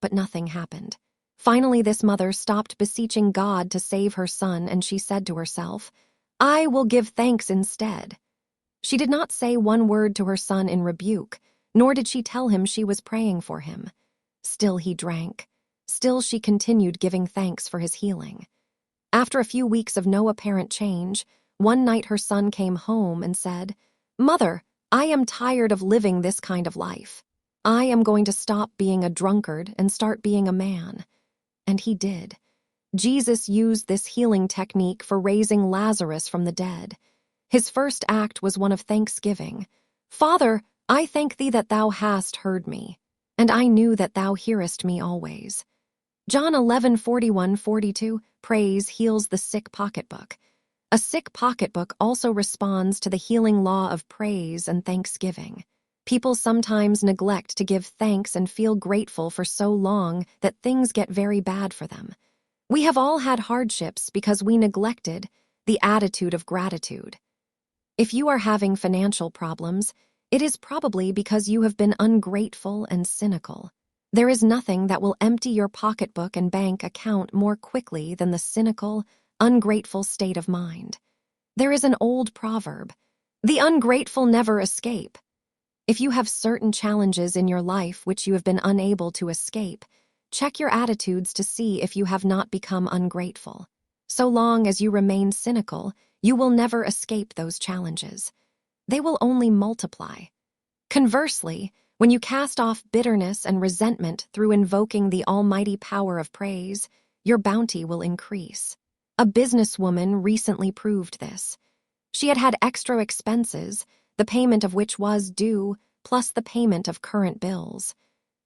But nothing happened. Finally, this mother stopped beseeching God to save her son, and she said to herself, "I will give thanks instead." She did not say one word to her son in rebuke, nor did she tell him she was praying for him. Still he drank. Still she continued giving thanks for his healing. After a few weeks of no apparent change, one night her son came home and said, "Mother, I am tired of living this kind of life. I am going to stop being a drunkard and start being a man." And he did. Jesus used this healing technique for raising Lazarus from the dead. His first act was one of thanksgiving. "Father, I thank thee that thou hast heard me, and I knew that thou hearest me always." John 11:41-42, praise heals the sick pocketbook. A sick pocketbook also responds to the healing law of praise and thanksgiving. People sometimes neglect to give thanks and feel grateful for so long that things get very bad for them. We have all had hardships because we neglected the attitude of gratitude. If you are having financial problems, it is probably because you have been ungrateful and cynical. There is nothing that will empty your pocketbook and bank account more quickly than the cynical, ungrateful state of mind. There is an old proverb, "The ungrateful never escape." If you have certain challenges in your life which you have been unable to escape, check your attitudes to see if you have not become ungrateful. So long as you remain cynical, you will never escape those challenges. They will only multiply. Conversely, when you cast off bitterness and resentment through invoking the almighty power of praise, your bounty will increase. A businesswoman recently proved this. She had had extra expenses, the payment of which was due, plus the payment of current bills.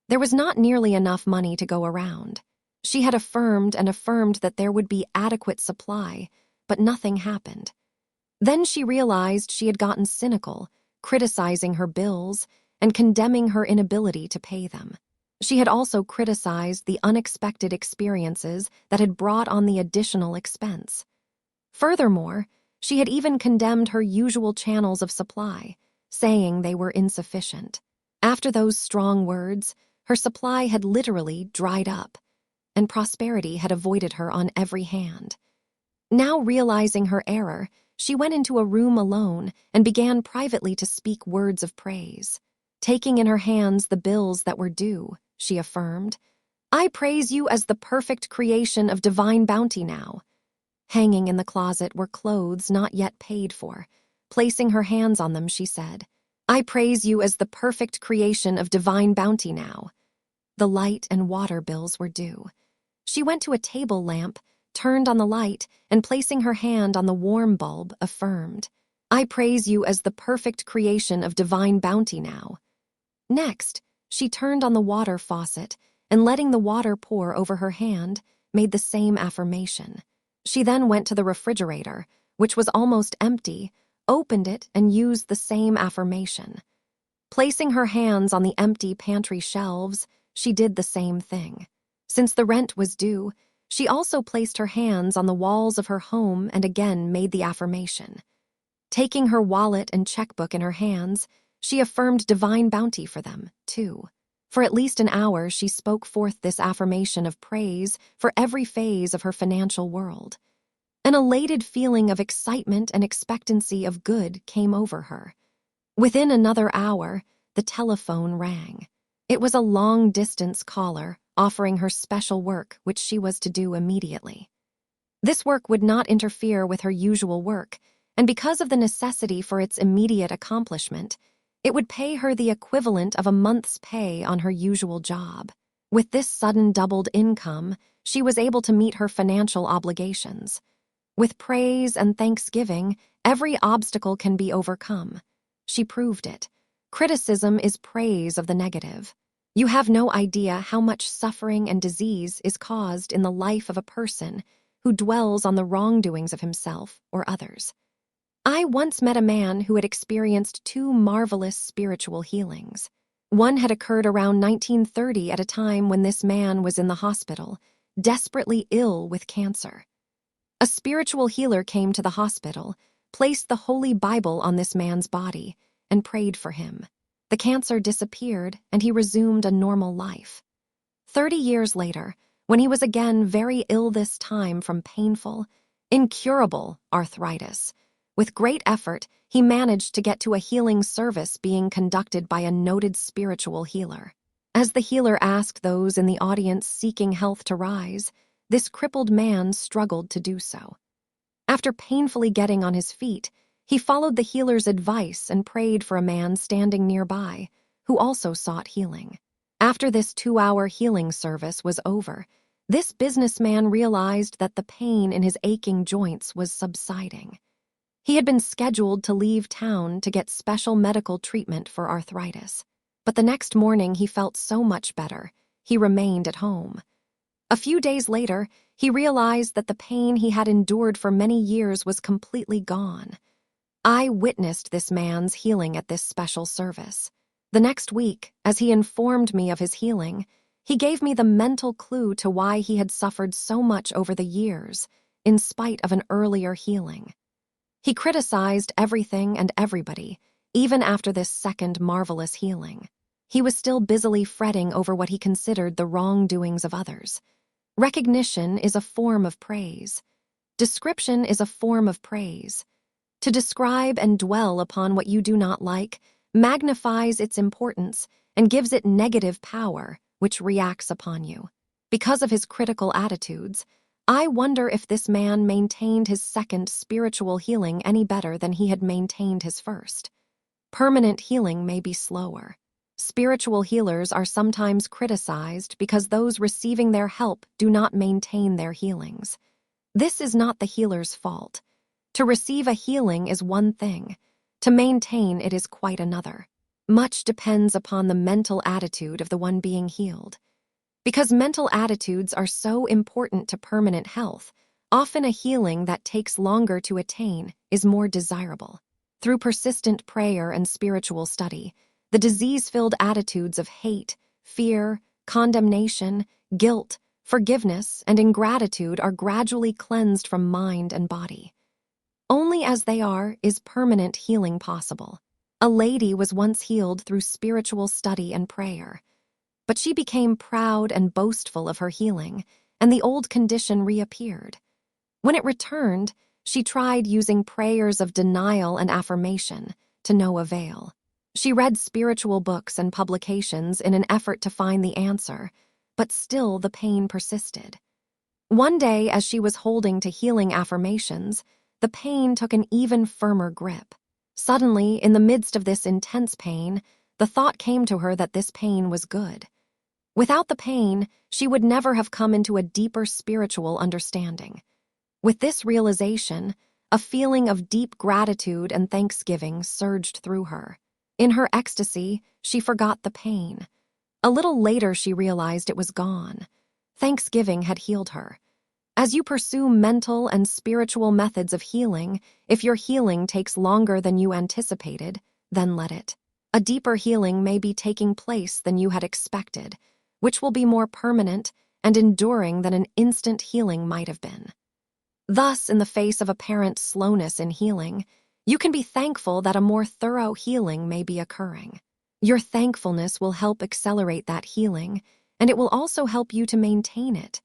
There was not nearly enough money to go around. She had affirmed and affirmed that there would be adequate supply, but nothing happened. Then she realized she had gotten cynical, criticizing her bills and condemning her inability to pay them. She had also criticized the unexpected experiences that had brought on the additional expense. Furthermore, she had even condemned her usual channels of supply, saying they were insufficient. After those strong words, her supply had literally dried up, and prosperity had avoided her on every hand. Now realizing her error, she went into a room alone and began privately to speak words of praise. Taking in her hands the bills that were due, she affirmed, "I praise you as the perfect creation of divine bounty now." Hanging in the closet were clothes not yet paid for. Placing her hands on them, she said, "I praise you as the perfect creation of divine bounty now." The light and water bills were due. She went to a table lamp, turned on the light, and placing her hand on the warm bulb, affirmed, "I praise you as the perfect creation of divine bounty now." Next, she turned on the water faucet and letting the water pour over her hand, made the same affirmation. She then went to the refrigerator, which was almost empty, opened it, and used the same affirmation. Placing her hands on the empty pantry shelves, she did the same thing. Since the rent was due, she also placed her hands on the walls of her home and again made the affirmation. Taking her wallet and checkbook in her hands, she affirmed divine bounty for them, too. For at least an hour, she spoke forth this affirmation of praise for every phase of her financial world. An elated feeling of excitement and expectancy of good came over her. Within another hour, the telephone rang. It was a long-distance caller offering her special work which she was to do immediately. This work would not interfere with her usual work, and because of the necessity for its immediate accomplishment, it would pay her the equivalent of a month's pay on her usual job. With this sudden doubled income, she was able to meet her financial obligations. With praise and thanksgiving, every obstacle can be overcome. She proved it. Criticism is praise of the negative. You have no idea how much suffering and disease is caused in the life of a person who dwells on the wrongdoings of himself or others. I once met a man who had experienced two marvelous spiritual healings. One had occurred around 1930 at a time when this man was in the hospital, desperately ill with cancer. A spiritual healer came to the hospital, placed the Holy Bible on this man's body, and prayed for him. The cancer disappeared, and he resumed a normal life. 30 years later, when he was again very ill this time from painful, incurable arthritis, with great effort, he managed to get to a healing service being conducted by a noted spiritual healer. As the healer asked those in the audience seeking health to rise, this crippled man struggled to do so. After painfully getting on his feet, he followed the healer's advice and prayed for a man standing nearby, who also sought healing. After this 2-hour healing service was over, this businessman realized that the pain in his aching joints was subsiding. He had been scheduled to leave town to get special medical treatment for arthritis, but the next morning he felt so much better, he remained at home. A few days later, he realized that the pain he had endured for many years was completely gone. I witnessed this man's healing at this special service. The next week, as he informed me of his healing, he gave me the mental clue to why he had suffered so much over the years, in spite of an earlier healing. He criticized everything and everybody, even after this second marvelous healing. He was still busily fretting over what he considered the wrongdoings of others. Recognition is a form of praise. Description is a form of praise. To describe and dwell upon what you do not like magnifies its importance and gives it negative power, which reacts upon you. Because of his critical attitudes, I wonder if this man maintained his second spiritual healing any better than he had maintained his first. Permanent healing may be slower. Spiritual healers are sometimes criticized because those receiving their help do not maintain their healings. This is not the healer's fault. To receive a healing is one thing. To maintain it is quite another. Much depends upon the mental attitude of the one being healed. Because mental attitudes are so important to permanent health, often a healing that takes longer to attain is more desirable. Through persistent prayer and spiritual study, the disease-filled attitudes of hate, fear, condemnation, guilt, forgiveness, and ingratitude are gradually cleansed from mind and body. Only as they are is permanent healing possible. A lady was once healed through spiritual study and prayer, but she became proud and boastful of her healing, and the old condition reappeared. When it returned, she tried using prayers of denial and affirmation, to no avail. She read spiritual books and publications in an effort to find the answer, but still the pain persisted. One day, as she was holding to healing affirmations, the pain took an even firmer grip. Suddenly, in the midst of this intense pain, the thought came to her that this pain was good. Without the pain, she would never have come into a deeper spiritual understanding. With this realization, a feeling of deep gratitude and thanksgiving surged through her. In her ecstasy, she forgot the pain. A little later, she realized it was gone. Thanksgiving had healed her. As you pursue mental and spiritual methods of healing, if your healing takes longer than you anticipated, then let it. A deeper healing may be taking place than you had expected, which will be more permanent and enduring than an instant healing might have been. Thus, in the face of apparent slowness in healing, you can be thankful that a more thorough healing may be occurring. Your thankfulness will help accelerate that healing, and it will also help you to maintain it.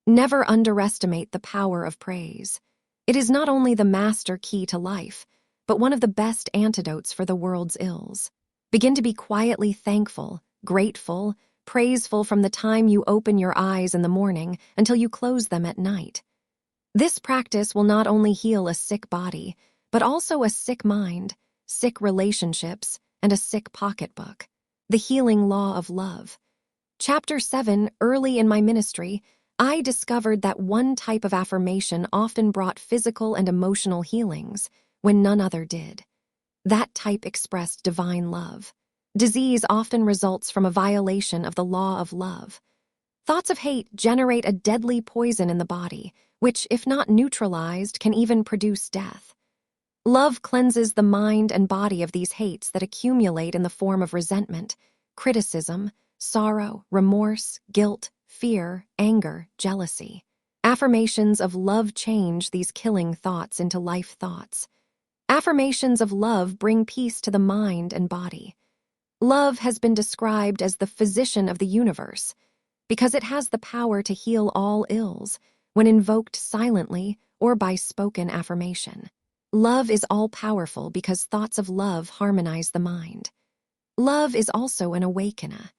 Never underestimate the power of praise. It is not only the master key to life, but one of the best antidotes for the world's ills. Begin to be quietly thankful, grateful, praiseful from the time you open your eyes in the morning until you close them at night. This practice will not only heal a sick body, but also a sick mind, sick relationships, and a sick pocketbook. The Healing Law of Love. Chapter 7, Early in my ministry, I discovered that one type of affirmation often brought physical and emotional healings when none other did. That type expressed divine love. Disease often results from a violation of the law of love. Thoughts of hate generate a deadly poison in the body, which, if not neutralized, can even produce death. Love cleanses the mind and body of these hates that accumulate in the form of resentment, criticism, sorrow, remorse, guilt, fear, anger, jealousy. Affirmations of love change these killing thoughts into life thoughts. Affirmations of love bring peace to the mind and body. Love has been described as the physician of the universe because it has the power to heal all ills when invoked silently or by spoken affirmation. Love is all-powerful because thoughts of love harmonize the mind. Love is also an awakener.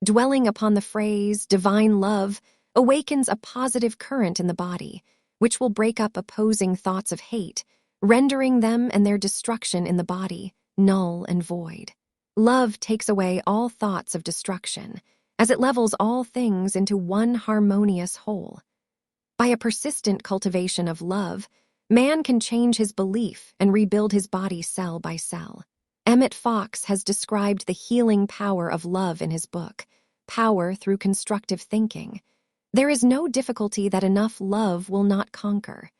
Dwelling upon the phrase, divine love, awakens a positive current in the body, which will break up opposing thoughts of hate, rendering them and their destruction in the body null and void. Love takes away all thoughts of destruction, as it levels all things into one harmonious whole. By a persistent cultivation of love, man can change his belief and rebuild his body cell by cell. Emmett Fox has described the healing power of love in his book, Power Through Constructive Thinking. There is no difficulty that enough love will not conquer.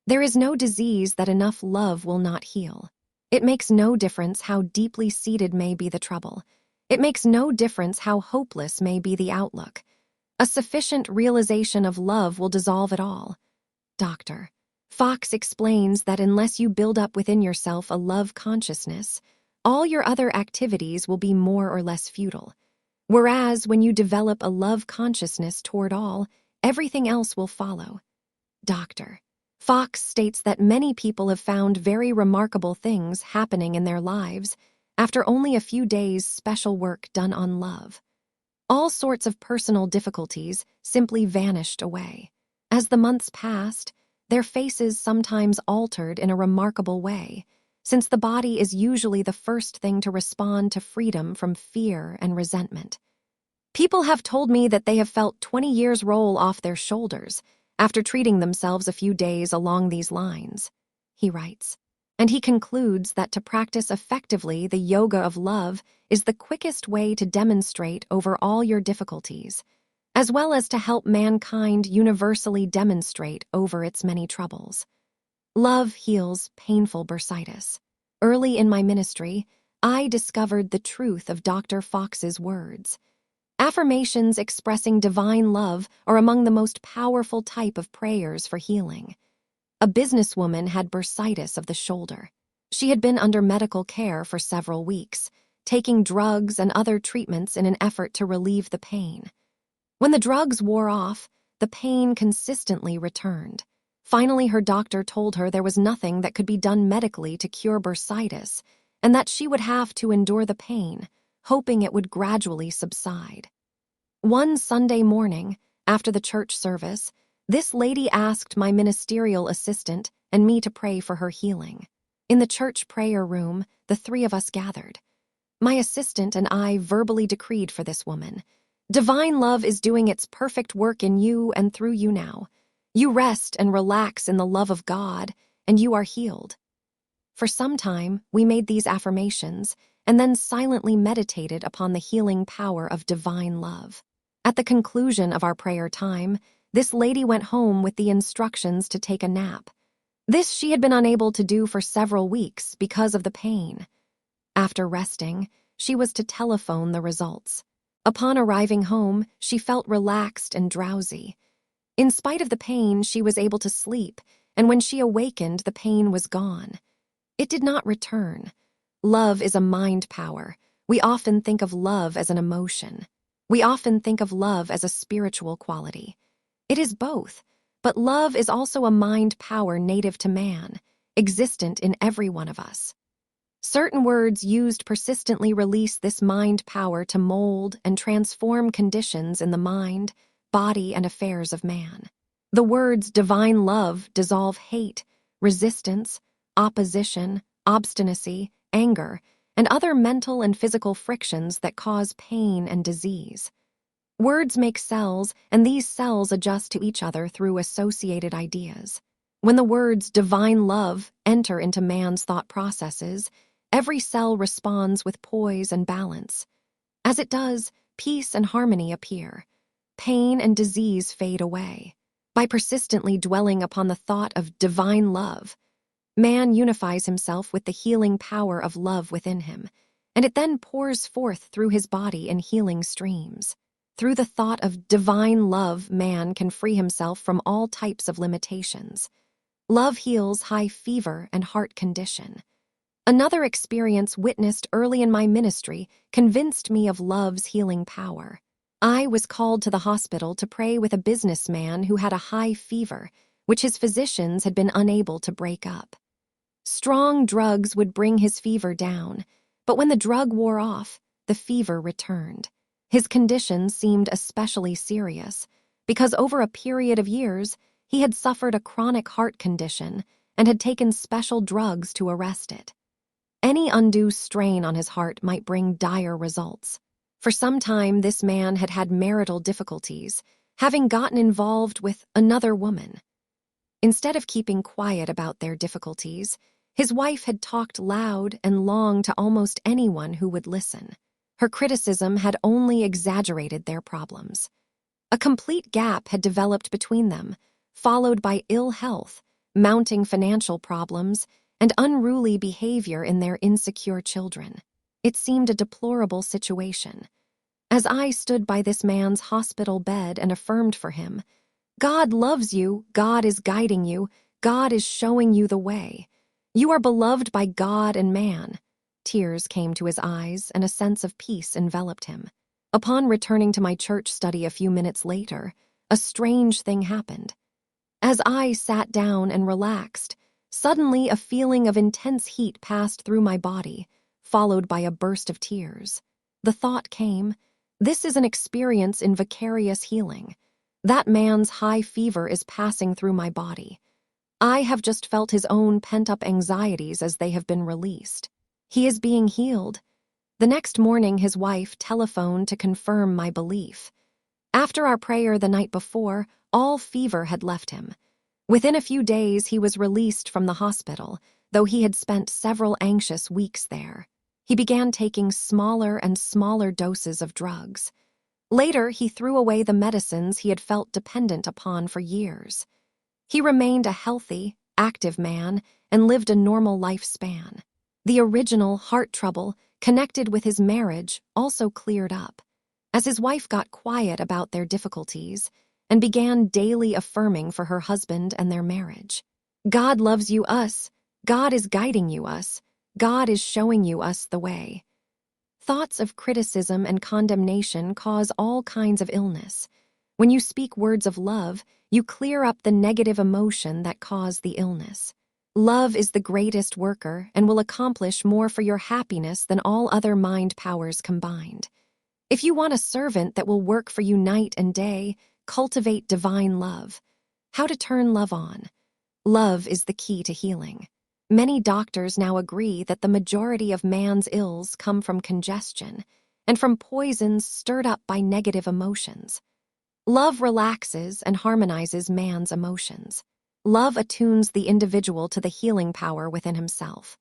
There is no disease that enough love will not heal. It makes no difference how deeply seated may be the trouble. It makes no difference how hopeless may be the outlook. A sufficient realization of love will dissolve it all. Dr. Fox explains that unless you build up within yourself a love consciousness, all your other activities will be more or less futile. Whereas when you develop a love consciousness toward all, everything else will follow. Dr. Fox states that many people have found very remarkable things happening in their lives after only a few days' special work done on love. All sorts of personal difficulties simply vanished away. As the months passed, their faces sometimes altered in a remarkable way, since the body is usually the first thing to respond to freedom from fear and resentment. People have told me that they have felt 20 years roll off their shoulders after treating themselves a few days along these lines, he writes. And he concludes that to practice effectively the yoga of love is the quickest way to demonstrate over all your difficulties, as well as to help mankind universally demonstrate over its many troubles. Love heals painful bursitis. Early in my ministry, I discovered the truth of Dr. Fox's words. Affirmations expressing divine love are among the most powerful type of prayers for healing. A businesswoman had bursitis of the shoulder. She had been under medical care for several weeks, taking drugs and other treatments in an effort to relieve the pain. When the drugs wore off, the pain consistently returned. Finally, her doctor told her there was nothing that could be done medically to cure bursitis, and that she would have to endure the pain, hoping it would gradually subside. One Sunday morning, after the church service, this lady asked my ministerial assistant and me to pray for her healing. In the church prayer room, the three of us gathered. My assistant and I verbally decreed for this woman, "Divine love is doing its perfect work in you and through you now. You rest and relax in the love of God, and you are healed." For some time, we made these affirmations and then silently meditated upon the healing power of divine love. At the conclusion of our prayer time, this lady went home with the instructions to take a nap. This she had been unable to do for several weeks because of the pain. After resting, she was to telephone the results. Upon arriving home, she felt relaxed and drowsy. In spite of the pain, she was able to sleep, and when she awakened, the pain was gone. It did not return. Love is a mind power. We often think of love as an emotion. We often think of love as a spiritual quality. It is both, but love is also a mind power native to man, existent in every one of us. Certain words used persistently release this mind power to mold and transform conditions in the mind, body, and affairs of man. The words divine love dissolve hate, resistance, opposition, obstinacy, anger, and other mental and physical frictions that cause pain and disease. Words make cells, and these cells adjust to each other through associated ideas. When the words divine love enter into man's thought processes, every cell responds with poise and balance. As it does, peace and harmony appear. Pain and disease fade away. By persistently dwelling upon the thought of divine love, man unifies himself with the healing power of love within him, and it then pours forth through his body in healing streams. Through the thought of divine love, man can free himself from all types of limitations. Love heals high fever and heart condition. Another experience witnessed early in my ministry convinced me of love's healing power. I was called to the hospital to pray with a businessman who had a high fever, which his physicians had been unable to break up. Strong drugs would bring his fever down, but when the drug wore off, the fever returned. His condition seemed especially serious because over a period of years, he had suffered a chronic heart condition and had taken special drugs to arrest it. Any undue strain on his heart might bring dire results. For some time, this man had had marital difficulties, having gotten involved with another woman. Instead of keeping quiet about their difficulties, his wife had talked loud and long to almost anyone who would listen. Her criticism had only exaggerated their problems. A complete gap had developed between them, followed by ill health, mounting financial problems, and unruly behavior in their insecure children. It seemed a deplorable situation. As I stood by this man's hospital bed and affirmed for him, "God loves you, God is guiding you, God is showing you the way. You are beloved by God and man." Tears came to his eyes and a sense of peace enveloped him. Upon returning to my church study a few minutes later, a strange thing happened. As I sat down and relaxed, suddenly a feeling of intense heat passed through my body, followed by a burst of tears. The thought came, "This is an experience in vicarious healing. That man's high fever is passing through my body. I have just felt his own pent-up anxieties as they have been released. He is being healed." The next morning, his wife telephoned to confirm my belief. After our prayer the night before, all fever had left him. Within a few days, he was released from the hospital, though he had spent several anxious weeks there. He began taking smaller and smaller doses of drugs. Later, he threw away the medicines he had felt dependent upon for years. He remained a healthy, active man and lived a normal lifespan. The original heart trouble connected with his marriage also cleared up, as his wife got quiet about their difficulties and began daily affirming for her husband and their marriage. "God loves you, us. God is guiding you, us. God is showing you us the way." Thoughts of criticism and condemnation cause all kinds of illness. When you speak words of love, you clear up the negative emotion that caused the illness. Love is the greatest worker and will accomplish more for your happiness than all other mind powers combined. If you want a servant that will work for you night and day, cultivate divine love. How to turn love on. Love is the key to healing. Many doctors now agree that the majority of man's ills come from congestion and from poisons stirred up by negative emotions. Love relaxes and harmonizes man's emotions. Love attunes the individual to the healing power within himself.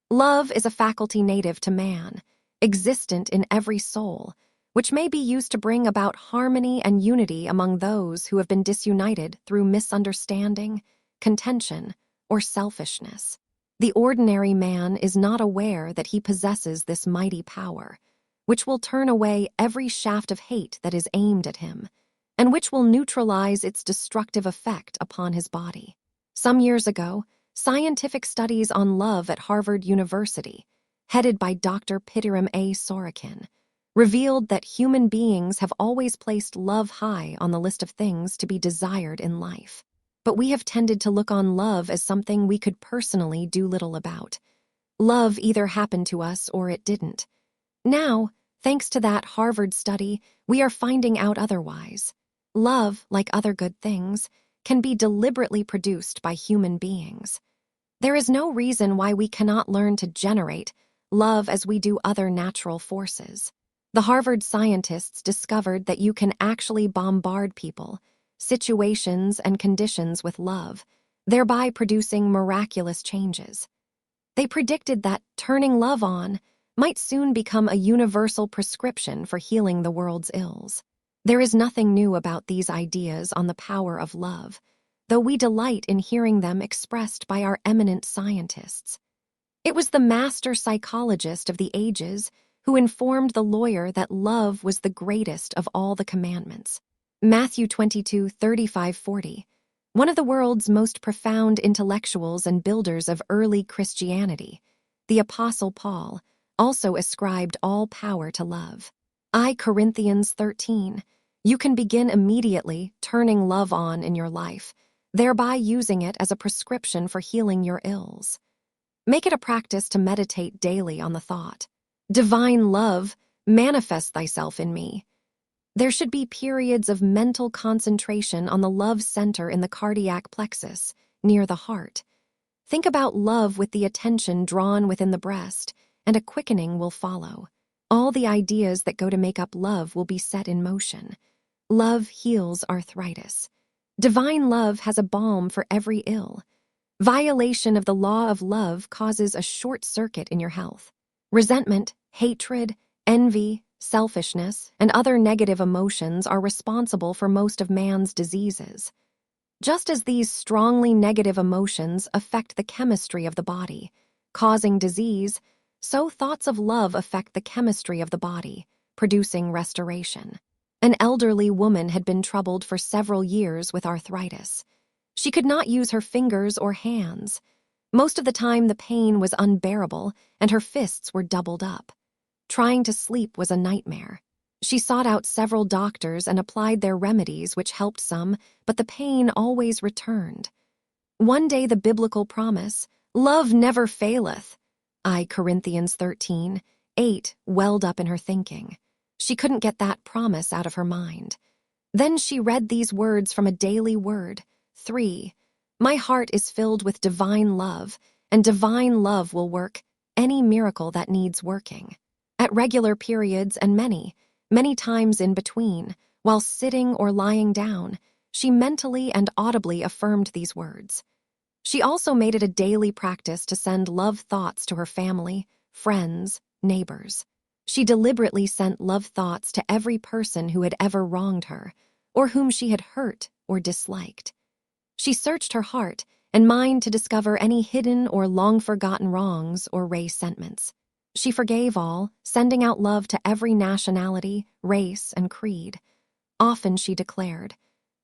Love is a faculty native to man, existent in every soul, which may be used to bring about harmony and unity among those who have been disunited through misunderstanding, contention, or selfishness. The ordinary man is not aware that he possesses this mighty power, which will turn away every shaft of hate that is aimed at him, and which will neutralize its destructive effect upon his body. Some years ago, scientific studies on love at Harvard University, headed by Dr. Pittiram A. Sorokin, revealed that human beings have always placed love high on the list of things to be desired in life. But we have tended to look on love as something we could personally do little about. Love either happened to us or it didn't. Now, thanks to that Harvard study, we are finding out otherwise. Love, like other good things, can be deliberately produced by human beings. There is no reason why we cannot learn to generate love as we do other natural forces. The Harvard scientists discovered that you can actually bombard people, situations, and conditions with love, thereby producing miraculous changes. They predicted that turning love on might soon become a universal prescription for healing the world's ills. There is nothing new about these ideas on the power of love, though we delight in hearing them expressed by our eminent scientists. It was the master psychologist of the ages who informed the lawyer that love was the greatest of all the commandments. Matthew 22:35-40. One of the world's most profound intellectuals and builders of early Christianity, the Apostle Paul, also ascribed all power to love. I Corinthians 13. You can begin immediately turning love on in your life, thereby using it as a prescription for healing your ills. Make it a practice to meditate daily on the thought, "Divine love, manifest thyself in me." There should be periods of mental concentration on the love center in the cardiac plexus, near the heart. Think about love with the attention drawn within the breast, and a quickening will follow. All the ideas that go to make up love will be set in motion. Love heals arthritis. Divine love has a balm for every ill. Violation of the law of love causes a short circuit in your health. Resentment, hatred, envy, selfishness, and other negative emotions are responsible for most of man's diseases. Just as these strongly negative emotions affect the chemistry of the body, causing disease, so thoughts of love affect the chemistry of the body, producing restoration. An elderly woman had been troubled for several years with arthritis. She could not use her fingers or hands. Most of the time, the pain was unbearable, and her fists were doubled up. Trying to sleep was a nightmare. She sought out several doctors and applied their remedies, which helped some, but the pain always returned. One day the biblical promise, "Love never faileth," Corinthians 13:8 welled up in her thinking. She couldn't get that promise out of her mind. Then she read these words from a daily word. 3. My heart is filled with divine love, and divine love will work any miracle that needs working. At regular periods and many, many times in between, while sitting or lying down, she mentally and audibly affirmed these words. She also made it a daily practice to send love thoughts to her family, friends, neighbors. She deliberately sent love thoughts to every person who had ever wronged her, or whom she had hurt or disliked. She searched her heart and mind to discover any hidden or long-forgotten wrongs or resentments. She forgave all, sending out love to every nationality, race, and creed. Often she declared,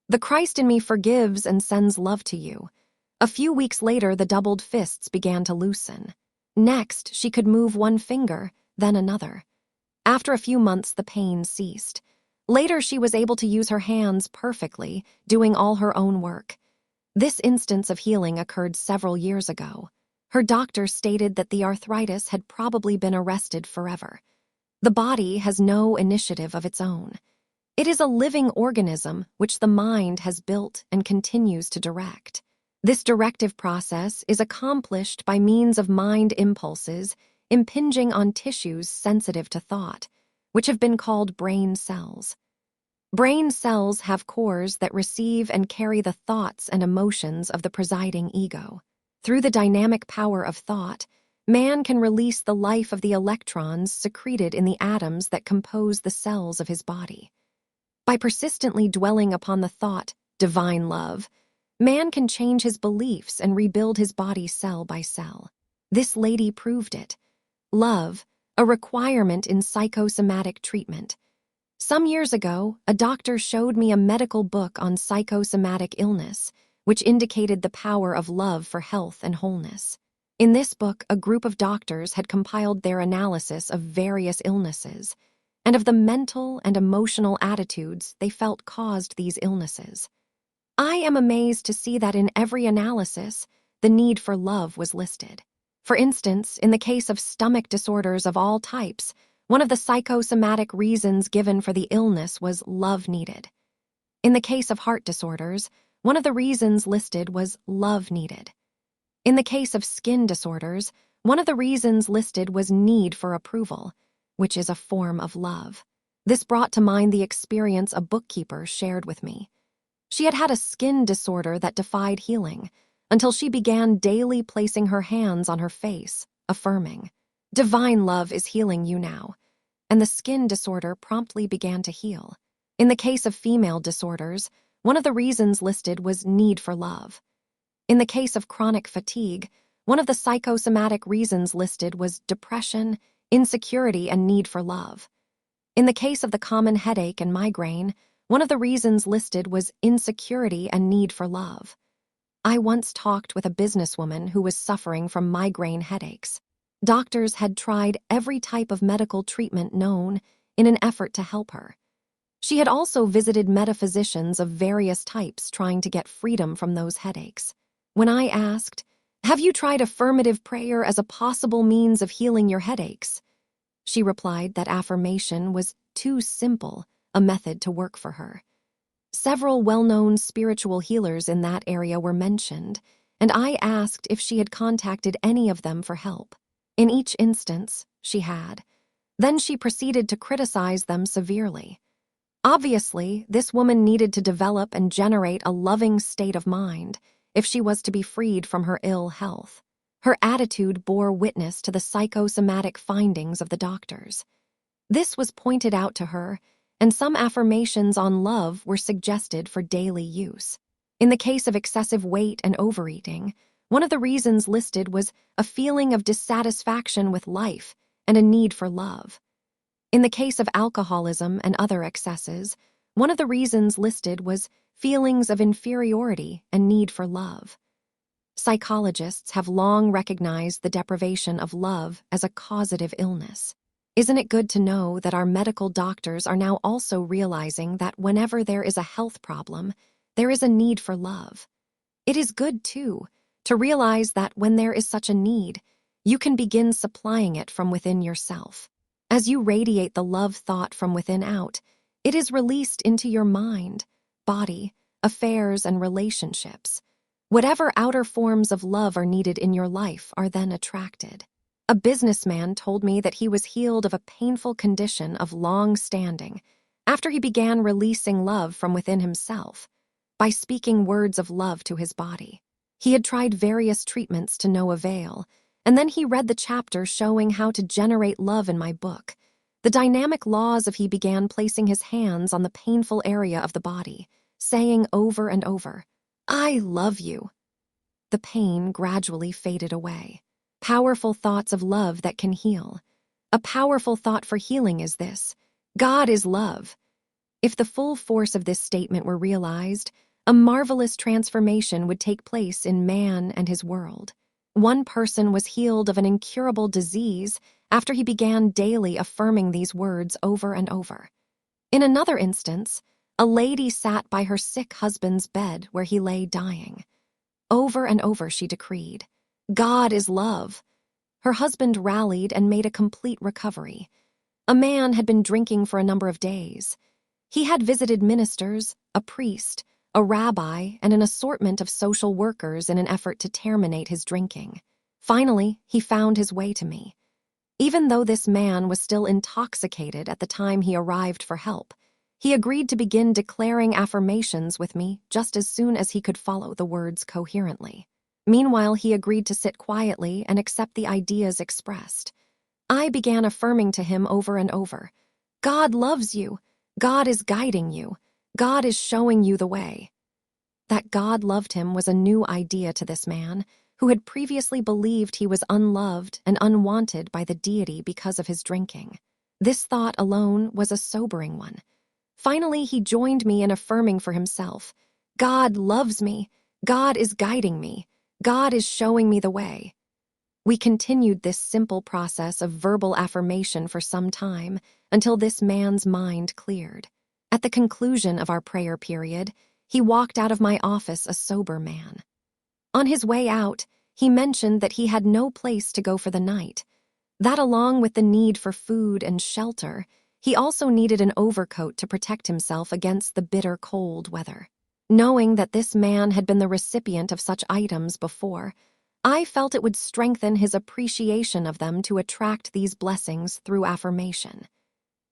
"The Christ in me forgives and sends love to you." A few weeks later, the doubled fists began to loosen. Next, she could move one finger, then another. After a few months, the pain ceased. Later, she was able to use her hands perfectly, doing all her own work. This instance of healing occurred several years ago. Her doctor stated that the arthritis had probably been arrested forever. The body has no initiative of its own. It is a living organism which the mind has built and continues to direct. This directive process is accomplished by means of mind impulses impinging on tissues sensitive to thought, which have been called brain cells. Brain cells have cores that receive and carry the thoughts and emotions of the presiding ego. Through the dynamic power of thought, man can release the life of the electrons secreted in the atoms that compose the cells of his body. By persistently dwelling upon the thought, divine love, man can change his beliefs and rebuild his body cell by cell. This lady proved it. Love, a requirement in psychosomatic treatment. Some years ago, a doctor showed me a medical book on psychosomatic illness, which indicated the power of love for health and wholeness. In this book, a group of doctors had compiled their analysis of various illnesses and of the mental and emotional attitudes they felt caused these illnesses. I am amazed to see that in every analysis, the need for love was listed. For instance, in the case of stomach disorders of all types, one of the psychosomatic reasons given for the illness was love needed. In the case of heart disorders, one of the reasons listed was love needed. In the case of skin disorders, one of the reasons listed was need for approval, which is a form of love. This brought to mind the experience a bookkeeper shared with me. She had had a skin disorder that defied healing, until she began daily placing her hands on her face, affirming, "Divine love is healing you now," and the skin disorder promptly began to heal. In the case of female disorders, one of the reasons listed was need for love. In the case of chronic fatigue, one of the psychosomatic reasons listed was depression, insecurity, and need for love. In the case of the common headache and migraine, one of the reasons listed was insecurity and need for love. I once talked with a businesswoman who was suffering from migraine headaches. Doctors had tried every type of medical treatment known in an effort to help her. She had also visited metaphysicians of various types trying to get freedom from those headaches. When I asked, "Have you tried affirmative prayer as a possible means of healing your headaches?" she replied that affirmation was too simple a method to work for her. Several well-known spiritual healers in that area were mentioned, and I asked if she had contacted any of them for help. In each instance, she had. Then she proceeded to criticize them severely. Obviously, this woman needed to develop and generate a loving state of mind if she was to be freed from her ill health. Her attitude bore witness to the psychosomatic findings of the doctors. This was pointed out to her, and some affirmations on love were suggested for daily use. In the case of excessive weight and overeating, one of the reasons listed was a feeling of dissatisfaction with life and a need for love. In the case of alcoholism and other excesses, one of the reasons listed was feelings of inferiority and need for love. Psychologists have long recognized the deprivation of love as a causative illness. Isn't it good to know that our medical doctors are now also realizing that whenever there is a health problem, there is a need for love? It is good, too, to realize that when there is such a need, you can begin supplying it from within yourself. As you radiate the love thought from within out, it is released into your mind, body, affairs, and relationships. Whatever outer forms of love are needed in your life are then attracted. A businessman told me that he was healed of a painful condition of long standing after he began releasing love from within himself by speaking words of love to his body. He had tried various treatments to no avail, and then he read the chapter showing how to generate love in my book. The dynamic laws of he began placing his hands on the painful area of the body, saying over and over, "I love you." The pain gradually faded away. Powerful thoughts of love that can heal. A powerful thought for healing is this: God is love. If the full force of this statement were realized, a marvelous transformation would take place in man and his world. One person was healed of an incurable disease after he began daily affirming these words over and over. In another instance, a lady sat by her sick husband's bed where he lay dying. Over and over she decreed, "God is love." Her husband rallied and made a complete recovery. A man had been drinking for a number of days. He had visited ministers, a priest, a rabbi, and an assortment of social workers in an effort to terminate his drinking. Finally, he found his way to me. Even though this man was still intoxicated at the time he arrived for help, he agreed to begin declaring affirmations with me just as soon as he could follow the words coherently. Meanwhile, he agreed to sit quietly and accept the ideas expressed. I began affirming to him over and over, "God loves you. God is guiding you. God is showing you the way." That God loved him was a new idea to this man, who had previously believed he was unloved and unwanted by the deity because of his drinking. This thought alone was a sobering one. Finally, he joined me in affirming for himself, "God loves me. God is guiding me. God is showing me the way." We continued this simple process of verbal affirmation for some time until this man's mind cleared. At the conclusion of our prayer period, he walked out of my office a sober man. On his way out, he mentioned that he had no place to go for the night. That, along with the need for food and shelter, he also needed an overcoat to protect himself against the bitter cold weather. Knowing that this man had been the recipient of such items before, I felt it would strengthen his appreciation of them to attract these blessings through affirmation.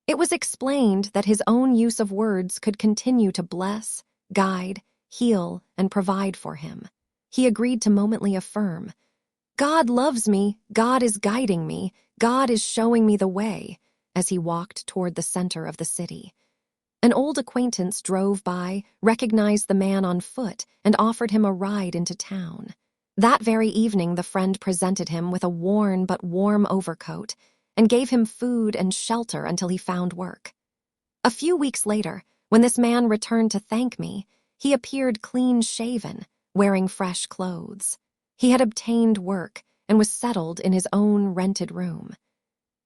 It was explained that his own use of words could continue to bless, guide, heal, and provide for him. He agreed to momently affirm, "God loves me, God is guiding me, God is showing me the way," as he walked toward the center of the city. An old acquaintance drove by, recognized the man on foot, and offered him a ride into town. That very evening, the friend presented him with a worn but warm overcoat and gave him food and shelter until he found work. A few weeks later, when this man returned to thank me, he appeared clean-shaven, wearing fresh clothes. He had obtained work and was settled in his own rented room.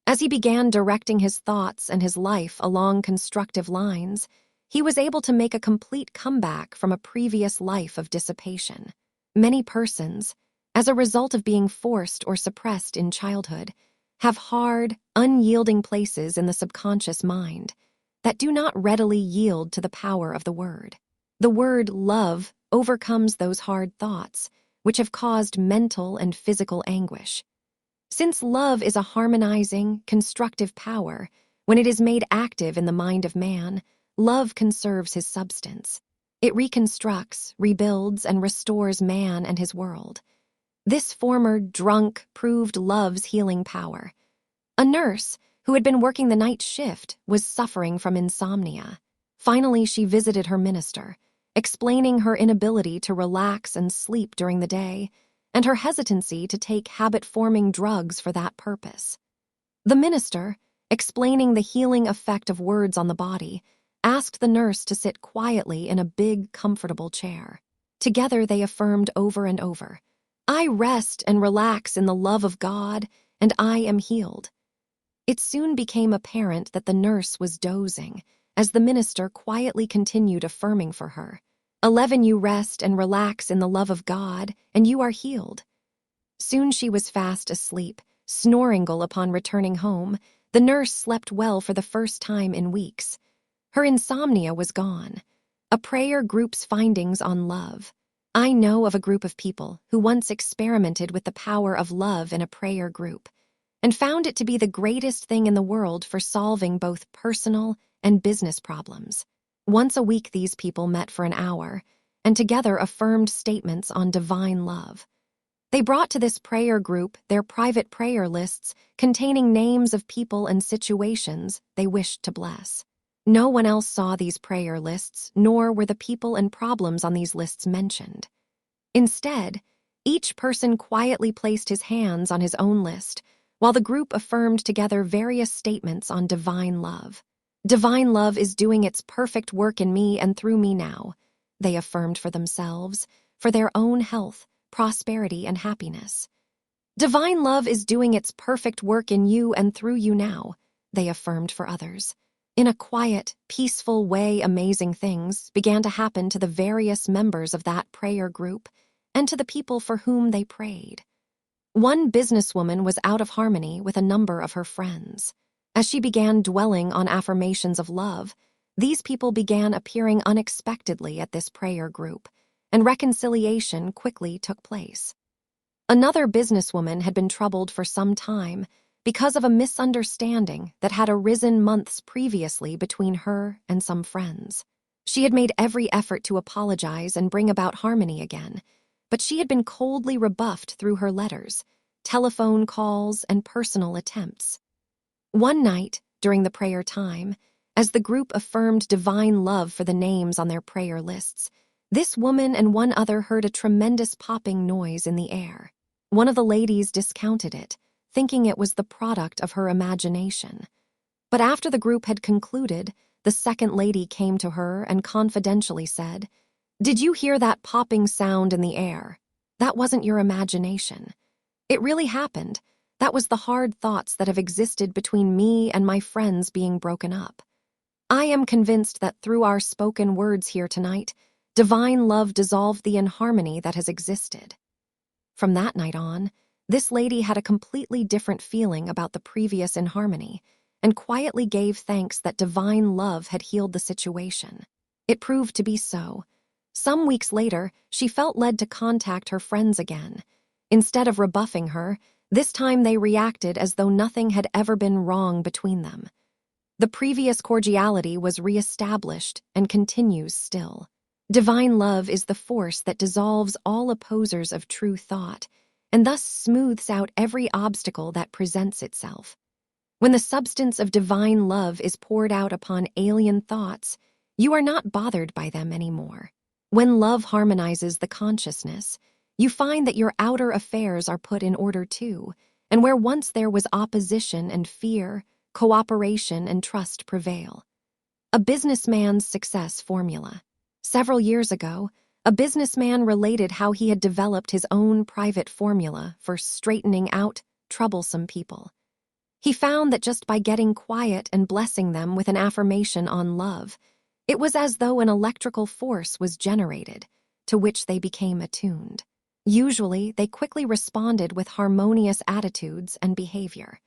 As he began directing his thoughts and his life along constructive lines, he was able to make a complete comeback from a previous life of dissipation. Many persons, as a result of being forced or suppressed in childhood, have hard, unyielding places in the subconscious mind that do not readily yield to the power of the word. The word love overcomes those hard thoughts, which have caused mental and physical anguish. Since love is a harmonizing, constructive power, when it is made active in the mind of man, love conserves his substance. It reconstructs, rebuilds, and restores man and his world. This former drunk proved love's healing power. A nurse, who had been working the night shift, was suffering from insomnia. Finally, she visited her minister, explaining her inability to relax and sleep during the day, and her hesitancy to take habit-forming drugs for that purpose. The minister, explaining the healing effect of words on the body, asked the nurse to sit quietly in a big, comfortable chair. Together they affirmed over and over, "I rest and relax in the love of God, and I am healed." It soon became apparent that the nurse was dozing, as the minister quietly continued affirming for her, "11, you rest and relax in the love of God, and you are healed." Soon she was fast asleep, snoring upon returning home. The nurse slept well for the first time in weeks. Her insomnia was gone. A prayer group's findings on love. I know of a group of people who once experimented with the power of love in a prayer group and found it to be the greatest thing in the world for solving both personal and business problems. Once a week, these people met for an hour and together affirmed statements on divine love. They brought to this prayer group their private prayer lists containing names of people and situations they wished to bless. No one else saw these prayer lists, nor were the people and problems on these lists mentioned. Instead, each person quietly placed his hands on his own list, while the group affirmed together various statements on divine love. Divine love is doing its perfect work in me and through me now, they affirmed for themselves, for their own health, prosperity, and happiness. Divine love is doing its perfect work in you and through you now, they affirmed for others. In a quiet, peaceful way, amazing things began to happen to the various members of that prayer group and to the people for whom they prayed. One businesswoman was out of harmony with a number of her friends. As she began dwelling on affirmations of love, these people began appearing unexpectedly at this prayer group, and reconciliation quickly took place. Another businesswoman had been troubled for some time because of a misunderstanding that had arisen months previously between her and some friends. She had made every effort to apologize and bring about harmony again, but she had been coldly rebuffed through her letters, telephone calls, and personal attempts. One night, during the prayer time, as the group affirmed divine love for the names on their prayer lists, this woman and one other heard a tremendous popping noise in the air. One of the ladies discounted it, thinking it was the product of her imagination. But after the group had concluded, the second lady came to her and confidentially said, "Did you hear that popping sound in the air? That wasn't your imagination. It really happened. That was the hard thoughts that have existed between me and my friends being broken up. I am convinced that through our spoken words here tonight, divine love dissolved the inharmony that has existed." From that night on, this lady had a completely different feeling about the previous inharmony and quietly gave thanks that divine love had healed the situation. It proved to be so. Some weeks later, she felt led to contact her friends again. Instead of rebuffing her, this time they reacted as though nothing had ever been wrong between them. The previous cordiality was reestablished and continues still. Divine love is the force that dissolves all opposers of true thought and thus smooths out every obstacle that presents itself. When the substance of divine love is poured out upon alien thoughts, you are not bothered by them anymore. When love harmonizes the consciousness, you find that your outer affairs are put in order too, and where once there was opposition and fear, cooperation and trust prevail. A businessman's success formula. Several years ago, a businessman related how he had developed his own private formula for straightening out troublesome people. He found that just by getting quiet and blessing them with an affirmation on love, it was as though an electrical force was generated, to which they became attuned. Usually, they quickly responded with harmonious attitudes and behavior.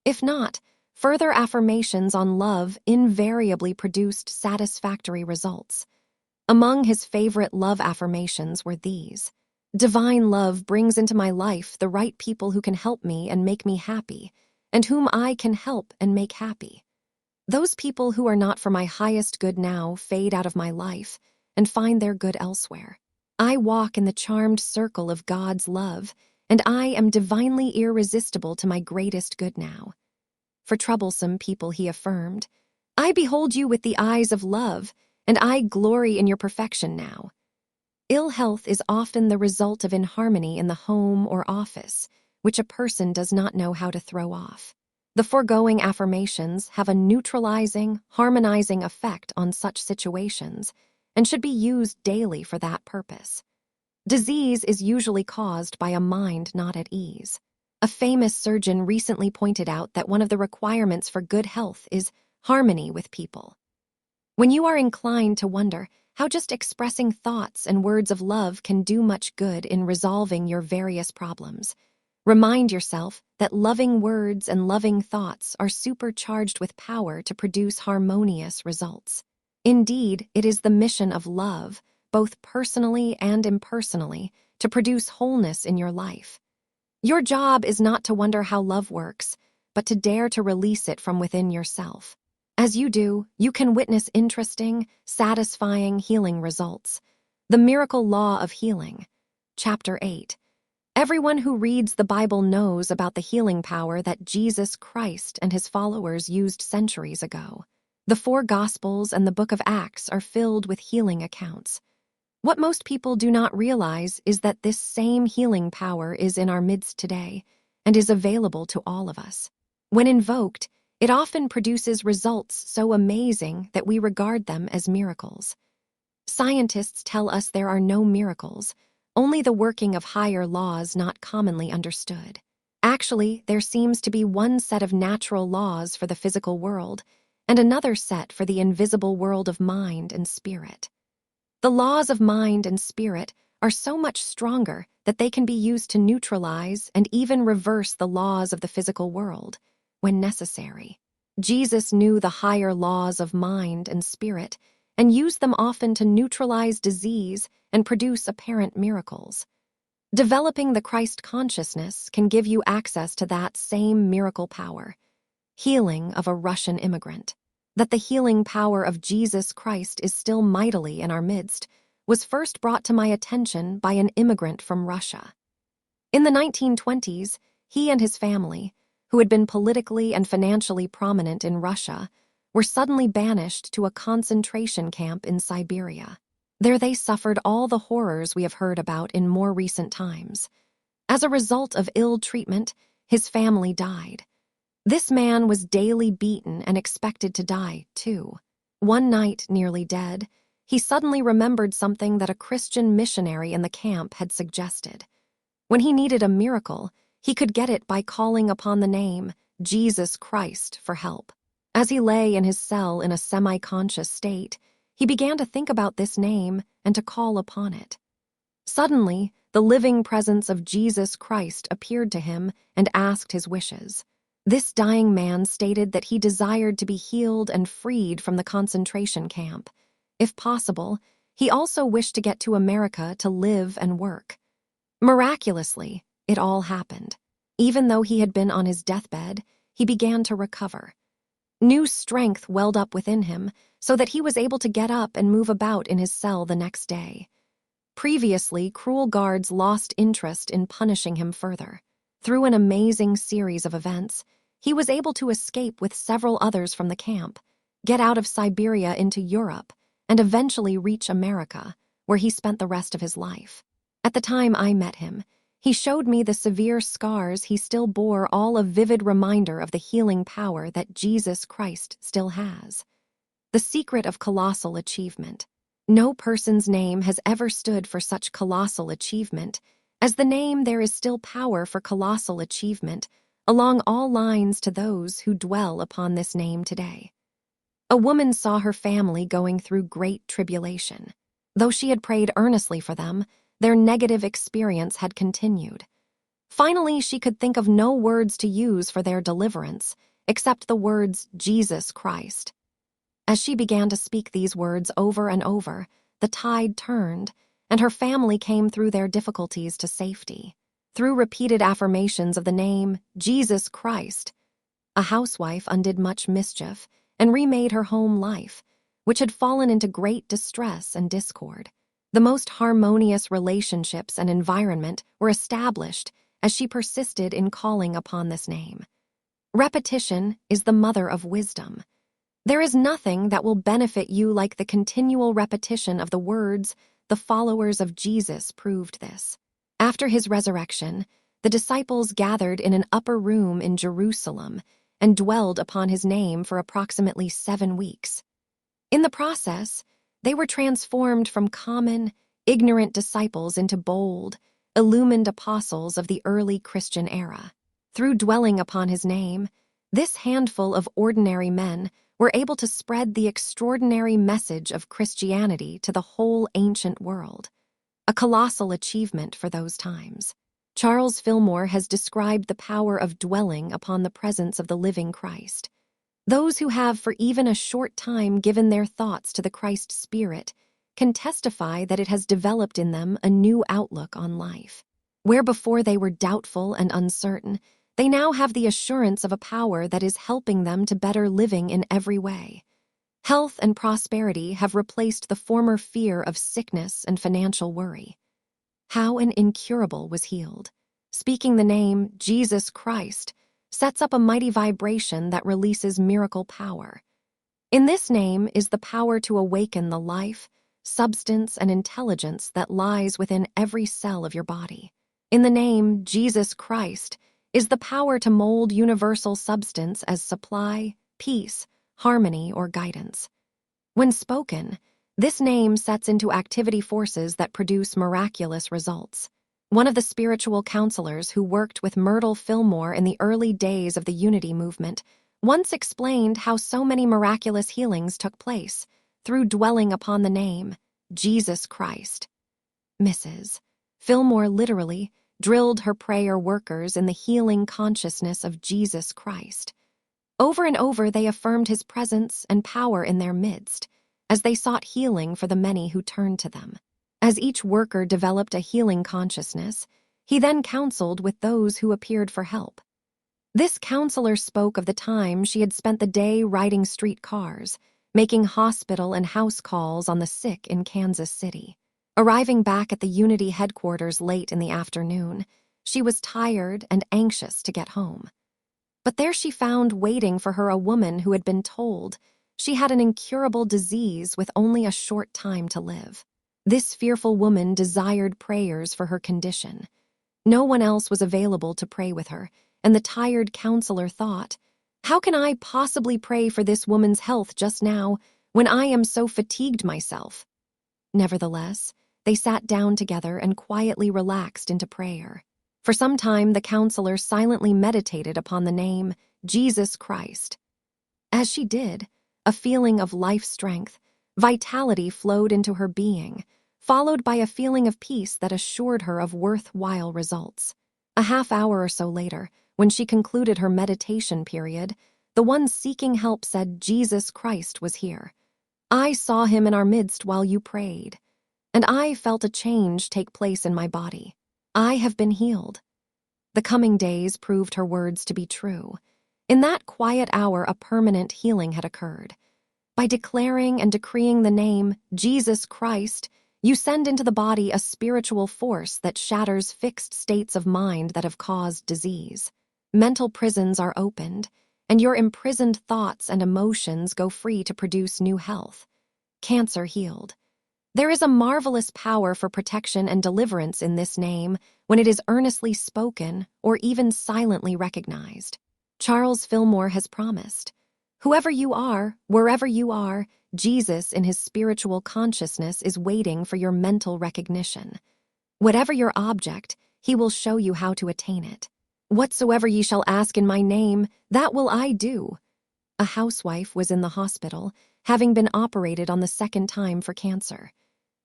If not, further affirmations on love invariably produced satisfactory results. Among his favorite love affirmations were these: "Divine love brings into my life the right people who can help me and make me happy, and whom I can help and make happy. Those people who are not for my highest good now fade out of my life and find their good elsewhere. I walk in the charmed circle of God's love, and I am divinely irresistible to my greatest good now." For troublesome people, he affirmed, "I behold you with the eyes of love, and I glory in your perfection now." Ill health is often the result of inharmony in the home or office, which a person does not know how to throw off. The foregoing affirmations have a neutralizing, harmonizing effect on such situations and should be used daily for that purpose. Disease is usually caused by a mind not at ease. A famous surgeon recently pointed out that one of the requirements for good health is harmony with people. When you are inclined to wonder how just expressing thoughts and words of love can do much good in resolving your various problems, Remind yourself that loving words and loving thoughts are supercharged with power to produce harmonious results. Indeed, it is the mission of love, both personally and impersonally, to produce wholeness in your life. Your job is not to wonder how love works, but to dare to release it from within yourself. As you do, you can witness interesting, satisfying healing results. The Miracle Law of Healing. Chapter 8. Everyone who reads the Bible knows about the healing power that Jesus Christ and his followers used centuries ago. The 4 Gospels and the book of Acts are filled with healing accounts. What most people do not realize is that this same healing power is in our midst today and is available to all of us. When invoked, it often produces results so amazing that we regard them as miracles. Scientists tell us there are no miracles, only the working of higher laws not commonly understood. Actually, there seems to be one set of natural laws for the physical world and another set for the invisible world of mind and spirit. The laws of mind and spirit are so much stronger that they can be used to neutralize and even reverse the laws of the physical world when necessary. Jesus knew the higher laws of mind and spirit and used them often to neutralize disease and produce apparent miracles. Developing the Christ consciousness can give you access to that same miracle power. Healing of a Russian immigrant. That the healing power of Jesus Christ is still mightily in our midst was first brought to my attention by an immigrant from Russia. In the 1920s, he and his family, who had been politically and financially prominent in Russia, were suddenly banished to a concentration camp in Siberia. There they suffered all the horrors we have heard about in more recent times. As a result of ill treatment, his family died. This man was daily beaten and expected to die, too. One night, nearly dead, he suddenly remembered something that a Christian missionary in the camp had suggested. When he needed a miracle, he could get it by calling upon the name Jesus Christ for help. As he lay in his cell in a semi-conscious state, he began to think about this name and to call upon it. Suddenly, the living presence of Jesus Christ appeared to him and asked his wishes. This dying man stated that he desired to be healed and freed from the concentration camp. If possible, he also wished to get to America to live and work. Miraculously, it all happened. Even though he had been on his deathbed, he began to recover. New strength welled up within him so that he was able to get up and move about in his cell the next day. Previously, cruel guards lost interest in punishing him further. Through an amazing series of events, he was able to escape with several others from the camp, get out of Siberia into Europe, and eventually reach America, where he spent the rest of his life. At the time I met him, he showed me the severe scars he still bore, all a vivid reminder of the healing power that Jesus Christ still has. The secret of colossal achievement. No person's name has ever stood for such colossal achievement. As the name, there is still power for colossal achievement along all lines to those who dwell upon this name today. A woman saw her family going through great tribulation. Though she had prayed earnestly for them, their negative experience had continued. Finally, she could think of no words to use for their deliverance, except the words Jesus Christ. As she began to speak these words over and over, the tide turned, and her family came through their difficulties to safety. Through repeated affirmations of the name Jesus Christ, a housewife undid much mischief and remade her home life, which had fallen into great distress and discord. The most harmonious relationships and environment were established as she persisted in calling upon this name. Repetition is the mother of wisdom. There is nothing that will benefit you like the continual repetition of the words. The followers of Jesus proved this. After his resurrection, the disciples gathered in an upper room in Jerusalem and dwelled upon his name for approximately 7 weeks. In the process, they were transformed from common, ignorant disciples into bold, illumined apostles of the early Christian era. Through dwelling upon his name, this handful of ordinary men were able to spread the extraordinary message of Christianity to the whole ancient world, a colossal achievement for those times. Charles Fillmore has described the power of dwelling upon the presence of the living Christ. Those who have for even a short time given their thoughts to the Christ Spirit can testify that it has developed in them a new outlook on life. Where before they were doubtful and uncertain, they now have the assurance of a power that is helping them to better living in every way. Health and prosperity have replaced the former fear of sickness and financial worry. How an incurable was healed. Speaking the name Jesus Christ sets up a mighty vibration that releases miracle power. In this name is the power to awaken the life, substance, and intelligence that lies within every cell of your body. In the name Jesus Christ is the power to mold universal substance as supply, peace, harmony, or guidance. When spoken, this name sets into activity forces that produce miraculous results. One of the spiritual counselors who worked with Myrtle Fillmore in the early days of the Unity movement once explained how so many miraculous healings took place through dwelling upon the name Jesus Christ. Mrs. Fillmore literally drilled her prayer workers in the healing consciousness of Jesus Christ. Over and over they affirmed his presence and power in their midst, as they sought healing for the many who turned to them. As each worker developed a healing consciousness, he then counseled with those who appeared for help. This counselor spoke of the time she had spent the day riding streetcars, making hospital and house calls on the sick in Kansas City. Arriving back at the Unity headquarters late in the afternoon, she was tired and anxious to get home. But there she found waiting for her a woman who had been told she had an incurable disease with only a short time to live. This fearful woman desired prayers for her condition. No one else was available to pray with her, and the tired counselor thought, "How can I possibly pray for this woman's health just now when I am so fatigued myself?" Nevertheless, they sat down together and quietly relaxed into prayer. For some time, the counselor silently meditated upon the name Jesus Christ. As she did, a feeling of life strength, vitality flowed into her being, followed by a feeling of peace that assured her of worthwhile results. A half hour or so later, when she concluded her meditation period, the one seeking help said Jesus Christ was here. "I saw him in our midst while you prayed, and I felt a change take place in my body. I have been healed." The coming days proved her words to be true. In that quiet hour, a permanent healing had occurred. By declaring and decreeing the name Jesus Christ, you send into the body a spiritual force that shatters fixed states of mind that have caused disease. Mental prisons are opened, and your imprisoned thoughts and emotions go free to produce new health. Cancer healed. There is a marvelous power for protection and deliverance in this name when it is earnestly spoken or even silently recognized. Charles Fillmore has promised, "Whoever you are, wherever you are, Jesus in his spiritual consciousness is waiting for your mental recognition. Whatever your object, he will show you how to attain it. Whatsoever ye shall ask in my name, that will I do." A housewife was in the hospital, having been operated on the second time for cancer.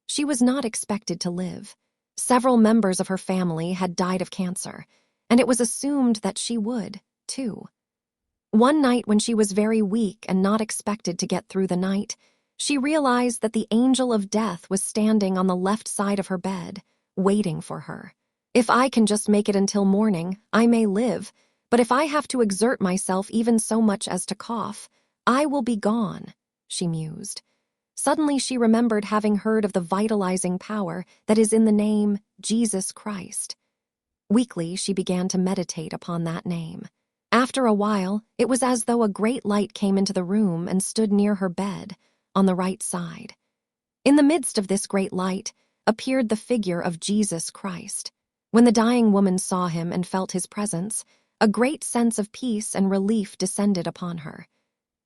She was not expected to live. Several members of her family had died of cancer, and it was assumed that she would, too. One night when she was very weak and not expected to get through the night, she realized that the angel of death was standing on the left side of her bed, waiting for her. "If I can just make it until morning, I may live, but if I have to exert myself even so much as to cough, I will be gone," she mused. Suddenly she remembered having heard of the vitalizing power that is in the name Jesus Christ. Weakly, she began to meditate upon that name. After a while, it was as though a great light came into the room and stood near her bed, on the right side. In the midst of this great light appeared the figure of Jesus Christ. When the dying woman saw him and felt his presence, a great sense of peace and relief descended upon her.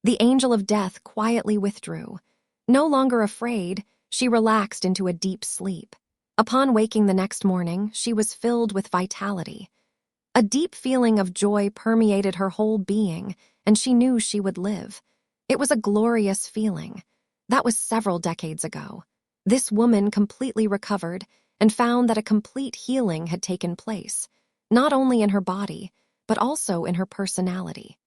The angel of death quietly withdrew. No longer afraid, she relaxed into a deep sleep. Upon waking the next morning, she was filled with vitality. A deep feeling of joy permeated her whole being, and she knew she would live. It was a glorious feeling. That was several decades ago. This woman completely recovered, and found that a complete healing had taken place, not only in her body, but also in her personality.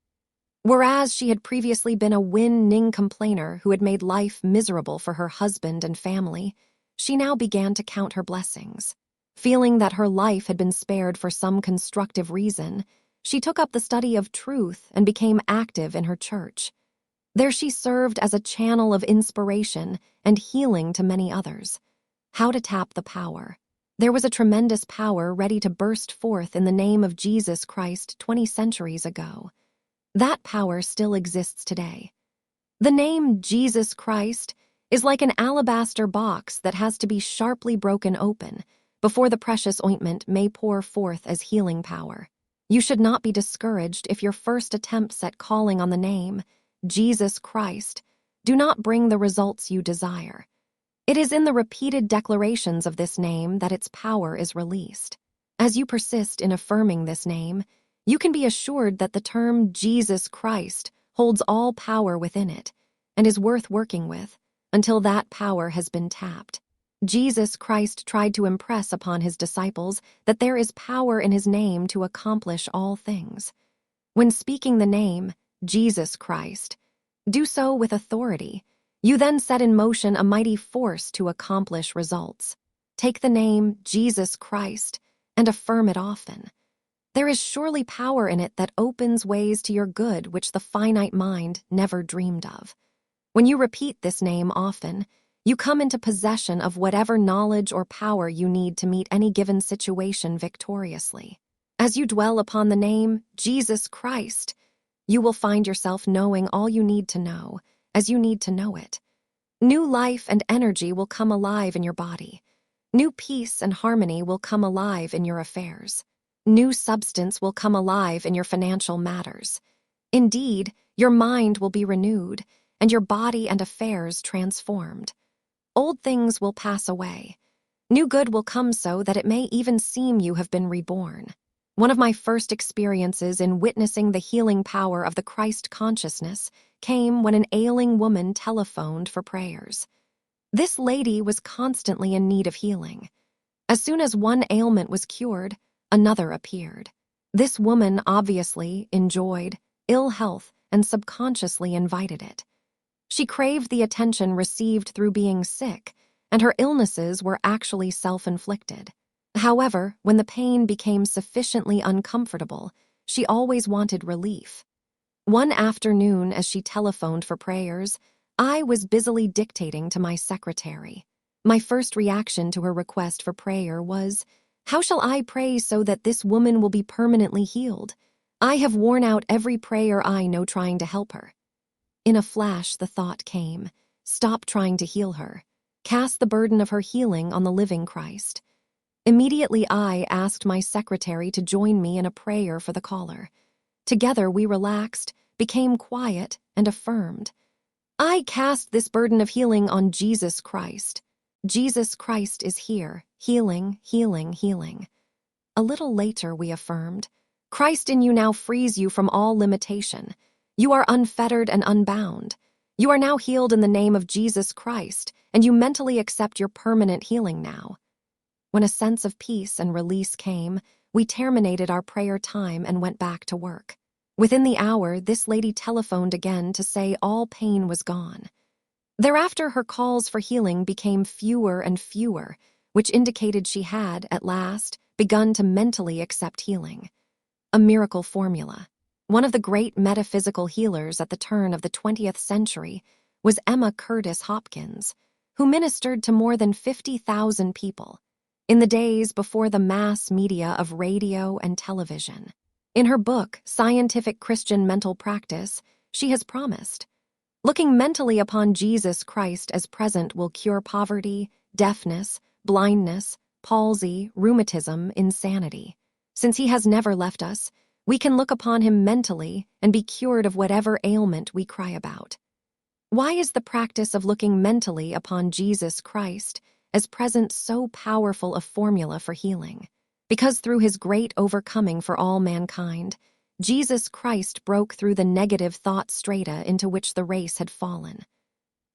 Whereas she had previously been a Ning complainer who had made life miserable for her husband and family, she now began to count her blessings. Feeling that her life had been spared for some constructive reason, she took up the study of truth and became active in her church. There she served as a channel of inspiration and healing to many others. How to tap the power. There was a tremendous power ready to burst forth in the name of Jesus Christ 20 centuries ago. That power still exists today. The name Jesus Christ is like an alabaster box that has to be sharply broken open before the precious ointment may pour forth as healing power. You should not be discouraged if your first attempts at calling on the name, Jesus Christ, do not bring the results you desire. It is in the repeated declarations of this name that its power is released. As you persist in affirming this name, you can be assured that the term Jesus Christ holds all power within it and is worth working with until that power has been tapped. Jesus Christ tried to impress upon his disciples that there is power in his name to accomplish all things. When speaking the name, Jesus Christ, do so with authority. You then set in motion a mighty force to accomplish results. Take the name Jesus Christ and affirm it often. There is surely power in it that opens ways to your good which the finite mind never dreamed of. When you repeat this name often, you come into possession of whatever knowledge or power you need to meet any given situation victoriously. As you dwell upon the name Jesus Christ, you will find yourself knowing all you need to know, as you need to know it. New life and energy will come alive in your body. New peace and harmony will come alive in your affairs. New substance will come alive in your financial matters. Indeed, your mind will be renewed, and your body and affairs transformed. Old things will pass away. New good will come so that it may even seem you have been reborn. One of my first experiences in witnessing the healing power of the Christ consciousness came when an ailing woman telephoned for prayers. This lady was constantly in need of healing. As soon as one ailment was cured, another appeared. This woman obviously enjoyed ill health and subconsciously invited it. She craved the attention received through being sick, and her illnesses were actually self-inflicted. However, when the pain became sufficiently uncomfortable, she always wanted relief. One afternoon, as she telephoned for prayers, I was busily dictating to my secretary. My first reaction to her request for prayer was, "How shall I pray so that this woman will be permanently healed? I have worn out every prayer I know trying to help her." In a flash, the thought came, stop trying to heal her. Cast the burden of her healing on the living Christ. Immediately, I asked my secretary to join me in a prayer for the caller. Together, we relaxed, became quiet, and affirmed, "I cast this burden of healing on Jesus Christ. Jesus Christ is here, healing, healing, healing." A little later, we affirmed, "Christ in you now frees you from all limitation. You are unfettered and unbound. You are now healed in the name of Jesus Christ, and you mentally accept your permanent healing now." When a sense of peace and release came, we terminated our prayer time and went back to work. Within the hour, this lady telephoned again to say all pain was gone. Thereafter, her calls for healing became fewer and fewer, which indicated she had, at last, begun to mentally accept healing. A miracle formula. One of the great metaphysical healers at the turn of the 20th century was Emma Curtis Hopkins, who ministered to more than 50,000 people in the days before the mass media of radio and television. In her book, Scientific Christian Mental Practice, she has promised, "Looking mentally upon Jesus Christ as present will cure poverty, deafness, blindness, palsy, rheumatism, insanity. Since he has never left us, we can look upon him mentally and be cured of whatever ailment we cry about." Why is the practice of looking mentally upon Jesus Christ as present so powerful a formula for healing? Because through his great overcoming for all mankind, Jesus Christ broke through the negative thought strata into which the race had fallen.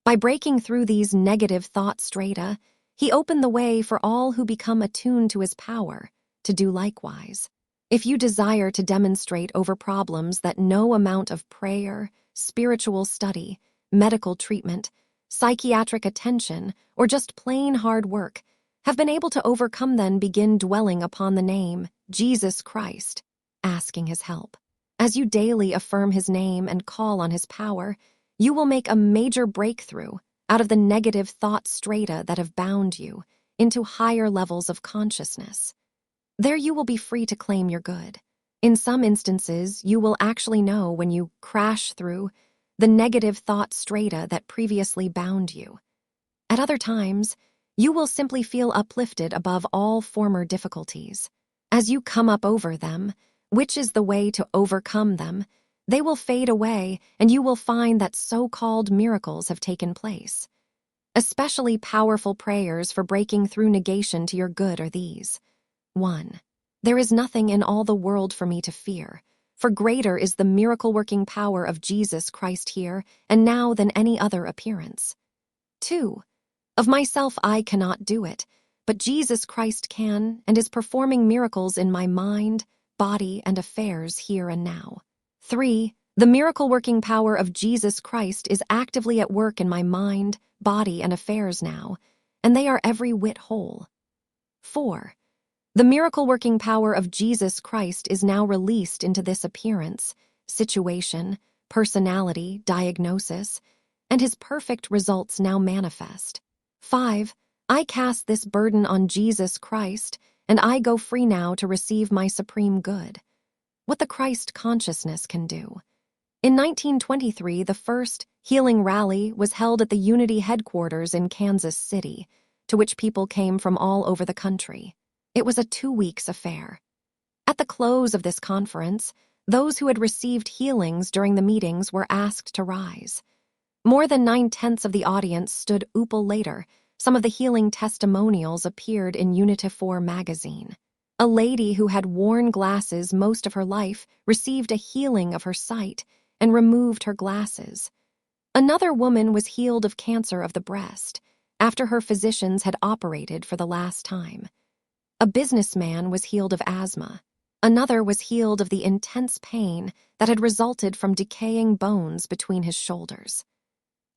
By breaking through these negative thought strata, He opened the way for all who become attuned to his power to do likewise. If you desire to demonstrate over problems that no amount of prayer, spiritual study, medical treatment, psychiatric attention, or just plain hard work have been able to overcome, then begin dwelling upon the name Jesus Christ, asking his help. As you daily affirm his name and call on his power, you will make a major breakthrough out of the negative thought strata that have bound you into higher levels of consciousness. There you will be free to claim your good. In some instances, you will actually know when you crash through the negative thought strata that previously bound you. At other times, you will simply feel uplifted above all former difficulties. As you come up over them, which is the way to overcome them, they will fade away and you will find that so-called miracles have taken place. Especially powerful prayers for breaking through negation to your good are these. 1. There is nothing in all the world for me to fear, for greater is the miracle-working power of Jesus Christ here and now than any other appearance. 2. Of myself I cannot do it, but Jesus Christ can and is performing miracles in my mind, body, and affairs here and now. 3. The miracle-working power of Jesus Christ is actively at work in my mind, body, and affairs now, and they are every whit whole. 4. The miracle-working power of Jesus Christ is now released into this appearance, situation, personality, diagnosis, and his perfect results now manifest. 5. I cast this burden on Jesus Christ, and I go free now to receive my supreme good. What the Christ consciousness can do. In 1923, the first healing rally was held at the Unity headquarters in Kansas City, to which people came from all over the country. It was a 2 weeks affair. At the close of this conference, those who had received healings during the meetings were asked to rise. More than 9/10 of the audience stood up. Later, some of the healing testimonials appeared in Unity 4 magazine. A lady who had worn glasses most of her life received a healing of her sight and removed her glasses. Another woman was healed of cancer of the breast after her physicians had operated for the last time. A businessman was healed of asthma. Another was healed of the intense pain that had resulted from decaying bones between his shoulders.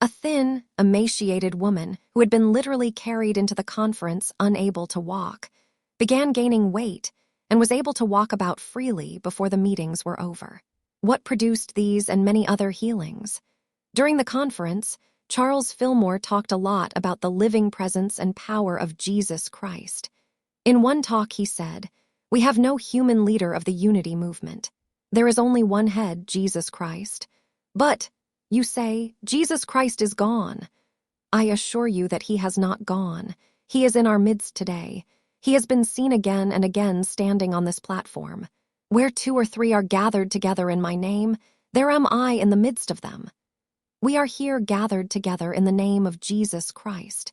A thin, emaciated woman who had been literally carried into the conference unable to walk began gaining weight and was able to walk about freely before the meetings were over. What produced these and many other healings? During the conference, Charles Fillmore talked a lot about the living presence and power of Jesus Christ. In one talk he said, "We have no human leader of the unity movement. There is only one head, Jesus Christ. But, you say, Jesus Christ is gone. I assure you that he has not gone. He is in our midst today. He has been seen again and again standing on this platform. Where 2 or 3 are gathered together in my name, there am I in the midst of them." We are here gathered together in the name of Jesus Christ.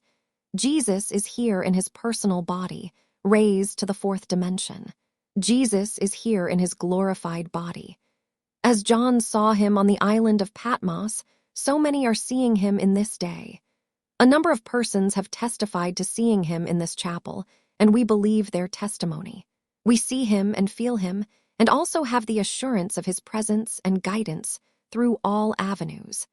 Jesus is here in his personal body, raised to the 4th dimension. Jesus is here in his glorified body. As John saw him on the island of Patmos, so many are seeing him in this day. A number of persons have testified to seeing him in this chapel, and we believe their testimony. We see him and feel him, and also have the assurance of his presence and guidance through all avenues.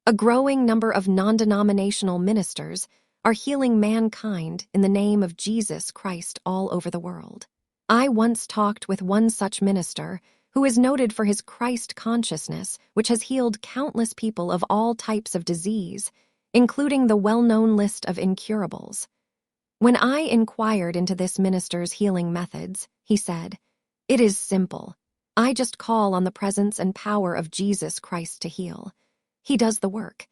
A growing number of non-denominational ministers are healing mankind in the name of Jesus Christ all over the world. I once talked with one such minister who is noted for his Christ consciousness, which has healed countless people of all types of disease, including the well-known list of incurables. When I inquired into this minister's healing methods, he said, "It is simple. I just call on the presence and power of Jesus Christ to heal. He does the work.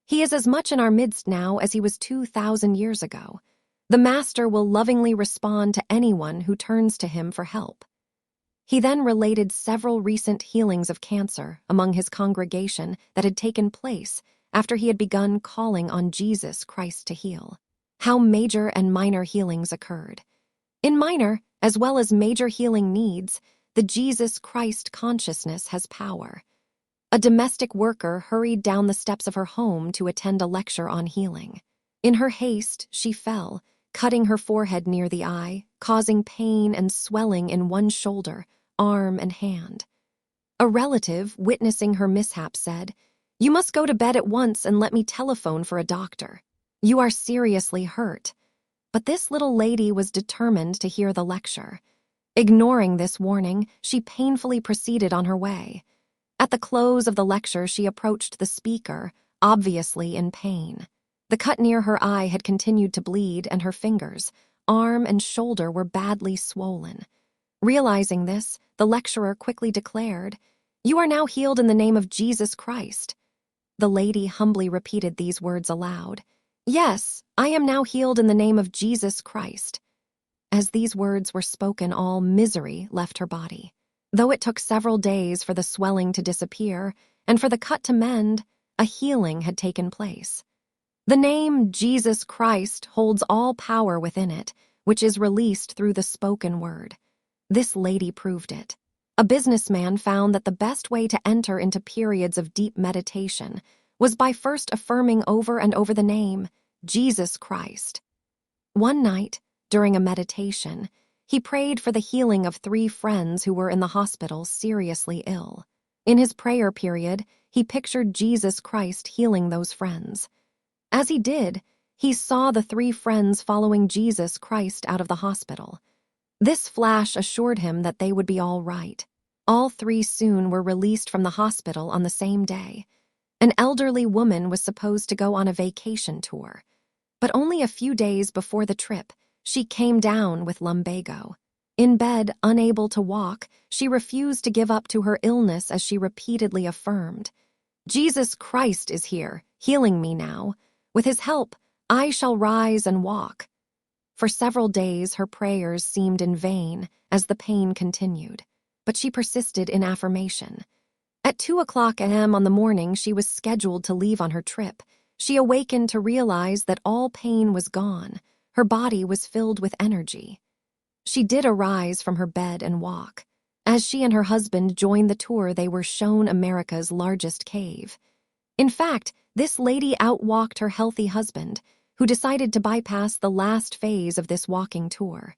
He is as much in our midst now as he was 2,000 years ago. The Master will lovingly respond to anyone who turns to him for help." He then related several recent healings of cancer among his congregation that had taken place after he had begun calling on Jesus Christ to heal. How major and minor healings occurred. In minor, as well as major healing needs, the Jesus Christ consciousness has power. A domestic worker hurried down the steps of her home to attend a lecture on healing. In her haste, she fell, cutting her forehead near the eye, causing pain and swelling in one shoulder, arm, and hand. A relative, witnessing her mishap, said, "You must go to bed at once and let me telephone for a doctor. You are seriously hurt." But this little lady was determined to hear the lecture. Ignoring this warning, she painfully proceeded on her way. At the close of the lecture, she approached the speaker, obviously in pain. The cut near her eye had continued to bleed, and her fingers, arm, and shoulder were badly swollen. Realizing this, the lecturer quickly declared, "You are now healed in the name of Jesus Christ." The lady humbly repeated these words aloud. "Yes, I am now healed in the name of Jesus Christ." As these words were spoken, all misery left her body. Though it took several days for the swelling to disappear and for the cut to mend, a healing had taken place. The name Jesus Christ holds all power within it, which is released through the spoken word. This lady proved it. A businessman found that the best way to enter into periods of deep meditation was by first affirming over and over the name Jesus Christ. One night, during a meditation, he prayed for the healing of 3 friends who were in the hospital seriously ill. In his prayer period, he pictured Jesus Christ healing those friends. As he did, he saw the 3 friends following Jesus Christ out of the hospital. This flash assured him that they would be all right. All 3 soon were released from the hospital on the same day. An elderly woman was supposed to go on a vacation tour, but only a few days before the trip, she came down with lumbago. In bed, unable to walk, she refused to give up to her illness as she repeatedly affirmed, "Jesus Christ is here, healing me now. With his help, I shall rise and walk." For several days, her prayers seemed in vain as the pain continued, but she persisted in affirmation. At 2:00 a.m. on the morning she was scheduled to leave on her trip, she awakened to realize that all pain was gone. Her body was filled with energy. She did arise from her bed and walk. As she and her husband joined the tour, they were shown America's largest cave. In fact, this lady outwalked her healthy husband, who decided to bypass the last phase of this walking tour.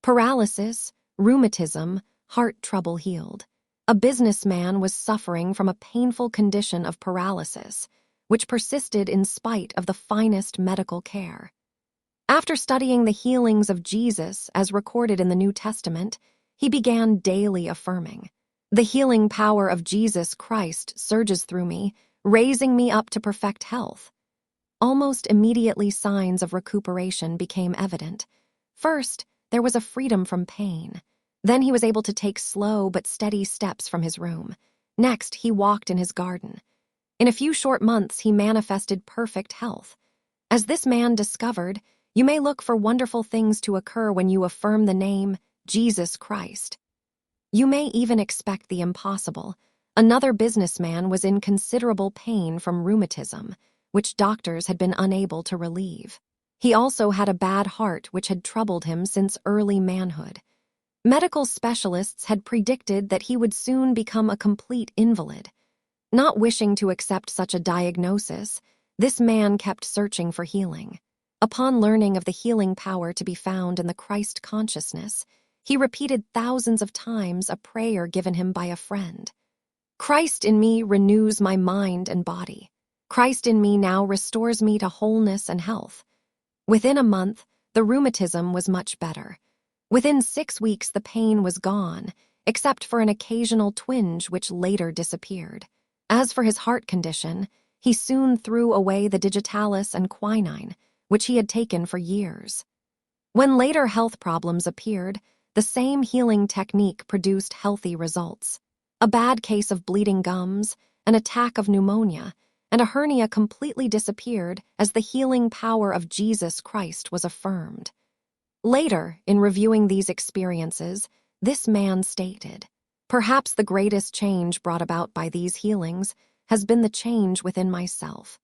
Paralysis, rheumatism, heart trouble healed. A businessman was suffering from a painful condition of paralysis, which persisted in spite of the finest medical care. After studying the healings of Jesus as recorded in the New Testament, he began daily affirming, "The healing power of Jesus Christ surges through me, raising me up to perfect health." Almost immediately, signs of recuperation became evident. First, there was a freedom from pain. Then he was able to take slow but steady steps from his room. Next, he walked in his garden. In a few short months, he manifested perfect health. As this man discovered, you may look for wonderful things to occur when you affirm the name Jesus Christ. You may even expect the impossible. Another businessman was in considerable pain from rheumatism, which doctors had been unable to relieve. He also had a bad heart which had troubled him since early manhood. Medical specialists had predicted that he would soon become a complete invalid. Not wishing to accept such a diagnosis, this man kept searching for healing. Upon learning of the healing power to be found in the Christ consciousness, he repeated thousands of times a prayer given him by a friend. "Christ in me renews my mind and body. Christ in me now restores me to wholeness and health." Within a month, the rheumatism was much better. Within 6 weeks, the pain was gone, except for an occasional twinge which later disappeared. As for his heart condition, he soon threw away the digitalis and quinine, which he had taken for years. When later health problems appeared, the same healing technique produced healthy results. A bad case of bleeding gums, an attack of pneumonia, and a hernia completely disappeared as the healing power of Jesus Christ was affirmed. Later, in reviewing these experiences, this man stated, "Perhaps the greatest change brought about by these healings has been the change within myself.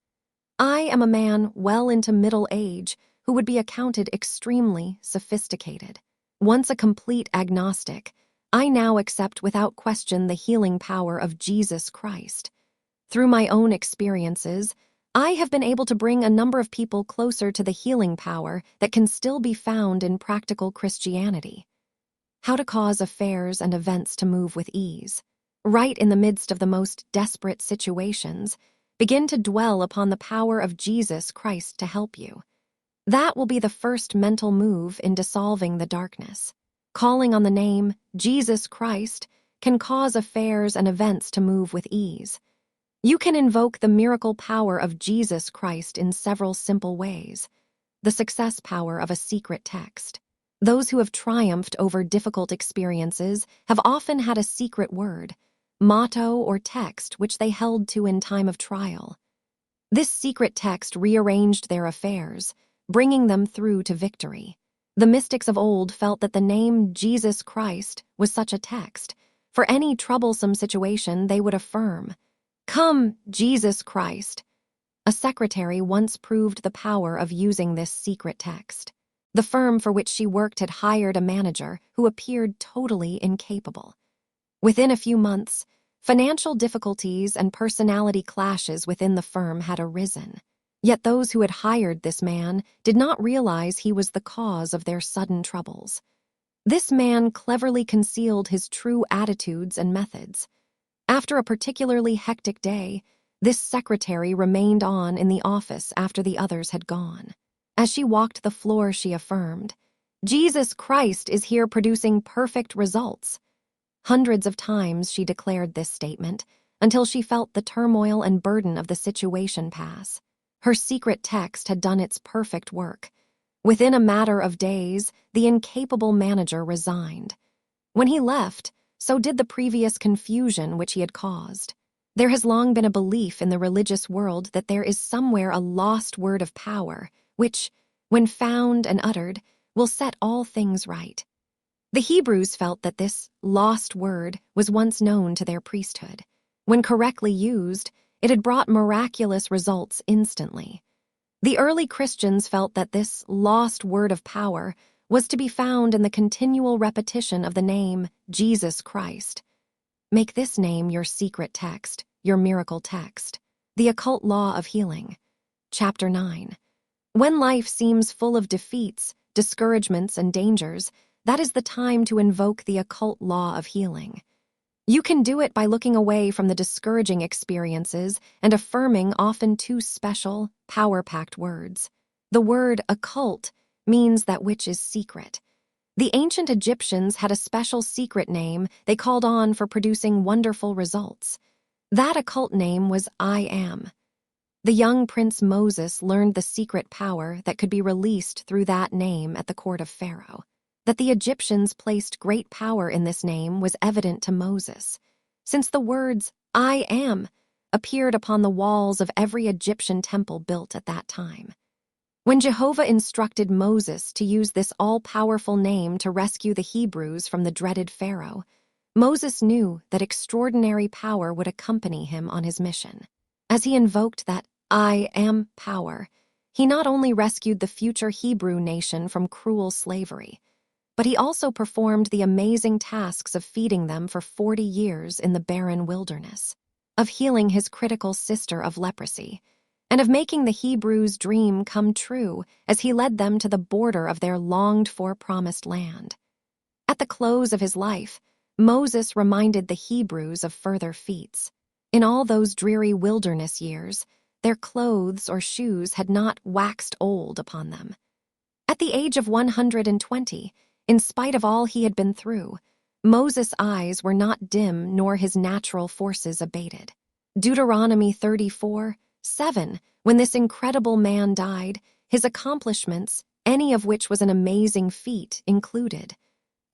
I am a man well into middle age who would be accounted extremely sophisticated. Once a complete agnostic, I now accept without question the healing power of Jesus Christ. Through my own experiences, I have been able to bring a number of people closer to the healing power that can still be found in practical Christianity. How to cause affairs and events to move with ease. Right in the midst of the most desperate situations, begin to dwell upon the power of Jesus Christ to help you. That will be the first mental move in dissolving the darkness. Calling on the name Jesus Christ can cause affairs and events to move with ease. You can invoke the miracle power of Jesus Christ in several simple ways. The success power of a secret text. Those who have triumphed over difficult experiences have often had a secret word, motto, or text which they held to in time of trial. This secret text rearranged their affairs, bringing them through to victory. The mystics of old felt that the name Jesus Christ was such a text. For any troublesome situation, they would affirm, "Come, Jesus Christ." A secretary once proved the power of using this secret text. The firm for which she worked had hired a manager who appeared totally incapable. Within a few months, financial difficulties and personality clashes within the firm had arisen. Yet those who had hired this man did not realize he was the cause of their sudden troubles. This man cleverly concealed his true attitudes and methods. After a particularly hectic day, this secretary remained on in the office after the others had gone. As she walked the floor, she affirmed, "Jesus Christ is here producing perfect results." Hundreds of times she declared this statement until she felt the turmoil and burden of the situation pass. Her secret text had done its perfect work. Within a matter of days, the incapable manager resigned. When he left, so did the previous confusion which he had caused. There has long been a belief in the religious world that there is somewhere a lost word of power, which, when found and uttered, will set all things right. The Hebrews felt that this lost word was once known to their priesthood. When correctly used, it had brought miraculous results instantly. The early Christians felt that this lost word of power was to be found in the continual repetition of the name Jesus Christ. Make this name your secret text, your miracle text. The Occult Law of Healing. Chapter 9. When life seems full of defeats, discouragements, and dangers, that is the time to invoke the occult law of healing. You can do it by looking away from the discouraging experiences and affirming often too special, power-packed words. The word occult means that which is secret. The ancient Egyptians had a special secret name they called on for producing wonderful results. That occult name was I Am. The young Prince Moses learned the secret power that could be released through that name at the court of Pharaoh. That the Egyptians placed great power in this name was evident to Moses, since the words I Am appeared upon the walls of every Egyptian temple built at that time. When Jehovah instructed Moses to use this all-powerful name to rescue the Hebrews from the dreaded Pharaoh, Moses knew that extraordinary power would accompany him on his mission. As he invoked that I Am power, he not only rescued the future Hebrew nation from cruel slavery, but he also performed the amazing tasks of feeding them for 40 years in the barren wilderness, of healing his critical sister of leprosy, and of making the Hebrews' dream come true as he led them to the border of their longed-for promised land. At the close of his life, Moses reminded the Hebrews of further feats. In all those dreary wilderness years, their clothes or shoes had not waxed old upon them. At the age of 120, in spite of all he had been through, Moses' eyes were not dim nor his natural forces abated. Deuteronomy 34:7, when this incredible man died, his accomplishments, any of which was an amazing feat, included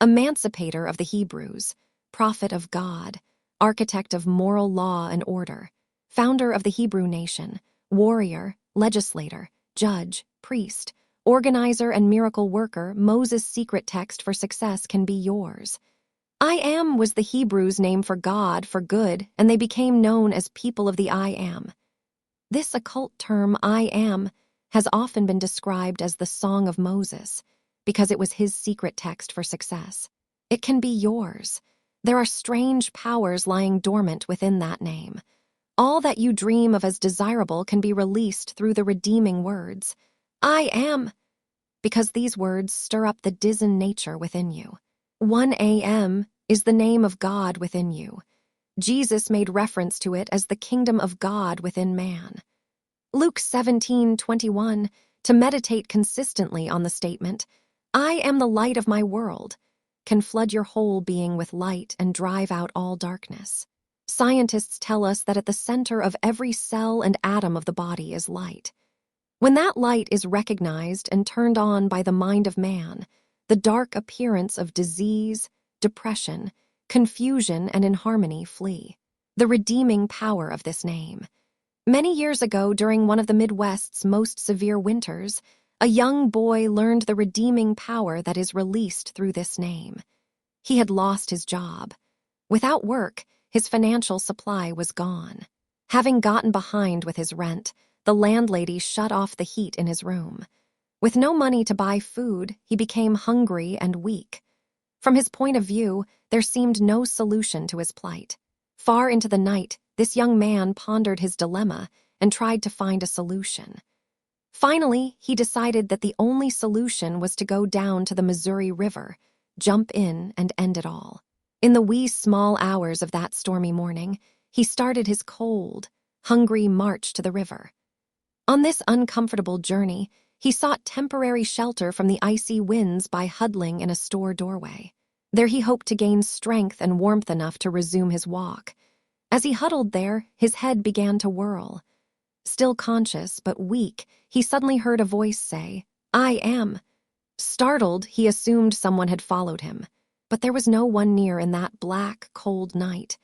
emancipator of the Hebrews, prophet of God, architect of moral law and order, founder of the Hebrew nation, warrior, legislator, judge, priest, organizer, and miracle worker. Moses' secret text for success can be yours. I Am was the Hebrews' name for God, for good, and they became known as people of the I Am. This occult term, I Am, has often been described as the Song of Moses, because it was his secret text for success. It can be yours. There are strange powers lying dormant within that name. All that you dream of as desirable can be released through the redeeming words, I am, because these words stir up the Dizen nature within you. 1 a.m. is the name of God within you. Jesus made reference to it as the kingdom of God within man. Luke 17:21, to meditate consistently on the statement, I am the light of my world, can flood your whole being with light and drive out all darkness. Scientists tell us that at the center of every cell and atom of the body is light. When that light is recognized and turned on by the mind of man, the dark appearance of disease, depression, confusion, and inharmony flee. The redeeming power of this name. Many years ago, during one of the Midwest's most severe winters, a young boy learned the redeeming power that is released through this name. He had lost his job. Without work, his financial supply was gone. Having gotten behind with his rent, the landlady shut off the heat in his room. With no money to buy food, he became hungry and weak. From his point of view, there seemed no solution to his plight. Far into the night, this young man pondered his dilemma and tried to find a solution. Finally, he decided that the only solution was to go down to the Missouri River, jump in, and end it all. In the wee small hours of that stormy morning, he started his cold, hungry march to the river. On this uncomfortable journey, he sought temporary shelter from the icy winds by huddling in a store doorway. There he hoped to gain strength and warmth enough to resume his walk. As he huddled there, his head began to whirl. Still conscious but weak, he suddenly heard a voice say, I am. Startled, he assumed someone had followed him, but there was no one near in that black, cold night.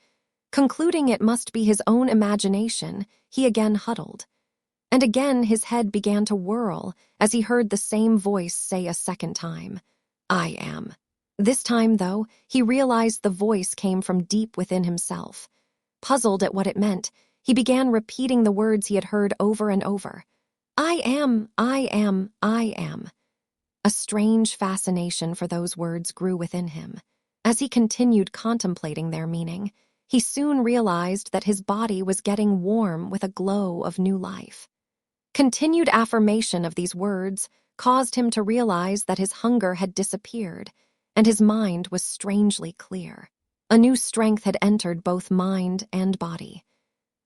Concluding it must be his own imagination, he again huddled. And again his head began to whirl as he heard the same voice say a second time, I am. This time, though, he realized the voice came from deep within himself. Puzzled at what it meant, he began repeating the words he had heard over and over. I am, I am, I am. A strange fascination for those words grew within him. As he continued contemplating their meaning, he soon realized that his body was getting warm with a glow of new life. Continued affirmation of these words caused him to realize that his hunger had disappeared, and his mind was strangely clear. A new strength had entered both mind and body.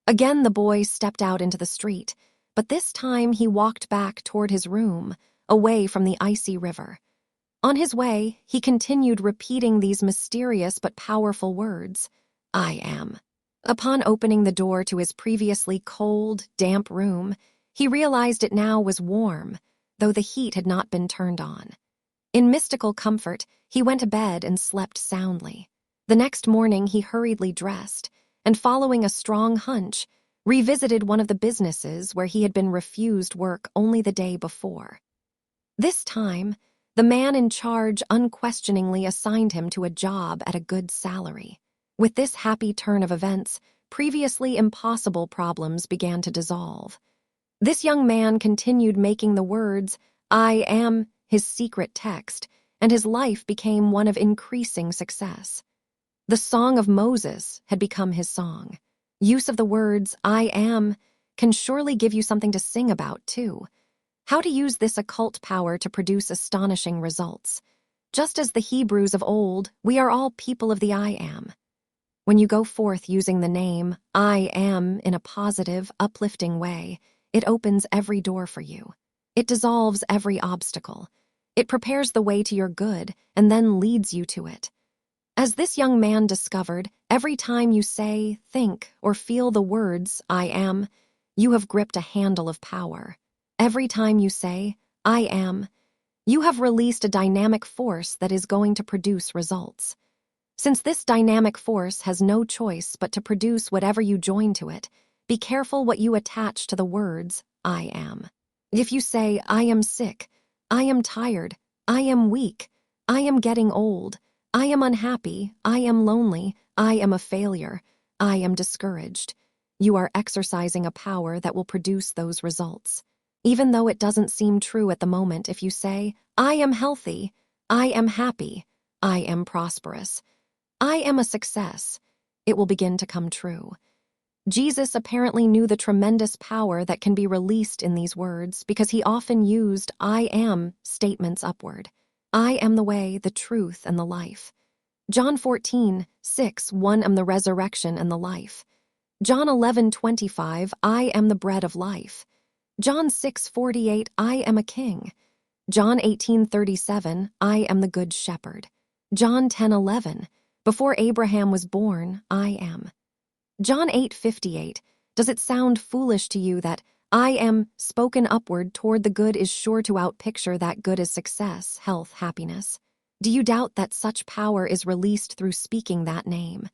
Again the boy stepped out into the street, but this time he walked back toward his room, away from the icy river. On his way, he continued repeating these mysterious but powerful words, I am. Upon opening the door to his previously cold, damp room, he realized it now was warm, though the heat had not been turned on. In mystical comfort, he went to bed and slept soundly. The next morning, he hurriedly dressed, and following a strong hunch, revisited one of the businesses where he had been refused work only the day before. This time, the man in charge unquestioningly assigned him to a job at a good salary. With this happy turn of events, previously impossible problems began to dissolve. This young man continued making the words, I am, his secret text, and his life became one of increasing success. The Song of Moses had become his song. Use of the words, I am, can surely give you something to sing about, too. How to use this occult power to produce astonishing results. Just as the Hebrews of old, we are all people of the I am. When you go forth using the name, I am, in a positive, uplifting way, it opens every door for you. It dissolves every obstacle. It prepares the way to your good and then leads you to it. As this young man discovered, every time you say, think, or feel the words, I am, you have gripped a handle of power. Every time you say, I am, you have released a dynamic force that is going to produce results. Since this dynamic force has no choice but to produce whatever you join to it, be careful what you attach to the words, I am. If you say, I am sick, I am tired, I am weak, I am getting old, I am unhappy, I am lonely, I am a failure, I am discouraged, you are exercising a power that will produce those results. Even though it doesn't seem true at the moment, if you say, I am healthy, I am happy, I am prosperous, I am a success, it will begin to come true. Jesus apparently knew the tremendous power that can be released in these words because he often used I am statements upward. I am the way, the truth, and the life. John 14:6, I am the resurrection and the life. John 11:25, I am the bread of life. John 6:48, I am a king. John 18:37, I am the good shepherd. John 10:11, before Abraham was born, I am. John 8:58, does it sound foolish to you that I am spoken upward toward the good is sure to outpicture that good as success, health, happiness? Do you doubt that such power is released through speaking that name?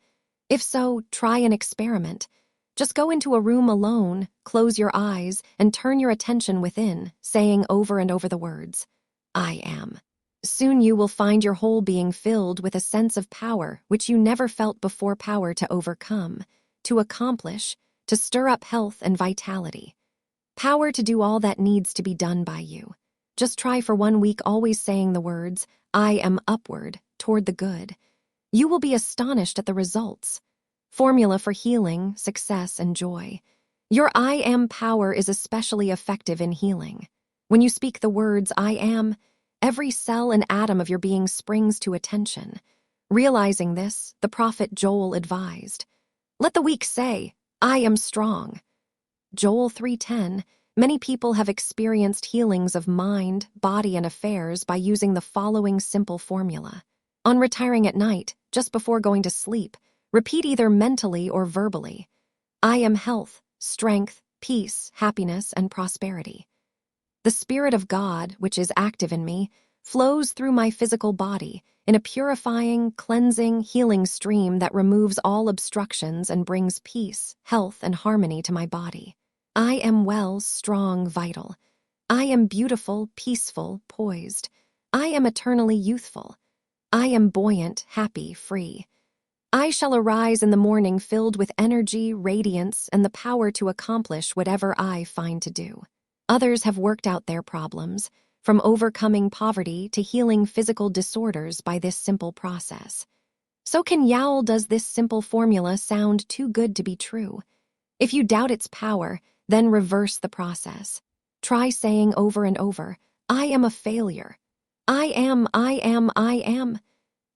If so, try an experiment. Just go into a room alone, close your eyes, and turn your attention within, saying over and over the words, I am. Soon you will find your whole being filled with a sense of power which you never felt before, power to overcome, to accomplish, to stir up health and vitality. Power to do all that needs to be done by you. Just try for 1 week always saying the words, I am upward, toward the good. You will be astonished at the results. Formula for healing, success, and joy. Your I am power is especially effective in healing. When you speak the words I am, every cell and atom of your being springs to attention. Realizing this, the prophet Joel advised, let the weak say, I am strong. Joel 3:10, many people have experienced healings of mind, body, and affairs by using the following simple formula. On retiring at night, just before going to sleep, repeat either mentally or verbally, I am health, strength, peace, happiness, and prosperity. The Spirit of God, which is active in me, flows through my physical body in a purifying, cleansing, healing stream that removes all obstructions and brings peace, health, and harmony to my body. I am well, strong, vital. I am beautiful, peaceful, poised. I am eternally youthful. I am buoyant, happy, free. I shall arise in the morning filled with energy, radiance, and the power to accomplish whatever I find to do. Others have worked out their problems, from overcoming poverty to healing physical disorders by this simple process. So can Yowl. Does this simple formula sound too good to be true? If you doubt its power, then reverse the process. Try saying over and over, I am a failure. I am, I am, I am.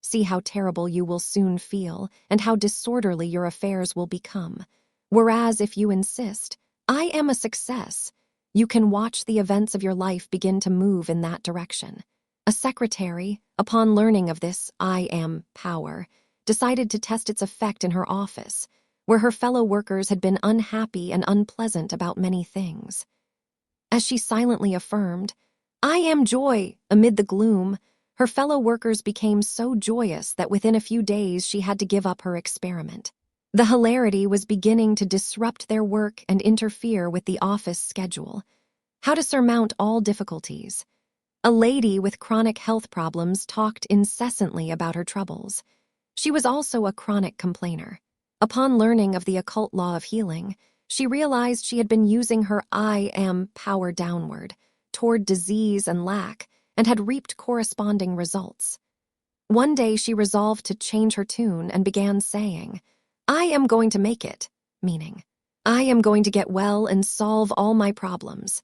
See how terrible you will soon feel and how disorderly your affairs will become. Whereas if you insist, I am a success, you can watch the events of your life begin to move in that direction. A secretary, upon learning of this I am power, decided to test its effect in her office, where her fellow workers had been unhappy and unpleasant about many things. As she silently affirmed, I am joy, amid the gloom, her fellow workers became so joyous that within a few days she had to give up her experiment. The hilarity was beginning to disrupt their work and interfere with the office schedule. How to surmount all difficulties. A lady with chronic health problems talked incessantly about her troubles. She was also a chronic complainer. Upon learning of the occult law of healing, she realized she had been using her I am power downward, toward disease and lack, and had reaped corresponding results. One day she resolved to change her tune and began saying, I am going to make it, meaning, I am going to get well and solve all my problems.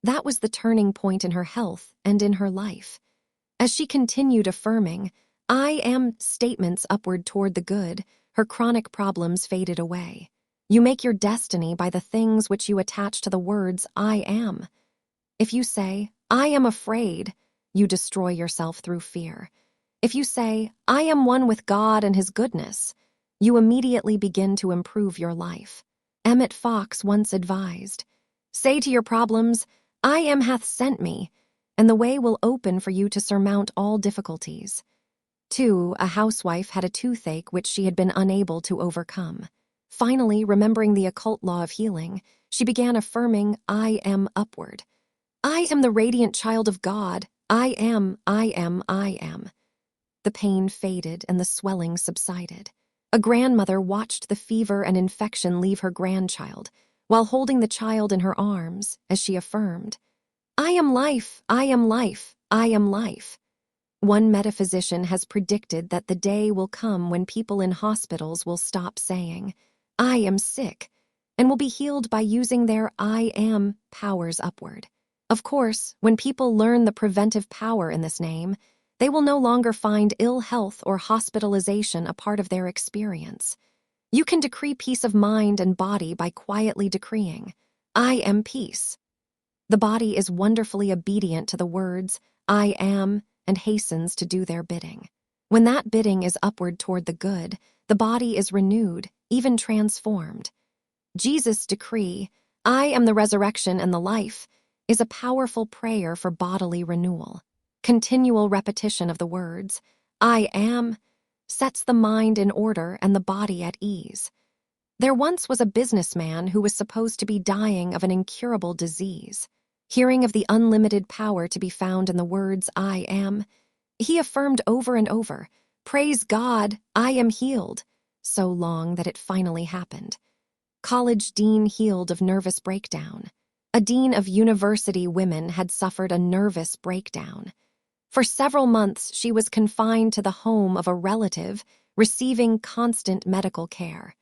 That was the turning point in her health and in her life. As she continued affirming, I am statements upward toward the good, her chronic problems faded away. You make your destiny by the things which you attach to the words I am. If you say, I am afraid, you destroy yourself through fear. If you say, I am one with God and His goodness, you immediately begin to improve your life. Emmett Fox once advised, say to your problems, I am hath sent me, and the way will open for you to surmount all difficulties. 2. A housewife had a toothache which she had been unable to overcome. Finally, remembering the occult law of healing, she began affirming, I am upward. I am the radiant child of God. I am, I am, I am. The pain faded and the swelling subsided. A grandmother watched the fever and infection leave her grandchild, while holding the child in her arms as she affirmed, I am life, I am life, I am life. One metaphysician has predicted that the day will come when people in hospitals will stop saying, I am sick, and will be healed by using their I am powers upward. Of course, when people learn the preventive power in this name, they will no longer find ill health or hospitalization a part of their experience. You can decree peace of mind and body by quietly decreeing, I am peace. The body is wonderfully obedient to the words, I am, and hastens to do their bidding. When that bidding is upward toward the good, the body is renewed, even transformed. Jesus' decree, I am the resurrection and the life, is a powerful prayer for bodily renewal. Continual repetition of the words, I am, sets the mind in order and the body at ease. There once was a businessman who was supposed to be dying of an incurable disease. Hearing of the unlimited power to be found in the words, I am, he affirmed over and over, praise God, I am healed, so long that it finally happened. College dean healed of nervous breakdown. A dean of university women had suffered a nervous breakdown. For several months, she was confined to the home of a relative, receiving constant medical care.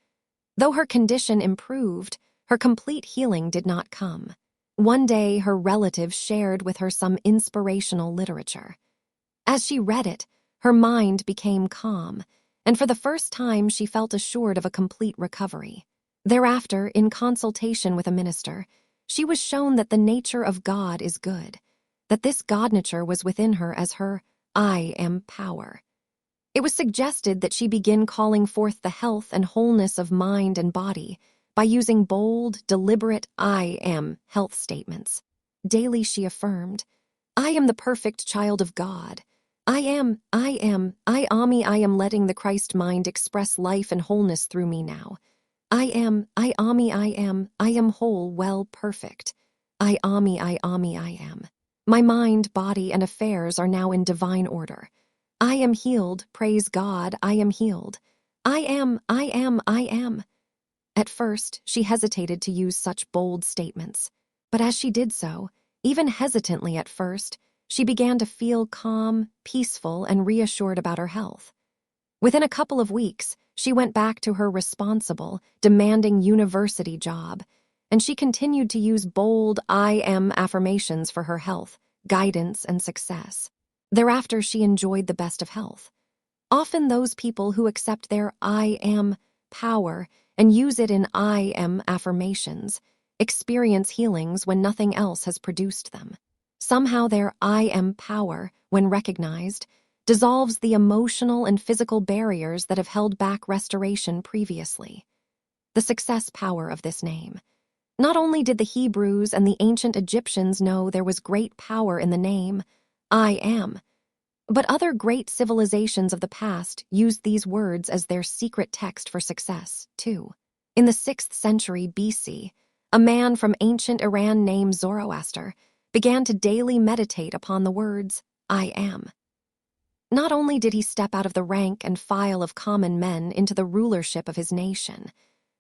Though her condition improved, her complete healing did not come. One day, her relative shared with her some inspirational literature. As she read it, her mind became calm, and for the first time she felt assured of a complete recovery. Thereafter, in consultation with a minister, she was shown that the nature of God is good, that this God-nature was within her as her I am power. It was suggested that she begin calling forth the health and wholeness of mind and body by using bold, deliberate I am health statements. Daily she affirmed, I am the perfect child of God. I am letting the Christ mind express life and wholeness through me now. I am whole, well, perfect. I am. My mind, body, and affairs are now in divine order. I am healed, praise God, I am healed. I am. At first, she hesitated to use such bold statements, but as she did so, even hesitantly at first, she began to feel calm, peaceful, and reassured about her health. Within a couple of weeks, she went back to her responsible, demanding university job, and she continued to use bold I am affirmations for her health, guidance, and success. Thereafter, she enjoyed the best of health. Often those people who accept their I am power and use it in I am affirmations experience healings when nothing else has produced them. Somehow their I am power, when recognized, dissolves the emotional and physical barriers that have held back restoration previously. The success power of this name. Not only did the Hebrews and the ancient Egyptians know there was great power in the name, I am, but other great civilizations of the past used these words as their secret text for success, too. In the 6th century BC, a man from ancient Iran named Zoroaster began to daily meditate upon the words, I am. Not only did he step out of the rank and file of common men into the rulership of his nation,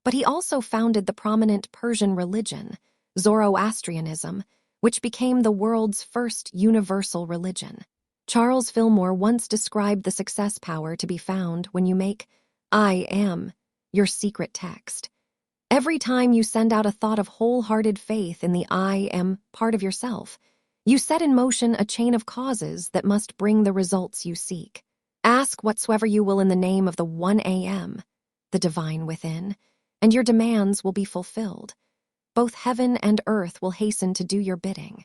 but he also founded the prominent Persian religion, Zoroastrianism, which became the world's first universal religion. Charles Fillmore once described the success power to be found when you make I am your secret text. Every time you send out a thought of wholehearted faith in the I am part of yourself, you set in motion a chain of causes that must bring the results you seek. Ask whatsoever you will in the name of the 1 a.m., the divine within, and your demands will be fulfilled. Both heaven and earth will hasten to do your bidding.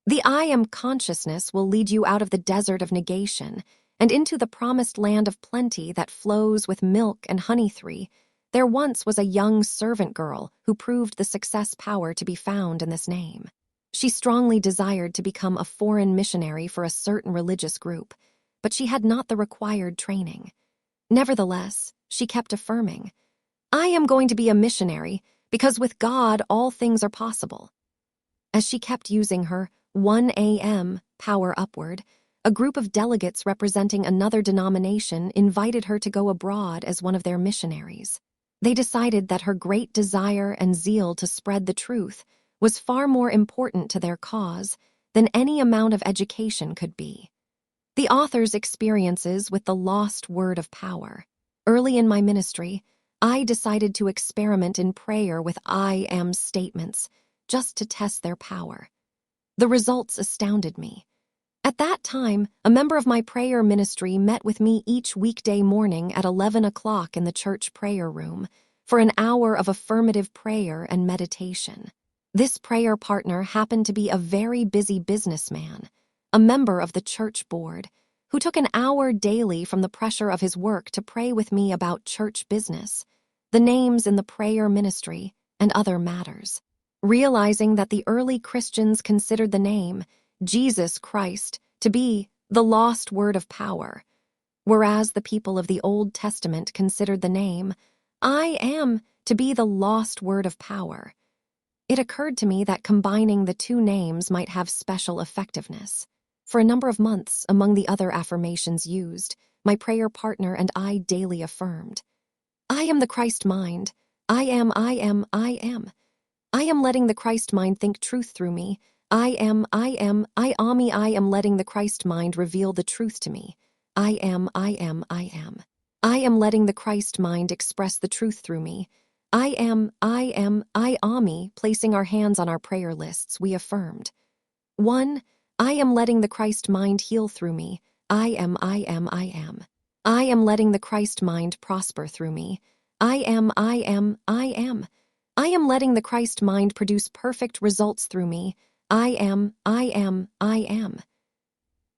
The I am consciousness will lead you out of the desert of negation and into the promised land of plenty that flows with milk and honey. There once was a young servant girl who proved the success power to be found in this name. She strongly desired to become a foreign missionary for a certain religious group, but she had not the required training. Nevertheless, she kept affirming, I am going to be a missionary because with God all things are possible. As she kept using her 1 a.m. power upward, a group of delegates representing another denomination invited her to go abroad as one of their missionaries. They decided that her great desire and zeal to spread the truth was far more important to their cause than any amount of education could be. The author's experiences with the lost word of power. Early in my ministry, I decided to experiment in prayer with I am statements, just to test their power. The results astounded me. At that time, a member of my prayer ministry met with me each weekday morning at 11 o'clock in the church prayer room for an hour of affirmative prayer and meditation. This prayer partner happened to be a very busy businessman, a member of the church board, who took an hour daily from the pressure of his work to pray with me about church business, the names in the prayer ministry, and other matters. Realizing that the early Christians considered the name Jesus Christ to be the lost word of power, whereas the people of the Old Testament considered the name I am to be the lost word of power, it occurred to me that combining the two names might have special effectiveness. For a number of months, among the other affirmations used, my prayer partner and I daily affirmed, I am the Christ mind. I am. I am letting the Christ mind think truth through me. I am, I am letting the Christ mind reveal the truth to me. I am. I am letting the Christ mind express the truth through me. Placing our hands on our prayer lists, we affirmed. 1. I am letting the Christ mind heal through me. I am. I am letting the Christ mind prosper through me. I am. I am letting the Christ mind produce perfect results through me. I am.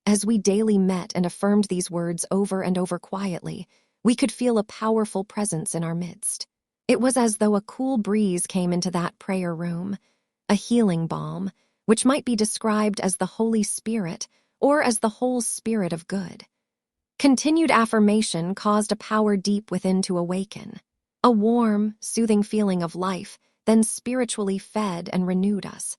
As we daily met and affirmed these words over and over quietly, we could feel a powerful presence in our midst. It was as though a cool breeze came into that prayer room, a healing balm, which might be described as the Holy Spirit or as the whole spirit of good. Continued affirmation caused a power deep within to awaken, a warm, soothing feeling of life, then spiritually fed and renewed us.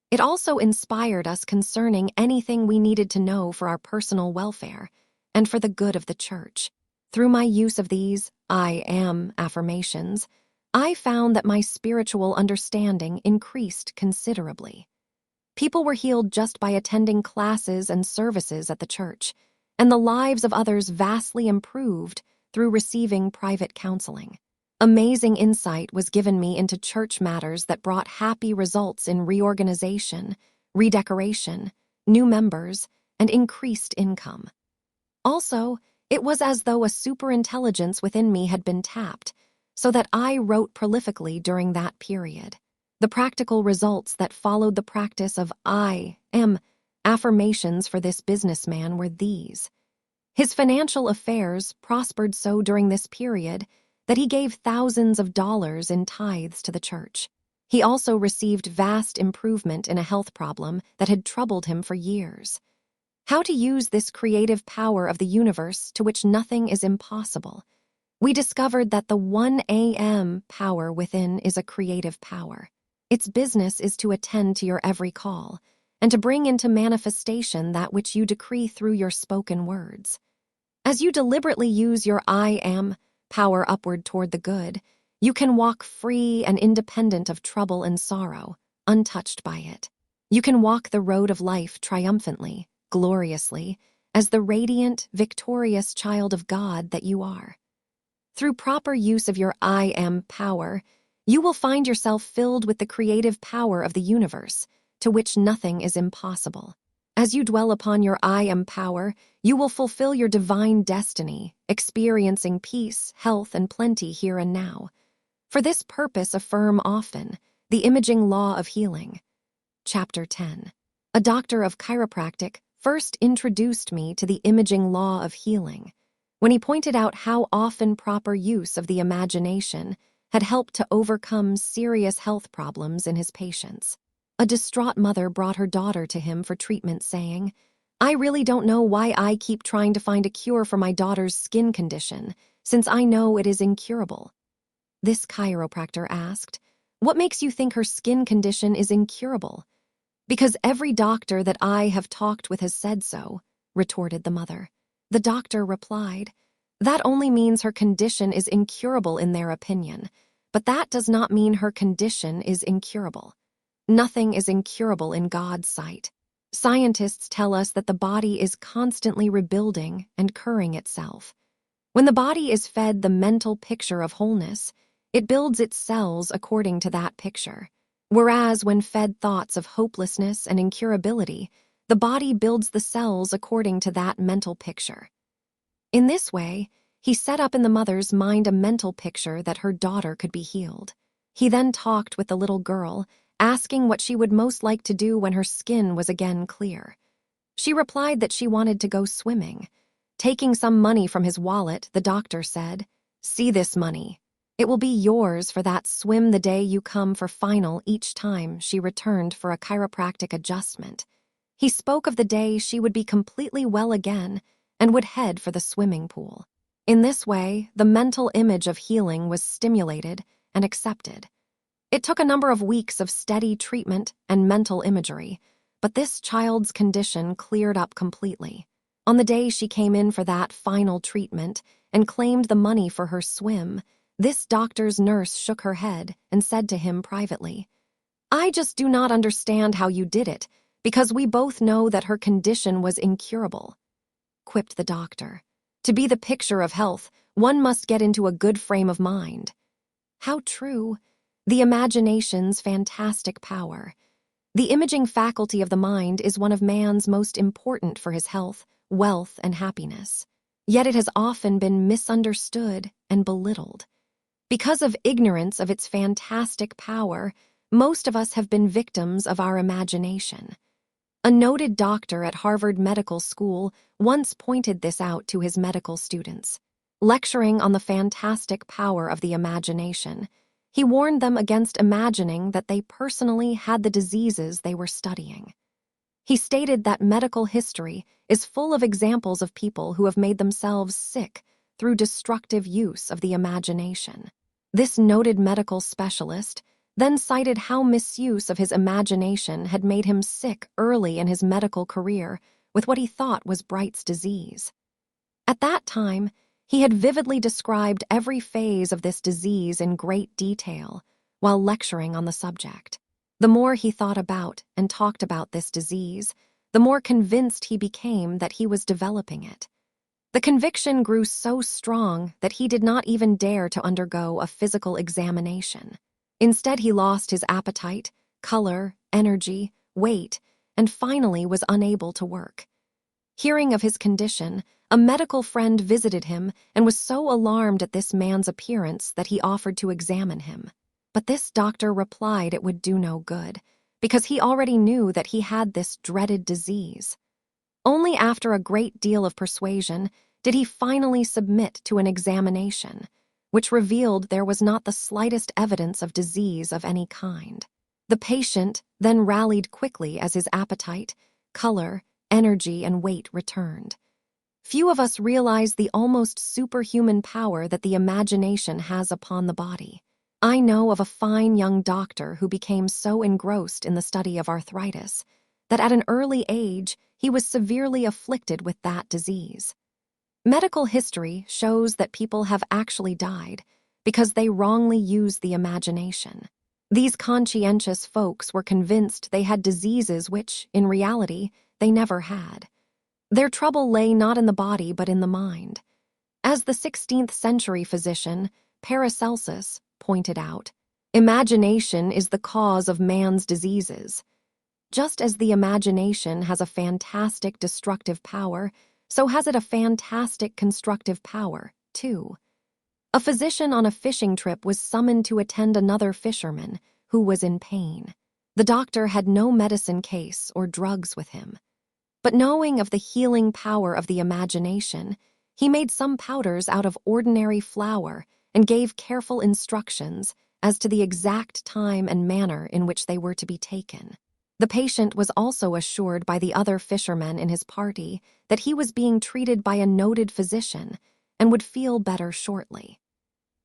It also inspired us concerning anything we needed to know for our personal welfare and for the good of the church. Through my use of these I am affirmations, I found that my spiritual understanding increased considerably. People were healed just by attending classes and services at the church, and the lives of others vastly improved through receiving private counseling. Amazing insight was given me into church matters that brought happy results in reorganization, redecoration, new members, and increased income. Also, it was as though a superintelligence within me had been tapped, so that I wrote prolifically during that period. The practical results that followed the practice of I am affirmations for this businessman were these. His financial affairs prospered so during this period that he gave thousands of dollars in tithes to the church. He also received vast improvement in a health problem that had troubled him for years. How to use this creative power of the universe to which nothing is impossible. We discovered that the 1 a.m. power within is a creative power. Its business is to attend to your every call and to bring into manifestation that which you decree through your spoken words. As you deliberately use your I am power upward toward the good, you can walk free and independent of trouble and sorrow, untouched by it. You can walk the road of life triumphantly, gloriously, as the radiant, victorious child of God that you are. Through proper use of your I am power, you will find yourself filled with the creative power of the universe, to which nothing is impossible. As you dwell upon your I am power, you will fulfill your divine destiny, experiencing peace, health, and plenty here and now. For this purpose, affirm often the imaging law of healing. Chapter 10. A doctor of chiropractic first introduced me to the imaging law of healing, when he pointed out how often proper use of the imagination had helped to overcome serious health problems in his patients. A distraught mother brought her daughter to him for treatment, saying, I really don't know why I keep trying to find a cure for my daughter's skin condition, since I know it is incurable. This chiropractor asked, What makes you think her skin condition is incurable? Because every doctor that I have talked with has said so, retorted the mother. The doctor replied, That only means her condition is incurable in their opinion, but that does not mean her condition is incurable. Nothing is incurable in God's sight. Scientists tell us that the body is constantly rebuilding and curing itself. When the body is fed the mental picture of wholeness, it builds its cells according to that picture. Whereas when fed thoughts of hopelessness and incurability, the body builds the cells according to that mental picture. In this way, he set up in the mother's mind a mental picture that her daughter could be healed. He then talked with the little girl, asking what she would most like to do when her skin was again clear. She replied that she wanted to go swimming. Taking some money from his wallet, the doctor said, "See this money. It will be yours for that swim the day you come for final each time she returned for a chiropractic adjustment." He spoke of the day she would be completely well again and would head for the swimming pool. In this way, the mental image of healing was stimulated and accepted. It took a number of weeks of steady treatment and mental imagery, but this child's condition cleared up completely. On the day she came in for that final treatment and claimed the money for her swim, this doctor's nurse shook her head and said to him privately, "I just do not understand how you did it, because we both know that her condition was incurable." Quipped the doctor, "To be the picture of health, one must get into a good frame of mind." How true! The imagination's fantastic power. The imaging faculty of the mind is one of man's most important for his health, wealth, and happiness. Yet it has often been misunderstood and belittled. Because of ignorance of its fantastic power, most of us have been victims of our imagination. A noted doctor at Harvard Medical School once pointed this out to his medical students. Lecturing on the fantastic power of the imagination, he warned them against imagining that they personally had the diseases they were studying. He stated that medical history is full of examples of people who have made themselves sick through destructive use of the imagination. This noted medical specialist then cited how misuse of his imagination had made him sick early in his medical career with what he thought was Bright's disease. At that time, he had vividly described every phase of this disease in great detail while lecturing on the subject. The more he thought about and talked about this disease, the more convinced he became that he was developing it. The conviction grew so strong that he did not even dare to undergo a physical examination. Instead, he lost his appetite, color, energy, weight, and finally was unable to work. Hearing of his condition, a medical friend visited him and was so alarmed at this man's appearance that he offered to examine him. But this doctor replied it would do no good, because he already knew that he had this dreaded disease. Only after a great deal of persuasion did he finally submit to an examination, which revealed there was not the slightest evidence of disease of any kind. The patient then rallied quickly as his appetite, color, energy, and weight returned. Few of us realize the almost superhuman power that the imagination has upon the body. I know of a fine young doctor who became so engrossed in the study of arthritis that at an early age he was severely afflicted with that disease. Medical history shows that people have actually died because they wrongly used the imagination. These conscientious folks were convinced they had diseases which, in reality, they never had. Their trouble lay not in the body but in the mind. As the 16th century physician, Paracelsus, pointed out, imagination is the cause of man's diseases. Just as the imagination has a fantastic destructive power, so has it a fantastic constructive power, too. A physician on a fishing trip was summoned to attend another fisherman who was in pain. The doctor had no medicine case or drugs with him. But knowing of the healing power of the imagination, he made some powders out of ordinary flour and gave careful instructions as to the exact time and manner in which they were to be taken. The patient was also assured by the other fishermen in his party that he was being treated by a noted physician and would feel better shortly.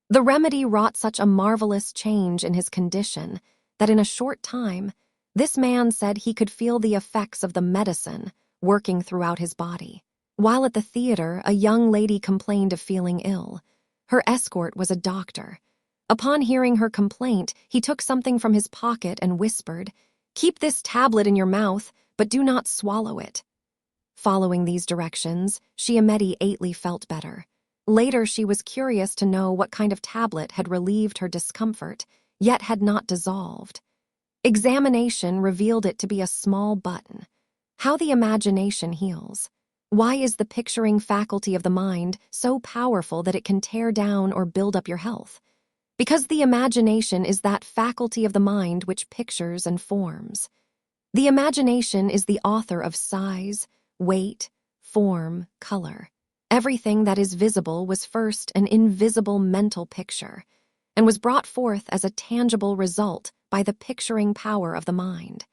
The remedy wrought such a marvelous change in his condition that in a short time, this man said he could feel the effects of the medicine working throughout his body. While at the theater, a young lady complained of feeling ill. Her escort was a doctor. Upon hearing her complaint, he took something from his pocket and whispered, "Keep this tablet in your mouth, but do not swallow it." Following these directions, she immediately felt better. Later, she was curious to know what kind of tablet had relieved her discomfort, yet had not dissolved. Examination revealed it to be a small button. How the imagination heals. Why is the picturing faculty of the mind so powerful that it can tear down or build up your health? Because the imagination is that faculty of the mind which pictures and forms. The imagination is the author of size, weight, form, color. Everything that is visible was first an invisible mental picture, and was brought forth as a tangible result by the picturing power of the mind.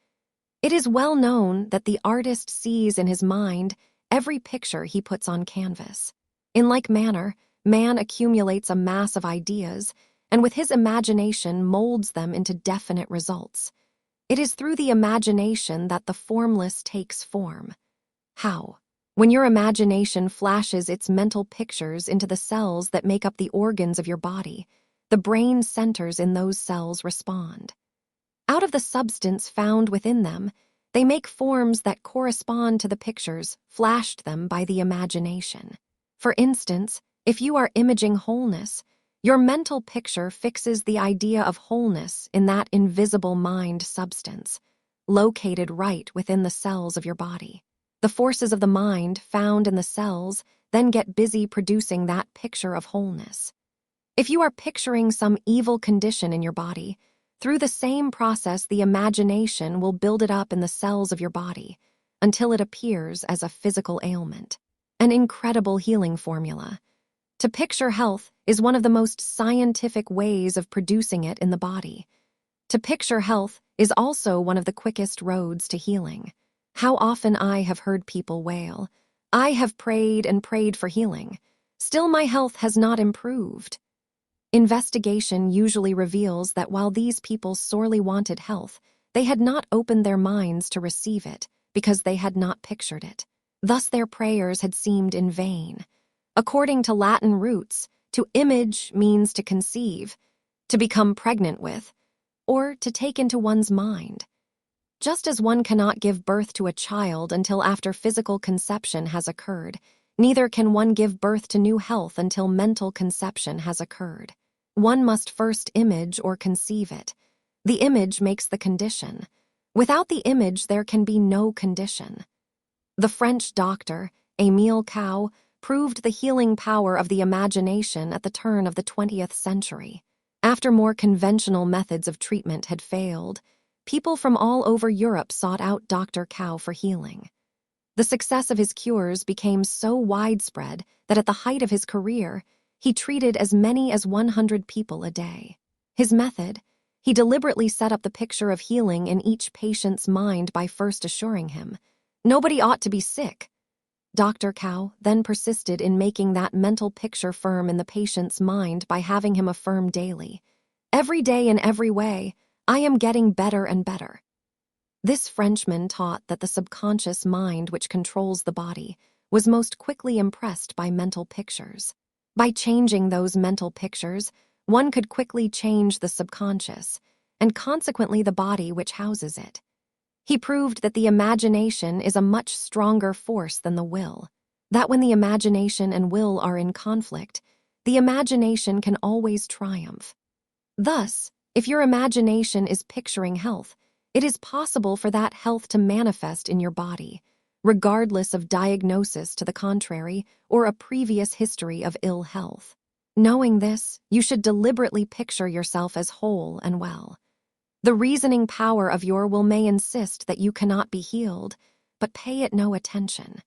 It is well known that the artist sees in his mind every picture he puts on canvas. In like manner, man accumulates a mass of ideas, and with his imagination molds them into definite results. It is through the imagination that the formless takes form. How? When your imagination flashes its mental pictures into the cells that make up the organs of your body, the brain centers in those cells respond. Out of the substance found within them, they make forms that correspond to the pictures flashed them by the imagination. For instance, if you are imaging wholeness, your mental picture fixes the idea of wholeness in that invisible mind substance, located right within the cells of your body. The forces of the mind found in the cells then get busy producing that picture of wholeness. If you are picturing some evil condition in your body, through the same process the imagination will build it up in the cells of your body until it appears as a physical ailment. An incredible healing formula. To picture health is one of the most scientific ways of producing it in the body. To picture health is also one of the quickest roads to healing. How often I have heard people wail, "I have prayed and prayed for healing. Still my health has not improved." Investigation usually reveals that while these people sorely wanted health, they had not opened their minds to receive it because they had not pictured it. Thus their prayers had seemed in vain. According to Latin roots, to image means to conceive, to become pregnant with, or to take into one's mind. Just as one cannot give birth to a child until after physical conception has occurred, neither can one give birth to new health until mental conception has occurred. One must first image or conceive it. The image makes the condition. Without the image, there can be no condition. The French doctor, Émile Cow, proved the healing power of the imagination at the turn of the 20th century. After more conventional methods of treatment had failed, people from all over Europe sought out Dr. Cow for healing. The success of his cures became so widespread that at the height of his career, he treated as many as 100 people a day. His method: he deliberately set up the picture of healing in each patient's mind by first assuring him, "Nobody ought to be sick." Dr. Cow then persisted in making that mental picture firm in the patient's mind by having him affirm daily, "Every day in every way, I am getting better and better." This Frenchman taught that the subconscious mind which controls the body was most quickly impressed by mental pictures. By changing those mental pictures, one could quickly change the subconscious, and consequently the body which houses it. He proved that the imagination is a much stronger force than the will, that when the imagination and will are in conflict, the imagination can always triumph. Thus, if your imagination is picturing health, it is possible for that health to manifest in your body, regardless of diagnosis to the contrary or a previous history of ill health. Knowing this, you should deliberately picture yourself as whole and well. The reasoning power of your will may insist that you cannot be healed, but pay it no attention.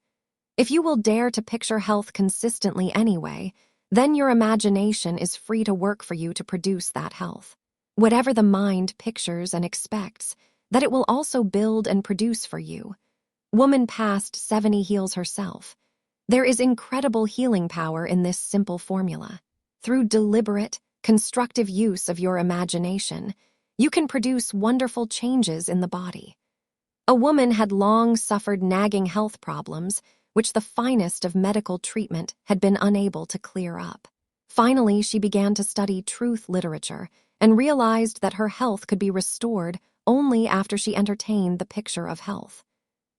If you will dare to picture health consistently anyway, then your imagination is free to work for you to produce that health. Whatever the mind pictures and expects, that it will also build and produce for you. Woman past 70 heals herself. There is incredible healing power in this simple formula. Through deliberate, constructive use of your imagination, you can produce wonderful changes in the body. A woman had long suffered nagging health problems, which the finest of medical treatment had been unable to clear up. Finally, she began to study truth literature and realized that her health could be restored only after she entertained the picture of health.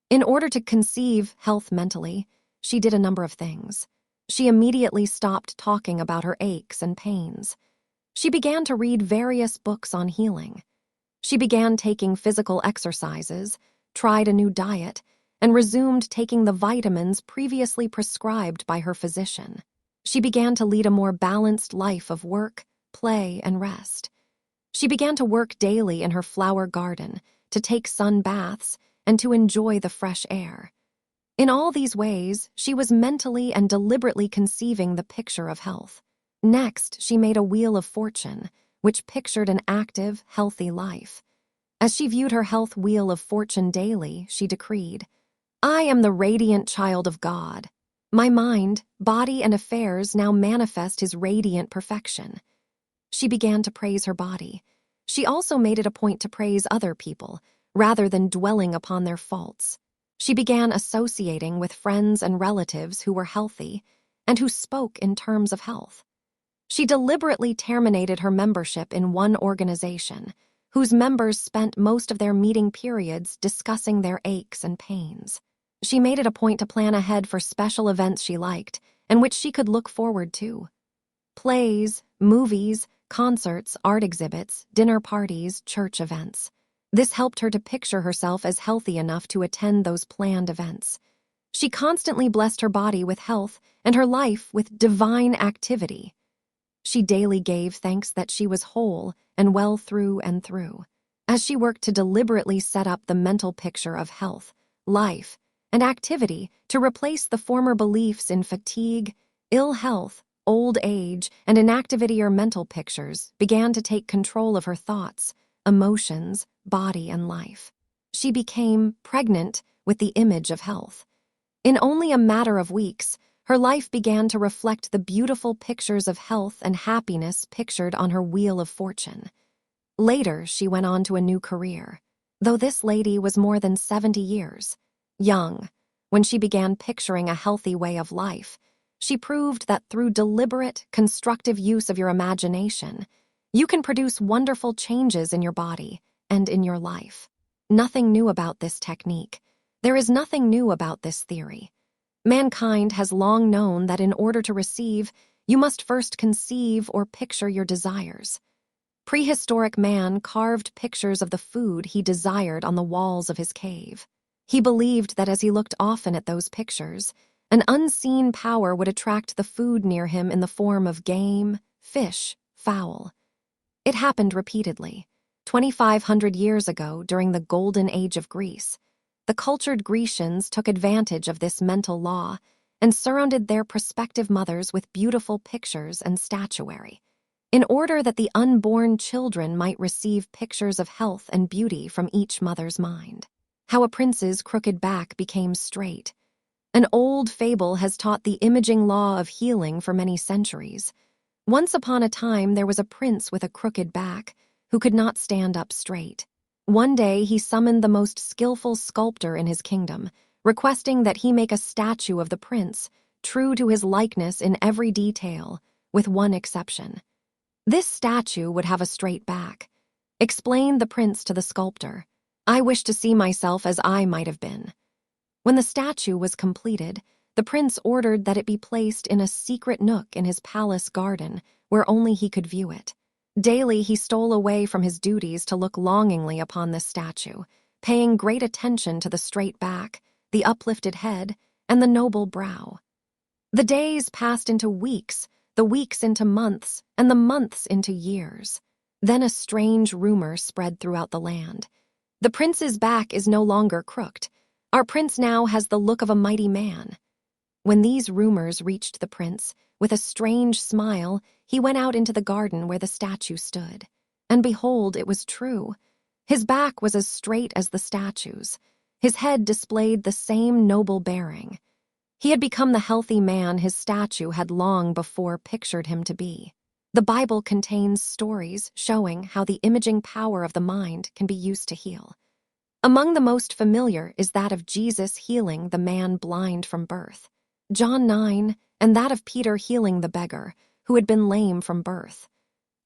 In order to conceive health mentally, she did a number of things. She immediately stopped talking about her aches and pains. She began to read various books on healing. She began taking physical exercises, tried a new diet, and resumed taking the vitamins previously prescribed by her physician. She began to lead a more balanced life of work, play, and rest. She began to work daily in her flower garden, to take sun baths, and to enjoy the fresh air. In all these ways, she was mentally and deliberately conceiving the picture of health. Next, she made a wheel of fortune, which pictured an active, healthy life. As she viewed her health wheel of fortune daily, she decreed, "I am the radiant child of God. My mind, body, and affairs now manifest His radiant perfection." She began to praise her body. She also made it a point to praise other people, rather than dwelling upon their faults. She began associating with friends and relatives who were healthy and who spoke in terms of health. She deliberately terminated her membership in one organization, whose members spent most of their meeting periods discussing their aches and pains. She made it a point to plan ahead for special events she liked and which she could look forward to. Plays, movies, concerts, art exhibits, dinner parties, church events. This helped her to picture herself as healthy enough to attend those planned events. She constantly blessed her body with health and her life with divine activity. She daily gave thanks that she was whole and well through and through. As she worked to deliberately set up the mental picture of health, life, and activity to replace the former beliefs in fatigue, ill health, old age, and inactivity, her mental pictures began to take control of her thoughts, emotions, body, and life. She became pregnant with the image of health. In only a matter of weeks, her life began to reflect the beautiful pictures of health and happiness pictured on her wheel of fortune. Later, she went on to a new career, though this lady was more than 70 years young. When she began picturing a healthy way of life, she proved that through deliberate, constructive use of your imagination, you can produce wonderful changes in your body and in your life. Nothing new about this technique. There is nothing new about this theory. Mankind has long known that in order to receive, you must first conceive or picture your desires. Prehistoric man carved pictures of the food he desired on the walls of his cave. He believed that as he looked often at those pictures, an unseen power would attract the food near him in the form of game, fish, fowl. It happened repeatedly. 2,500 years ago, during the Golden Age of Greece, the cultured Grecians took advantage of this mental law and surrounded their prospective mothers with beautiful pictures and statuary, in order that the unborn children might receive pictures of health and beauty from each mother's mind. How a prince's crooked back became straight. An old fable has taught the imaging law of healing for many centuries. Once upon a time, there was a prince with a crooked back who could not stand up straight. One day, he summoned the most skillful sculptor in his kingdom, requesting that he make a statue of the prince, true to his likeness in every detail, with one exception. This statue would have a straight back. Explained the prince to the sculptor, "I wish to see myself as I might have been." When the statue was completed, the prince ordered that it be placed in a secret nook in his palace garden where only he could view it. Daily he stole away from his duties to look longingly upon this statue, paying great attention to the straight back, the uplifted head, and the noble brow. The days passed into weeks, the weeks into months, and the months into years. Then a strange rumor spread throughout the land. "The prince's back is no longer crooked. Our prince now has the look of a mighty man." When these rumors reached the prince, with a strange smile, he went out into the garden where the statue stood. And behold, it was true. His back was as straight as the statue's. His head displayed the same noble bearing. He had become the healthy man his statue had long before pictured him to be. The Bible contains stories showing how the imaging power of the mind can be used to heal. Among the most familiar is that of Jesus healing the man blind from birth, John 9, and that of Peter healing the beggar, who had been lame from birth.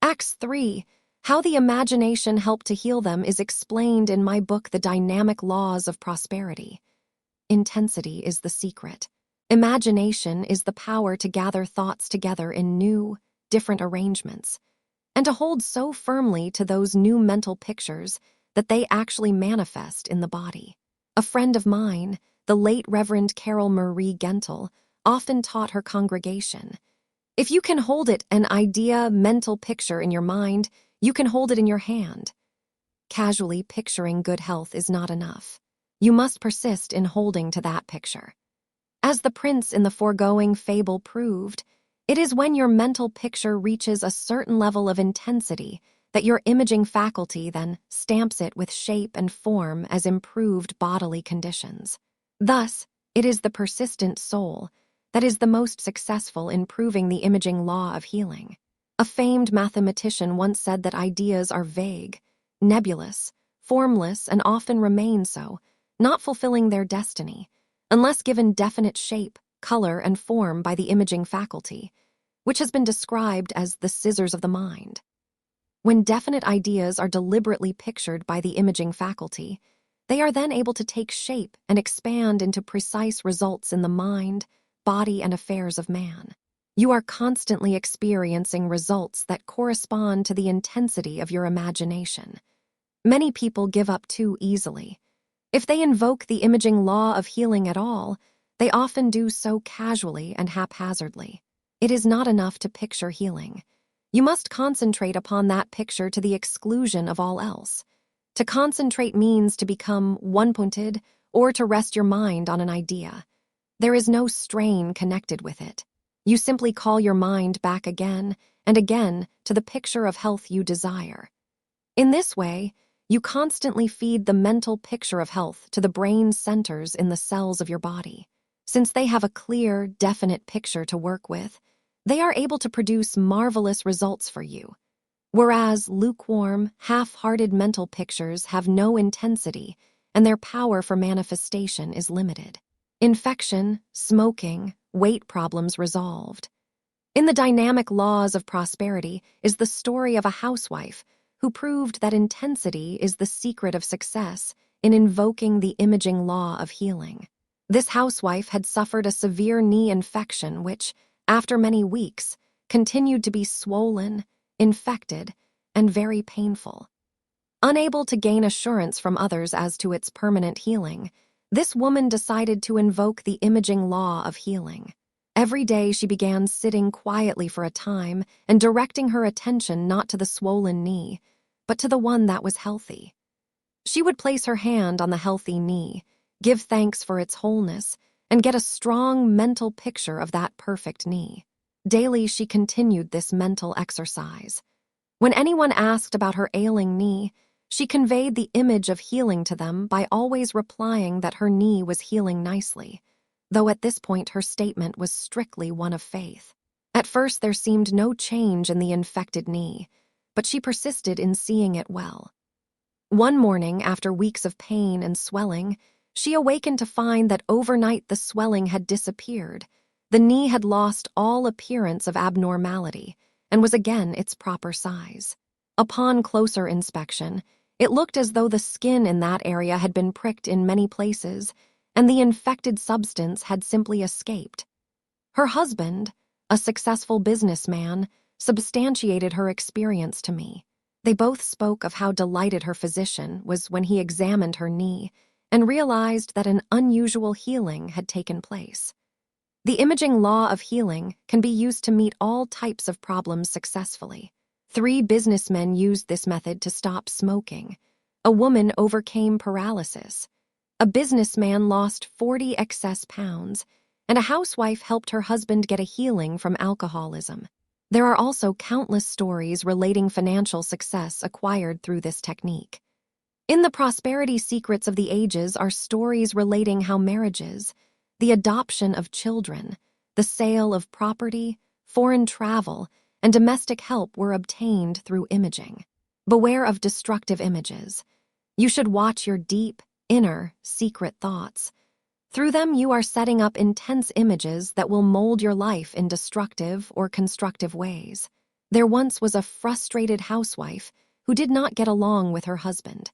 Acts 3, how the imagination helped to heal them is explained in my book, The Dynamic Laws of Prosperity. Intensity is the secret. Imagination is the power to gather thoughts together in new, different arrangements, and to hold so firmly to those new mental pictures that they actually manifest in the body. A friend of mine, the late Reverend Carol Marie Gentle, often taught her congregation, if you can hold it, an idea, mental picture in your mind, you can hold it in your hand. Casually picturing good health is not enough. You must persist in holding to that picture. As the prince in the foregoing fable proved, it is when your mental picture reaches a certain level of intensity that your imaging faculty then stamps it with shape and form as improved bodily conditions. Thus, it is the persistent soul that is the most successful in proving the imaging law of healing. A famed mathematician once said that ideas are vague, nebulous, formless, and often remain so, not fulfilling their destiny, unless given definite shape, color, and form by the imaging faculty, which has been described as the scissors of the mind. When definite ideas are deliberately pictured by the imaging faculty, they are then able to take shape and expand into precise results in the mind, body, and affairs of man. You are constantly experiencing results that correspond to the intensity of your imagination. Many people give up too easily. If they invoke the imaging law of healing at all, they often do so casually and haphazardly. It is not enough to picture healing. You must concentrate upon that picture to the exclusion of all else. To concentrate means to become one-pointed or to rest your mind on an idea. There is no strain connected with it. You simply call your mind back again and again to the picture of health you desire. In this way, you constantly feed the mental picture of health to the brain centers in the cells of your body. Since they have a clear, definite picture to work with, they are able to produce marvelous results for you. Whereas lukewarm, half-hearted mental pictures have no intensity and their power for manifestation is limited. Infection, smoking, weight problems resolved. In the dynamic laws of prosperity is the story of a housewife who proved that intensity is the secret of success in invoking the imaging law of healing. This housewife had suffered a severe knee infection which, after many weeks, continued to be swollen, infected, and very painful. Unable to gain assurance from others as to its permanent healing, this woman decided to invoke the imaging law of healing. Every day she began sitting quietly for a time and directing her attention not to the swollen knee, but to the one that was healthy. She would place her hand on the healthy knee, give thanks for its wholeness, and get a strong mental picture of that perfect knee. Daily she continued this mental exercise. When anyone asked about her ailing knee, she conveyed the image of healing to them by always replying that her knee was healing nicely, though at this point her statement was strictly one of faith. At first there seemed no change in the infected knee, but she persisted in seeing it well. One morning, after weeks of pain and swelling, she awakened to find that overnight the swelling had disappeared. The knee had lost all appearance of abnormality and was again its proper size. Upon closer inspection, it looked as though the skin in that area had been pricked in many places, and the infected substance had simply escaped. Her husband, a successful businessman, substantiated her experience to me. They both spoke of how delighted her physician was when he examined her knee and realized that an unusual healing had taken place. The imaging law of healing can be used to meet all types of problems successfully. 3 businessmen used this method to stop smoking. A woman overcame paralysis. A businessman lost 40 excess pounds, and a housewife helped her husband get a healing from alcoholism. There are also countless stories relating financial success acquired through this technique. In the prosperity secrets of the ages are stories relating how marriages, the adoption of children, the sale of property, foreign travel, and domestic help were obtained through imaging. Beware of destructive images. You should watch your deep, inner, secret thoughts. Through them, you are setting up intense images that will mold your life in destructive or constructive ways. There once was a frustrated housewife who did not get along with her husband.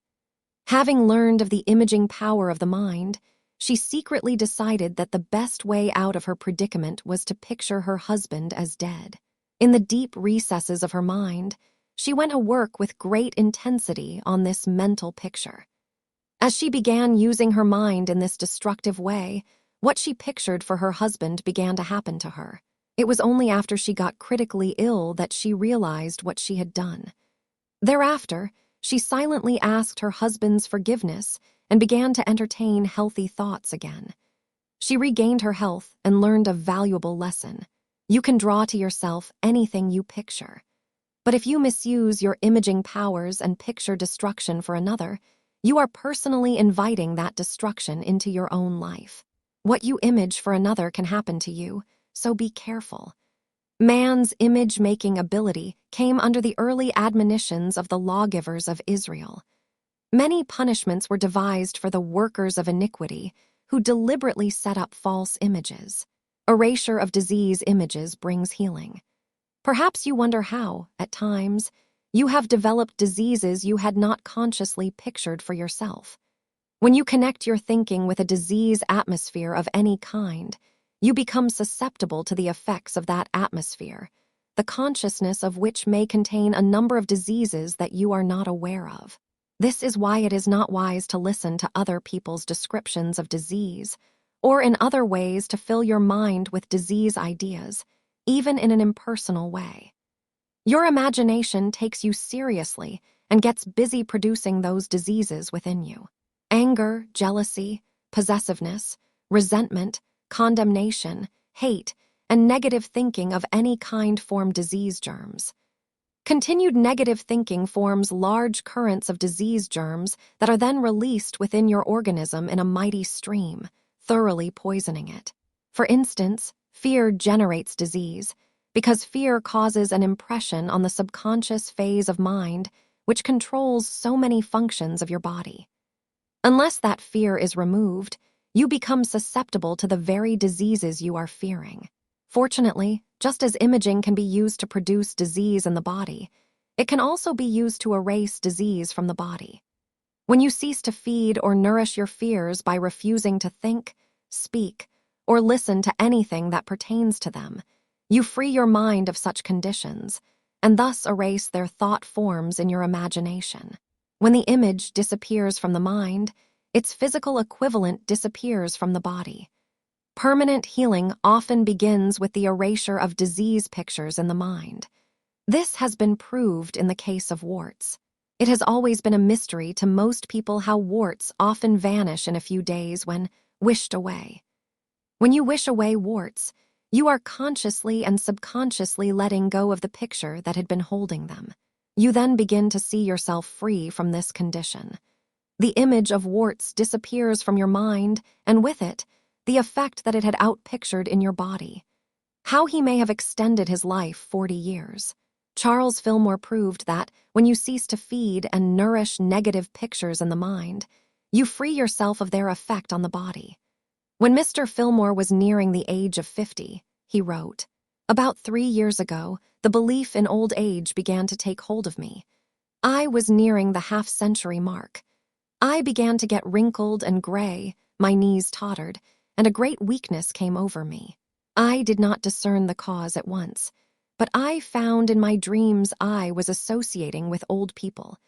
Having learned of the imaging power of the mind, she secretly decided that the best way out of her predicament was to picture her husband as dead. In the deep recesses of her mind, she went to work with great intensity on this mental picture. As she began using her mind in this destructive way, what she pictured for her husband began to happen to her. It was only after she got critically ill that she realized what she had done. Thereafter, she silently asked her husband's forgiveness and began to entertain healthy thoughts again. She regained her health and learned a valuable lesson. You can draw to yourself anything you picture. But if you misuse your imaging powers and picture destruction for another, you are personally inviting that destruction into your own life. What you image for another can happen to you, so be careful. Man's image-making ability came under the early admonitions of the lawgivers of Israel. Many punishments were devised for the workers of iniquity who deliberately set up false images. Erasure of disease images brings healing. Perhaps you wonder how, at times, you have developed diseases you had not consciously pictured for yourself. When you connect your thinking with a disease atmosphere of any kind, you become susceptible to the effects of that atmosphere, the consciousness of which may contain a number of diseases that you are not aware of. This is why it is not wise to listen to other people's descriptions of disease, or in other ways to fill your mind with disease ideas, even in an impersonal way. Your imagination takes you seriously and gets busy producing those diseases within you. Anger, jealousy, possessiveness, resentment, condemnation, hate, and negative thinking of any kind form disease germs. Continued negative thinking forms large currents of disease germs that are then released within your organism in a mighty stream, thoroughly poisoning it. For instance, fear generates disease, because fear causes an impression on the subconscious phase of mind which controls so many functions of your body. Unless that fear is removed, you become susceptible to the very diseases you are fearing. Fortunately, just as imaging can be used to produce disease in the body, it can also be used to erase disease from the body. When you cease to feed or nourish your fears by refusing to think, speak, or listen to anything that pertains to them, you free your mind of such conditions, and thus erase their thought forms in your imagination. When the image disappears from the mind, its physical equivalent disappears from the body. Permanent healing often begins with the erasure of disease pictures in the mind. This has been proved in the case of warts. It has always been a mystery to most people how warts often vanish in a few days when wished away. When you wish away warts, you are consciously and subconsciously letting go of the picture that had been holding them. You then begin to see yourself free from this condition. The image of warts disappears from your mind, and with it, the effect that it had outpictured in your body. How he may have extended his life 40 years. Charles Fillmore proved that when you cease to feed and nourish negative pictures in the mind, you free yourself of their effect on the body. When Mr. Fillmore was nearing the age of 50, he wrote, "About 3 years ago, the belief in old age began to take hold of me. I was nearing the half-century mark. I began to get wrinkled and gray, my knees tottered, and a great weakness came over me. I did not discern the cause at once, but I found in my dreams I was associating with old people,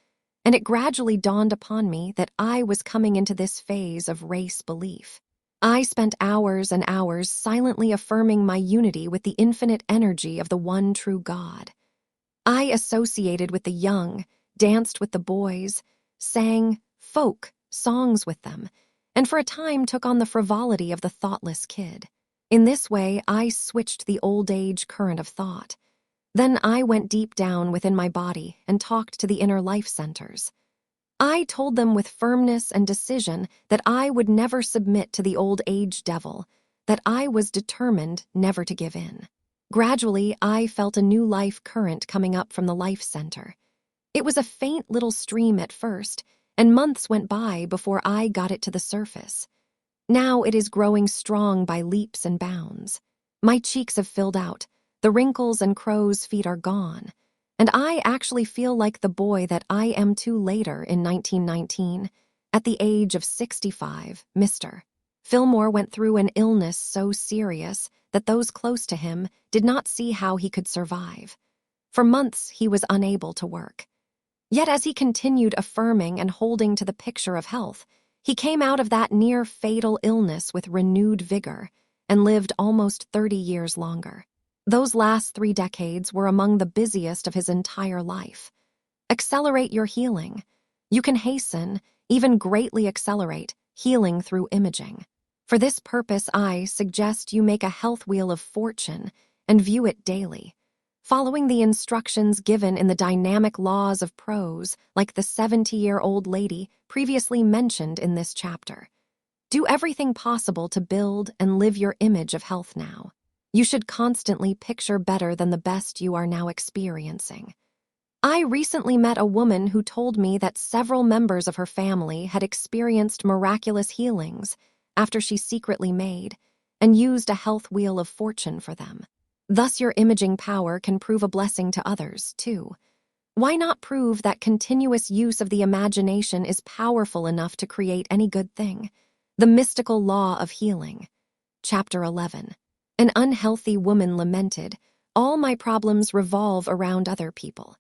and it gradually dawned upon me that I was coming into this phase of race belief. I spent hours and hours silently affirming my unity with the infinite energy of the one true God. I associated with the young, danced with the boys, sang folk songs with them, and for a time took on the frivolity of the thoughtless kid. In this way, I switched the old age current of thought. Then I went deep down within my body and talked to the inner life centers. I told them with firmness and decision that I would never submit to the old age devil, that I was determined never to give in. Gradually, I felt a new life current coming up from the life center. It was a faint little stream at first, and months went by before I got it to the surface. Now it is growing strong by leaps and bounds. My cheeks have filled out, the wrinkles and crow's feet are gone, and I actually feel like the boy that I am to later in 1919, at the age of 65, Mr. Fillmore went through an illness so serious that those close to him did not see how he could survive. For months, he was unable to work. Yet as he continued affirming and holding to the picture of health, he came out of that near-fatal illness with renewed vigor and lived almost 30 years longer. Those last 3 decades were among the busiest of his entire life. Accelerate your healing. You can hasten, even greatly accelerate, healing through imaging. For this purpose, I suggest you make a health wheel of fortune and view it daily, following the instructions given in the dynamic laws of prose, like the 70-year-old lady previously mentioned in this chapter. Do everything possible to build and live your image of health now. You should constantly picture better than the best you are now experiencing. I recently met a woman who told me that several members of her family had experienced miraculous healings after she secretly made and used a health wheel of fortune for them. Thus, your imaging power can prove a blessing to others, too. Why not prove that continuous use of the imagination is powerful enough to create any good thing? The mystical law of healing. Chapter 11. An unhealthy woman lamented, "All my problems revolve around other people.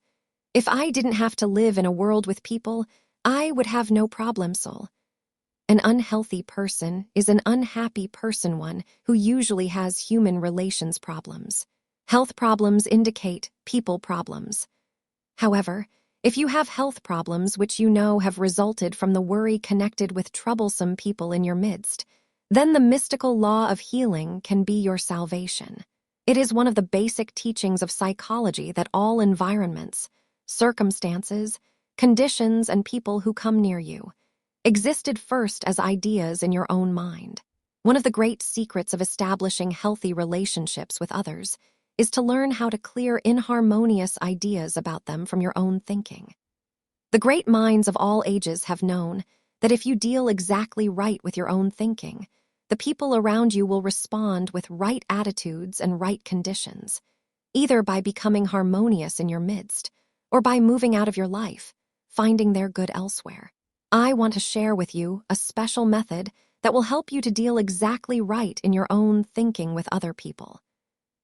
If I didn't have to live in a world with people, I would have no problem, soul." An unhealthy person is an unhappy person, one who usually has human relations problems. Health problems indicate people problems. However, if you have health problems which you know have resulted from the worry connected with troublesome people in your midst, then the mystical law of healing can be your salvation. It is one of the basic teachings of psychology that all environments, circumstances, conditions, and people who come near you existed first as ideas in your own mind. One of the great secrets of establishing healthy relationships with others is to learn how to clear inharmonious ideas about them from your own thinking. The great minds of all ages have known that if you deal exactly right with your own thinking, the people around you will respond with right attitudes and right conditions, either by becoming harmonious in your midst or by moving out of your life, finding their good elsewhere. I want to share with you a special method that will help you to deal exactly right in your own thinking with other people.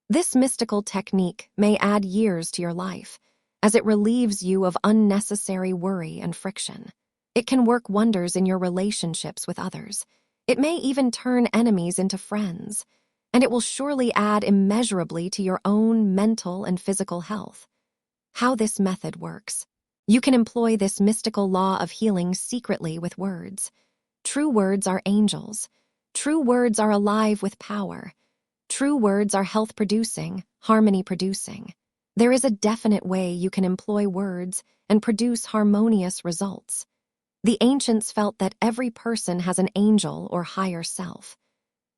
This mystical technique may add years to your life, as it relieves you of unnecessary worry and friction. It can work wonders in your relationships with others. It may even turn enemies into friends, and it will surely add immeasurably to your own mental and physical health. How this method works. You can employ this mystical law of healing secretly with words. True words are angels. True words are alive with power. True words are health-producing, harmony-producing. There is a definite way you can employ words and produce harmonious results. The ancients felt that every person has an angel or higher self.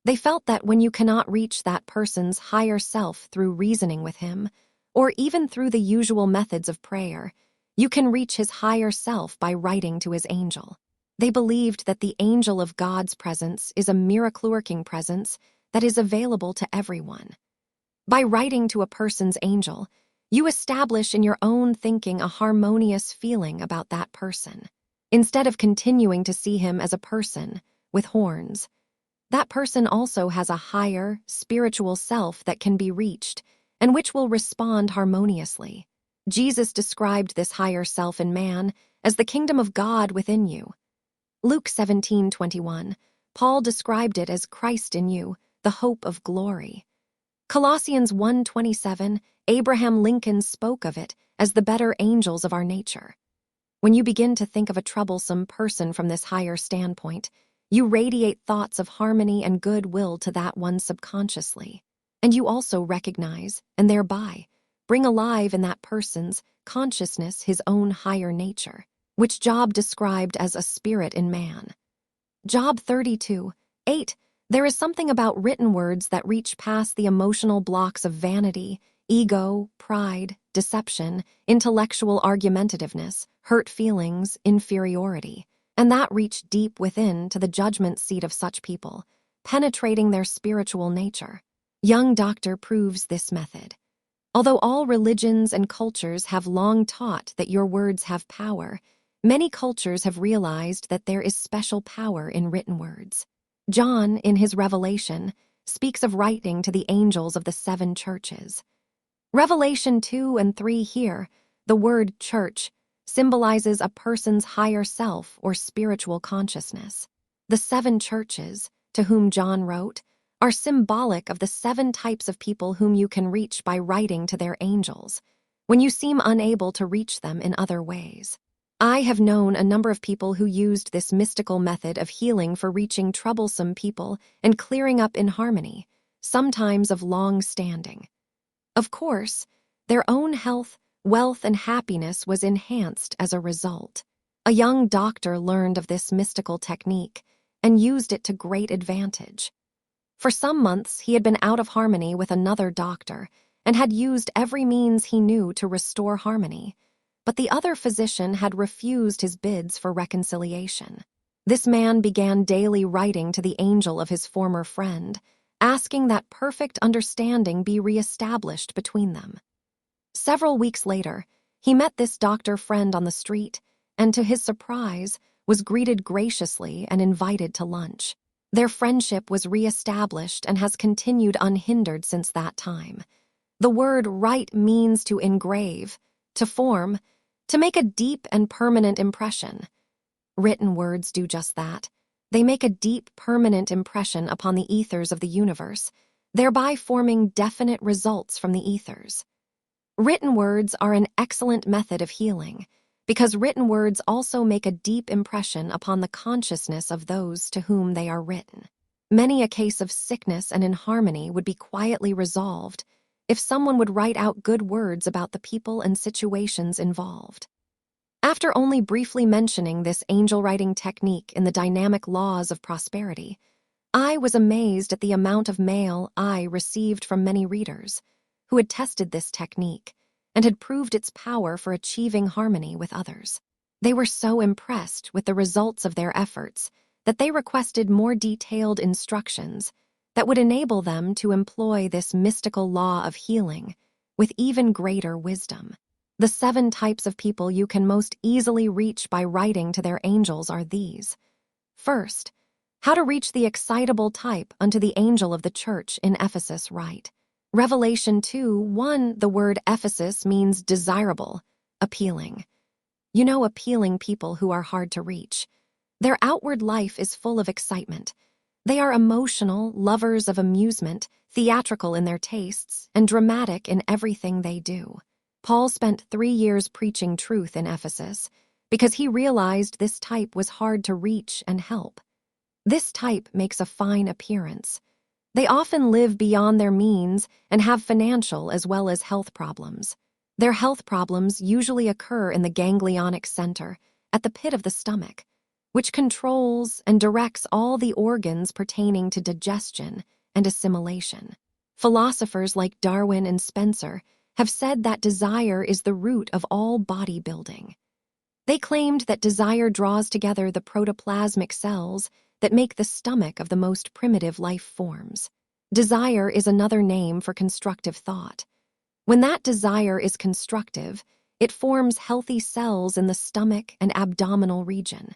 They felt that when you cannot reach that person's higher self through reasoning with him, or even through the usual methods of prayer, you can reach his higher self by writing to his angel. They believed that the angel of God's presence is a miracle-working presence that is available to everyone. By writing to a person's angel, you establish in your own thinking a harmonious feeling about that person. Instead of continuing to see him as a person with horns, that person also has a higher, spiritual self that can be reached and which will respond harmoniously. Jesus described this higher self in man as the kingdom of God within you. Luke 17:21, Paul described it as Christ in you, the hope of glory. Colossians 1:27, Abraham Lincoln spoke of it as the better angels of our nature. When you begin to think of a troublesome person from this higher standpoint, you radiate thoughts of harmony and goodwill to that one subconsciously, and you also recognize, and thereby, bring alive in that person's consciousness his own higher nature, which Job described as a spirit in man. Job 32:8, there is something about written words that reach past the emotional blocks of vanity, ego, pride, deception, intellectual argumentativeness, hurt feelings, inferiority, and that reach deep within to the judgment seat of such people, penetrating their spiritual nature. Young Doctor proves this method. Although all religions and cultures have long taught that your words have power, many cultures have realized that there is special power in written words. John, in his Revelation, speaks of writing to the angels of the 7 churches. Revelation 2 and 3 here, the word church symbolizes a person's higher self or spiritual consciousness. The 7 churches, to whom John wrote, are symbolic of the 7 types of people whom you can reach by writing to their angels, when you seem unable to reach them in other ways. I have known a number of people who used this mystical method of healing for reaching troublesome people and clearing up inharmony, sometimes of long standing. Of course, their own health, wealth, and happiness was enhanced as a result. A young doctor learned of this mystical technique and used it to great advantage. For some months, he had been out of harmony with another doctor and had used every means he knew to restore harmony, but the other physician had refused his bids for reconciliation. This man began daily writing to the angel of his former friend, asking that perfect understanding be reestablished between them. Several weeks later, he met this doctor friend on the street and, to his surprise, was greeted graciously and invited to lunch. Their friendship was reestablished and has continued unhindered since that time. The word write means to engrave, to form, to make a deep and permanent impression. Written words do just that. They make a deep, permanent impression upon the ethers of the universe, thereby forming definite results from the ethers. Written words are an excellent method of healing, because written words also make a deep impression upon the consciousness of those to whom they are written. Many a case of sickness and inharmony would be quietly resolved if someone would write out good words about the people and situations involved. After only briefly mentioning this angel writing technique in the dynamic laws of prosperity, I was amazed at the amount of mail I received from many readers who had tested this technique and had proved its power for achieving harmony with others. They were so impressed with the results of their efforts that they requested more detailed instructions that would enable them to employ this mystical law of healing with even greater wisdom. The 7 types of people you can most easily reach by writing to their angels are these. First, how to reach the excitable type unto the angel of the church in Ephesus write. Revelation 2:1, the word Ephesus means desirable, appealing. You know appealing people who are hard to reach. Their outward life is full of excitement. They are emotional, lovers of amusement, theatrical in their tastes, and dramatic in everything they do. Paul spent 3 years preaching truth in Ephesus because he realized this type was hard to reach and help. This type makes a fine appearance. They often live beyond their means and have financial as well as health problems. Their health problems usually occur in the ganglionic center, at the pit of the stomach, which controls and directs all the organs pertaining to digestion and assimilation. Philosophers like Darwin and Spencer have said that desire is the root of all bodybuilding. They claimed that desire draws together the protoplasmic cells that make the stomach of the most primitive life forms. Desire is another name for constructive thought. When that desire is constructive, it forms healthy cells in the stomach and abdominal region.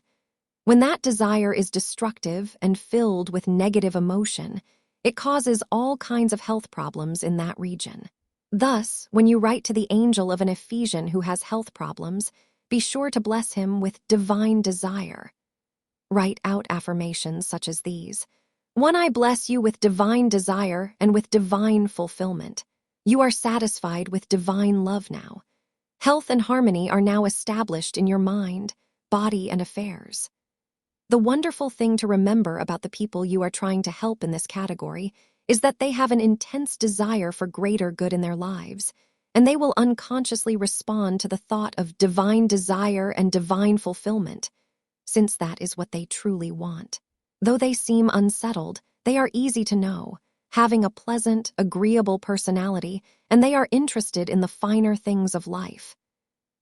When that desire is destructive and filled with negative emotion, it causes all kinds of health problems in that region. Thus, when you write to the angel of an Ephesian who has health problems, be sure to bless him with divine desire. Write out affirmations such as these. 1. I bless you with divine desire and with divine fulfillment. You are satisfied with divine love now. Health and harmony are now established in your mind, body, and affairs. The wonderful thing to remember about the people you are trying to help in this category is that they have an intense desire for greater good in their lives, and they will unconsciously respond to the thought of divine desire and divine fulfillment, since that is what they truly want. Though they seem unsettled, they are easy to know, having a pleasant, agreeable personality, and they are interested in the finer things of life.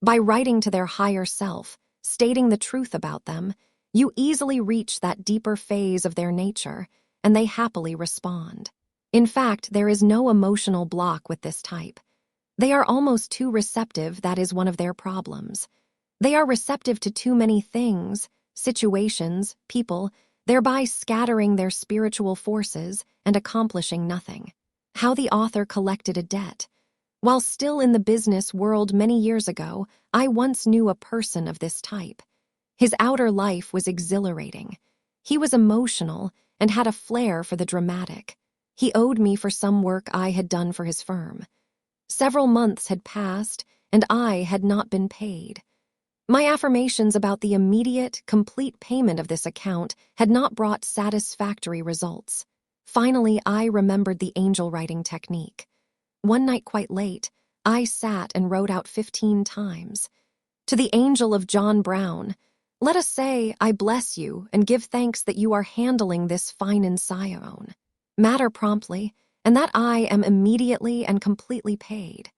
By writing to their higher self, stating the truth about them, you easily reach that deeper phase of their nature, and they happily respond. In fact, there is no emotional block with this type. They are almost too receptive. That is one of their problems. They are receptive to too many things, situations, people, thereby scattering their spiritual forces and accomplishing nothing. How the author collected a debt. While still in the business world many years ago, I once knew a person of this type. His outer life was exhilarating. He was emotional and had a flair for the dramatic. He owed me for some work I had done for his firm. Several months had passed, and I had not been paid. My affirmations about the immediate, complete payment of this account had not brought satisfactory results. Finally, I remembered the angel writing technique. One night quite late, I sat and wrote out 15 times. To the angel of John Brown, let us say, I bless you and give thanks that you are handling this fine and scion matter promptly, and that I am immediately and completely paid.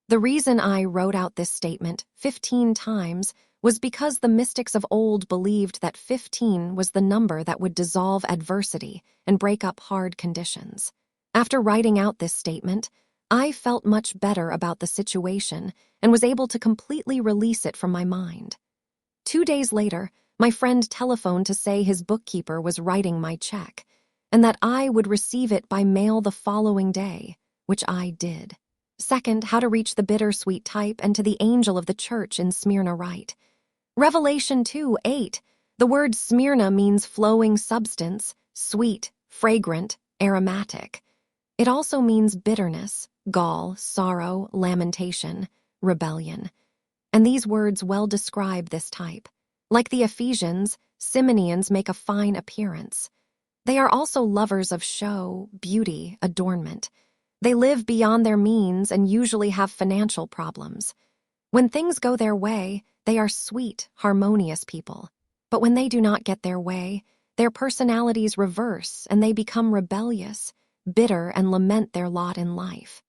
The reason I wrote out this statement 15 times was because the mystics of old believed that 15 was the number that would dissolve adversity and break up hard conditions. After writing out this statement, I felt much better about the situation and was able to completely release it from my mind. 2 days later, my friend telephoned to say his bookkeeper was writing my check and that I would receive it by mail the following day, which I did. Second, how to reach the bittersweet type and to the angel of the church in Smyrna write. Revelation 2:8. The word Smyrna means flowing substance, sweet, fragrant, aromatic. It also means bitterness, gall, sorrow, lamentation, rebellion. And these words well describe this type. Like the Ephesians, Simonians make a fine appearance. They are also lovers of show, beauty, adornment. They live beyond their means and usually have financial problems. When things go their way, they are sweet, harmonious people. But when they do not get their way, their personalities reverse and they become rebellious, bitter, and lament their lot in life.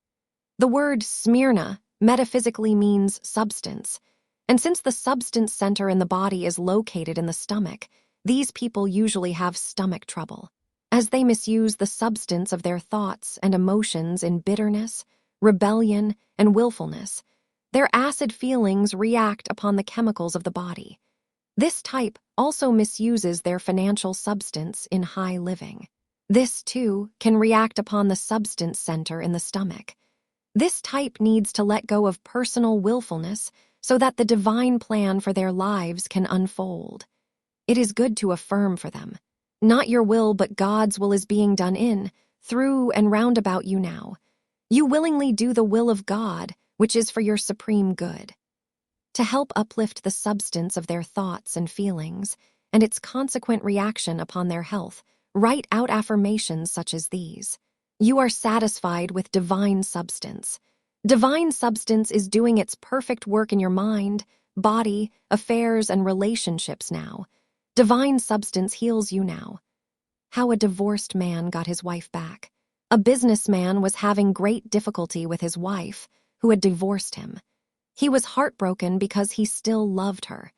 The word Smyrna metaphysically means substance, and since the substance center in the body is located in the stomach, these people usually have stomach trouble, as they misuse the substance of their thoughts and emotions in bitterness, rebellion, and willfulness. Their acid feelings react upon the chemicals of the body. This type also misuses their financial substance in high living. This, too, can react upon the substance center in the stomach. This type needs to let go of personal willfulness so that the divine plan for their lives can unfold. It is good to affirm for them. Not your will, but God's will is being done in, through, and round about you now. You willingly do the will of God, which is for your supreme good. To help uplift the substance of their thoughts and feelings, and its consequent reaction upon their health, write out affirmations such as these. You are satisfied with divine substance. Divine substance is doing its perfect work in your mind, body, affairs, and relationships now. Divine substance heals you now. How a divorced man got his wife back. A businessman was having great difficulty with his wife, who had divorced him. He was heartbroken because he still loved her.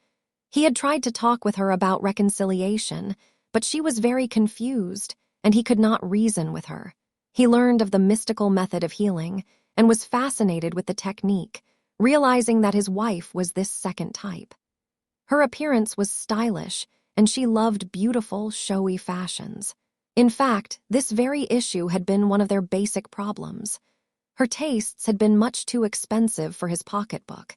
He had tried to talk with her about reconciliation, but she was very confused, and he could not reason with her. He learned of the mystical method of healing and was fascinated with the technique, realizing that his wife was this second type. Her appearance was stylish, and she loved beautiful, showy fashions. In fact, this very issue had been one of their basic problems. Her tastes had been much too expensive for his pocketbook.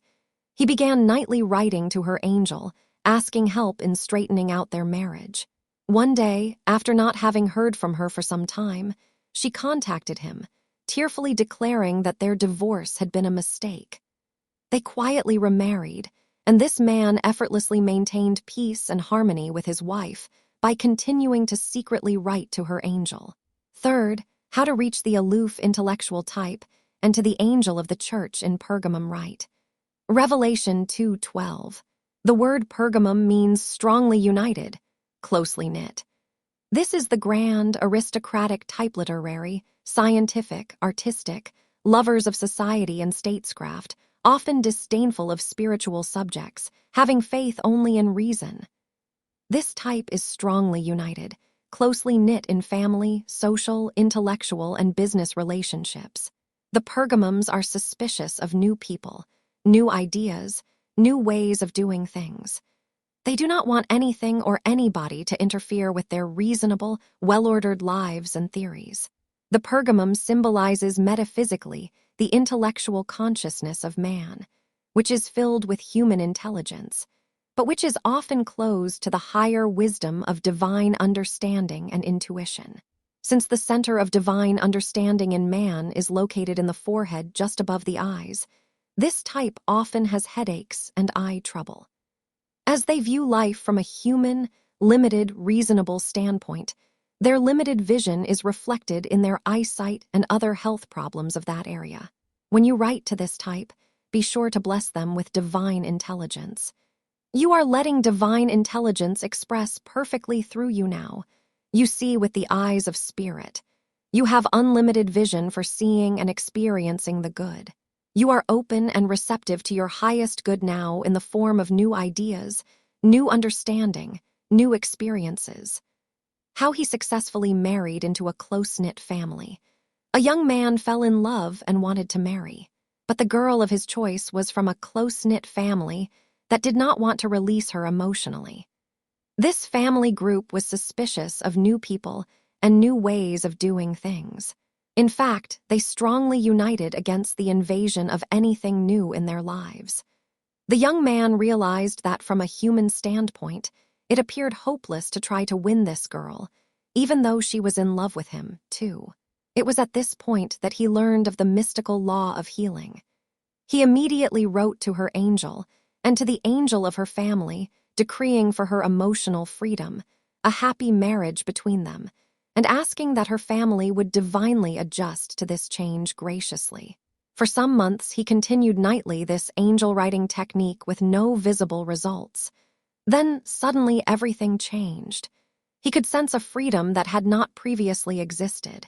He began nightly writing to her angel, asking help in straightening out their marriage. One day, after not having heard from her for some time, she contacted him, tearfully declaring that their divorce had been a mistake. They quietly remarried, and this man effortlessly maintained peace and harmony with his wife by continuing to secretly write to her angel. Third, how to reach the aloof intellectual type and to the angel of the church in Pergamum write. Revelation 2:12. The word Pergamum means strongly united, closely knit. This is the grand, aristocratic type, literary, scientific, artistic, lovers of society and statescraft, often disdainful of spiritual subjects, having faith only in reason. This type is strongly united, closely knit in family, social, intellectual, and business relationships. The Pergamums are suspicious of new people, new ideas, new ways of doing things. They do not want anything or anybody to interfere with their reasonable, well-ordered lives and theories. The pergamum symbolizes metaphysically the intellectual consciousness of man, which is filled with human intelligence, but which is often closed to the higher wisdom of divine understanding and intuition. Since the center of divine understanding in man is located in the forehead just above the eyes, this type often has headaches and eye trouble. As they view life from a human, limited, reasonable standpoint, their limited vision is reflected in their eyesight and other health problems of that area. When you write to this type, be sure to bless them with divine intelligence. You are letting divine intelligence express perfectly through you now. You see with the eyes of spirit. You have unlimited vision for seeing and experiencing the good. You are open and receptive to your highest good now in the form of new ideas, new understanding, new experiences. How he successfully married into a close-knit family. A young man fell in love and wanted to marry, but the girl of his choice was from a close-knit family that did not want to release her emotionally. This family group was suspicious of new people and new ways of doing things. In fact, they strongly united against the invasion of anything new in their lives. The young man realized that from a human standpoint, it appeared hopeless to try to win this girl, even though she was in love with him, too. It was at this point that he learned of the mystical law of healing. He immediately wrote to her angel and to the angel of her family, decreeing for her emotional freedom, a happy marriage between them, and asking that her family would divinely adjust to this change graciously. For some months, he continued nightly this angel writing technique with no visible results. Then, suddenly, everything changed. He could sense a freedom that had not previously existed.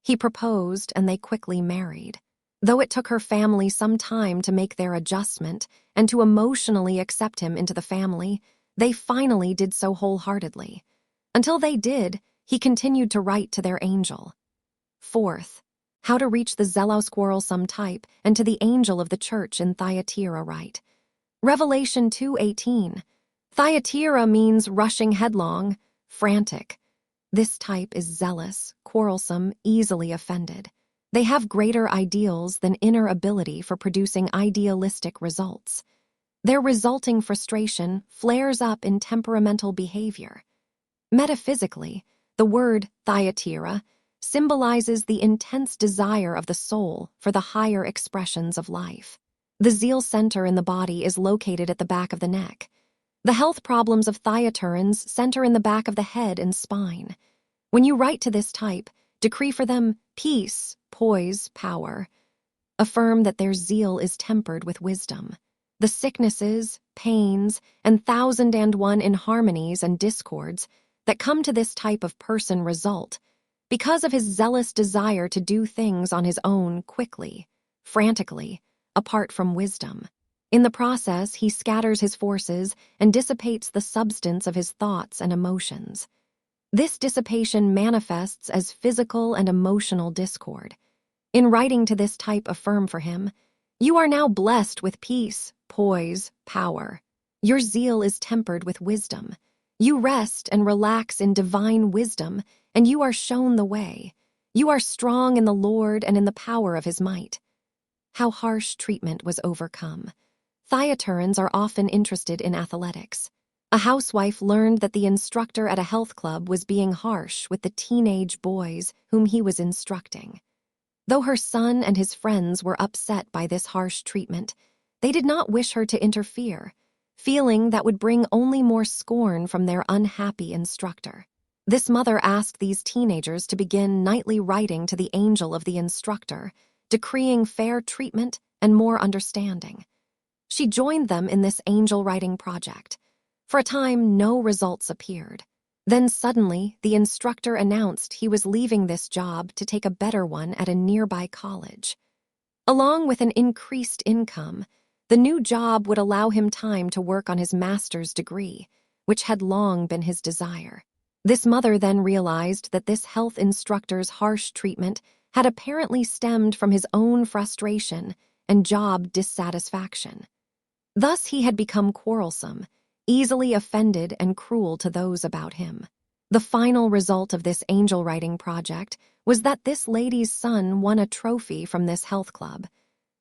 He proposed, and they quickly married. Though it took her family some time to make their adjustment and to emotionally accept him into the family, they finally did so wholeheartedly. Until they did, he continued to write to their angel. Fourth, how to reach the zealous quarrelsome type and to the angel of the church in Thyatira write. Revelation 2:18. Thyatira means rushing headlong, frantic. This type is zealous, quarrelsome, easily offended. They have greater ideals than inner ability for producing idealistic results. Their resulting frustration flares up in temperamental behavior. Metaphysically, the word Thyatira symbolizes the intense desire of the soul for the higher expressions of life. The zeal center in the body is located at the back of the neck. The health problems of Thyatirans center in the back of the head and spine. When you write to this type, decree for them peace, poise, power. Affirm that their zeal is tempered with wisdom. The sicknesses, pains, and 1,001 inharmonies and discords that come to this type of person result because of his zealous desire to do things on his own quickly, frantically, apart from wisdom. In the process, he scatters his forces and dissipates the substance of his thoughts and emotions. This dissipation manifests as physical and emotional discord. In writing to this type, affirm for him, you are now blessed with peace, poise, power. Your zeal is tempered with wisdom. You rest and relax in divine wisdom, and you are shown the way. You are strong in the Lord and in the power of his might. How harsh treatment was overcome. Thyatirans are often interested in athletics. A housewife learned that the instructor at a health club was being harsh with the teenage boys whom he was instructing. Though her son and his friends were upset by this harsh treatment, they did not wish her to interfere, feeling that would bring only more scorn from their unhappy instructor. This mother asked these teenagers to begin nightly writing to the angel of the instructor, decreeing fair treatment and more understanding. She joined them in this angel writing project. For a time, no results appeared. Then suddenly, the instructor announced he was leaving this job to take a better one at a nearby college. Along with an increased income, the new job would allow him time to work on his master's degree, which had long been his desire. This mother then realized that this health instructor's harsh treatment had apparently stemmed from his own frustration and job dissatisfaction. Thus he had become quarrelsome, easily offended and cruel to those about him. The final result of this angel writing project was that this lady's son won a trophy from this health club,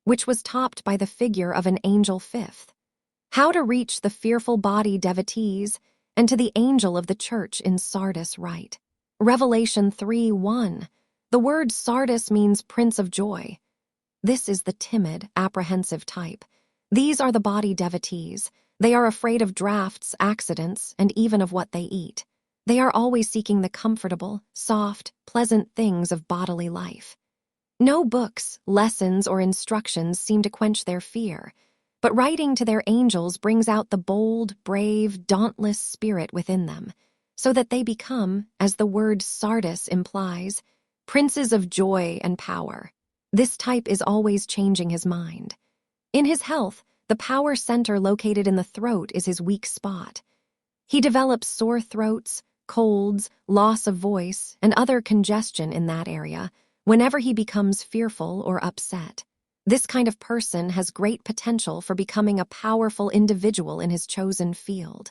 which was topped by the figure of an angel fifth. How to reach the fearful body devotees and to the angel of the church in Sardis write. Revelation 3:1. The word Sardis means Prince of Joy. This is the timid, apprehensive type. These are the body devotees. They are afraid of drafts, accidents, and even of what they eat. They are always seeking the comfortable, soft, pleasant things of bodily life. No books, lessons, or instructions seem to quench their fear, but writing to their angels brings out the bold, brave, dauntless spirit within them, so that they become, as the word Sardis implies, princes of joy and power. This type is always changing his mind. In his health, the power center located in the throat is his weak spot. He develops sore throats, colds, loss of voice, and other congestion in that area whenever he becomes fearful or upset. This kind of person has great potential for becoming a powerful individual in his chosen field.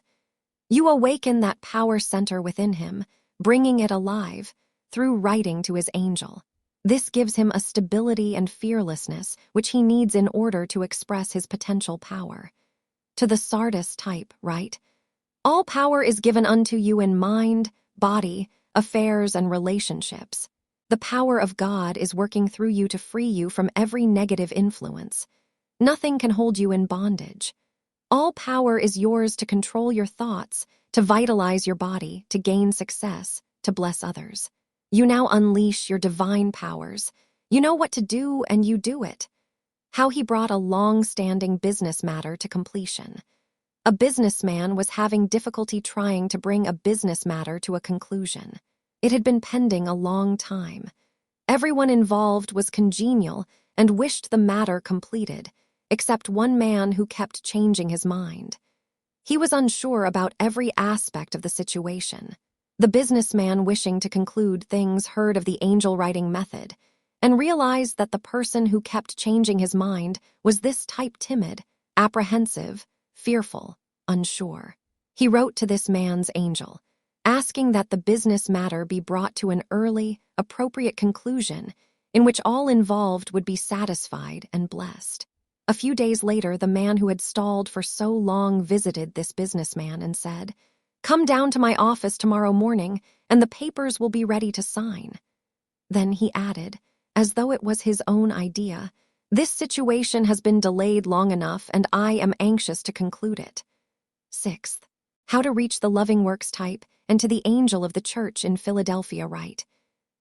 You awaken that power center within him, bringing it alive through writing to his angel. This gives him a stability and fearlessness which he needs in order to express his potential power. To the Sardis type, write, all power is given unto you in mind, body, affairs, and relationships. The power of God is working through you to free you from every negative influence. Nothing can hold you in bondage. All power is yours to control your thoughts, to vitalize your body, to gain success, to bless others. You now unleash your divine powers. You know what to do, and you do it. How he brought a long-standing business matter to completion. A businessman was having difficulty trying to bring a business matter to a conclusion. It had been pending a long time. Everyone involved was congenial and wished the matter completed, except one man who kept changing his mind. He was unsure about every aspect of the situation. The businessman, wishing to conclude things, heard of the angel writing method and realized that the person who kept changing his mind was this type: timid, apprehensive, fearful, unsure. He wrote to this man's angel, asking that the business matter be brought to an early, appropriate conclusion in which all involved would be satisfied and blessed. A few days later, the man who had stalled for so long visited this businessman and said, "Come down to my office tomorrow morning, and the papers will be ready to sign." Then he added, as though it was his own idea, "This situation has been delayed long enough, and I am anxious to conclude it." Sixth, how to reach the loving works type and to the angel of the church in Philadelphia write.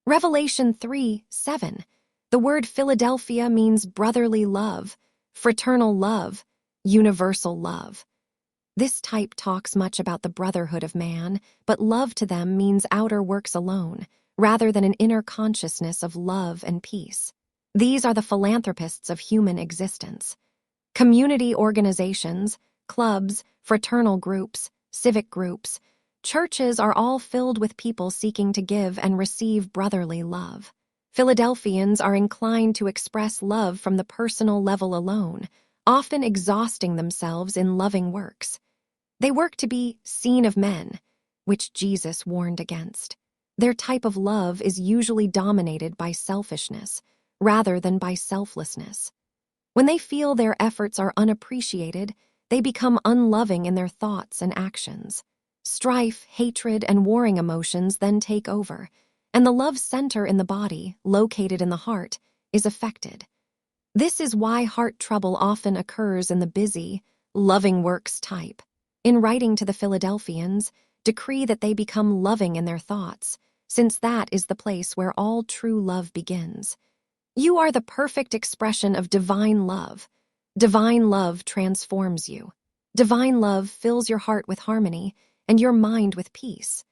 Revelation 3:7. The word Philadelphia means brotherly love, fraternal love, universal love. This type talks much about the brotherhood of man, but love to them means outer works alone, rather than an inner consciousness of love and peace. These are the philanthropists of human existence. Community organizations, clubs, fraternal groups, civic groups, churches are all filled with people seeking to give and receive brotherly love. Philadelphians are inclined to express love from the personal level alone, often exhausting themselves in loving works. They work to be seen of men, which Jesus warned against. Their type of love is usually dominated by selfishness, rather than by selflessness. When they feel their efforts are unappreciated, they become unloving in their thoughts and actions. Strife, hatred, and warring emotions then take over, and the love center in the body, located in the heart, is affected. This is why heart trouble often occurs in the busy, loving works type. In writing to the Philadelphians, decree that they become loving in their thoughts, since that is the place where all true love begins. You are the perfect expression of divine love. Divine love transforms you. Divine love fills your heart with harmony and your mind with peace.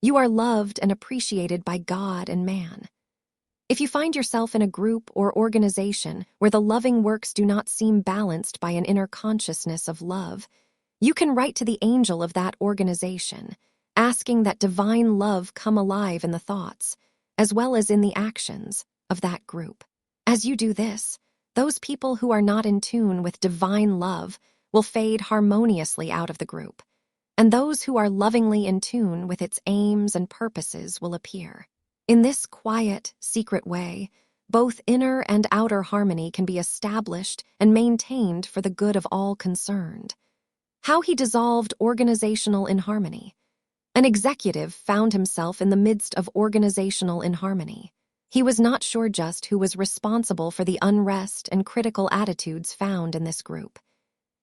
You are loved and appreciated by God and man. If you find yourself in a group or organization where the loving works do not seem balanced by an inner consciousness of love, you can write to the angel of that organization, asking that divine love come alive in the thoughts, as well as in the actions, of that group. As you do this, those people who are not in tune with divine love will fade harmoniously out of the group. and those who are lovingly in tune with its aims and purposes will appear. In this quiet, secret way, both inner and outer harmony can be established and maintained for the good of all concerned. How he dissolved organizational inharmony. An executive found himself in the midst of organizational inharmony. He was not sure just who was responsible for the unrest and critical attitudes found in this group.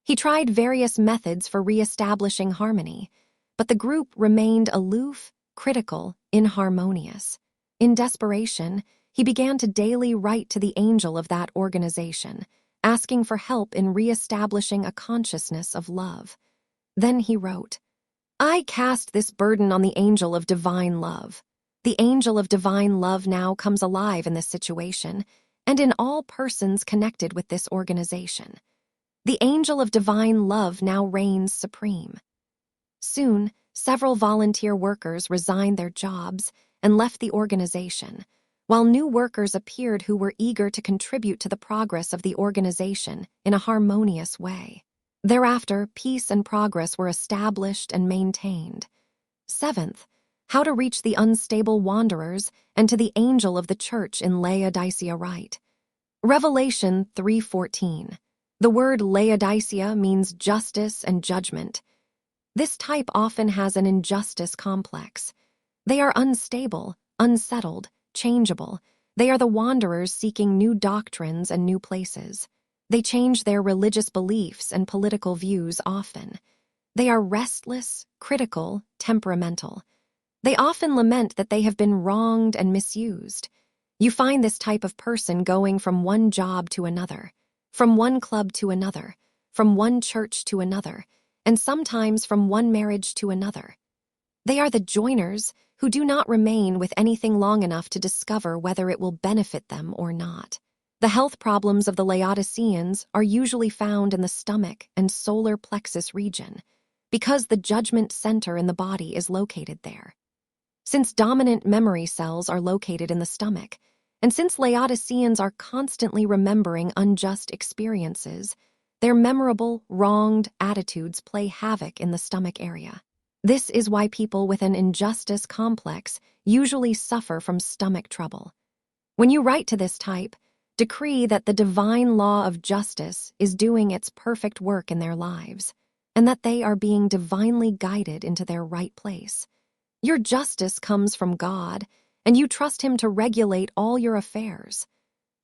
He tried various methods for reestablishing harmony, but the group remained aloof, critical, inharmonious. In desperation, he began to daily write to the angel of that organization, asking for help in reestablishing a consciousness of love. Then he wrote, "I cast this burden on the angel of divine love. The angel of divine love now comes alive in this situation and in all persons connected with this organization. The angel of divine love now reigns supreme." Soon, several volunteer workers resigned their jobs and left the organization, while new workers appeared who were eager to contribute to the progress of the organization in a harmonious way. Thereafter, peace and progress were established and maintained. Seventh, how to reach the unstable wanderers and to the angel of the church in Laodicea write. Revelation 3:14. The word Laodicea means justice and judgment. This type often has an injustice complex. They are unstable, unsettled, changeable. They are the wanderers seeking new doctrines and new places. They change their religious beliefs and political views often. They are restless, critical, temperamental. They often lament that they have been wronged and misused. You find this type of person going from one job to another, from one club to another, from one church to another, and sometimes from one marriage to another. They are the joiners who do not remain with anything long enough to discover whether it will benefit them or not. The health problems of the Laodiceans are usually found in the stomach and solar plexus region, because the judgment center in the body is located there. Since dominant memory cells are located in the stomach, and since Laodiceans are constantly remembering unjust experiences, their memorable, wronged attitudes play havoc in the stomach area. This is why people with an injustice complex usually suffer from stomach trouble. When you write to this type, decree that the divine law of justice is doing its perfect work in their lives, and that they are being divinely guided into their right place. Your justice comes from God, and you trust Him to regulate all your affairs.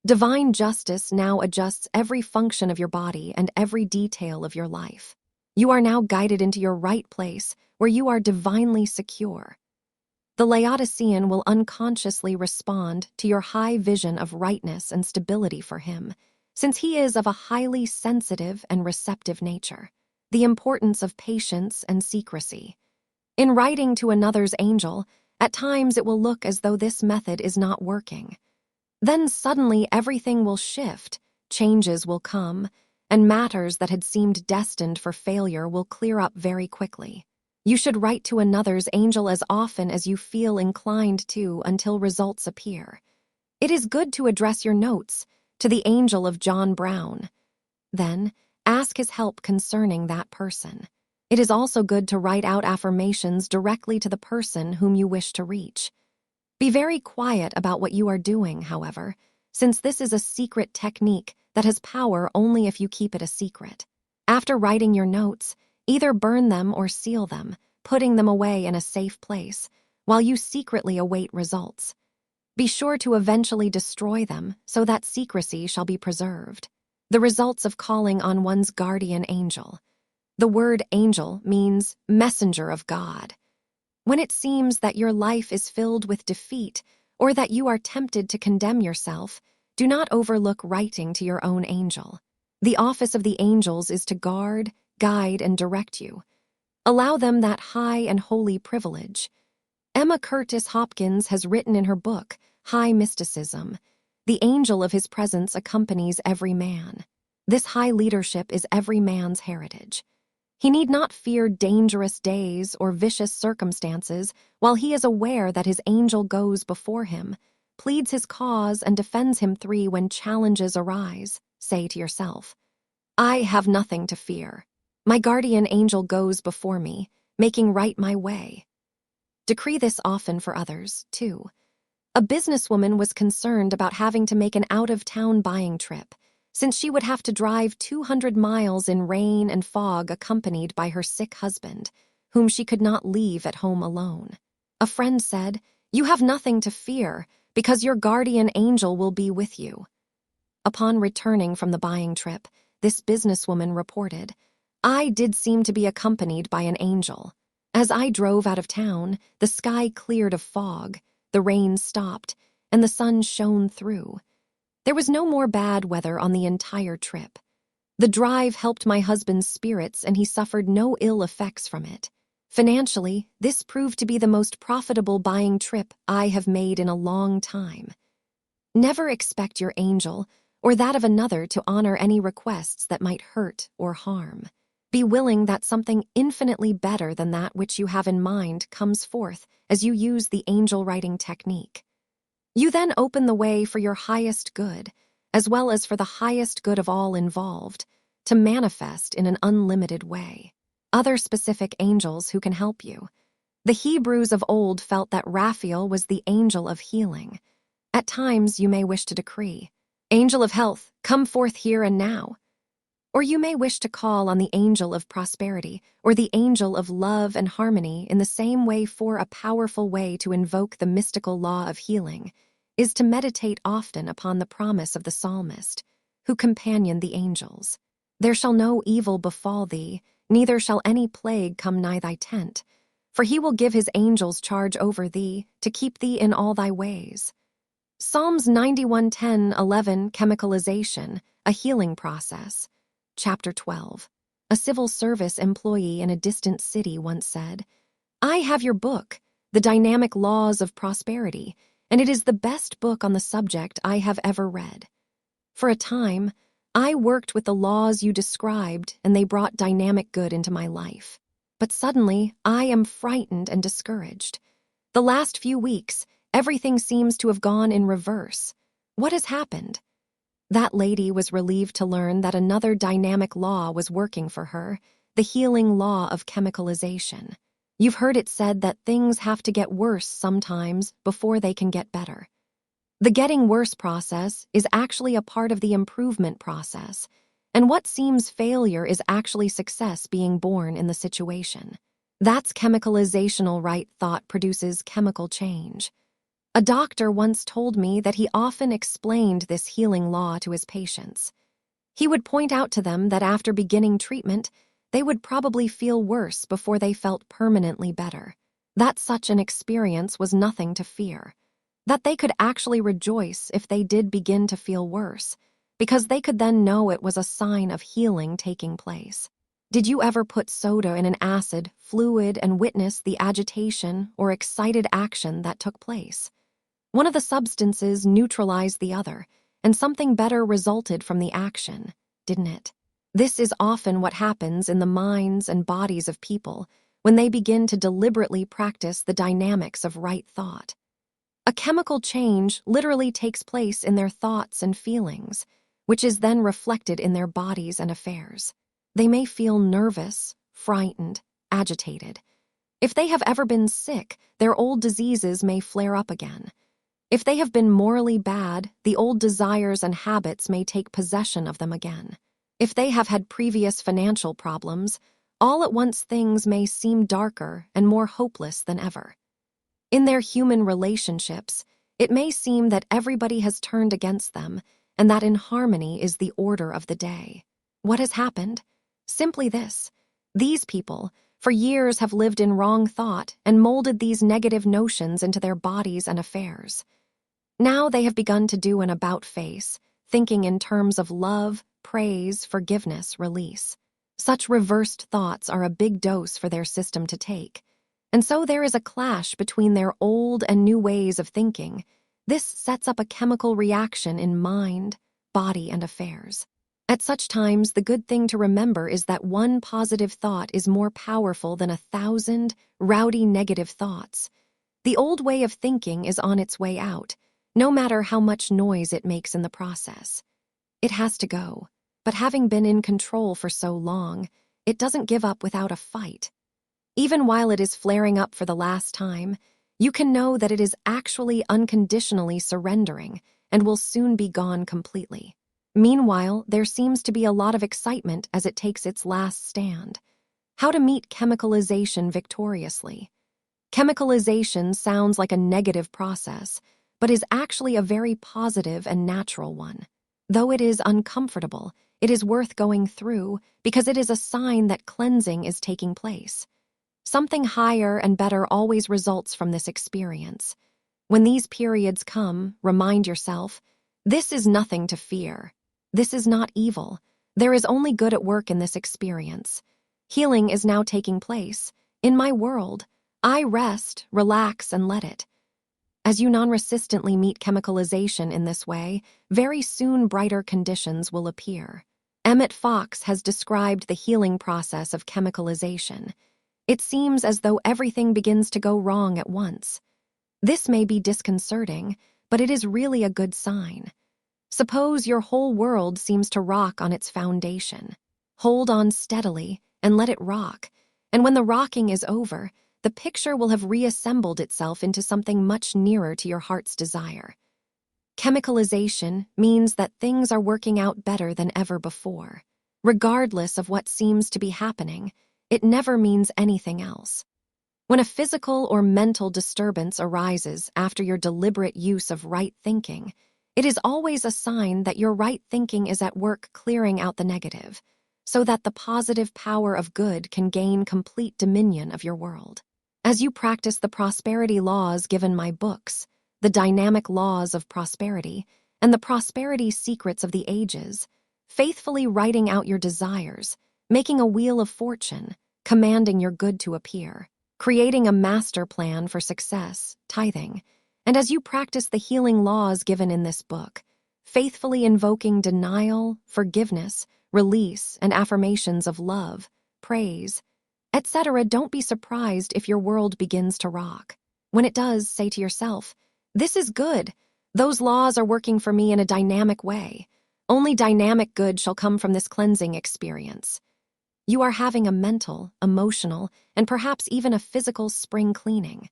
Divine justice now adjusts every function of your body and every detail of your life. You are now guided into your right place, where you are divinely secure. The Laodicean will unconsciously respond to your high vision of rightness and stability for him, since he is of a highly sensitive and receptive nature. The importance of patience and secrecy. In writing to another's angel, at times it will look as though this method is not working. Then suddenly everything will shift, changes will come, and matters that had seemed destined for failure will clear up very quickly. You should write to another's angel as often as you feel inclined to until results appear. It is good to address your notes to the angel of John Brown. Then, ask his help concerning that person. It is also good to write out affirmations directly to the person whom you wish to reach. Be very quiet about what you are doing, however, since this is a secret technique that has power only if you keep it a secret. After writing your notes, either burn them or seal them, putting them away in a safe place, while you secretly await results. Be sure to eventually destroy them so that secrecy shall be preserved. The results of calling on one's guardian angel. The word angel means messenger of God. When it seems that your life is filled with defeat or that you are tempted to condemn yourself, do not overlook writing to your own angel. The office of the angels is to guard, guide, and direct you. Allow them that high and holy privilege. Emma Curtis Hopkins has written in her book, High Mysticism, the angel of his presence accompanies every man. This high leadership is every man's heritage. He need not fear dangerous days or vicious circumstances while he is aware that his angel goes before him, pleads his cause, and defends him when challenges arise. Say to yourself, I have nothing to fear. My guardian angel goes before me, making right my way. Decree this often for others, too. A businesswoman was concerned about having to make an out-of-town buying trip, since she would have to drive 200 miles in rain and fog accompanied by her sick husband, whom she could not leave at home alone. A friend said, "You have nothing to fear, because your guardian angel will be with you." Upon returning from the buying trip, this businesswoman reported, "I did seem to be accompanied by an angel. As I drove out of town, the sky cleared of fog, the rain stopped, and the sun shone through. There was no more bad weather on the entire trip. The drive helped my husband's spirits and he suffered no ill effects from it. Financially, this proved to be the most profitable buying trip I have made in a long time." Never expect your angel or that of another to honor any requests that might hurt or harm. Be willing that something infinitely better than that which you have in mind comes forth as you use the angel writing technique. You then open the way for your highest good, as well as for the highest good of all involved, to manifest in an unlimited way. Other specific angels who can help you. The Hebrews of old felt that Raphael was the angel of healing. At times you may wish to decree, "Angel of health, come forth here and now." Or you may wish to call on the angel of prosperity or the angel of love and harmony in the same way. For a powerful way to invoke the mystical law of healing is to meditate often upon the promise of the psalmist, who companion the angels. "There shall no evil befall thee, neither shall any plague come nigh thy tent, for he will give his angels charge over thee, to keep thee in all thy ways." Psalms 91:10-11, Chemicalization, a Healing Process. Chapter 12. A civil service employee in a distant city once said, "I have your book, The Dynamic Laws of Prosperity, and it is the best book on the subject I have ever read. For a time, I worked with the laws you described, and they brought dynamic good into my life. But suddenly, I am frightened and discouraged. The last few weeks, everything seems to have gone in reverse. What has happened?" That lady was relieved to learn that another dynamic law was working for her, the healing law of chemicalization. You've heard it said that things have to get worse sometimes before they can get better. The getting worse process is actually a part of the improvement process, and what seems failure is actually success being born in the situation. That's chemicalizational. Right thought produces chemical change. A doctor once told me that he often explained this healing law to his patients. He would point out to them that after beginning treatment, they would probably feel worse before they felt permanently better, that such an experience was nothing to fear, that they could actually rejoice if they did begin to feel worse, because they could then know it was a sign of healing taking place. Did you ever put soda in an acid fluid and witness the agitation or excited action that took place? One of the substances neutralized the other, and something better resulted from the action, didn't it? This is often what happens in the minds and bodies of people when they begin to deliberately practice the dynamics of right thought. A chemical change literally takes place in their thoughts and feelings, which is then reflected in their bodies and affairs. They may feel nervous, frightened, agitated. If they have ever been sick, their old diseases may flare up again. If they have been morally bad, the old desires and habits may take possession of them again. If they have had previous financial problems, all at once things may seem darker and more hopeless than ever. In their human relationships, it may seem that everybody has turned against them and that inharmony is the order of the day. What has happened? Simply this. These people, for years, have lived in wrong thought and molded these negative notions into their bodies and affairs. Now they have begun to do an about-face, thinking in terms of love, praise, forgiveness, release. Such reversed thoughts are a big dose for their system to take. And so there is a clash between their old and new ways of thinking. This sets up a chemical reaction in mind, body, and affairs. At such times, the good thing to remember is that one positive thought is more powerful than 1,000 rowdy negative thoughts. The old way of thinking is on its way out, no matter how much noise it makes in the process. It has to go, but having been in control for so long, it doesn't give up without a fight. Even while it is flaring up for the last time, you can know that it is actually unconditionally surrendering and will soon be gone completely. Meanwhile, there seems to be a lot of excitement as it takes its last stand. How to meet chemicalization victoriously. Chemicalization sounds like a negative process, but is actually a very positive and natural one. Though it is uncomfortable, it is worth going through because it is a sign that cleansing is taking place. Something higher and better always results from this experience. When these periods come, remind yourself, this is nothing to fear. This is not evil. There is only good at work in this experience. Healing is now taking place. In my world, I rest, relax, and let it. As you non-resistantly meet chemicalization in this way, very soon brighter conditions will appear. Emmett Fox has described the healing process of chemicalization. It seems as though everything begins to go wrong at once. This may be disconcerting, but it is really a good sign. Suppose your whole world seems to rock on its foundation. Hold on steadily and let it rock, and when the rocking is over, the picture will have reassembled itself into something much nearer to your heart's desire. Chemicalization means that things are working out better than ever before. Regardless of what seems to be happening, it never means anything else. When a physical or mental disturbance arises after your deliberate use of right thinking, it is always a sign that your right thinking is at work clearing out the negative, so that the positive power of good can gain complete dominion of your world. As you practice the prosperity laws given my books, the dynamic laws of prosperity, and the prosperity secrets of the ages, faithfully writing out your desires, making a wheel of fortune, commanding your good to appear, creating a master plan for success, tithing, and as you practice the healing laws given in this book, faithfully invoking denial, forgiveness, release, and affirmations of love, praise, etc., don't be surprised if your world begins to rock. When it does, say to yourself, this is good. Those laws are working for me in a dynamic way. Only dynamic good shall come from this cleansing experience. You are having a mental, emotional, and perhaps even a physical spring cleaning.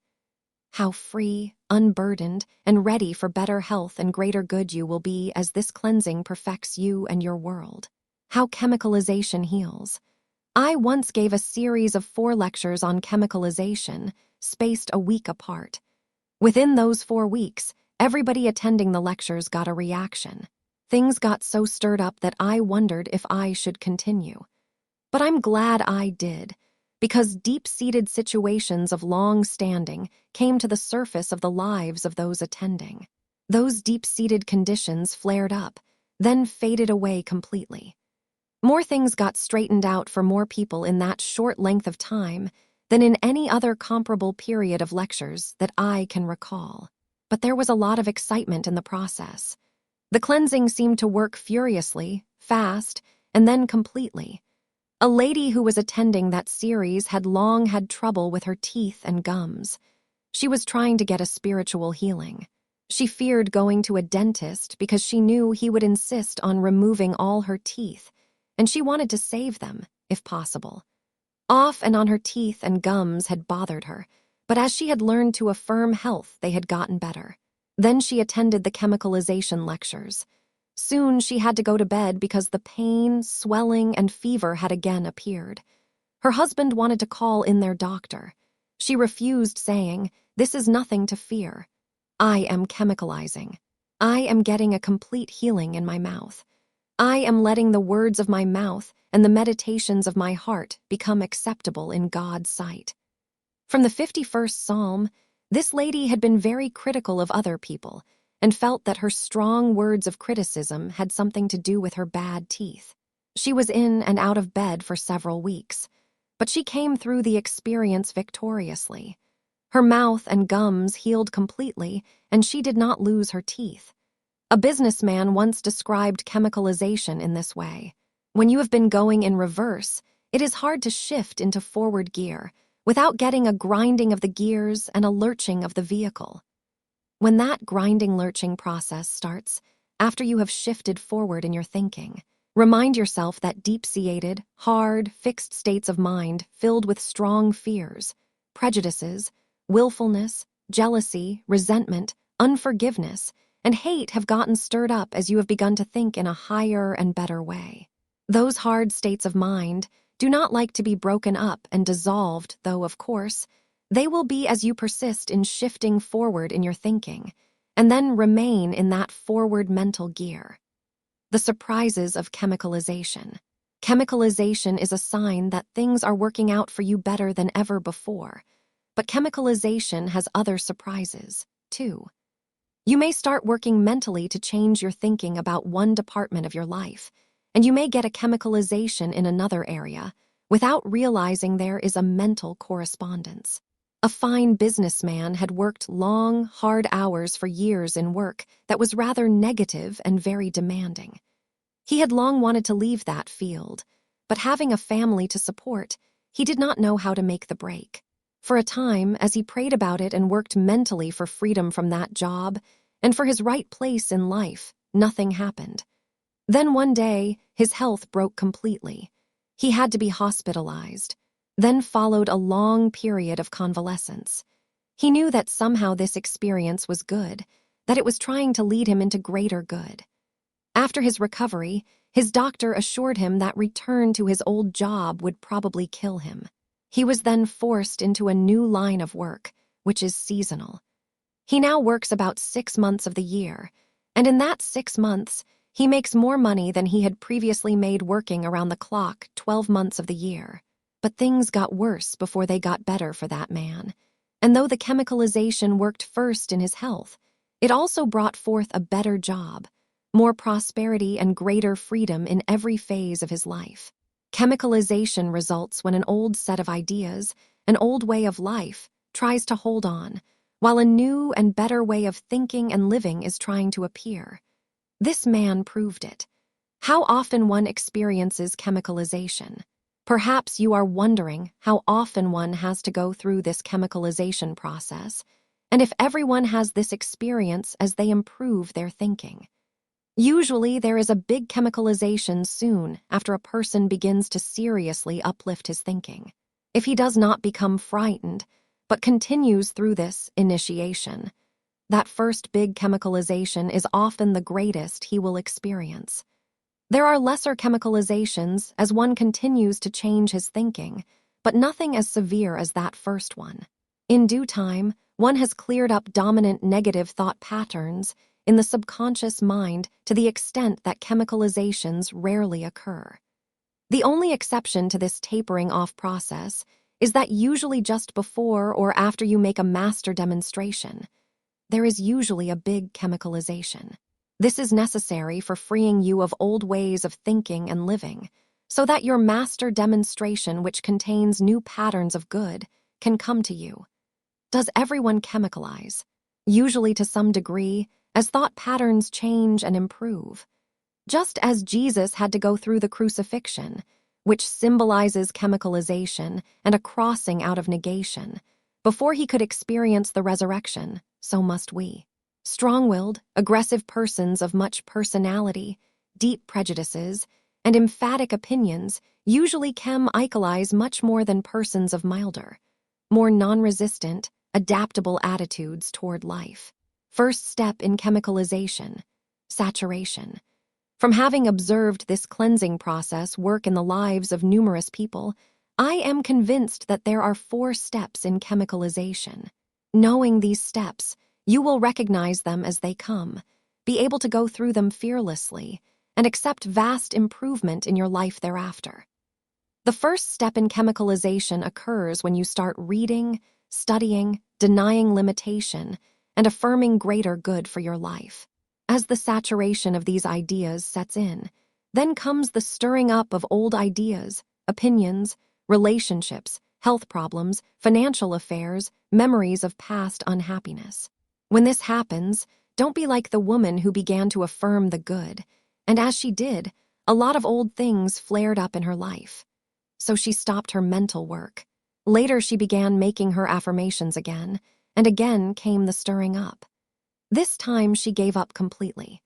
How free, unburdened, and ready for better health and greater good you will be as this cleansing perfects you and your world. How chemicalization heals. I once gave a series of 4 lectures on chemicalization, spaced a week apart. Within those 4 weeks, everybody attending the lectures got a reaction. Things got so stirred up that I wondered if I should continue. But I'm glad I did, because deep-seated situations of long standing came to the surface of the lives of those attending. Those deep-seated conditions flared up, then faded away completely. More things got straightened out for more people in that short length of time than in any other comparable period of lectures that I can recall. But there was a lot of excitement in the process. The cleansing seemed to work furiously, fast, and then completely. A lady who was attending that series had long had trouble with her teeth and gums. She was trying to get a spiritual healing. She feared going to a dentist because she knew he would insist on removing all her teeth, and she wanted to save them, if possible. Off and on her teeth and gums had bothered her, but as she had learned to affirm health, they had gotten better. Then she attended the chemicalization lectures. Soon she had to go to bed because the pain, swelling, and fever had again appeared. Her husband wanted to call in their doctor. She refused, saying, "This is nothing to fear. I am chemicalizing. I am getting a complete healing in my mouth. I am letting the words of my mouth and the meditations of my heart become acceptable in God's sight." From the 51st Psalm, this lady had been very critical of other people and felt that her strong words of criticism had something to do with her bad teeth. She was in and out of bed for several weeks, but she came through the experience victoriously. Her mouth and gums healed completely, and she did not lose her teeth. A businessman once described chemicalization in this way. When you have been going in reverse, it is hard to shift into forward gear without getting a grinding of the gears and a lurching of the vehicle. When that grinding lurching process starts, after you have shifted forward in your thinking, Remind yourself that deep-seated, hard, fixed states of mind filled with strong fears, prejudices, willfulness, jealousy, resentment, unforgiveness, and hate have gotten stirred up as you have begun to think in a higher and better way. Those hard states of mind do not like to be broken up and dissolved, though, of course, they will be as you persist in shifting forward in your thinking, and then remain in that forward mental gear. The surprises of chemicalization. Chemicalization is a sign that things are working out for you better than ever before, but chemicalization has other surprises, too. You may start working mentally to change your thinking about one department of your life, and you may get a chemicalization in another area without realizing there is a mental correspondence. A fine businessman had worked long, hard hours for years in work that was rather negative and very demanding. He had long wanted to leave that field, but having a family to support, he did not know how to make the break. For a time, as he prayed about it and worked mentally for freedom from that job and for his right place in life, nothing happened. Then one day, his health broke completely. He had to be hospitalized. Then followed a long period of convalescence. He knew that somehow this experience was good, that it was trying to lead him into greater good. After his recovery, his doctor assured him that return to his old job would probably kill him. He was then forced into a new line of work, which is seasonal. He now works about 6 months of the year, and in that 6 months, he makes more money than he had previously made working around the clock 12 months of the year. But things got worse before they got better for that man. And though the chemicalization worked first in his health, it also brought forth a better job, more prosperity and greater freedom in every phase of his life. Chemicalization results when an old set of ideas, an old way of life, tries to hold on, while a new and better way of thinking and living is trying to appear. This man proved it. How often one experiences chemicalization. Perhaps you are wondering how often one has to go through this chemicalization process, and if everyone has this experience as they improve their thinking. Usually, there is a big chemicalization soon after a person begins to seriously uplift his thinking. If he does not become frightened, but continues through this initiation, that first big chemicalization is often the greatest he will experience. There are lesser chemicalizations as one continues to change his thinking, but nothing as severe as that first one. In due time, one has cleared up dominant negative thought patterns in the subconscious mind to the extent that chemicalizations rarely occur. The only exception to this tapering off process is that usually just before or after you make a master demonstration, there is usually a big chemicalization. This is necessary for freeing you of old ways of thinking and living, so that your master demonstration, which contains new patterns of good, can come to you. Does everyone chemicalize? Usually to some degree, as thought patterns change and improve. Just as Jesus had to go through the crucifixion, which symbolizes chemicalization and a crossing out of negation, before he could experience the resurrection, so must we. Strong-willed, aggressive persons of much personality, deep prejudices, and emphatic opinions usually chemicalize much more than persons of milder, more non-resistant, adaptable attitudes toward life. First step in chemicalization, saturation. From having observed this cleansing process work in the lives of numerous people, I am convinced that there are 4 steps in chemicalization. Knowing these steps, you will recognize them as they come, be able to go through them fearlessly, and accept vast improvement in your life thereafter. The first step in chemicalization occurs when you start reading, studying, denying limitation, and affirming greater good for your life. As the saturation of these ideas sets in, then comes the stirring up of old ideas, opinions, relationships, health problems, financial affairs, memories of past unhappiness. When this happens, don't be like the woman who began to affirm the good, and as she did, a lot of old things flared up in her life. So she stopped her mental work. Later she began making her affirmations again, and again came the stirring up. This time she gave up completely.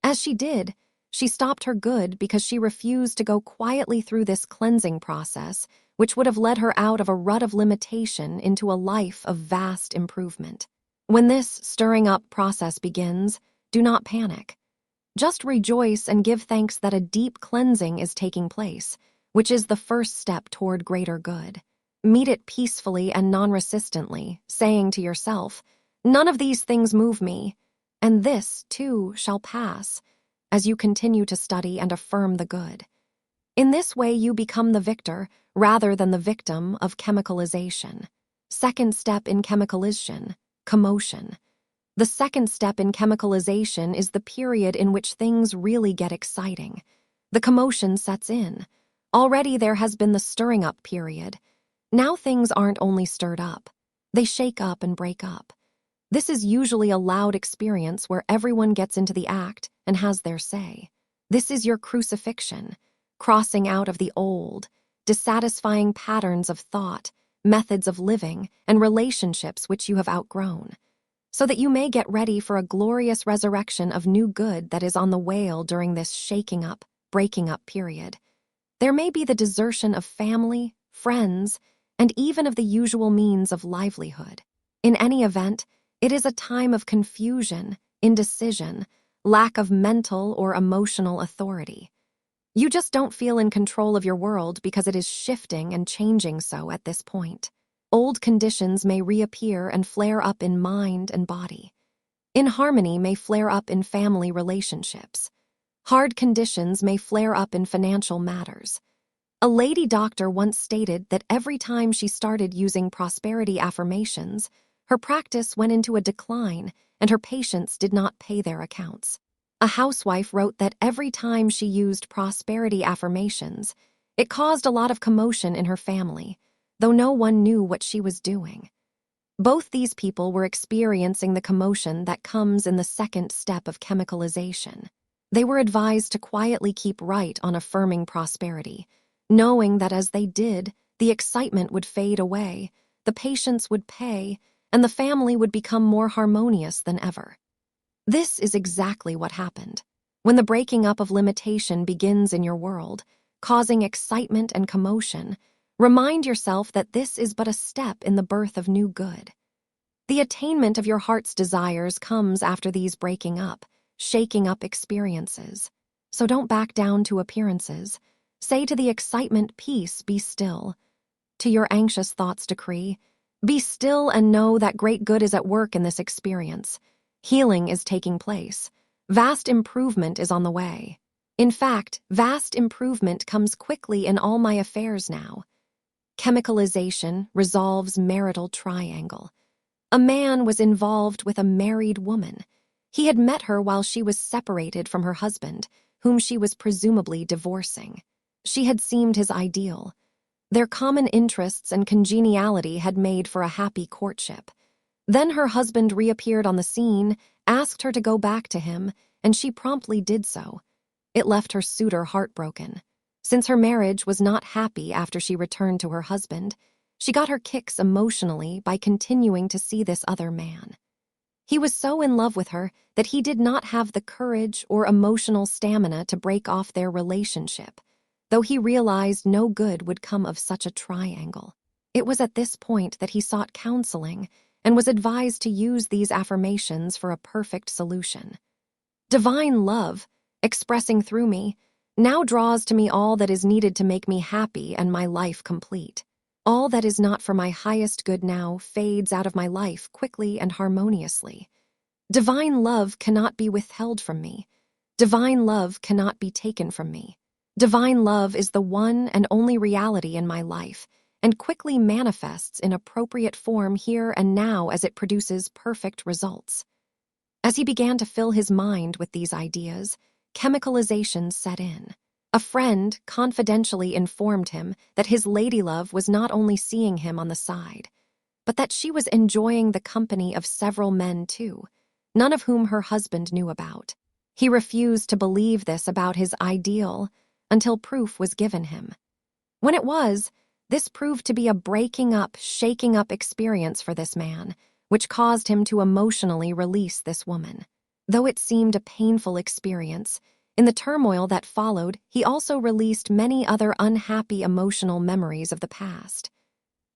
As she did, She stopped her good because she refused to go quietly through this cleansing process, which would have led her out of a rut of limitation into a life of vast improvement. When this stirring up process begins, do not panic. Just rejoice and give thanks that a deep cleansing is taking place, which is the first step toward greater good. Meet it peacefully and non-resistantly, saying to yourself, "None of these things move me, and this, too, shall pass," as you continue to study and affirm the good. In this way, you become the victor rather than the victim of chemicalization. Second step in chemicalization, commotion. The second step in chemicalization is the period in which things really get exciting. The commotion sets in. Already there has been the stirring up period. Now things aren't only stirred up. They shake up and break up. This is usually a loud experience where everyone gets into the act and has their say. This is your crucifixion, crossing out of the old, dissatisfying patterns of thought, methods of living, and relationships which you have outgrown, so that you may get ready for a glorious resurrection of new good that is on the way during this shaking up, breaking up period. There may be the desertion of family, friends, and even of the usual means of livelihood. In any event, it is a time of confusion, indecision, lack of mental or emotional authority. You just don't feel in control of your world because it is shifting and changing so at this point. Old conditions may reappear and flare up in mind and body. Inharmony may flare up in family relationships. Hard conditions may flare up in financial matters. A lady doctor once stated that every time she started using prosperity affirmations, her practice went into a decline and her patients did not pay their accounts. A housewife wrote that every time she used prosperity affirmations, it caused a lot of commotion in her family, though no one knew what she was doing. Both these people were experiencing the commotion that comes in the second step of chemicalization. They were advised to quietly keep right on affirming prosperity, knowing that as they did, the excitement would fade away, the patients would pay, and the family would become more harmonious than ever. This is exactly what happened. When the breaking up of limitation begins in your world, causing excitement and commotion, remind yourself that this is but a step in the birth of new good. The attainment of your heart's desires comes after these breaking up, shaking up experiences. So don't back down to appearances. Say to the excitement, "Peace, be still." To your anxious thoughts, decree, "Be still and know that great good is at work in this experience. Healing is taking place. Vast improvement is on the way. In fact, vast improvement comes quickly in all my affairs now." Chemicalization resolves marital triangle. A man was involved with a married woman. He had met her while she was separated from her husband, whom she was presumably divorcing. She had seemed his ideal. Their common interests and congeniality had made for a happy courtship. Then her husband reappeared on the scene, asked her to go back to him, and she promptly did so. It left her suitor heartbroken. Since her marriage was not happy after she returned to her husband, she got her kicks emotionally by continuing to see this other man. He was so in love with her that he did not have the courage or emotional stamina to break off their relationship, though he realized no good would come of such a triangle. It was at this point that he sought counseling and was advised to use these affirmations for a perfect solution. Divine love, expressing through me, now draws to me all that is needed to make me happy and my life complete. All that is not for my highest good now fades out of my life quickly and harmoniously. Divine love cannot be withheld from me. Divine love cannot be taken from me. Divine love is the one and only reality in my life, and quickly manifests in appropriate form here and now as it produces perfect results. As he began to fill his mind with these ideas, chemicalization set in. A friend confidentially informed him that his ladylove was not only seeing him on the side, but that she was enjoying the company of several men too, none of whom her husband knew about. He refused to believe this about his ideal until proof was given him. When it was, this proved to be a breaking up, shaking up experience for this man, which caused him to emotionally release this woman. Though it seemed a painful experience, In the turmoil that followed, he also released many other unhappy emotional memories of the past.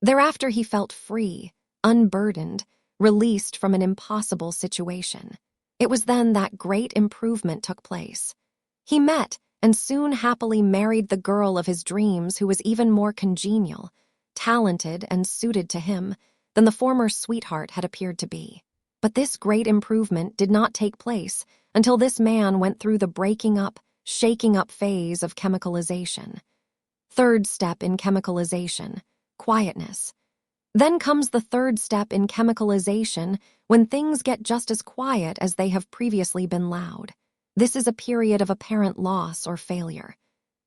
Thereafter, he felt free, unburdened, released from an impossible situation. It was then that great improvement took place. He met and soon happily married the girl of his dreams, who was even more congenial, talented, and suited to him than the former sweetheart had appeared to be. But this great improvement did not take place until this man went through the breaking up, shaking up phase of chemicalization. Third step in chemicalization: quietness. Then comes the third step in chemicalization, when things get just as quiet as they have previously been loud. This is a period of apparent loss or failure.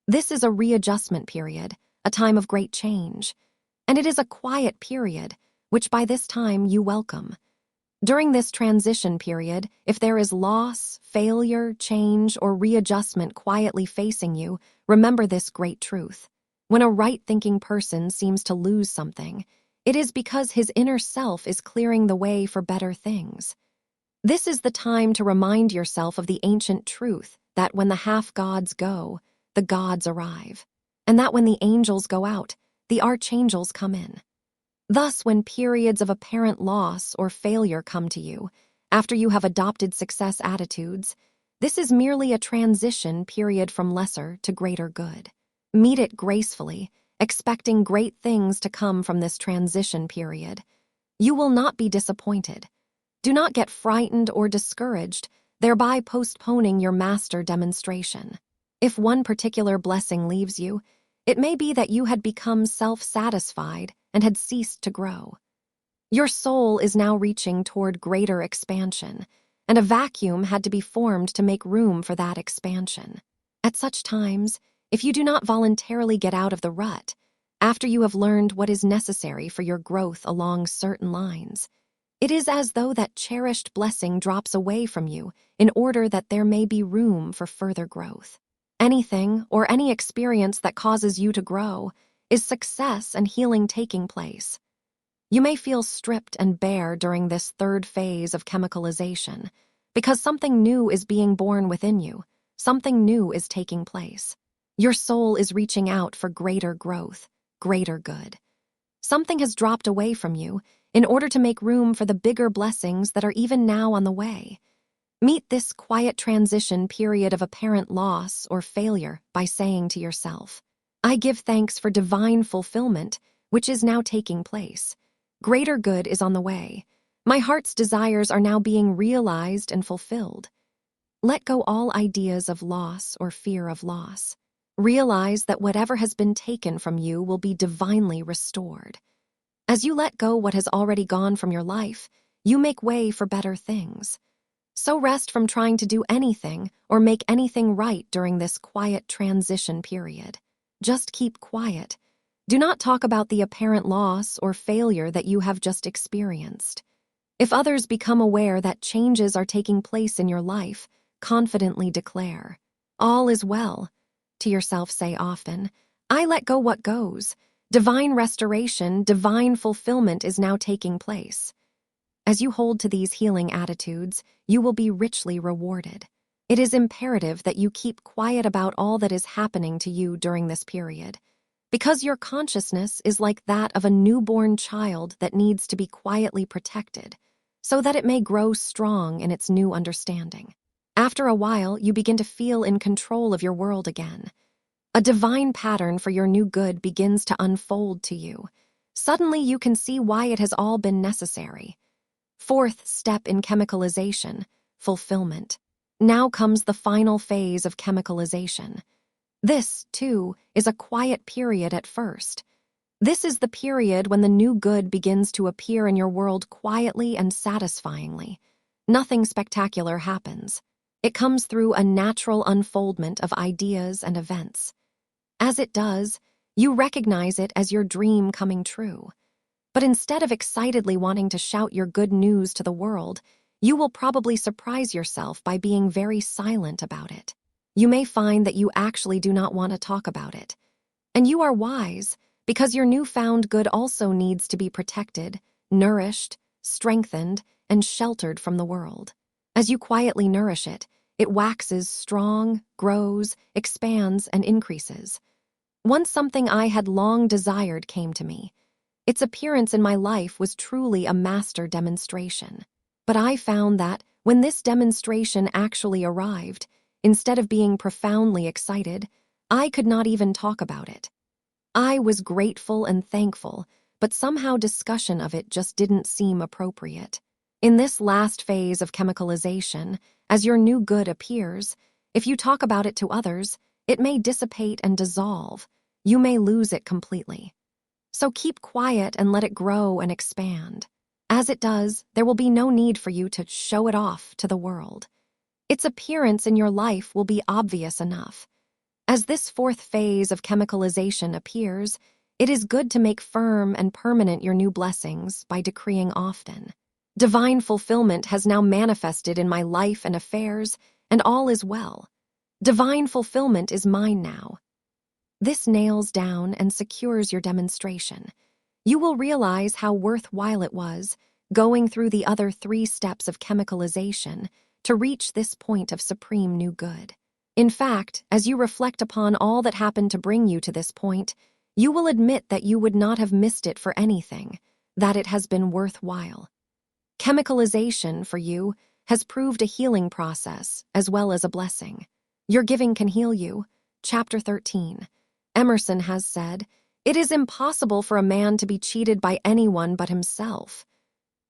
This is a readjustment period, a time of great change. And it is a quiet period, which by this time you welcome. During this transition period, if there is loss, failure, change, or readjustment quietly facing you, remember this great truth. When a right-thinking person seems to lose something, it is because his inner self is clearing the way for better things. This is the time to remind yourself of the ancient truth that when the half-gods go, the gods arrive, and that when the angels go out, the archangels come in. Thus, when periods of apparent loss or failure come to you, after you have adopted success attitudes, this is merely a transition period from lesser to greater good. Meet it gracefully, expecting great things to come from this transition period. You will not be disappointed. Do not get frightened or discouraged, thereby postponing your master demonstration. If one particular blessing leaves you, it may be that you had become self-satisfied and had ceased to grow. Your soul is now reaching toward greater expansion, and a vacuum had to be formed to make room for that expansion. At such times, if you do not voluntarily get out of the rut, after you have learned what is necessary for your growth along certain lines, it is as though that cherished blessing drops away from you in order that there may be room for further growth. Anything or any experience that causes you to grow is success and healing taking place. You may feel stripped and bare during this third phase of chemicalization because something new is being born within you, something new is taking place. Your soul is reaching out for greater growth, greater good. Something has dropped away from you in order to make room for the bigger blessings that are even now on the way. Meet this quiet transition period of apparent loss or failure by saying to yourself, I give thanks for divine fulfillment, which is now taking place. Greater good is on the way. My heart's desires are now being realized and fulfilled. Let go all ideas of loss or fear of loss. Realize that whatever has been taken from you will be divinely restored. As you let go what has already gone from your life, you make way for better things. So rest from trying to do anything or make anything right during this quiet transition period. Just keep quiet. Do not talk about the apparent loss or failure that you have just experienced. If others become aware that changes are taking place in your life, confidently declare, all is well. To yourself say often, I let go what goes. Divine restoration, divine fulfillment is now taking place. As you hold to these healing attitudes, you will be richly rewarded. It is imperative that you keep quiet about all that is happening to you during this period, because your consciousness is like that of a newborn child that needs to be quietly protected, so that it may grow strong in its new understanding. After a while, you begin to feel in control of your world again. A divine pattern for your new good begins to unfold to you. Suddenly, you can see why it has all been necessary. Fourth step in chemicalization, fulfillment. Now comes the final phase of chemicalization. This, too, is a quiet period at first. This is the period when the new good begins to appear in your world quietly and satisfyingly. Nothing spectacular happens. It comes through a natural unfoldment of ideas and events. As it does, you recognize it as your dream coming true. But instead of excitedly wanting to shout your good news to the world, you will probably surprise yourself by being very silent about it. You may find that you actually do not want to talk about it. And you are wise, because your newfound good also needs to be protected, nourished, strengthened, and sheltered from the world. As you quietly nourish it, It waxes strong, grows, expands, and increases. Once something I had long desired came to me. Its appearance in my life was truly a master demonstration. But I found that, when this demonstration actually arrived, instead of being profoundly excited, I could not even talk about it. I was grateful and thankful, but somehow discussion of it just didn't seem appropriate. In this last phase of chemicalization, as your new good appears, if you talk about it to others, it may dissipate and dissolve. You may lose it completely. So keep quiet and let it grow and expand. As it does, there will be no need for you to show it off to the world. Its appearance in your life will be obvious enough. As this fourth phase of chemicalization appears, it is good to make firm and permanent your new blessings by decreeing often. Divine fulfillment has now manifested in my life and affairs, and all is well. Divine fulfillment is mine now. This nails down and secures your demonstration. You will realize how worthwhile it was, going through the other 3 steps of chemicalization, to reach this point of supreme new good. In fact, as you reflect upon all that happened to bring you to this point, you will admit that you would not have missed it for anything, that it has been worthwhile. Chemicalization, for you, has proved a healing process as well as a blessing. Your giving can heal you. Chapter 13. Emerson has said, "It is impossible for a man to be cheated by anyone but himself."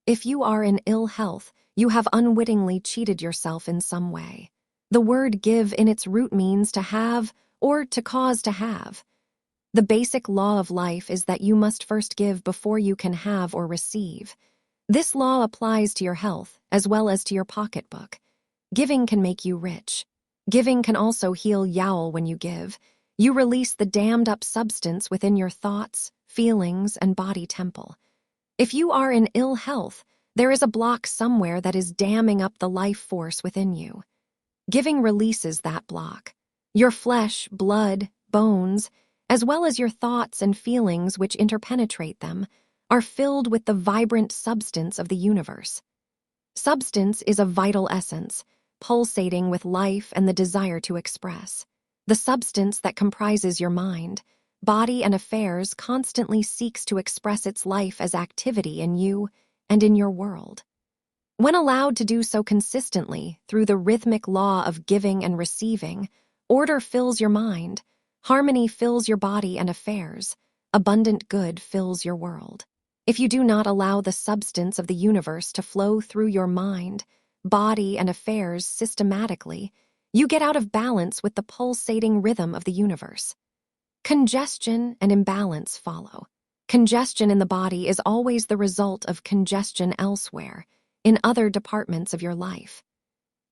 If you are in ill health, you have unwittingly cheated yourself in some way. The word give in its root means to have or to cause to have. The basic law of life is that you must first give before you can have or receive. This law applies to your health as well as to your pocketbook. Giving can make you rich. Giving can also heal yowl when you give. You release the dammed-up substance within your thoughts, feelings, and body temple. If you are in ill health, there is a block somewhere that is damming up the life force within you. Giving releases that block. Your flesh, blood, bones, as well as your thoughts and feelings which interpenetrate them, are filled with the vibrant substance of the universe. Substance is a vital essence, pulsating with life and the desire to express. The substance that comprises your mind, body, and affairs constantly seeks to express its life as activity in you and in your world. When allowed to do so consistently through the rhythmic law of giving and receiving, order fills your mind, harmony fills your body and affairs, abundant good fills your world. If you do not allow the substance of the universe to flow through your mind, body, and affairs systematically, you get out of balance with the pulsating rhythm of the universe. Congestion and imbalance follow. Congestion in the body is always the result of congestion elsewhere, in other departments of your life.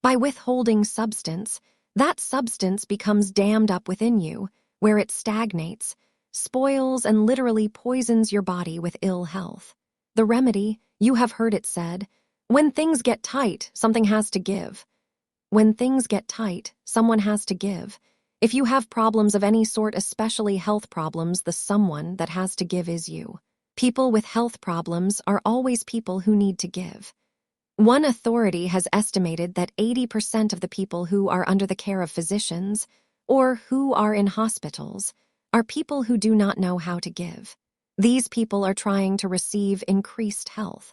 By withholding substance, that substance becomes dammed up within you, where it stagnates, spoils, and literally poisons your body with ill health. The remedy, you have heard it said, when things get tight, something has to give. When things get tight, someone has to give. If you have problems of any sort, especially health problems, the someone that has to give is you. People with health problems are always people who need to give. One authority has estimated that 80% of the people who are under the care of physicians, or who are in hospitals, are people who do not know how to give. These people are trying to receive increased health.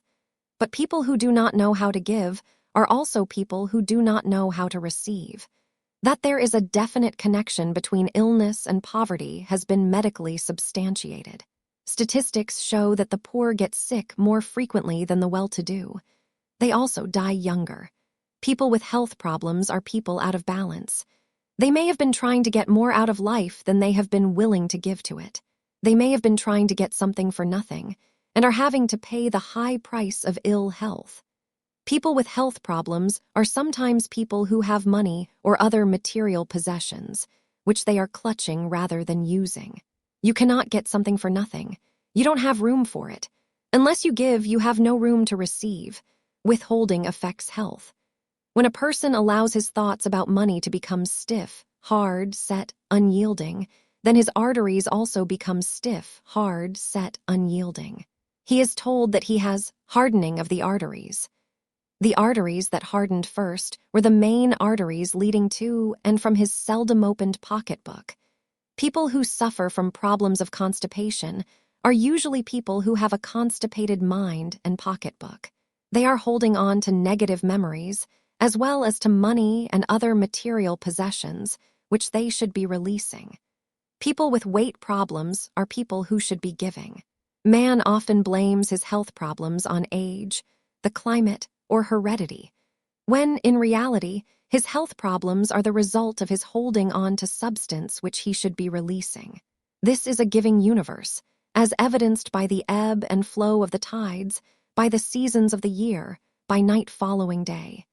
But people who do not know how to give are also people who do not know how to receive. That there is a definite connection between illness and poverty has been medically substantiated. Statistics show that the poor get sick more frequently than the well-to-do. They also die younger. People with health problems are people out of balance. They may have been trying to get more out of life than they have been willing to give to it. They may have been trying to get something for nothing, and are having to pay the high price of ill health. People with health problems are sometimes people who have money or other material possessions, which they are clutching rather than using. You cannot get something for nothing. You don't have room for it. Unless you give, you have no room to receive. Withholding affects health. When a person allows his thoughts about money to become stiff, hard, set, unyielding, then his arteries also become stiff, hard, set, unyielding. He is told that he has hardening of the arteries. The arteries that hardened first were the main arteries leading to and from his seldom-opened pocketbook. People who suffer from problems of constipation are usually people who have a constipated mind and pocketbook. They are holding on to negative memories, as well as to money and other material possessions, which they should be releasing. People with weight problems are people who should be giving. Man often blames his health problems on age, the climate, or heredity, when, in reality, his health problems are the result of his holding on to substance which he should be releasing. This is a giving universe, as evidenced by the ebb and flow of the tides, by the seasons of the year, by night following day.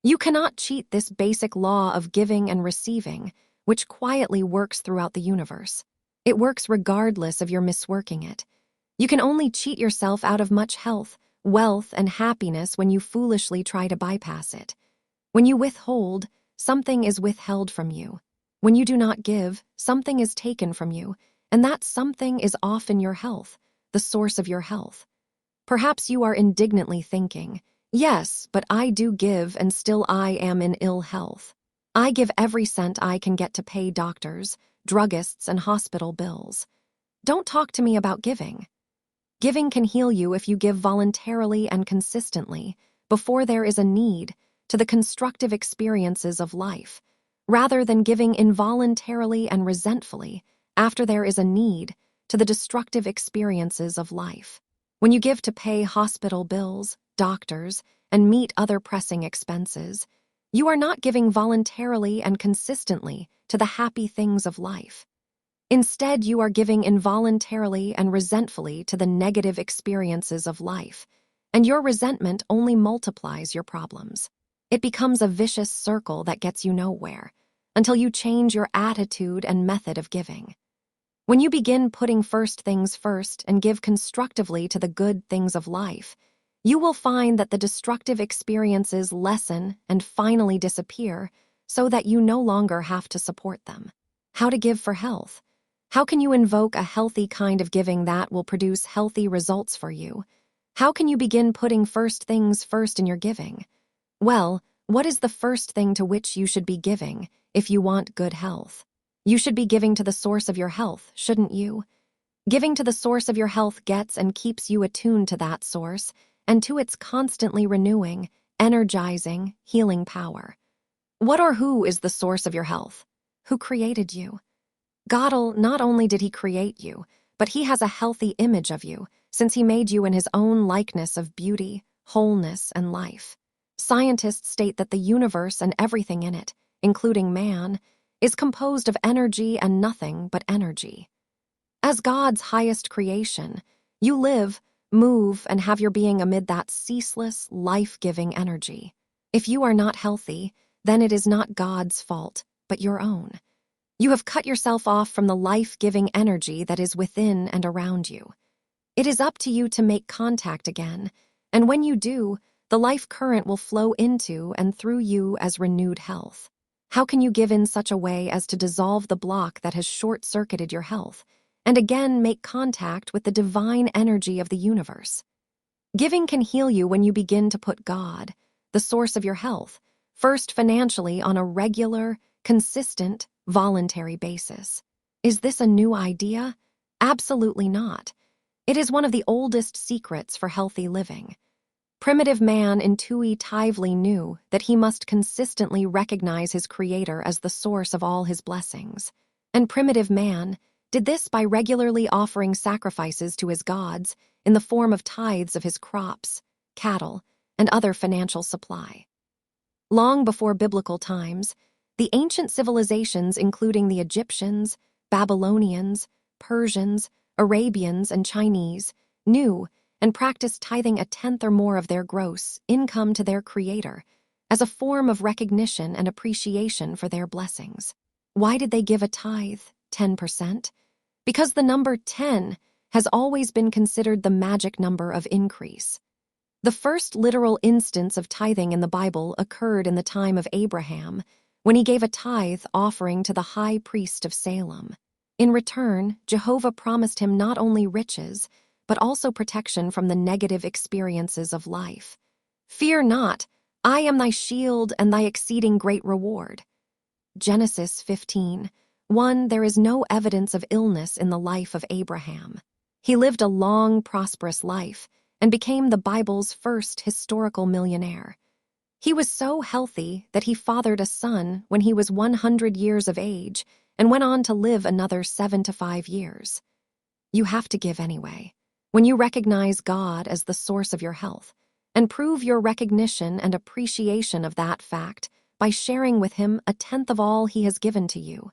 You cannot cheat this basic law of giving and receiving, which quietly works throughout the universe. It works regardless of your misworking it. You can only cheat yourself out of much health, wealth, and happiness when you foolishly try to bypass it. When you withhold, something is withheld from you. When you do not give, something is taken from you, and that something is often your health, the source of your health. Perhaps you are indignantly thinking, yes, but I do give and still I am in ill health. I give every cent I can get to pay doctors, druggists, and hospital bills. Don't talk to me about giving. Giving can heal you if you give voluntarily and consistently, before there is a need, to the constructive experiences of life, rather than giving involuntarily and resentfully, after there is a need, to the destructive experiences of life. When you give to pay hospital bills, doctors, and meet other pressing expenses, you are not giving voluntarily and consistently to the happy things of life. Instead, you are giving involuntarily and resentfully to the negative experiences of life, and your resentment only multiplies your problems. It becomes a vicious circle that gets you nowhere, until you change your attitude and method of giving. When you begin putting first things first and give constructively to the good things of life, you will find that the destructive experiences lessen and finally disappear so that you no longer have to support them. How to give for health? How can you invoke a healthy kind of giving that will produce healthy results for you? How can you begin putting first things first in your giving? Well, what is the first thing to which you should be giving if you want good health? You should be giving to the source of your health, shouldn't you? Giving to the source of your health gets and keeps you attuned to that source and to its constantly renewing, energizing, healing power. What or who is the source of your health? Who created you? God, not only did he create you, but he has a healthy image of you, since he made you in his own likeness of beauty, wholeness, and life. Scientists state that the universe and everything in it, including man, is composed of energy and nothing but energy. As God's highest creation, you live, move, and have your being amid that ceaseless, life-giving energy. If you are not healthy, then it is not God's fault, but your own. You have cut yourself off from the life-giving energy that is within and around you. It is up to you to make contact again, and when you do, the life current will flow into and through you as renewed health. How can you give in such a way as to dissolve the block that has short-circuited your health, and again make contact with the divine energy of the universe? Giving can heal you when you begin to put God, the source of your health, first financially on a regular, consistent, voluntary basis. Is this a new idea? Absolutely not. It is one of the oldest secrets for healthy living. Primitive man intuitively knew that he must consistently recognize his Creator as the source of all his blessings. And primitive man did this by regularly offering sacrifices to his gods in the form of tithes of his crops, cattle, and other financial supply. Long before biblical times, the ancient civilizations including the Egyptians, Babylonians, Persians, Arabians, and Chinese knew and practiced tithing a tenth or more of their gross income to their Creator as a form of recognition and appreciation for their blessings. Why did they give a tithe, 10%? Because the number 10 has always been considered the magic number of increase. The first literal instance of tithing in the Bible occurred in the time of Abraham, when he gave a tithe offering to the high priest of Salem. In return, Jehovah promised him not only riches, but also protection from the negative experiences of life. Fear not, I am thy shield and thy exceeding great reward. Genesis 15:1. There is no evidence of illness in the life of Abraham. He lived a long, prosperous life and became the Bible's first historical millionaire. He was so healthy that he fathered a son when he was 100 years of age and went on to live another 7 to 5 years. You have to give anyway. When you recognize God as the source of your health, and prove your recognition and appreciation of that fact by sharing with Him a tenth of all He has given to you,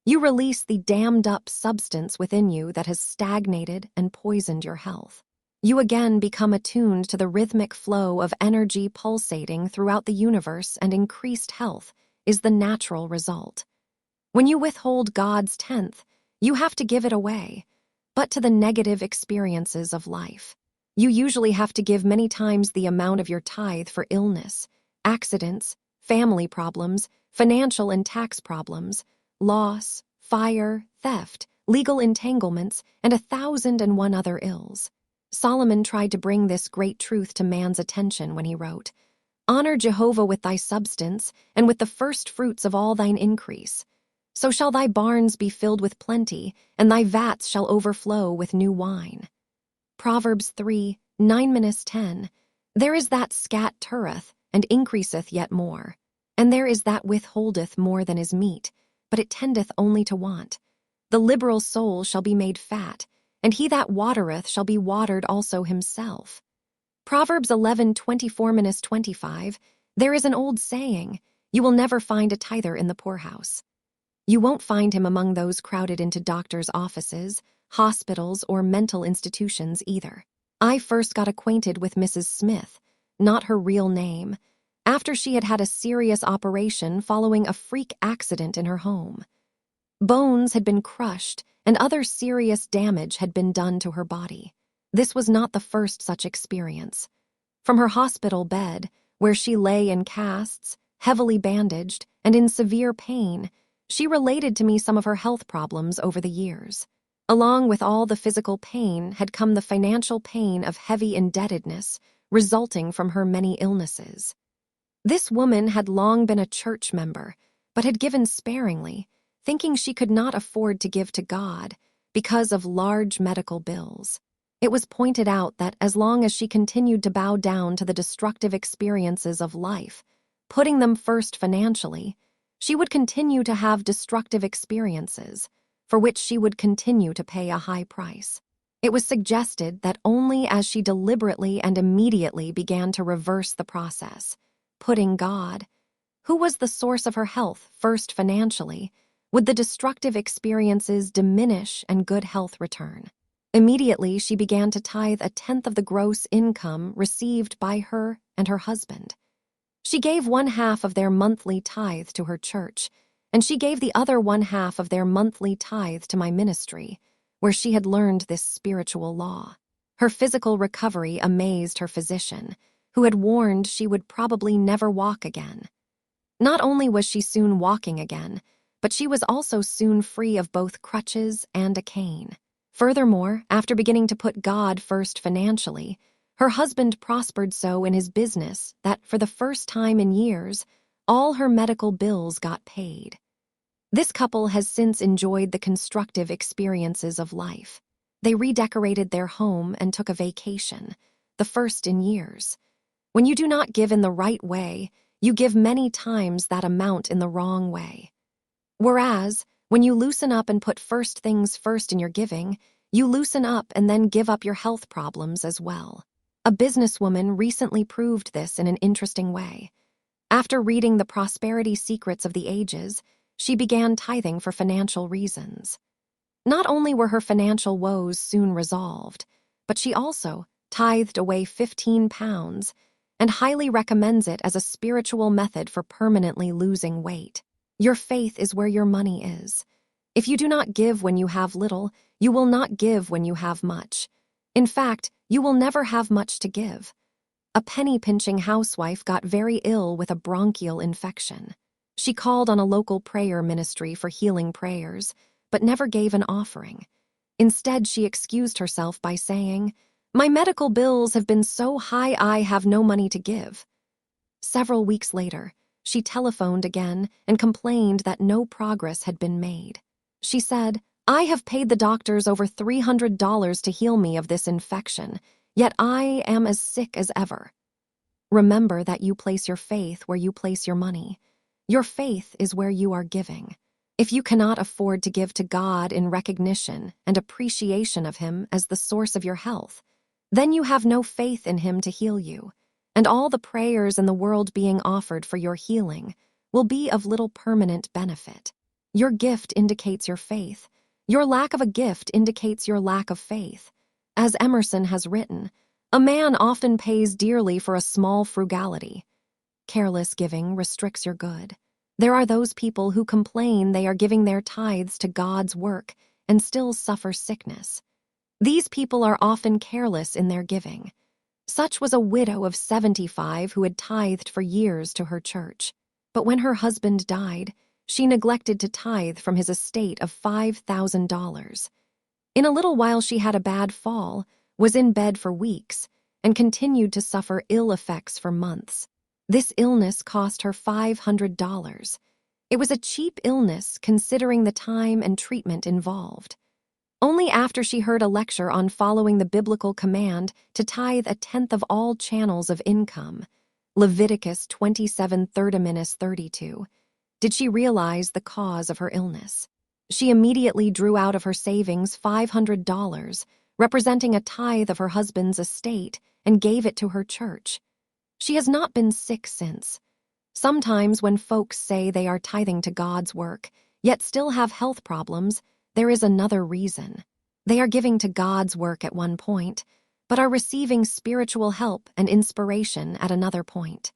you release the dammed-up substance within you that has stagnated and poisoned your health. You again become attuned to the rhythmic flow of energy pulsating throughout the universe, and increased health is the natural result. When you withhold God's tenth, you have to give it away, but to the negative experiences of life. You usually have to give many times the amount of your tithe for illness, accidents, family problems, financial and tax problems, loss, fire, theft, legal entanglements, and 1,001 other ills. Solomon tried to bring this great truth to man's attention when he wrote, "Honor Jehovah with thy substance, and with the first fruits of all thine increase. So shall thy barns be filled with plenty, and thy vats shall overflow with new wine." Proverbs 3:9-10. There is that scattereth, and increaseth yet more. And there is that withholdeth more than is meet, but it tendeth only to want. The liberal soul shall be made fat, and he that watereth shall be watered also himself. Proverbs 11:24-25. There is an old saying, you will never find a tither in the poorhouse. You won't find him among those crowded into doctors' offices, hospitals, or mental institutions either. I first got acquainted with Mrs. Smith, not her real name, after she had had a serious operation following a freak accident in her home. Bones had been crushed, and other serious damage had been done to her body. This was not the first such experience. From her hospital bed, where she lay in casts, heavily bandaged, and in severe pain, she related to me some of her health problems over the years. Along with all the physical pain had come the financial pain of heavy indebtedness resulting from her many illnesses. This woman had long been a church member, but had given sparingly, thinking she could not afford to give to God because of large medical bills. It was pointed out that as long as she continued to bow down to the destructive experiences of life, putting them first financially, she would continue to have destructive experiences, for which she would continue to pay a high price. It was suggested that only as she deliberately and immediately began to reverse the process, putting God, who was the source of her health, first financially, would the destructive experiences diminish and good health return. Immediately, she began to tithe a tenth of the gross income received by her and her husband. She gave 1/2 of their monthly tithe to her church, and she gave the other 1/2 of their monthly tithe to my ministry, where she had learned this spiritual law. Her physical recovery amazed her physician, who had warned she would probably never walk again. Not only was she soon walking again, but she was also soon free of both crutches and a cane. Furthermore, after beginning to put God first financially, her husband prospered so in his business that, for the first time in years, all her medical bills got paid. This couple has since enjoyed the constructive experiences of life. They redecorated their home and took a vacation, the first in years. When you do not give in the right way, you give many times that amount in the wrong way. Whereas, when you loosen up and put first things first in your giving, you loosen up and then give up your health problems as well. A businesswoman recently proved this in an interesting way. After reading The Prosperity Secrets of the Ages, she began tithing for financial reasons. Not only were her financial woes soon resolved, but she also tithed away 15 pounds and highly recommends it as a spiritual method for permanently losing weight. Your faith is where your money is. If you do not give when you have little, you will not give when you have much. In fact, you will never have much to give. A penny-pinching housewife got very ill with a bronchial infection. She called on a local prayer ministry for healing prayers, but never gave an offering. Instead, she excused herself by saying, My medical bills have been so high I have no money to give. Several weeks later, she telephoned again and complained that no progress had been made. She said, "I have paid the doctors over $300 to heal me of this infection, yet I am as sick as ever." Remember that you place your faith where you place your money. Your faith is where you are giving. If you cannot afford to give to God in recognition and appreciation of Him as the source of your health, then you have no faith in Him to heal you, and all the prayers in the world being offered for your healing will be of little permanent benefit. Your gift indicates your faith. Your lack of a gift indicates your lack of faith. As Emerson has written, "A man often pays dearly for a small frugality." Careless giving restricts your good. There are those people who complain they are giving their tithes to God's work and still suffer sickness. These people are often careless in their giving. Such was a widow of 75 who had tithed for years to her church. But when her husband died, she neglected to tithe from his estate of $5,000. In a little while she had a bad fall, was in bed for weeks, and continued to suffer ill effects for months. This illness cost her $500. It was a cheap illness considering the time and treatment involved. Only after she heard a lecture on following the biblical command to tithe a tenth of all channels of income, Leviticus 27:30-32, did she realize the cause of her illness. She immediately drew out of her savings $500, representing a tithe of her husband's estate, and gave it to her church. She has not been sick since. Sometimes when folks say they are tithing to God's work, yet still have health problems, there is another reason. They are giving to God's work at one point, but are receiving spiritual help and inspiration at another point.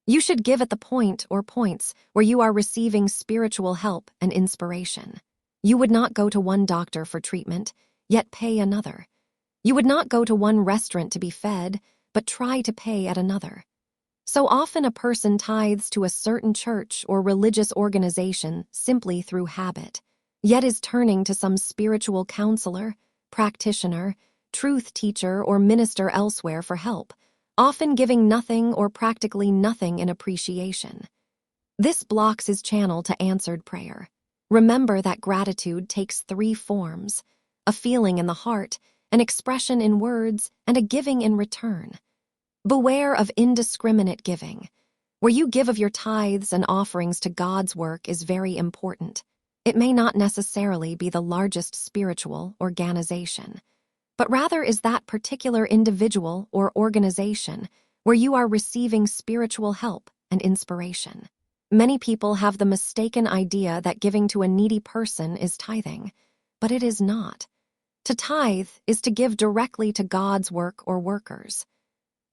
You should give at the point or points where you are receiving spiritual help and inspiration. You would not go to one doctor for treatment, yet pay another. You would not go to one restaurant to be fed, but try to pay at another. So often a person tithes to a certain church or religious organization simply through habit, yet is turning to some spiritual counselor, practitioner, truth teacher, or minister elsewhere for help, often giving nothing or practically nothing in appreciation. This blocks his channel to answered prayer. Remember that gratitude takes 3 forms: a feeling in the heart, an expression in words, and a giving in return. Beware of indiscriminate giving. Where you give of your tithes and offerings to God's work is very important. It may not necessarily be the largest spiritual organization, but rather is that particular individual or organization where you are receiving spiritual help and inspiration. Many people have the mistaken idea that giving to a needy person is tithing, but it is not. To tithe is to give directly to God's work or workers.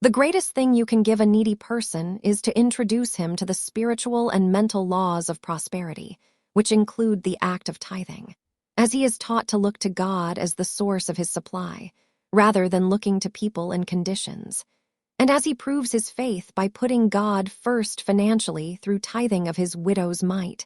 The greatest thing you can give a needy person is to introduce him to the spiritual and mental laws of prosperity, which include the act of tithing, as he is taught to look to God as the source of his supply, rather than looking to people and conditions, and as he proves his faith by putting God first financially through tithing of his widow's mite.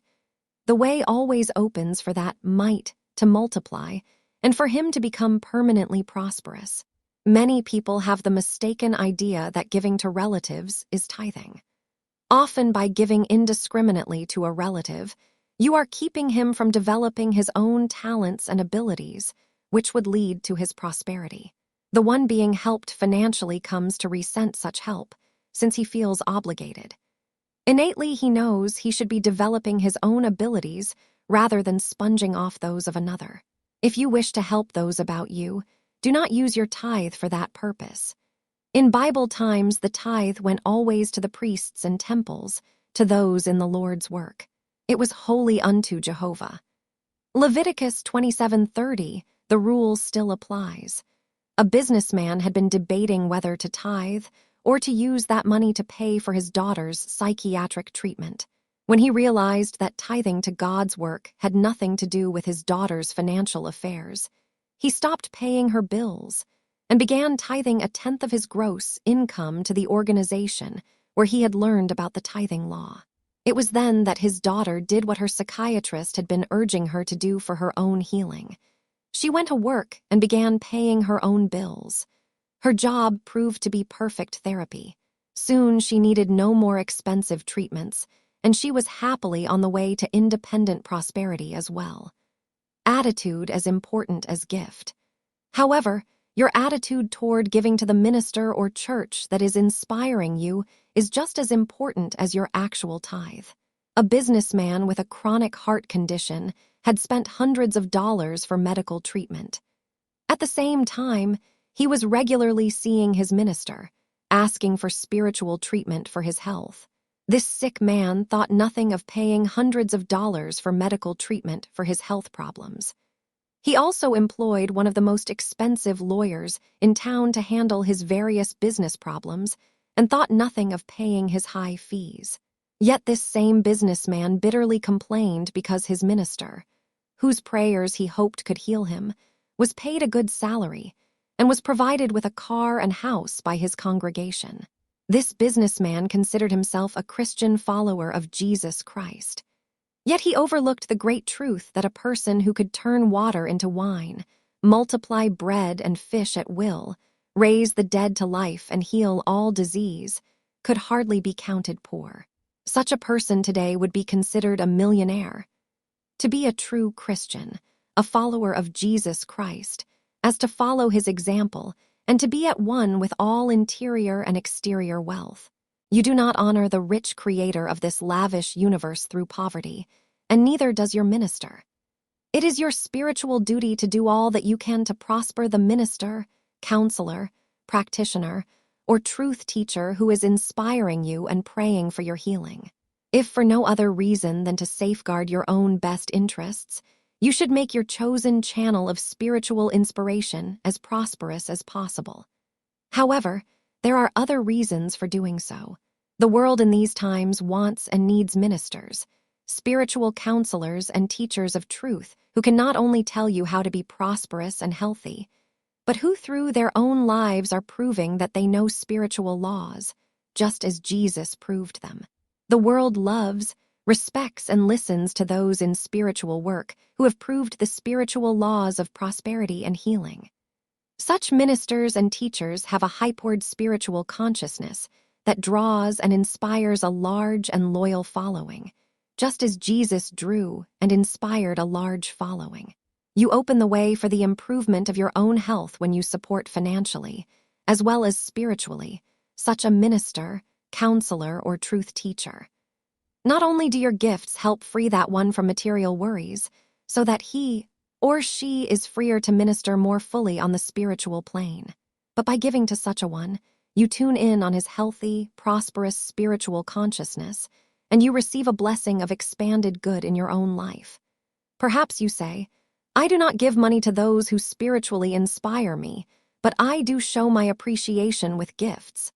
The way always opens for that mite to multiply and for him to become permanently prosperous. Many people have the mistaken idea that giving to relatives is tithing. Often by giving indiscriminately to a relative, you are keeping him from developing his own talents and abilities, which would lead to his prosperity. The one being helped financially comes to resent such help, since he feels obligated. Innately, he knows he should be developing his own abilities rather than sponging off those of another. If you wish to help those about you, do not use your tithe for that purpose. In Bible times, the tithe went always to the priests and temples, to those in the Lord's work. It was holy unto Jehovah. Leviticus 27:30, the rule still applies. A businessman had been debating whether to tithe or to use that money to pay for his daughter's psychiatric treatment. When he realized that tithing to God's work had nothing to do with his daughter's financial affairs, he stopped paying her bills and began tithing a tenth of his gross income to the organization where he had learned about the tithing law. It was then that his daughter did what her psychiatrist had been urging her to do for her own healing. She went to work and began paying her own bills. Her job proved to be perfect therapy. Soon she needed no more expensive treatments, and she was happily on the way to independent prosperity as well. Attitude as important as gift. However, your attitude toward giving to the minister or church that is inspiring you is just as important as your actual tithe. A businessman with a chronic heart condition had spent hundreds of dollars for medical treatment. At the same time, he was regularly seeing his minister, asking for spiritual treatment for his health. This sick man thought nothing of paying hundreds of dollars for medical treatment for his health problems. He also employed one of the most expensive lawyers in town to handle his various business problems and thought nothing of paying his high fees. Yet this same businessman bitterly complained because his minister, whose prayers he hoped could heal him, was paid a good salary and was provided with a car and house by his congregation. This businessman considered himself a Christian follower of Jesus Christ. Yet he overlooked the great truth that a person who could turn water into wine, multiply bread and fish at will, raise the dead to life and heal all disease, could hardly be counted poor. Such a person today would be considered a millionaire. To be a true Christian, a follower of Jesus Christ, as to follow his example, and to be at one with all interior and exterior wealth. You do not honor the rich creator of this lavish universe through poverty, and neither does your minister. It is your spiritual duty to do all that you can to prosper the minister, counselor, practitioner, or truth teacher who is inspiring you and praying for your healing. If for no other reason than to safeguard your own best interests, you should make your chosen channel of spiritual inspiration as prosperous as possible. However, there are other reasons for doing so. The world in these times wants and needs ministers, spiritual counselors and teachers of truth who can not only tell you how to be prosperous and healthy, but who through their own lives are proving that they know spiritual laws, just as Jesus proved them. The world loves, respects, and listens to those in spiritual work who have proved the spiritual laws of prosperity and healing. Such ministers and teachers have a hypward spiritual consciousness that draws and inspires a large and loyal following, just as Jesus drew and inspired a large following. You open the way for the improvement of your own health when you support financially, as well as spiritually, such a minister, counselor, or truth teacher. Not only do your gifts help free that one from material worries, so that he or she is freer to minister more fully on the spiritual plane, but by giving to such a one, you tune in on his healthy, prosperous spiritual consciousness, and you receive a blessing of expanded good in your own life. Perhaps you say, I do not give money to those who spiritually inspire me, but I do show my appreciation with gifts.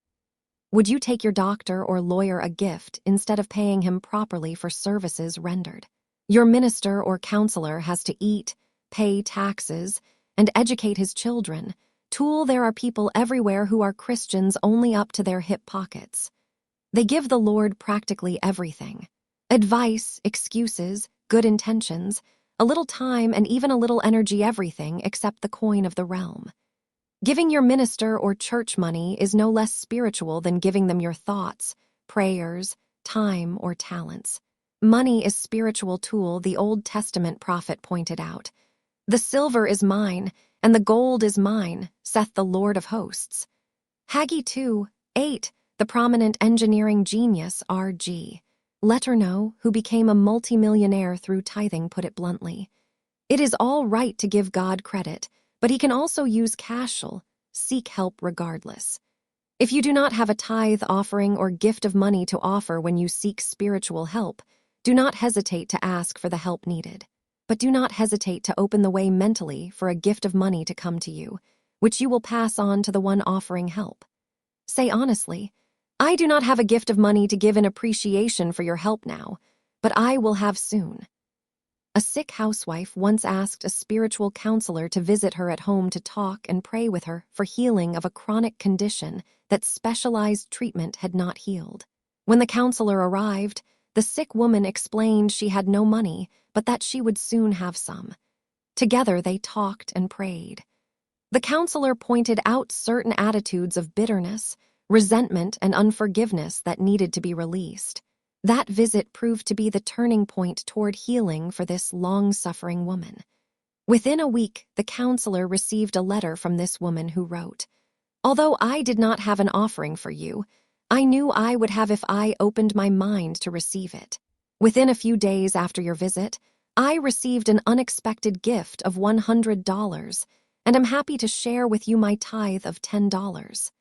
Would you take your doctor or lawyer a gift instead of paying him properly for services rendered? Your minister or counselor has to eat, pay taxes, and educate his children. There are people everywhere who are Christians only up to their hip pockets. They give the Lord practically everything: advice, excuses, good intentions, a little time, and even a little energy, everything except the coin of the realm. Giving your minister or church money is no less spiritual than giving them your thoughts, prayers, time, or talents. Money is spiritual tool, the Old Testament prophet pointed out. The silver is mine, and the gold is mine, saith the Lord of hosts. Haggai 2:8, the prominent engineering genius R.G. Letourneau, who became a multimillionaire through tithing, put it bluntly. It is all right to give God credit, but he can also use cashel, seek help regardless. If you do not have a tithe offering or gift of money to offer when you seek spiritual help, do not hesitate to ask for the help needed. But do not hesitate to open the way mentally for a gift of money to come to you, which you will pass on to the one offering help. Say honestly, I do not have a gift of money to give in appreciation for your help now, but I will have soon. A sick housewife once asked a spiritual counselor to visit her at home to talk and pray with her for healing of a chronic condition that specialized treatment had not healed. When the counselor arrived, the sick woman explained she had no money, but that she would soon have some. Together they talked and prayed. The counselor pointed out certain attitudes of bitterness, resentment, and unforgiveness that needed to be released. That visit proved to be the turning point toward healing for this long-suffering woman. Within a week, the counselor received a letter from this woman who wrote, "Although I did not have an offering for you, I knew I would have if I opened my mind to receive it. Within a few days after your visit, I received an unexpected gift of $100, and am happy to share with you my tithe of $10.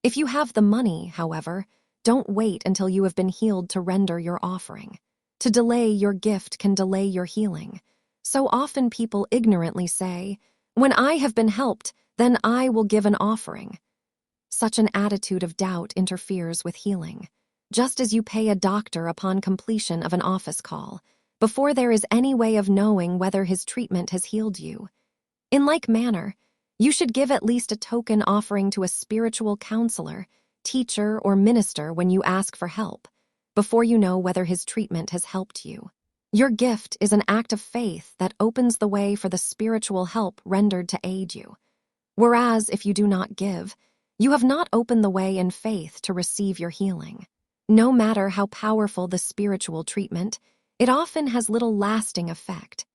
If you have the money, however, don't wait until you have been healed to render your offering. To delay your gift can delay your healing. So often people ignorantly say, 'When I have been helped, then I will give an offering.' Such an attitude of doubt interferes with healing. Just as you pay a doctor upon completion of an office call, before there is any way of knowing whether his treatment has healed you. In like manner, you should give at least a token offering to a spiritual counselor, teacher, or minister when you ask for help, before you know whether his treatment has helped you. Your gift is an act of faith that opens the way for the spiritual help rendered to aid you. Whereas, if you do not give, you have not opened the way in faith to receive your healing. No matter how powerful the spiritual treatment, it often has little lasting effect.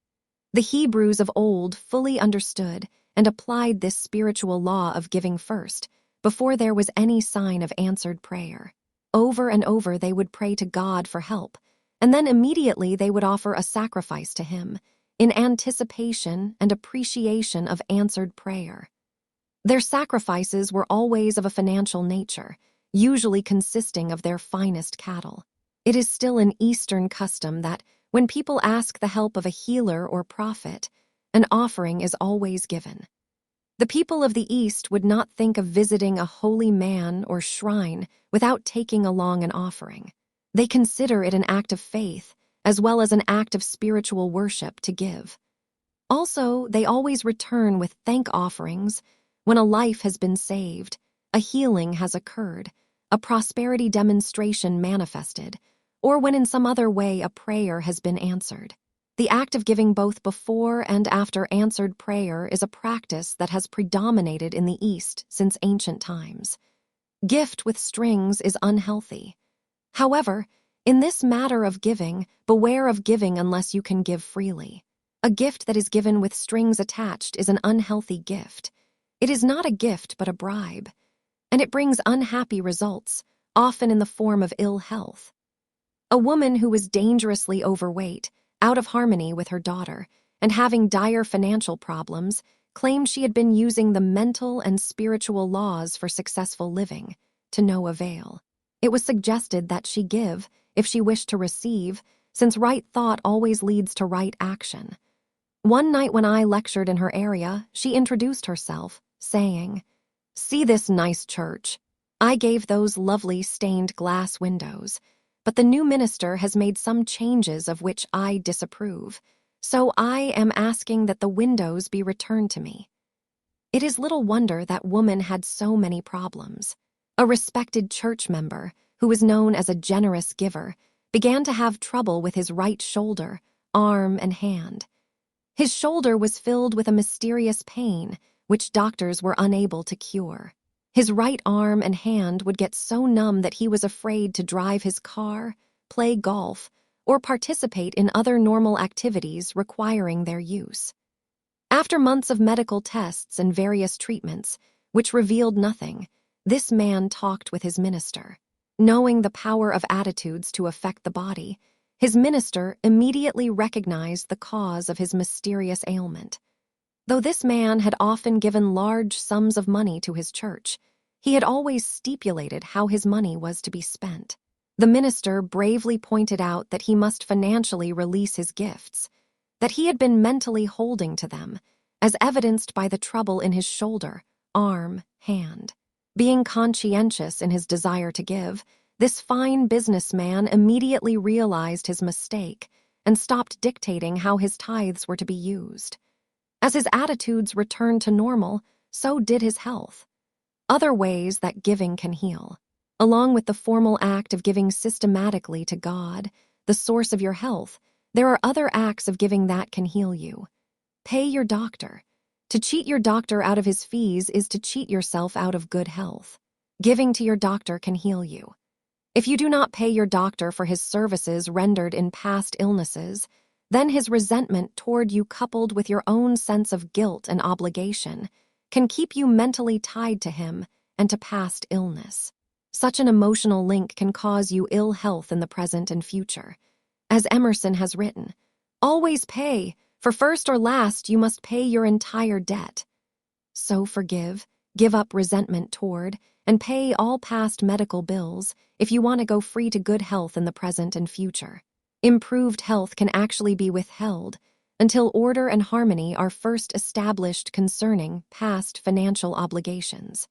The Hebrews of old fully understood and applied this spiritual law of giving first, before there was any sign of answered prayer. Over and over they would pray to God for help, and then immediately they would offer a sacrifice to Him, in anticipation and appreciation of answered prayer. Their sacrifices were always of a financial nature, usually consisting of their finest cattle. It is still an Eastern custom that, when people ask the help of a healer or prophet, an offering is always given. The people of the East would not think of visiting a holy man or shrine without taking along an offering. They consider it an act of faith, as well as an act of spiritual worship to give. Also, they always return with thank offerings when a life has been saved, a healing has occurred, a prosperity demonstration manifested, or when in some other way a prayer has been answered. The act of giving both before and after answered prayer is a practice that has predominated in the East since ancient times. Gift with strings is unhealthy. However, in this matter of giving, beware of giving unless you can give freely. A gift that is given with strings attached is an unhealthy gift. It is not a gift but a bribe, and it brings unhappy results, often in the form of ill health. A woman who was dangerously overweight, out of harmony with her daughter, and having dire financial problems, claimed she had been using the mental and spiritual laws for successful living, to no avail. It was suggested that she give, if she wished to receive, since right thought always leads to right action. One night when I lectured in her area, she introduced herself, saying, "See this nice church. I gave those lovely stained glass windows, but the new minister has made some changes of which I disapprove, so I am asking that the windows be returned to me." It is little wonder that woman had so many problems. A respected church member, who was known as a generous giver, began to have trouble with his right shoulder, arm, and hand. His shoulder was filled with a mysterious pain, which doctors were unable to cure. His right arm and hand would get so numb that he was afraid to drive his car, play golf, or participate in other normal activities requiring their use. After months of medical tests and various treatments, which revealed nothing, this man talked with his minister. Knowing the power of attitudes to affect the body, his minister immediately recognized the cause of his mysterious ailment. Though this man had often given large sums of money to his church, he had always stipulated how his money was to be spent. The minister bravely pointed out that he must financially release his gifts, that he had been mentally holding to them, as evidenced by the trouble in his shoulder, arm, hand. Being conscientious in his desire to give, this fine businessman immediately realized his mistake and stopped dictating how his tithes were to be used. As his attitudes returned to normal, so did his health. Other ways that giving can heal. Along with the formal act of giving systematically to God, the source of your health, there are other acts of giving that can heal you. Pay your doctor. To cheat your doctor out of his fees is to cheat yourself out of good health. Giving to your doctor can heal you. If you do not pay your doctor for his services rendered in past illnesses, then his resentment toward you, coupled with your own sense of guilt and obligation, can keep you mentally tied to him and to past illness. Such an emotional link can cause you ill health in the present and future. As Emerson has written, "Always pay, for first or last you must pay your entire debt." So forgive, give up resentment toward, and pay all past medical bills if you want to go free to good health in the present and future. Improved health can actually be withheld until order and harmony are first established concerning past financial obligations.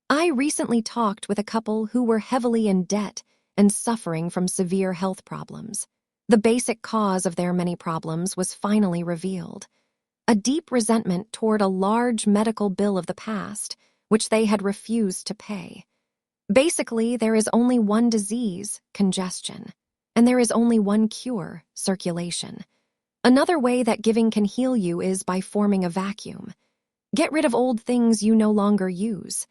I recently talked with a couple who were heavily in debt and suffering from severe health problems. The basic cause of their many problems was finally revealed: a deep resentment toward a large medical bill of the past, which they had refused to pay. Basically, there is only one disease, congestion, and there is only one cure, circulation. Another way that giving can heal you is by forming a vacuum. Get rid of old things you no longer use.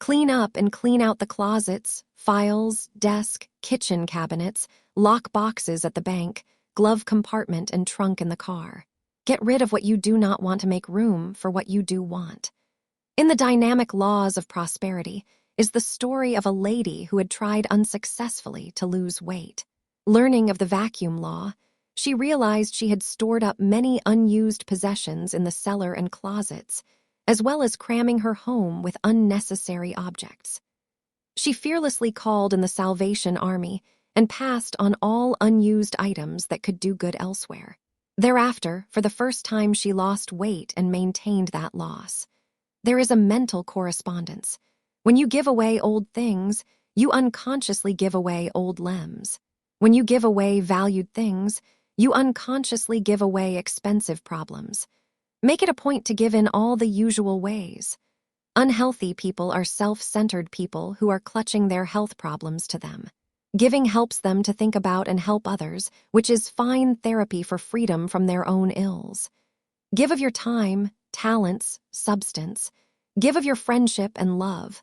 Clean up and clean out the closets, files, desk, kitchen cabinets, lock boxes at the bank, glove compartment, and trunk in the car. Get rid of what you do not want to make room for what you do want. In the dynamic laws of prosperity is the story of a lady who had tried unsuccessfully to lose weight. Learning of the vacuum law, she realized she had stored up many unused possessions in the cellar and closets, as well as cramming her home with unnecessary objects. She fearlessly called in the Salvation Army and passed on all unused items that could do good elsewhere. Thereafter, for the first time, she lost weight and maintained that loss. There is a mental correspondence. When you give away old things, you unconsciously give away old limbs. When you give away valued things, you unconsciously give away expensive problems. Make it a point to give in all the usual ways. Unhealthy people are self-centered people who are clutching their health problems to them. Giving helps them to think about and help others, which is fine therapy for freedom from their own ills. Give of your time, talents, substance. Give of your friendship and love.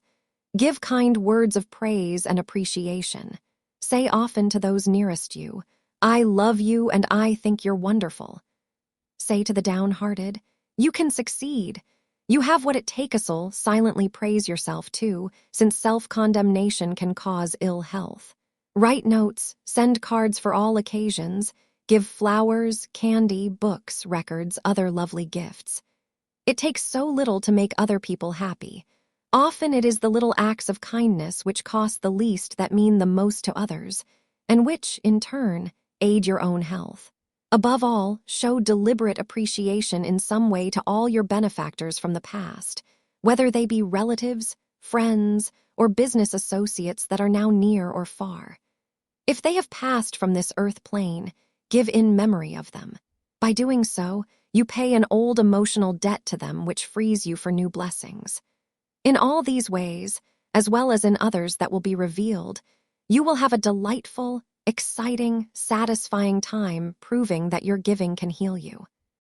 Give kind words of praise and appreciation. Say often to those nearest you, "I love you and I think you're wonderful." Say to the downhearted, "You can succeed. You have what it takes." Silently praise yourself too, since self-condemnation can cause ill health. Write notes, send cards for all occasions, give flowers, candy, books, records, other lovely gifts. It takes so little to make other people happy. Often it is the little acts of kindness which cost the least that mean the most to others, and which, in turn, aid your own health. Above all, show deliberate appreciation in some way to all your benefactors from the past, whether they be relatives, friends, or business associates that are now near or far. If they have passed from this earth plane, give in memory of them. By doing so, you pay an old emotional debt to them which frees you for new blessings. In all these ways, as well as in others that will be revealed, you will have a delightful, exciting, satisfying time proving that your giving can heal you.